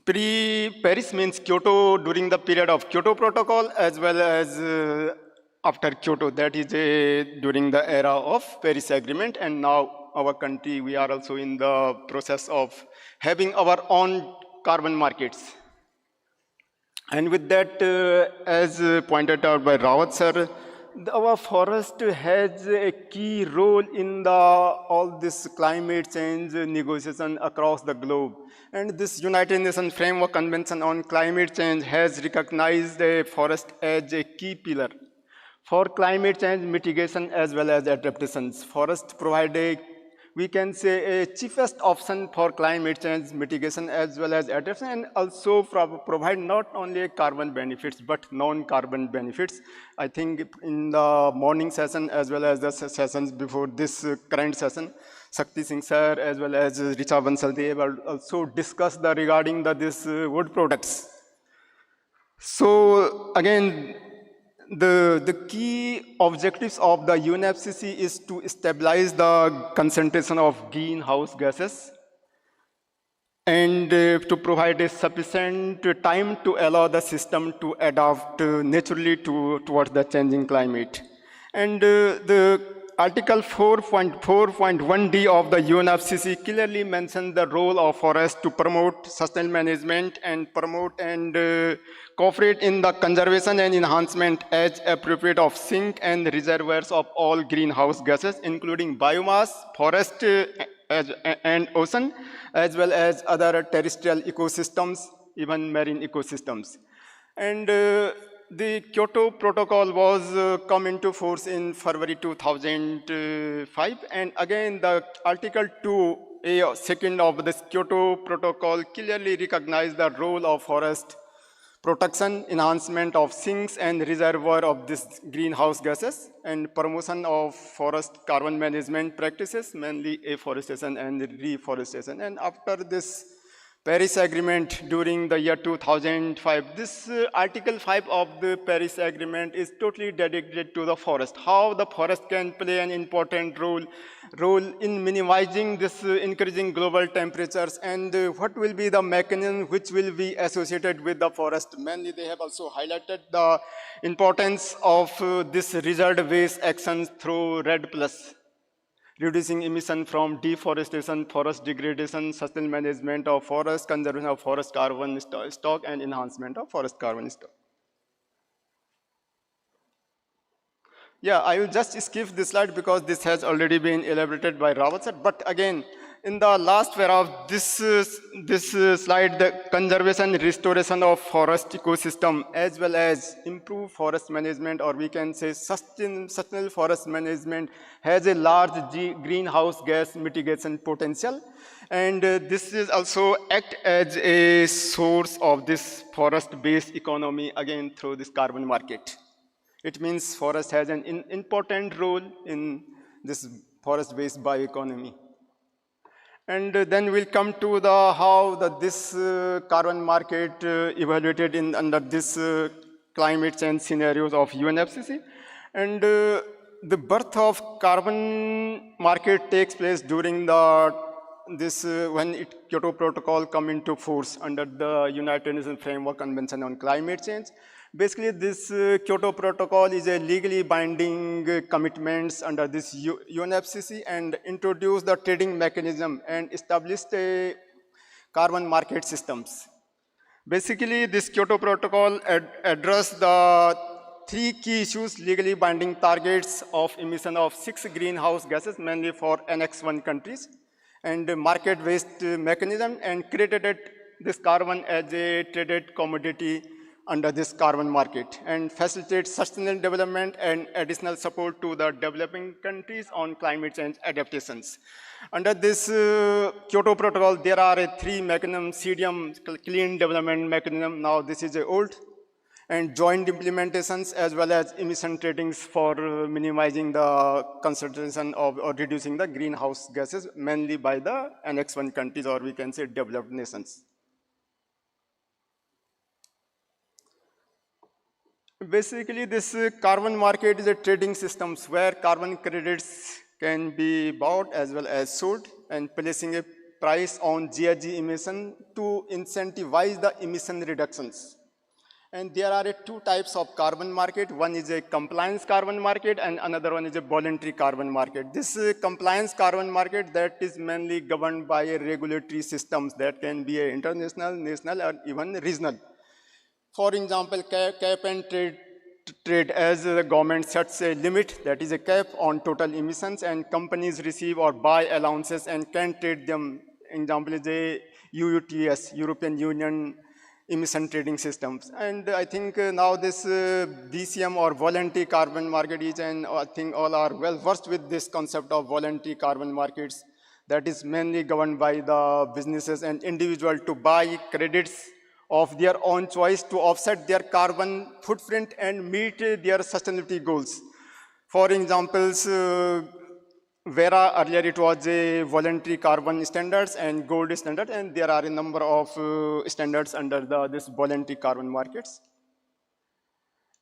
pre-Paris means Kyoto, during the period of Kyoto Protocol, as well as after Kyoto, that is during the era of Paris Agreement. And now our country, we are also in the process of having our own carbon markets. And with that, as pointed out by Rawat sir, our forest has a key role in all this climate change negotiation across the globe. And this United Nations Framework Convention on Climate Change has recognized the forest as a key pillar for climate change mitigation as well as adaptations. Forests provide we can say, a cheapest option for climate change mitigation as well as adaptation, and also provide not only carbon benefits but non-carbon benefits. I think in the morning session as well as the sessions before this current session, Shakti Singh sir as well as Richa Bansal, they have also discussed regarding this wood products. So again, the key objectives of the UNFCCC is to stabilize the concentration of greenhouse gases and to provide a sufficient time to allow the system to adapt naturally towards the changing climate. And the Article 4.4.1d of the UNFCCC clearly mentions the role of forests to promote sustainable management and promote and cooperate in the conservation and enhancement as appropriate of sink and reservoirs of all greenhouse gases, including biomass, forest, and ocean, as well as other terrestrial ecosystems, even marine ecosystems. And the Kyoto Protocol was come into force in February 2005, and again the Article 2A, second of this Kyoto Protocol clearly recognized the role of forest protection, enhancement of sinks and reservoir of these greenhouse gases, and promotion of forest carbon management practices, mainly afforestation and reforestation. And after this Paris Agreement during the year 2005, this Article 5 of the Paris Agreement is totally dedicated to the forest, how the forest can play an important role in minimizing this increasing global temperatures, and what will be the mechanism which will be associated with the forest. Mainly they have also highlighted the importance of this result-based actions through REDD+, reducing emission from deforestation, forest degradation, sustainable management of forest, conservation of forest carbon stock, and enhancement of forest carbon stock. Yeah, I will just skip this slide because this has already been elaborated by Rawat sir. But again, in the last paragraph, this slide, the conservation and restoration of forest ecosystem, as well as improved forest management, or we can say sustainable forest management, has a large greenhouse gas mitigation potential. And this is also act as a source of this forest-based economy, again through this carbon market. It means forest has an important role in this forest-based bioeconomy. And then we'll come to the how this carbon market evaluated in under this climate change scenarios of UNFCCC. And the birth of carbon market takes place during when Kyoto Protocol come into force under the United Nations Framework Convention on Climate Change. Basically, this Kyoto Protocol is a legally binding commitments under this UNFCCC and introduced the trading mechanism and established a carbon market systems. Basically, this Kyoto Protocol addressed the three key issues: legally binding targets of emission of 6 greenhouse gases, mainly for Annex 1 countries, and market-based mechanism, and created this carbon as a traded commodity under this carbon market, and facilitate sustainable development and additional support to the developing countries on climate change adaptations. Under this Kyoto Protocol, there are three mechanisms: CDM, Clean Development Mechanism, now this is old, and joint implementations, as well as emission tradings for minimizing the concentration of or reducing the greenhouse gases, mainly by the Annex 1 countries, or we can say developed nations. Basically, this carbon market is a trading systems where carbon credits can be bought as well as sold, and placing a price on GHG emission to incentivize the emission reductions. And there are two types of carbon market. One is a compliance carbon market and another one is a voluntary carbon market. This compliance carbon market, that is mainly governed by a regulatory systems that can be a international, national, or even regional. For example, cap and trade, as the government sets a limit, that is a cap on total emissions, and companies receive or buy allowances and can trade them. Example is a EUTS, European Union emission trading systems. And I think now this VCM or voluntary carbon market is, and I think all are well versed with this concept of voluntary carbon markets, that is mainly governed by the businesses and individuals to buy credits of their own choice to offset their carbon footprint and meet their sustainability goals. For examples, Vera, earlier it was a voluntary carbon standards and gold standard, and there are a number of standards under this voluntary carbon markets.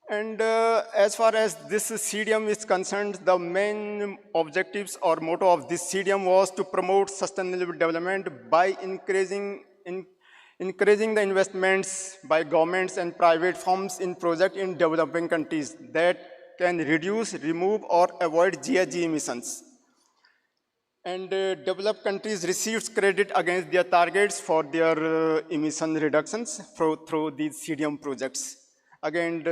And as far as this CDM is concerned, the main objectives or motto of this CDM was to promote sustainable development by encouraging the investments by governments and private firms in projects in developing countries that can reduce, remove, or avoid GHG emissions. And developed countries receives credit against their targets for their emission reductions through these CDM projects. Again,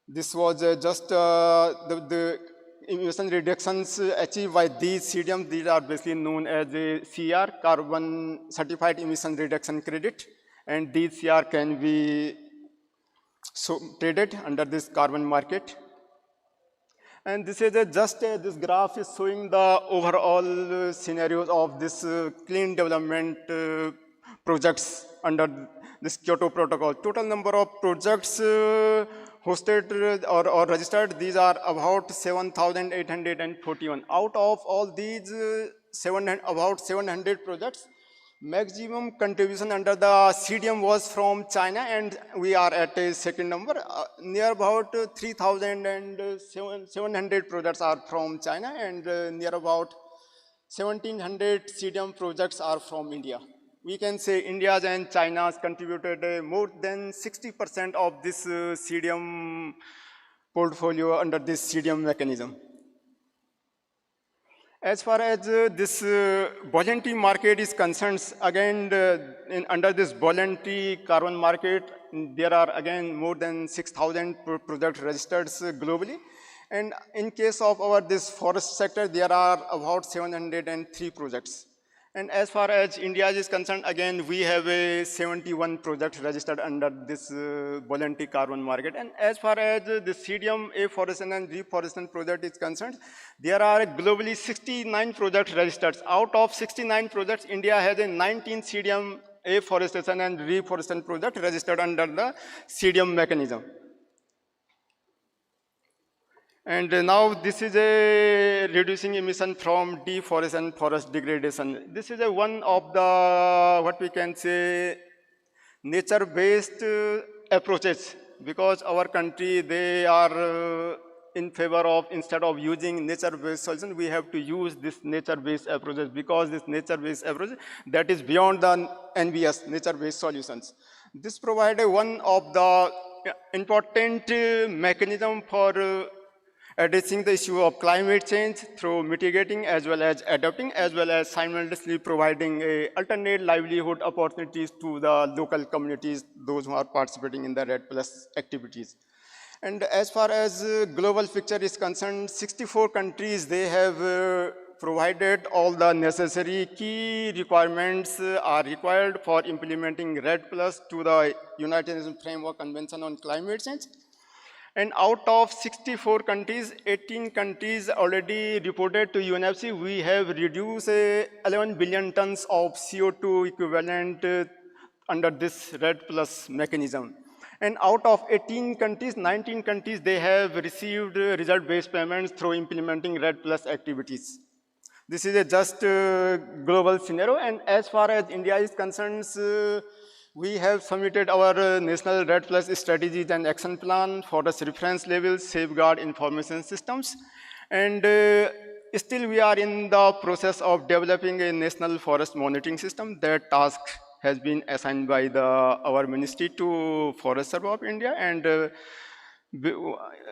this was just the emission reductions achieved by these CDMs. These are basically known as a CR, Carbon Certified Emission Reduction Credit. And these CR can be traded under this carbon market. And this is this graph is showing the overall scenarios of this clean development projects under this Kyoto Protocol. Total number of projects hosted or registered, these are about 7,841. Out of all these about 700 projects, maximum contribution under the CDM was from China, and we are at a second number. Near about 3,700 projects are from China, and near about 1,700 CDM projects are from India. We can say India's and China's contributed more than 60% of this CDM portfolio under this CDM mechanism. As far as this voluntary market is concerned, again, under this voluntary carbon market, there are again more than 6,000 projects registered globally. And in case of this forest sector, there are about 703 projects. And as far as India is concerned, again, we have 71 projects registered under this voluntary carbon market. And as far as the CDM afforestation and reforestation project is concerned, there are globally 69 projects registered. Out of 69 projects, India has 19 CDM afforestation and reforestation projects registered under the CDM mechanism. And now this is a reducing emission from deforestation and forest degradation. This is one of the, what we can say, nature-based approaches, because our country, they are in favor of, instead of using nature-based solutions, we have to use this nature-based approaches, because this nature-based approach, that is beyond the NBS, nature-based solutions. This provides one of the important mechanism for addressing the issue of climate change through mitigating as well as adapting, as well as simultaneously providing alternate livelihood opportunities to the local communities, those who are participating in the REDD+ activities. And as far as global picture is concerned, 64 countries, they have provided all the necessary key requirements are required for implementing REDD+ to the United Nations Framework Convention on Climate Change. And out of 64 countries, 18 countries already reported to UNFC, we have reduced 11 billion tons of CO2 equivalent under this REDD+ mechanism. And out of 18 countries, 19 countries, they have received result-based payments through implementing REDD+ activities. This is a just global scenario. And as far as India is concerned, we have submitted our national REDD+ strategies and action plan for the reference level safeguard information systems. And still we are in the process of developing a national forest monitoring system. That task has been assigned by our ministry to Forest Service of India. And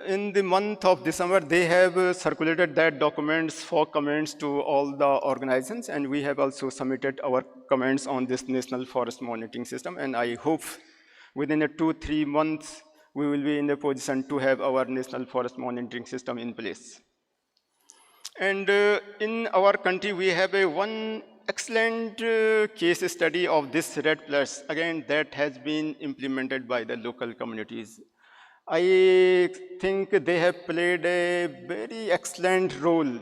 in the month of December, they have circulated that documents for comments to all the organizations, and we have also submitted our comments on this national forest monitoring system. And I hope within 2-3 months, we will be in a position to have our national forest monitoring system in place. And in our country, we have one excellent case study of this REDD+, again, that has been implemented by the local communities. I think they have played a very excellent role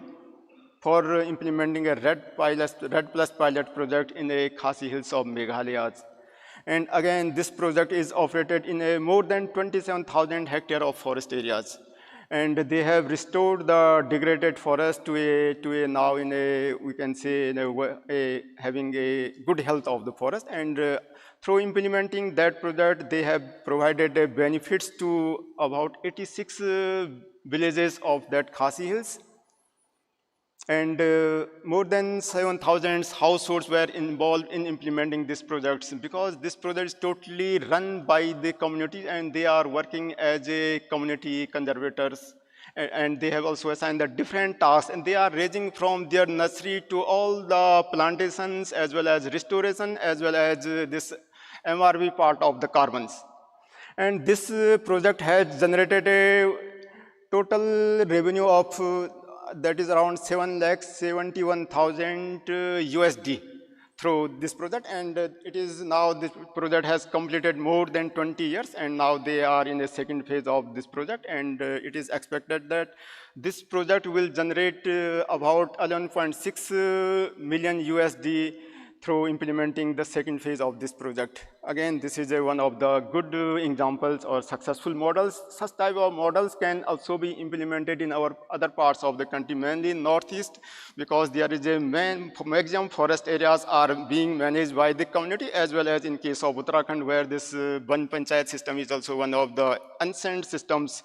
for implementing a REDD+ pilot project in the Khasi Hills of Meghalaya. And again, this project is operated in more than 27,000 hectares of forest areas. And they have restored the degraded forest to now in a, we can say, having a good health of the forest. And through implementing that project, they have provided benefits to about 86 villages of that Khasi Hills. And more than 7,000 households were involved in implementing these projects, because this project is totally run by the community, and they are working as a community conservators, and they have also assigned the different tasks, and they are ranging from their nursery to all the plantations, as well as restoration, as well as this MRV part of the carbons. And this project has generated a total revenue of that is around 7,71,000 USD through this project, and it is now, this project has completed more than 20 years, and now they are in the second phase of this project, and it is expected that this project will generate about 11.6 million USD through implementing the second phase of this project. Again, this is one of the good examples or successful models. Such type of models can also be implemented in our other parts of the country, mainly in Northeast, because there is a maximum forest areas are being managed by the community, as well as in case of Uttarakhand, where this Ban Panchayat system is also one of the ancient systems,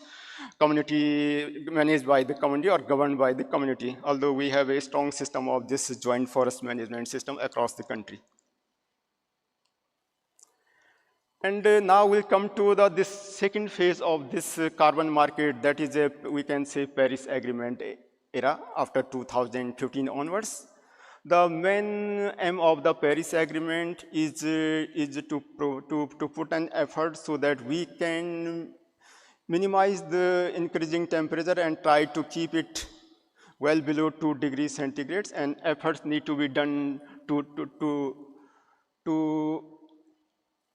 community managed by the community or governed by the community, although we have a strong system of this joint forest management system across the country. And now we'll come to this second phase of this carbon market, that is we can say Paris Agreement era after 2015 onwards. The main aim of the Paris Agreement is to put an effort so that we can minimize the increasing temperature and try to keep it well below 2 degrees centigrade, and efforts need to be done to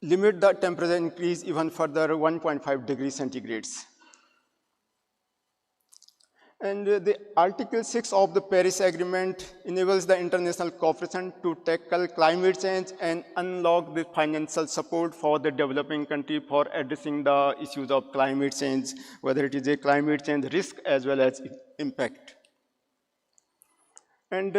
limit the temperature increase even further 1.5 degrees centigrades. And the Article 6 of the Paris Agreement enables the international cooperation to tackle climate change and unlock the financial support for the developing country for addressing the issues of climate change, whether it is a climate change risk as well as impact. And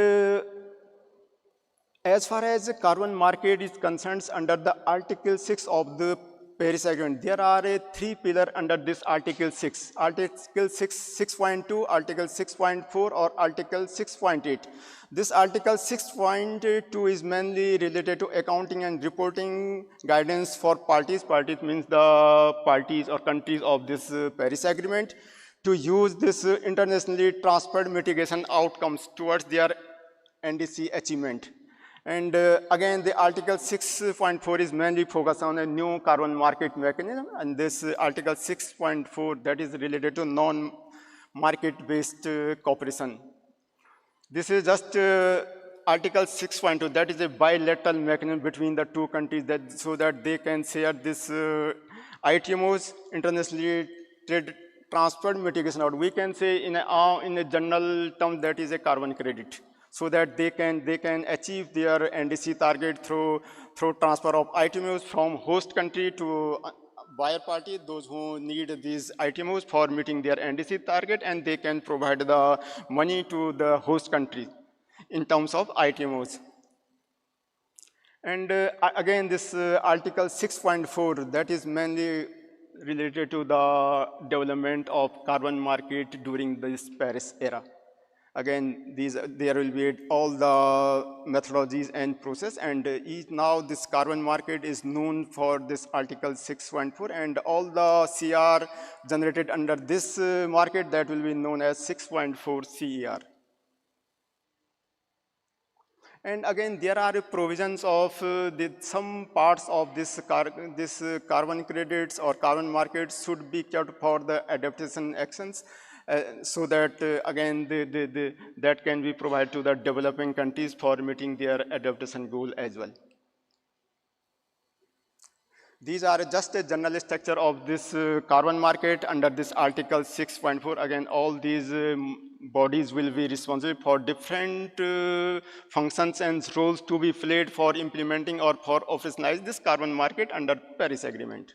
as far as the carbon market is concerned, under the Article 6 of the Paris Agreement, there are three pillars under this Article 6. Article 6.2, Article 6.4, or Article 6.8. This Article 6.2 is mainly related to accounting and reporting guidance for parties. Parties means the parties or countries of this Paris Agreement, to use this internationally transferred mitigation outcomes towards their NDC achievement. And again, the Article 6.4 is mainly focused on a new carbon market mechanism, and this Article 6.4, that is related to non-market-based cooperation. This is just Article 6.2, that is a bilateral mechanism between the two countries, so that they can share this ITMOs, internationally trade transferred mitigation, or we can say in a general term, that is a carbon credit, so that they can achieve their NDC target through transfer of ITMOs from host country to buyer party, those who need these ITMOs for meeting their NDC target, and they can provide the money to the host country in terms of ITMOs. And again, this Article 6.4, that is mainly related to the development of carbon market during this Paris era. Again, there will be all the methodologies and process, and now this carbon market is known for this Article 6.4, and all the CR generated under this market, that will be known as 6.4 CER. And again, there are provisions of some parts of this carbon credits or carbon markets should be kept for the adaptation actions, so that again that can be provided to the developing countries for meeting their adaptation goal as well. These are just a general structure of this carbon market under this Article 6.4. Again, all these bodies will be responsible for different functions and roles to be played for implementing or for operationalize this carbon market under Paris Agreement.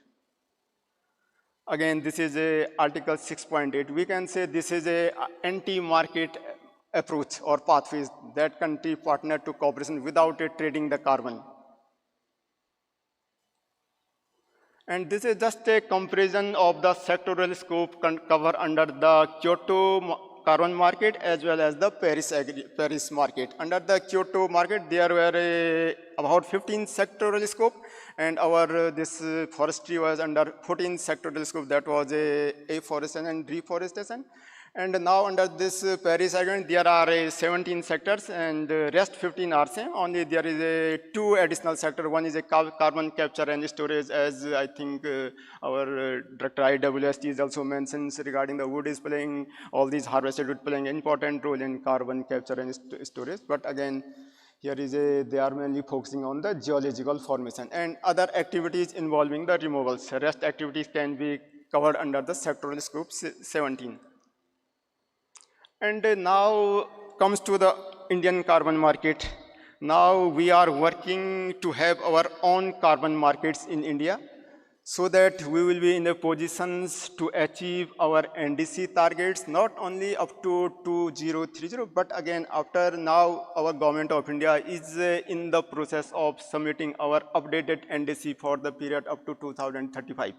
Again, this is a Article 6.8. We can say this is a anti-market approach or pathways that country partner to cooperation without trading the carbon. And this is just a comparison of the sectoral scope cover under the Kyoto carbon market as well as the Paris market. Under the Kyoto market, there were about 15 sectoral scope, and our this forestry was under 14 sectoral scope. That was afforestation and reforestation. And now under this Paris agreement, there are 17 sectors, and rest 15 are same. Only there is two additional sector. One is a carbon capture and storage, as I think our Director IWST is also mentions regarding the wood is playing, all these harvested wood playing an important role in carbon capture and storage. But again, here is they are mainly focusing on the geological formation and other activities involving the removals. Rest activities can be covered under the sectoral scope 17. And now comes to the Indian carbon market. Now we are working to have our own carbon markets in India, so that we will be in the positions to achieve our NDC targets, not only up to 2030, but again after now our government of India is in the process of submitting our updated NDC for the period up to 2035.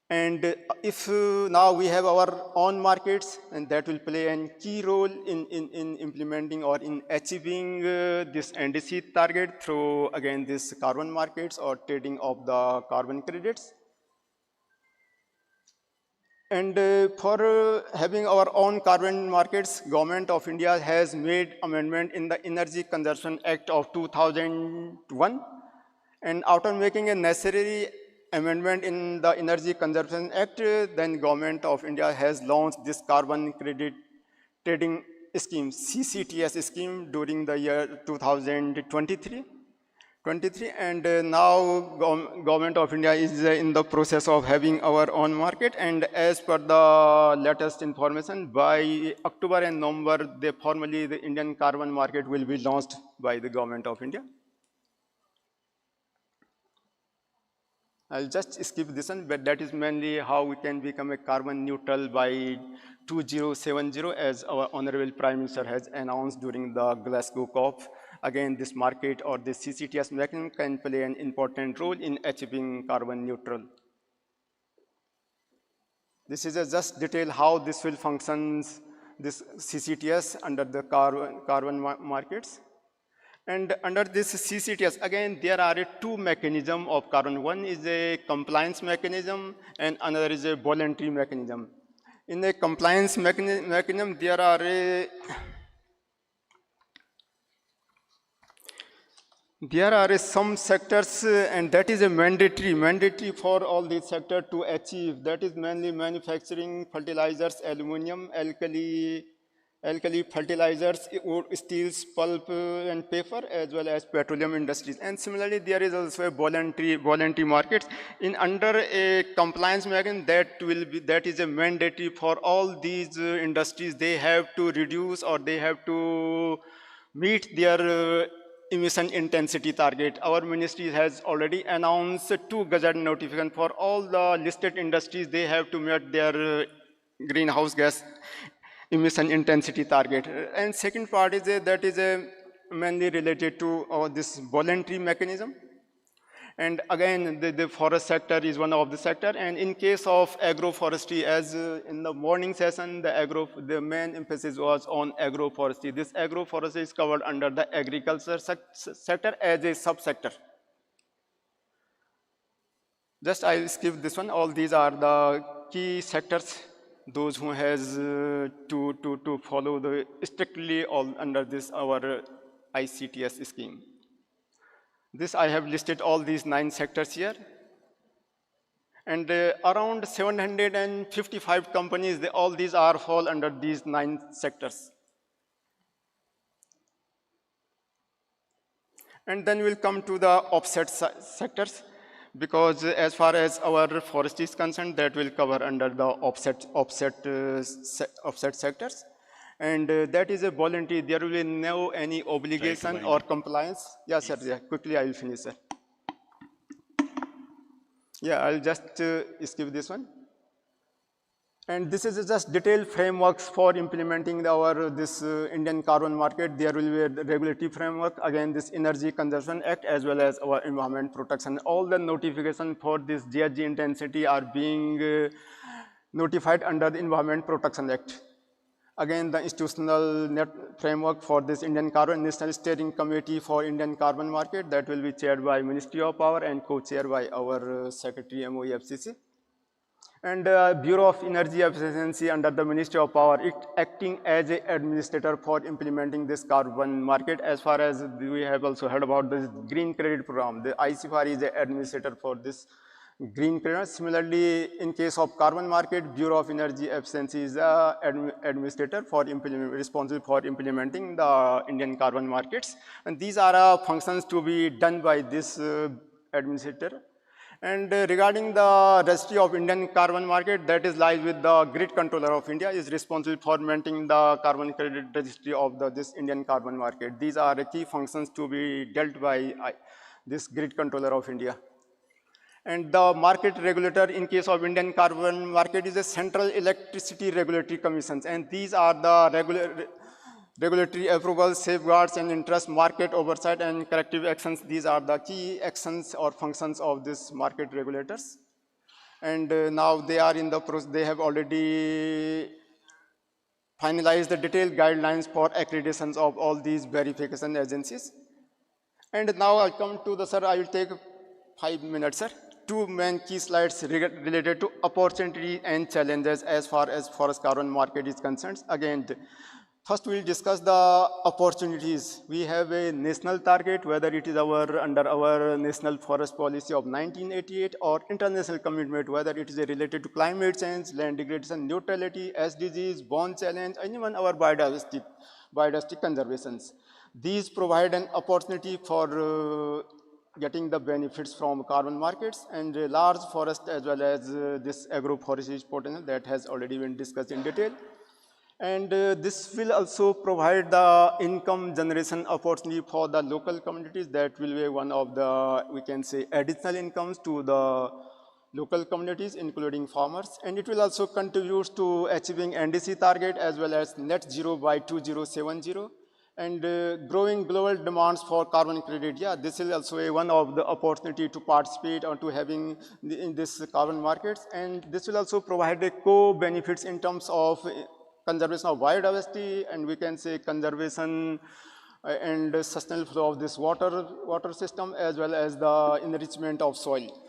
And if now we have our own markets, and that will play a key role in implementing or in achieving this NDC target through again this carbon markets or trading of the carbon credits. And for having our own carbon markets, Government of India has made amendment in the Energy Conservation Act of 2001, and after making a necessary amendment in the Energy Conservation Act, then Government of India has launched this carbon credit trading scheme, CCTS scheme, during the year 2023. And now Government of India is in the process of having our own market, and as per the latest information, by October and November, formally the Indian carbon market will be launched by the Government of India. I'll just skip this one, but that is mainly how we can become a carbon neutral by 2070, as our Honorable Prime Minister has announced during the Glasgow COP. Again, this market or this CCTS mechanism can play an important role in achieving carbon neutral. This is a just detail how this will function, this CCTS under the carbon markets. And under this CCTS, again, there are two mechanisms of carbon. One is a compliance mechanism and another is a voluntary mechanism. In the compliance mechanism, there are some sectors, and that is a mandatory for all these sectors to achieve. That is mainly manufacturing, fertilizers, aluminum, alkali fertilizers, steels, pulp and paper, as well as petroleum industries. And similarly, there is also a voluntary markets. In under a compliance mechanism, that is a mandatory for all these industries. They have to reduce or they have to meet their emission intensity target. Our ministry has already announced 2 Gazette notification for all the listed industries. They have to meet their greenhouse gas emission intensity target. And second part is that is mainly related to this voluntary mechanism. And again, the forest sector is one of the sector. And in case of agroforestry, as in the morning session, the main emphasis was on agroforestry. This agroforestry is covered under the agriculture sector as a subsector. Just I'll skip this one. All these are the key sectors, those who has to follow the strictly all under this our ICTS scheme. This I have listed all these 9 sectors here, and around 755 companies. All these are fall under these 9 sectors. And then we'll come to the offset sectors, because as far as our forestry is concerned, that will cover under the offset sectors. And that is a voluntary. There will be no any obligation or compliance. Yes, sir. Yeah, quickly I will finish, sir. Yeah, I'll just skip this one. And this is just detailed frameworks for implementing this Indian carbon market. There will be a regulatory framework, again this Energy Conservation Act, as well as our environment protection. All the notification for this GHG intensity are being notified under the Environment Protection Act. Again, the institutional net framework for this Indian Carbon National Steering Committee for Indian Carbon Market, that will be chaired by Ministry of Power and co-chaired by our Secretary MOEFCC. And Bureau of Energy Efficiency under the Ministry of Power, it acting as an administrator for implementing this carbon market. As far as we have also heard about this green credit program, the ICFRE is the administrator for this green credit. Similarly, in case of carbon market, Bureau of Energy Efficiency is the administrator for responsible for implementing the Indian carbon markets. And these are functions to be done by this administrator. And regarding the registry of Indian carbon market, that is lies with the grid controller of India, is responsible for maintaining the carbon credit registry of this Indian carbon market. These are the key functions to be dealt by this grid controller of India. And the market regulator in case of Indian carbon market is a Central Electricity Regulatory Commissions, and these are the regulatory approvals, safeguards and interest, market oversight and corrective actions. These are the key actions or functions of this market regulators. And now they are in the process, they have already finalized the detailed guidelines for accreditations of all these verification agencies. And now I come to the, sir, I will take 5 minutes, sir. Two main key slides related to opportunity and challenges as far as forest carbon market is concerned. Again, first we'll discuss the opportunities. We have a national target, whether it is under our national forest policy of 1988 or international commitment, whether it is related to climate change, land degradation, neutrality, SDGs, bond challenge, and even our biodiversity conservations. These provide an opportunity for getting the benefits from carbon markets and large forest as well as this agroforestry potential that has already been discussed in detail. And this will also provide the income generation opportunity for the local communities. That will be one of the, we can say, additional incomes to the local communities, including farmers. And it will also contribute to achieving NDC target as well as net zero by 2070. And growing global demands for carbon credit, yeah, this is also one of the opportunity to participate or to having in this carbon markets. And this will also provide a co-benefits in terms of conservation of biodiversity, and we can say conservation and sustainable flow of this water system as well as the enrichment of soil.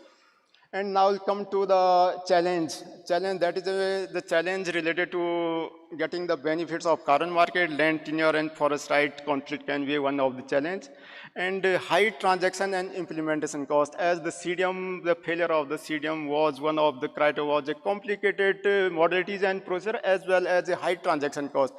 And now we'll come to the challenge. That is the challenge related to getting the benefits of carbon market, land tenure and forest right conflict can be one of the challenge. And high transaction and implementation cost, as the CDM, the failure of the CDM was one of the criteria, was a complicated modalities and procedure as well as a high transaction cost.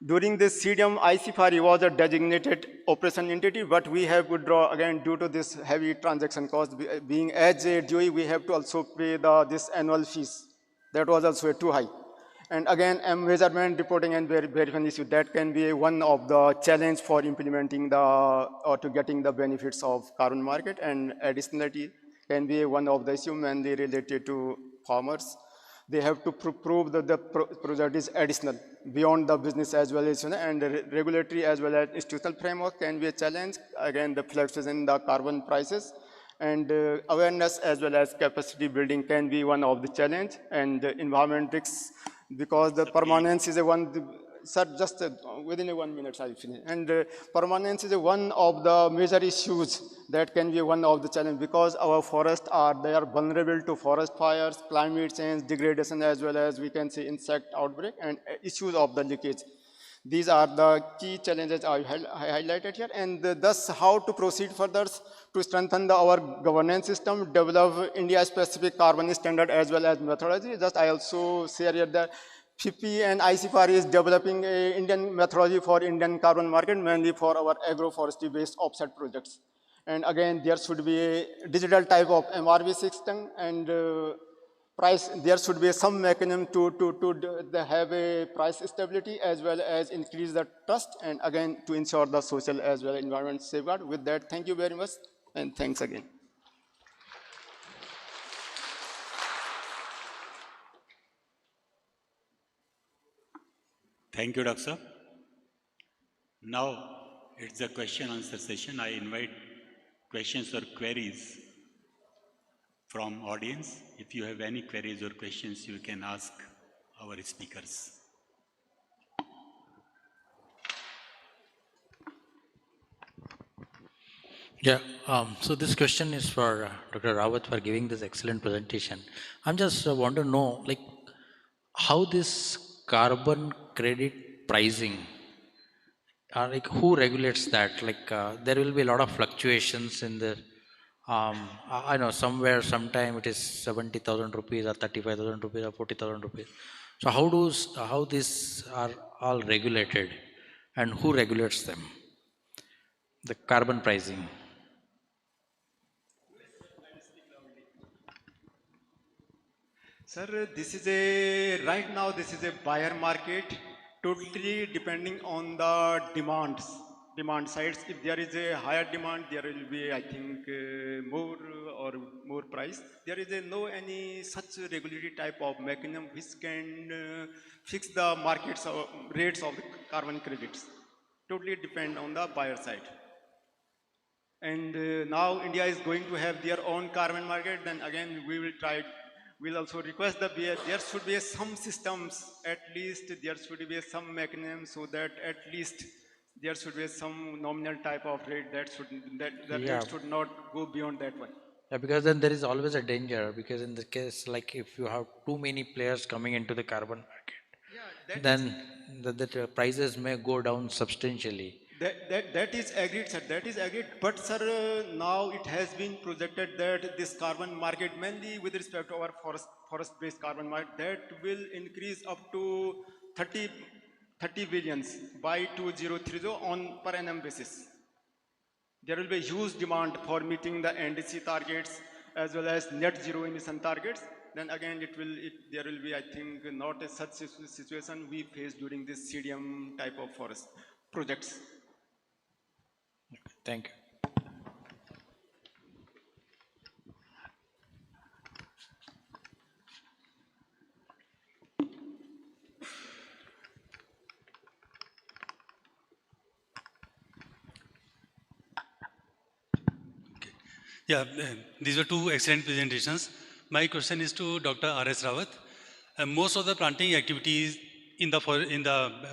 During this CDM, ICFRE was a designated operation entity, but we have withdrawn again due to this heavy transaction cost. Being as a DOE, we have to also pay this annual fees. That was also too high. And again, measurement, reporting and verification issue, that can be one of the challenge for implementing or to getting the benefits of carbon market. And additionality can be one of the issue mainly related to farmers. They have to prove that the project is additional beyond the business as well as, and regulatory as well as institutional framework can be a challenge. Again, the fluctuation in the carbon prices and awareness as well as capacity building can be one of the challenge. And environment risks, because the permanence is a one, sir, just within 1 minute I'll finish. And permanence is one of the major issues that can be one of the challenge, because our forests they are vulnerable to forest fires, climate change, degradation, as well as we can say insect outbreak and issues of the leakage. These are the key challenges I highlighted here, and thus how to proceed further to strengthen our governance system, develop India-specific carbon standard as well as methodology. Just I also share here that FIPI and ICFRE is developing an Indian methodology for Indian carbon market, mainly for our agroforestry-based offset projects. And again, there should be a digital type of MRV system and price. There should be some mechanism to have a price stability as well as increase the trust, and again to ensure the social as well as environment safeguard. With that, thank you very much, and thanks again. Thank you, Dr. Now it's a question answer session. I invite questions or queries from audience. If you have any queries or questions, you can ask our speakers. Yeah, so this question is for Dr. Rawat for giving this excellent presentation. I'm just want to know, like, how this carbon credit pricing, like, who regulates that? Like, there will be a lot of fluctuations in the, I know somewhere, sometime it is 70,000 rupees or 35,000 rupees or 40,000 rupees. So how these are all regulated, and who regulates them? The carbon pricing. Sir, right now this is a buyer market, totally depending on the demand sides. If there is a higher demand, there will be, I think, more price. There is no any such regulatory type of mechanism which can fix the markets or rates of the carbon credits. Totally depend on the buyer side. And now India is going to have their own carbon market. Then again, we'll also request the there should be some systems, at least there should be some mechanism so that at least there should be some nominal type of rate that Yeah. rate should not go beyond that one. Yeah, because then there is always a danger, because in the case, like, if you have too many players coming into the carbon market, then the prices may go down substantially. That is agreed, sir. That is agreed. But, sir, now it has been projected that this carbon market, mainly with respect to our forest-based carbon market, that will increase up to 30 billions by 2030 on per annum basis. There will be a huge demand for meeting the NDC targets as well as net zero emission targets. Then again, there will be, I think, not a such situation we face during this CDM type of forest projects. Thank you. Yeah, these were two excellent presentations. My question is to Dr. R.S. Rawat. Most of the planting activities in the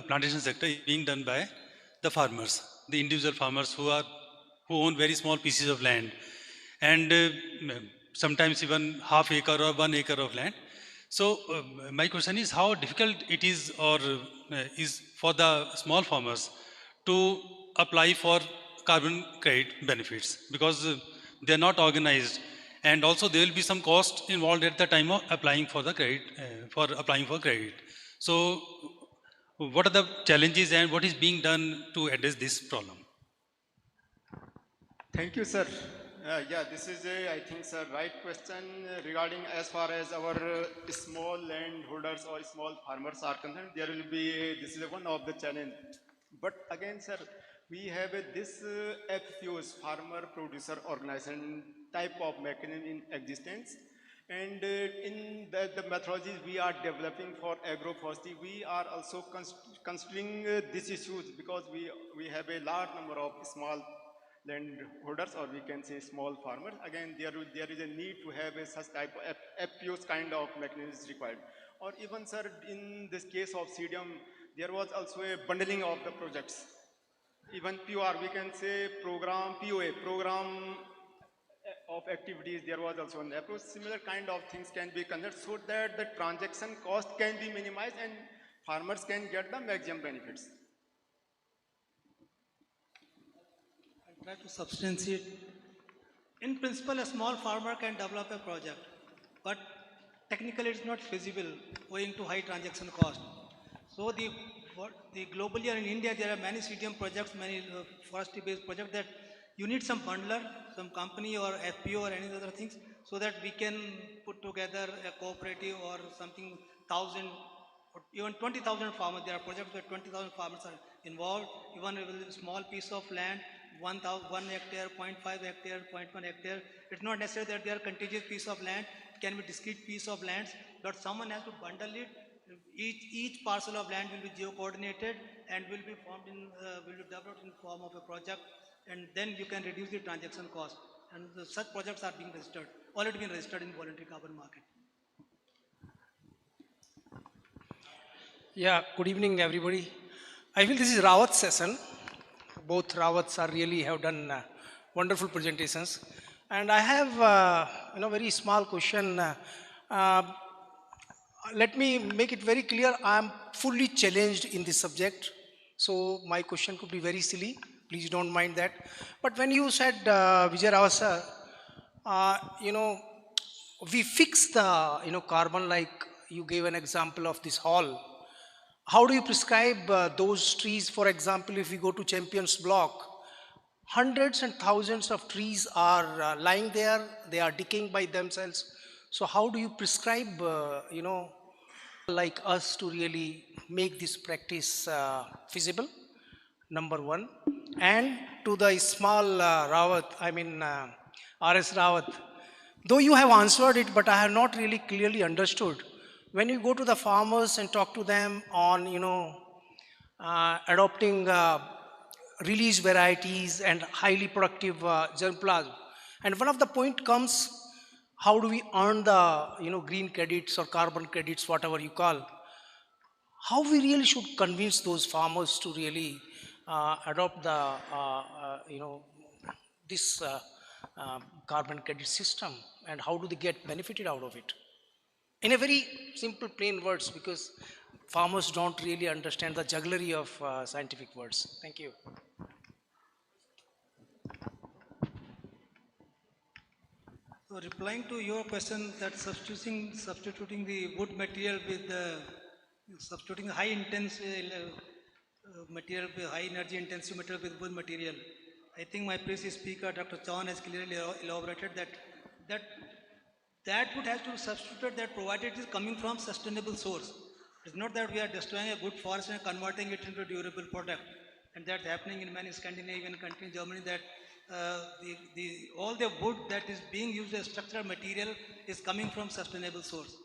plantation sector is being done by the farmers, the individual farmers who own very small pieces of land, and sometimes even half acre or 1 acre of land. So my question is how difficult it is is for the small farmers to apply for carbon credit benefits, because they are not organized, and also there will be some cost involved at the time of applying for the credit, credit. So what are the challenges and what is being done to address this problem? Thank you, sir. Yeah, this is I think, sir, right question regarding as far as our small landholders or small farmers are concerned. There will be, this is one of the challenge. But again, sir, we have this FPOs, Farmer Producer Organization type of mechanism in existence. And in the methodologies we are developing for agroforestry, we are also considering these issues, because we have a large number of small landholders, or we can say small farmers. Again, there is a need to have such type of FPOs kind of mechanisms required. Or even, sir, in this case of CDM, there was also a bundling of the projects. Even POR, we can say POA, program of activities, there was also an approach. Similar kind of things can be considered so that the transaction cost can be minimized and farmers can get the maximum benefits. I'll try to substantiate. In principle, a small farmer can develop a project, but technically it's not feasible owing to high transaction cost. So globally and in India, there are many CDM projects, many forestry-based projects that you need some bundler, some company or FPO or any other things, so that we can put together a cooperative or something, 1,000 or even 20,000 farmers. There are projects where 20,000 farmers are involved, even with a small piece of land, 1 hectare, 0.5 hectare, 0.1 hectare. It's not necessary that they are contiguous piece of land, it can be discrete piece of lands, but someone has to bundle it. Each parcel of land will be geo-coordinated and will be developed in form of a project, and then you can reduce the transaction cost. And such projects are being registered, already been registered in voluntary carbon market. Yeah, good evening, everybody. I feel this is Rawat's session. Both Rawats are really have done wonderful presentations. And I have, very small question. Uh, Let me make it very clear. I am fully challenged in this subject. So my question could be very silly. Please don't mind that. But when you said, Vijay Rao sir, you know, we fix the, carbon, like you gave an example of this hall. How do you prescribe those trees? For example, if we go to Champions Block, hundreds and thousands of trees are lying there. They are decaying by themselves. So how do you prescribe, like us to really make this practice feasible? Number one. And to the small RS Rawat, though you have answered it, but I have not really clearly understood. When you go to the farmers and talk to them on, adopting release varieties and highly productive germplasm, and one of the point comes, how do we earn the, green credits or carbon credits, whatever you call? How we really should convince those farmers to really adopt the, this carbon credit system, and how do they get benefited out of it? In a very simple, plain words, because farmers don't really understand the jugglery of scientific words. Thank you. So replying to your question, that substituting the wood material with substituting high intensive material with high energy intensive material with wood material, I think my previous speaker, Dr. Chauhan, has clearly elaborated that would have to substitute that, provided it is coming from sustainable source. It's not that we are destroying a good forest and converting it into a durable product. And that's happening in many Scandinavian countries, Germany, that all the wood that is being used as structural material is coming from sustainable source.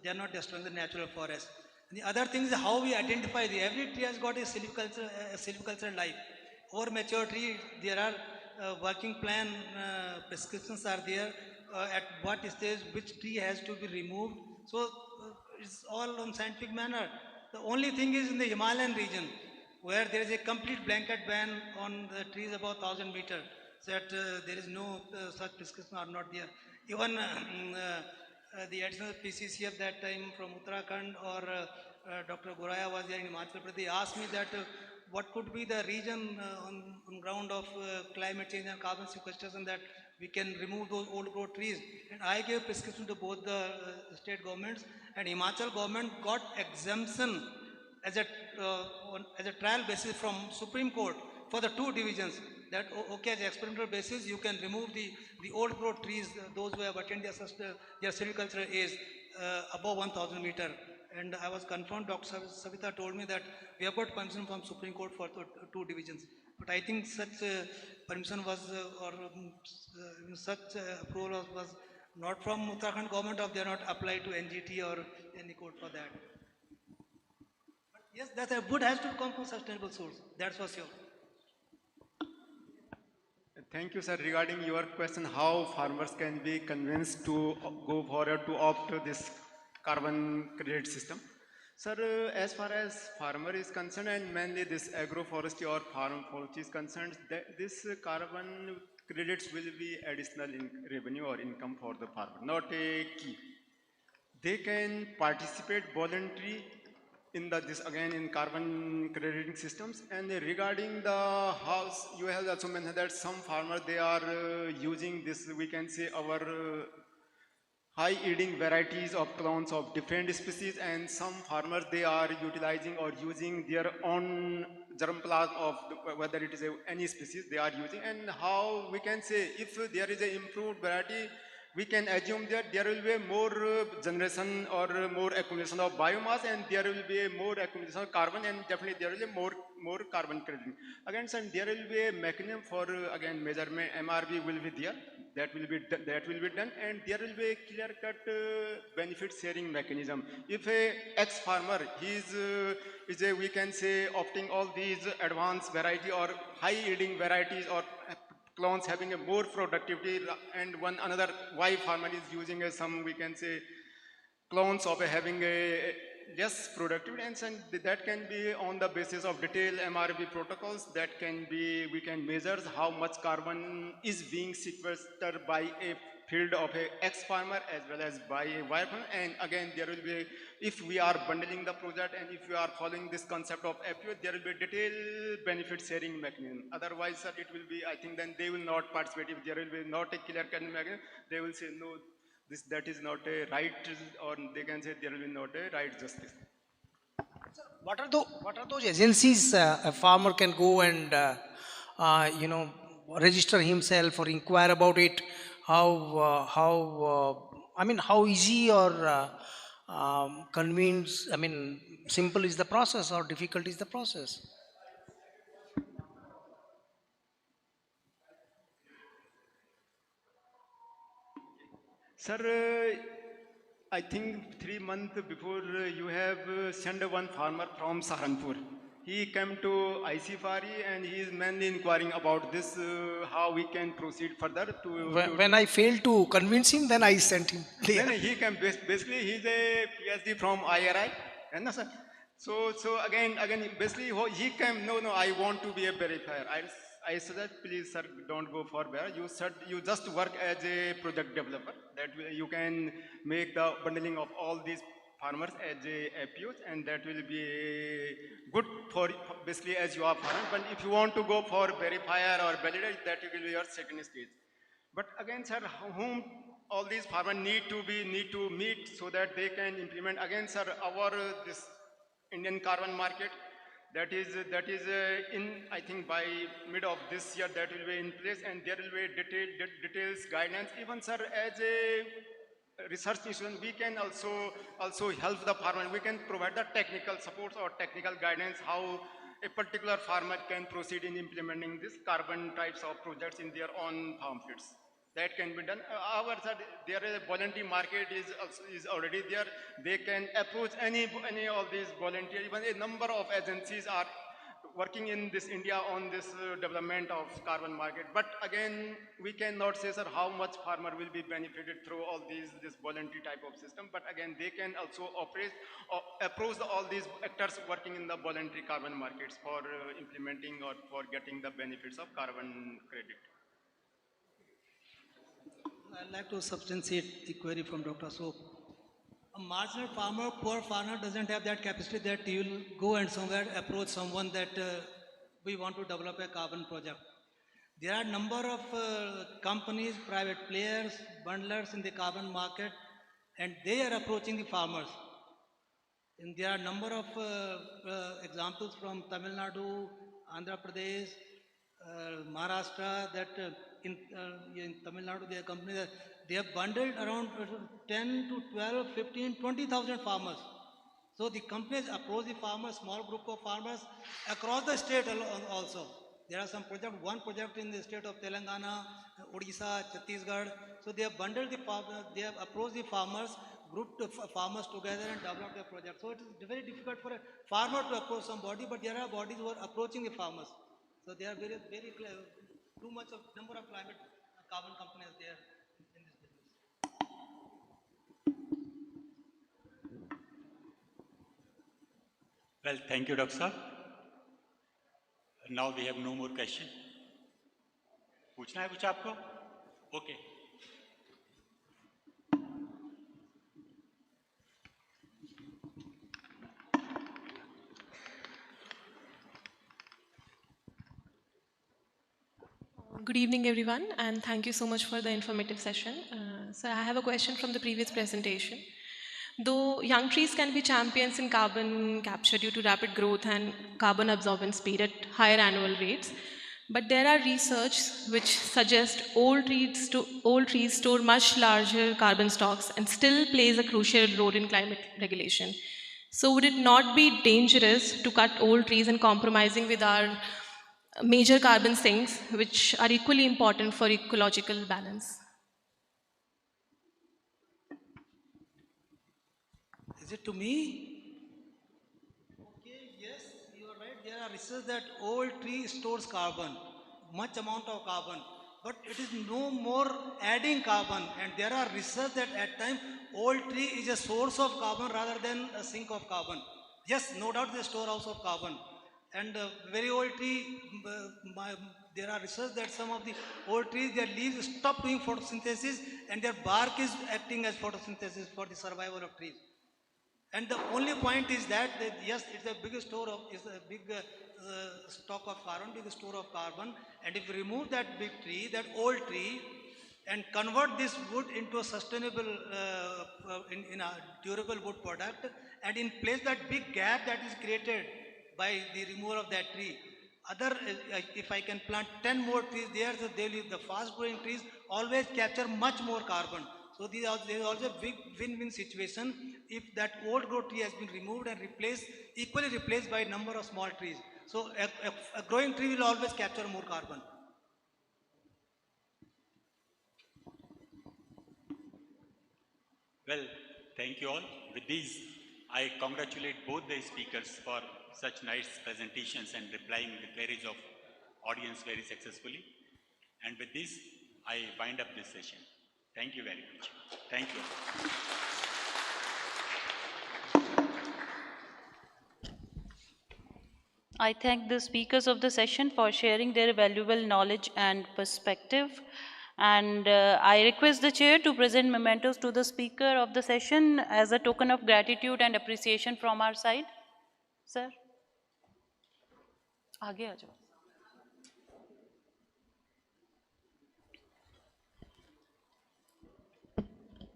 They are not destroying the natural forest. And the other thing is how we identify every tree has got a silvicultural life. Over mature tree, there are working plan prescriptions are there at what stage which tree has to be removed. So it's all on scientific manner. The only thing is in the Himalayan region, where there is a complete blanket ban on the trees above 1,000 meters, that there is no such prescription are not there. Even the additional PCC of that time from Uttarakhand or Dr. Goraya was there in Himachal Pradesh, they asked me that what could be the region on ground of climate change and carbon sequestration that we can remove those old growth trees. And I gave prescription to both the state governments, and Himachal government got exemption as a trial basis from Supreme Court for the 2 divisions, that okay, as experimental basis you can remove the old growth trees, those who have attained their silvicultural age above 1,000 meters. And I was confirmed, Dr. Savita told me that we have got permission from Supreme Court for 2 divisions. But I think such permission was, such approval was not from Uttarakhand government, or they are not applied to NGT or any court for that. But yes, that wood has to come from sustainable source. That's for sure. Thank you, sir. Regarding your question, how farmers can be convinced to go forward to opt this carbon credit system. Sir, as far as farmer is concerned, and mainly this agroforestry or farm forestry is concerned, this carbon credits will be additional revenue or income for the farmer, not a key. They can participate voluntarily in in carbon crediting systems. And regarding the house, you have also mentioned that some farmers, they are using this, we can say, our high yielding varieties of clones of different species, and some farmers, they are utilizing or using their own germplasm of whether it is any species they are using. And how we can say, if there is an improved variety, we can assume that there will be more generation or more accumulation of biomass, and there will be more accumulation of carbon, and definitely there will be more carbon crediting. Again, sir, there will be a mechanism for again measurement. MRV will be there. That will be done, and there will be a clear-cut benefit sharing mechanism. If a ex-farmer, he is we can say, opting all these advanced variety or high-yielding varieties or clones having a more productivity, and another Y farmer is using some, we can say, clones of having a less productivity, and that can be on the basis of detailed MRV protocols. That can be, we can measure how much carbon is being sequestered by a field of a X farmer as well as by a Y farmer. And again, there will be, if we are bundling the project and if we are following this concept of FPO, there will be detailed benefit sharing mechanism. Otherwise, sir, it will be, I think then they will not participate. If there will be not a clear cut mechanism, they will say no, that is not a right, or they can say there will be not a right justice. What are those agencies a farmer can go and register himself or inquire about it? How easy or simple is the process or difficult is the process? Sir, I think 3 months before you have sent one farmer from Saharanpur. He came to ICFRE and he is mainly inquiring about this, how we can proceed further When I failed to convince him, then I sent him there. No, he came, basically he's a PhD from IRI. And no, sir. So again, basically he came, no, I want to be a verifier. I said, please sir, don't go for bear. You said you just work as a project developer. That way you can make the bundling of all these farmers as a APOs, and that will be good for basically as you are farmer. But if you want to go for verifier or validator, that will be your second stage. But again, sir, whom all these farmers need to meet so that they can implement. Again, sir, our this Indian carbon market, that is in, I think by mid of this year that will be in place, and there will be details guidance. Even sir, as a research institution, we can also help the farmer. We can provide the technical support or technical guidance how a particular farmer can proceed in implementing this carbon types of projects in their own farm fields. That can be done. There is a voluntary market is already there. They can approach any of these volunteers. Even a number of agencies are working in this India on this development of carbon market. But again, we cannot say, sir, how much farmer will be benefited through all this voluntary type of system. But again, they can also approach all these actors working in the voluntary carbon markets for implementing or for getting the benefits of carbon credit. I'd like to substantiate the query from Dr. Soap. A marginal farmer, poor farmer doesn't have that capacity that he will go and somewhere approach someone that we want to develop a carbon project. There are a number of companies, private players, bundlers in the carbon market, and they are approaching the farmers. And there are a number of examples from Tamil Nadu, Andhra Pradesh, Maharashtra, that in Tamil Nadu, there are companies that they have bundled around 10 to 12, 15, 20,000 farmers. So the companies approach the farmers, small group of farmers across the state also. There are some projects, one project in the state of Telangana, Odisha, Chhattisgarh. So they have bundled the farmers, they have approached the farmers, grouped the farmers together and developed a project. So it is very difficult for a farmer to approach somebody, but there are bodies who are approaching the farmers. So there are very too much of number of climate carbon companies there in this business. Well, thank you, Dr. Saab. Now we have no more question. पूछना है कुछ आपको? Okay. Good evening, everyone, and thank you so much for the informative session. So I have a question from the previous presentation. Though young trees can be champions in carbon capture due to rapid growth and carbon absorbance speed at higher annual rates, but there are research which suggest old trees store much larger carbon stocks and still plays a crucial role in climate regulation. So would it not be dangerous to cut old trees and compromising with our major carbon sinks, which are equally important for ecological balance? Is it to me? Okay, yes, you are right. There are research that old tree stores carbon, much amount of carbon. but it is no more adding carbon. And there are research that at times old tree is a source of carbon rather than a sink of carbon. Yes, no doubt the storehouse of carbon. And very old tree, there are research that some of the old trees, their leaves stop doing photosynthesis and their bark is acting as photosynthesis for the survival of trees. And the only point is that yes, it's a big store of, it's a big stock of carbon, big store of carbon. And if you remove that big tree, that old tree, and convert this wood into a sustainable, in a durable wood product, and in place that big gap that is created by the removal of that tree, if I can plant 10 more trees there, so the fast growing trees always capture much more carbon. So there is also a big win-win situation if that old growth tree has been removed and equally replaced by a number of small trees. So a growing tree will always capture more carbon. Well, thank you all. With these, I congratulate both the speakers for such nice presentations and replying the queries of audience very successfully. And with this, I wind up this session. Thank you very much. Thank you. I thank the speakers of the session for sharing their valuable knowledge and perspective. And I request the chair to present mementos to the speaker of the session as a token of gratitude and appreciation from our side. Sir, आगे आ जाओ.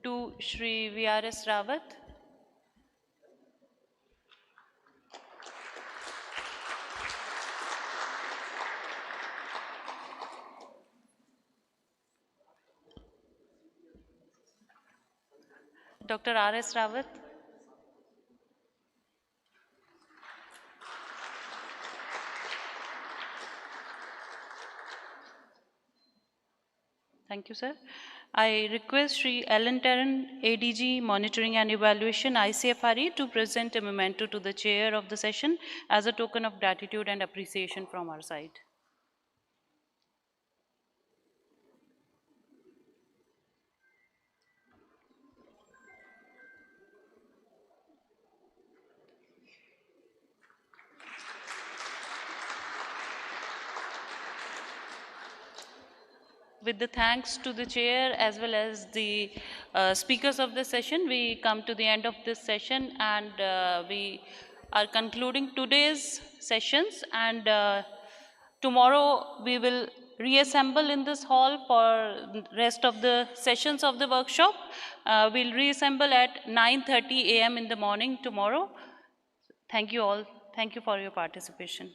To Shri V.R.S. Rawat. Dr. R.S. Rawat. Thank you, sir. I request Sri Ellen Terran, ADG Monitoring and Evaluation, ICFRE, to present a memento to the chair of the session as a token of gratitude and appreciation from our side. With the thanks to the chair as well as the speakers of the session, we come to the end of this session, and we are concluding today's sessions, and tomorrow we will reassemble in this hall for rest of the sessions of the workshop. We'll reassemble at 9:30 a.m. in the morning tomorrow. Thank you all. Thank you for your participation.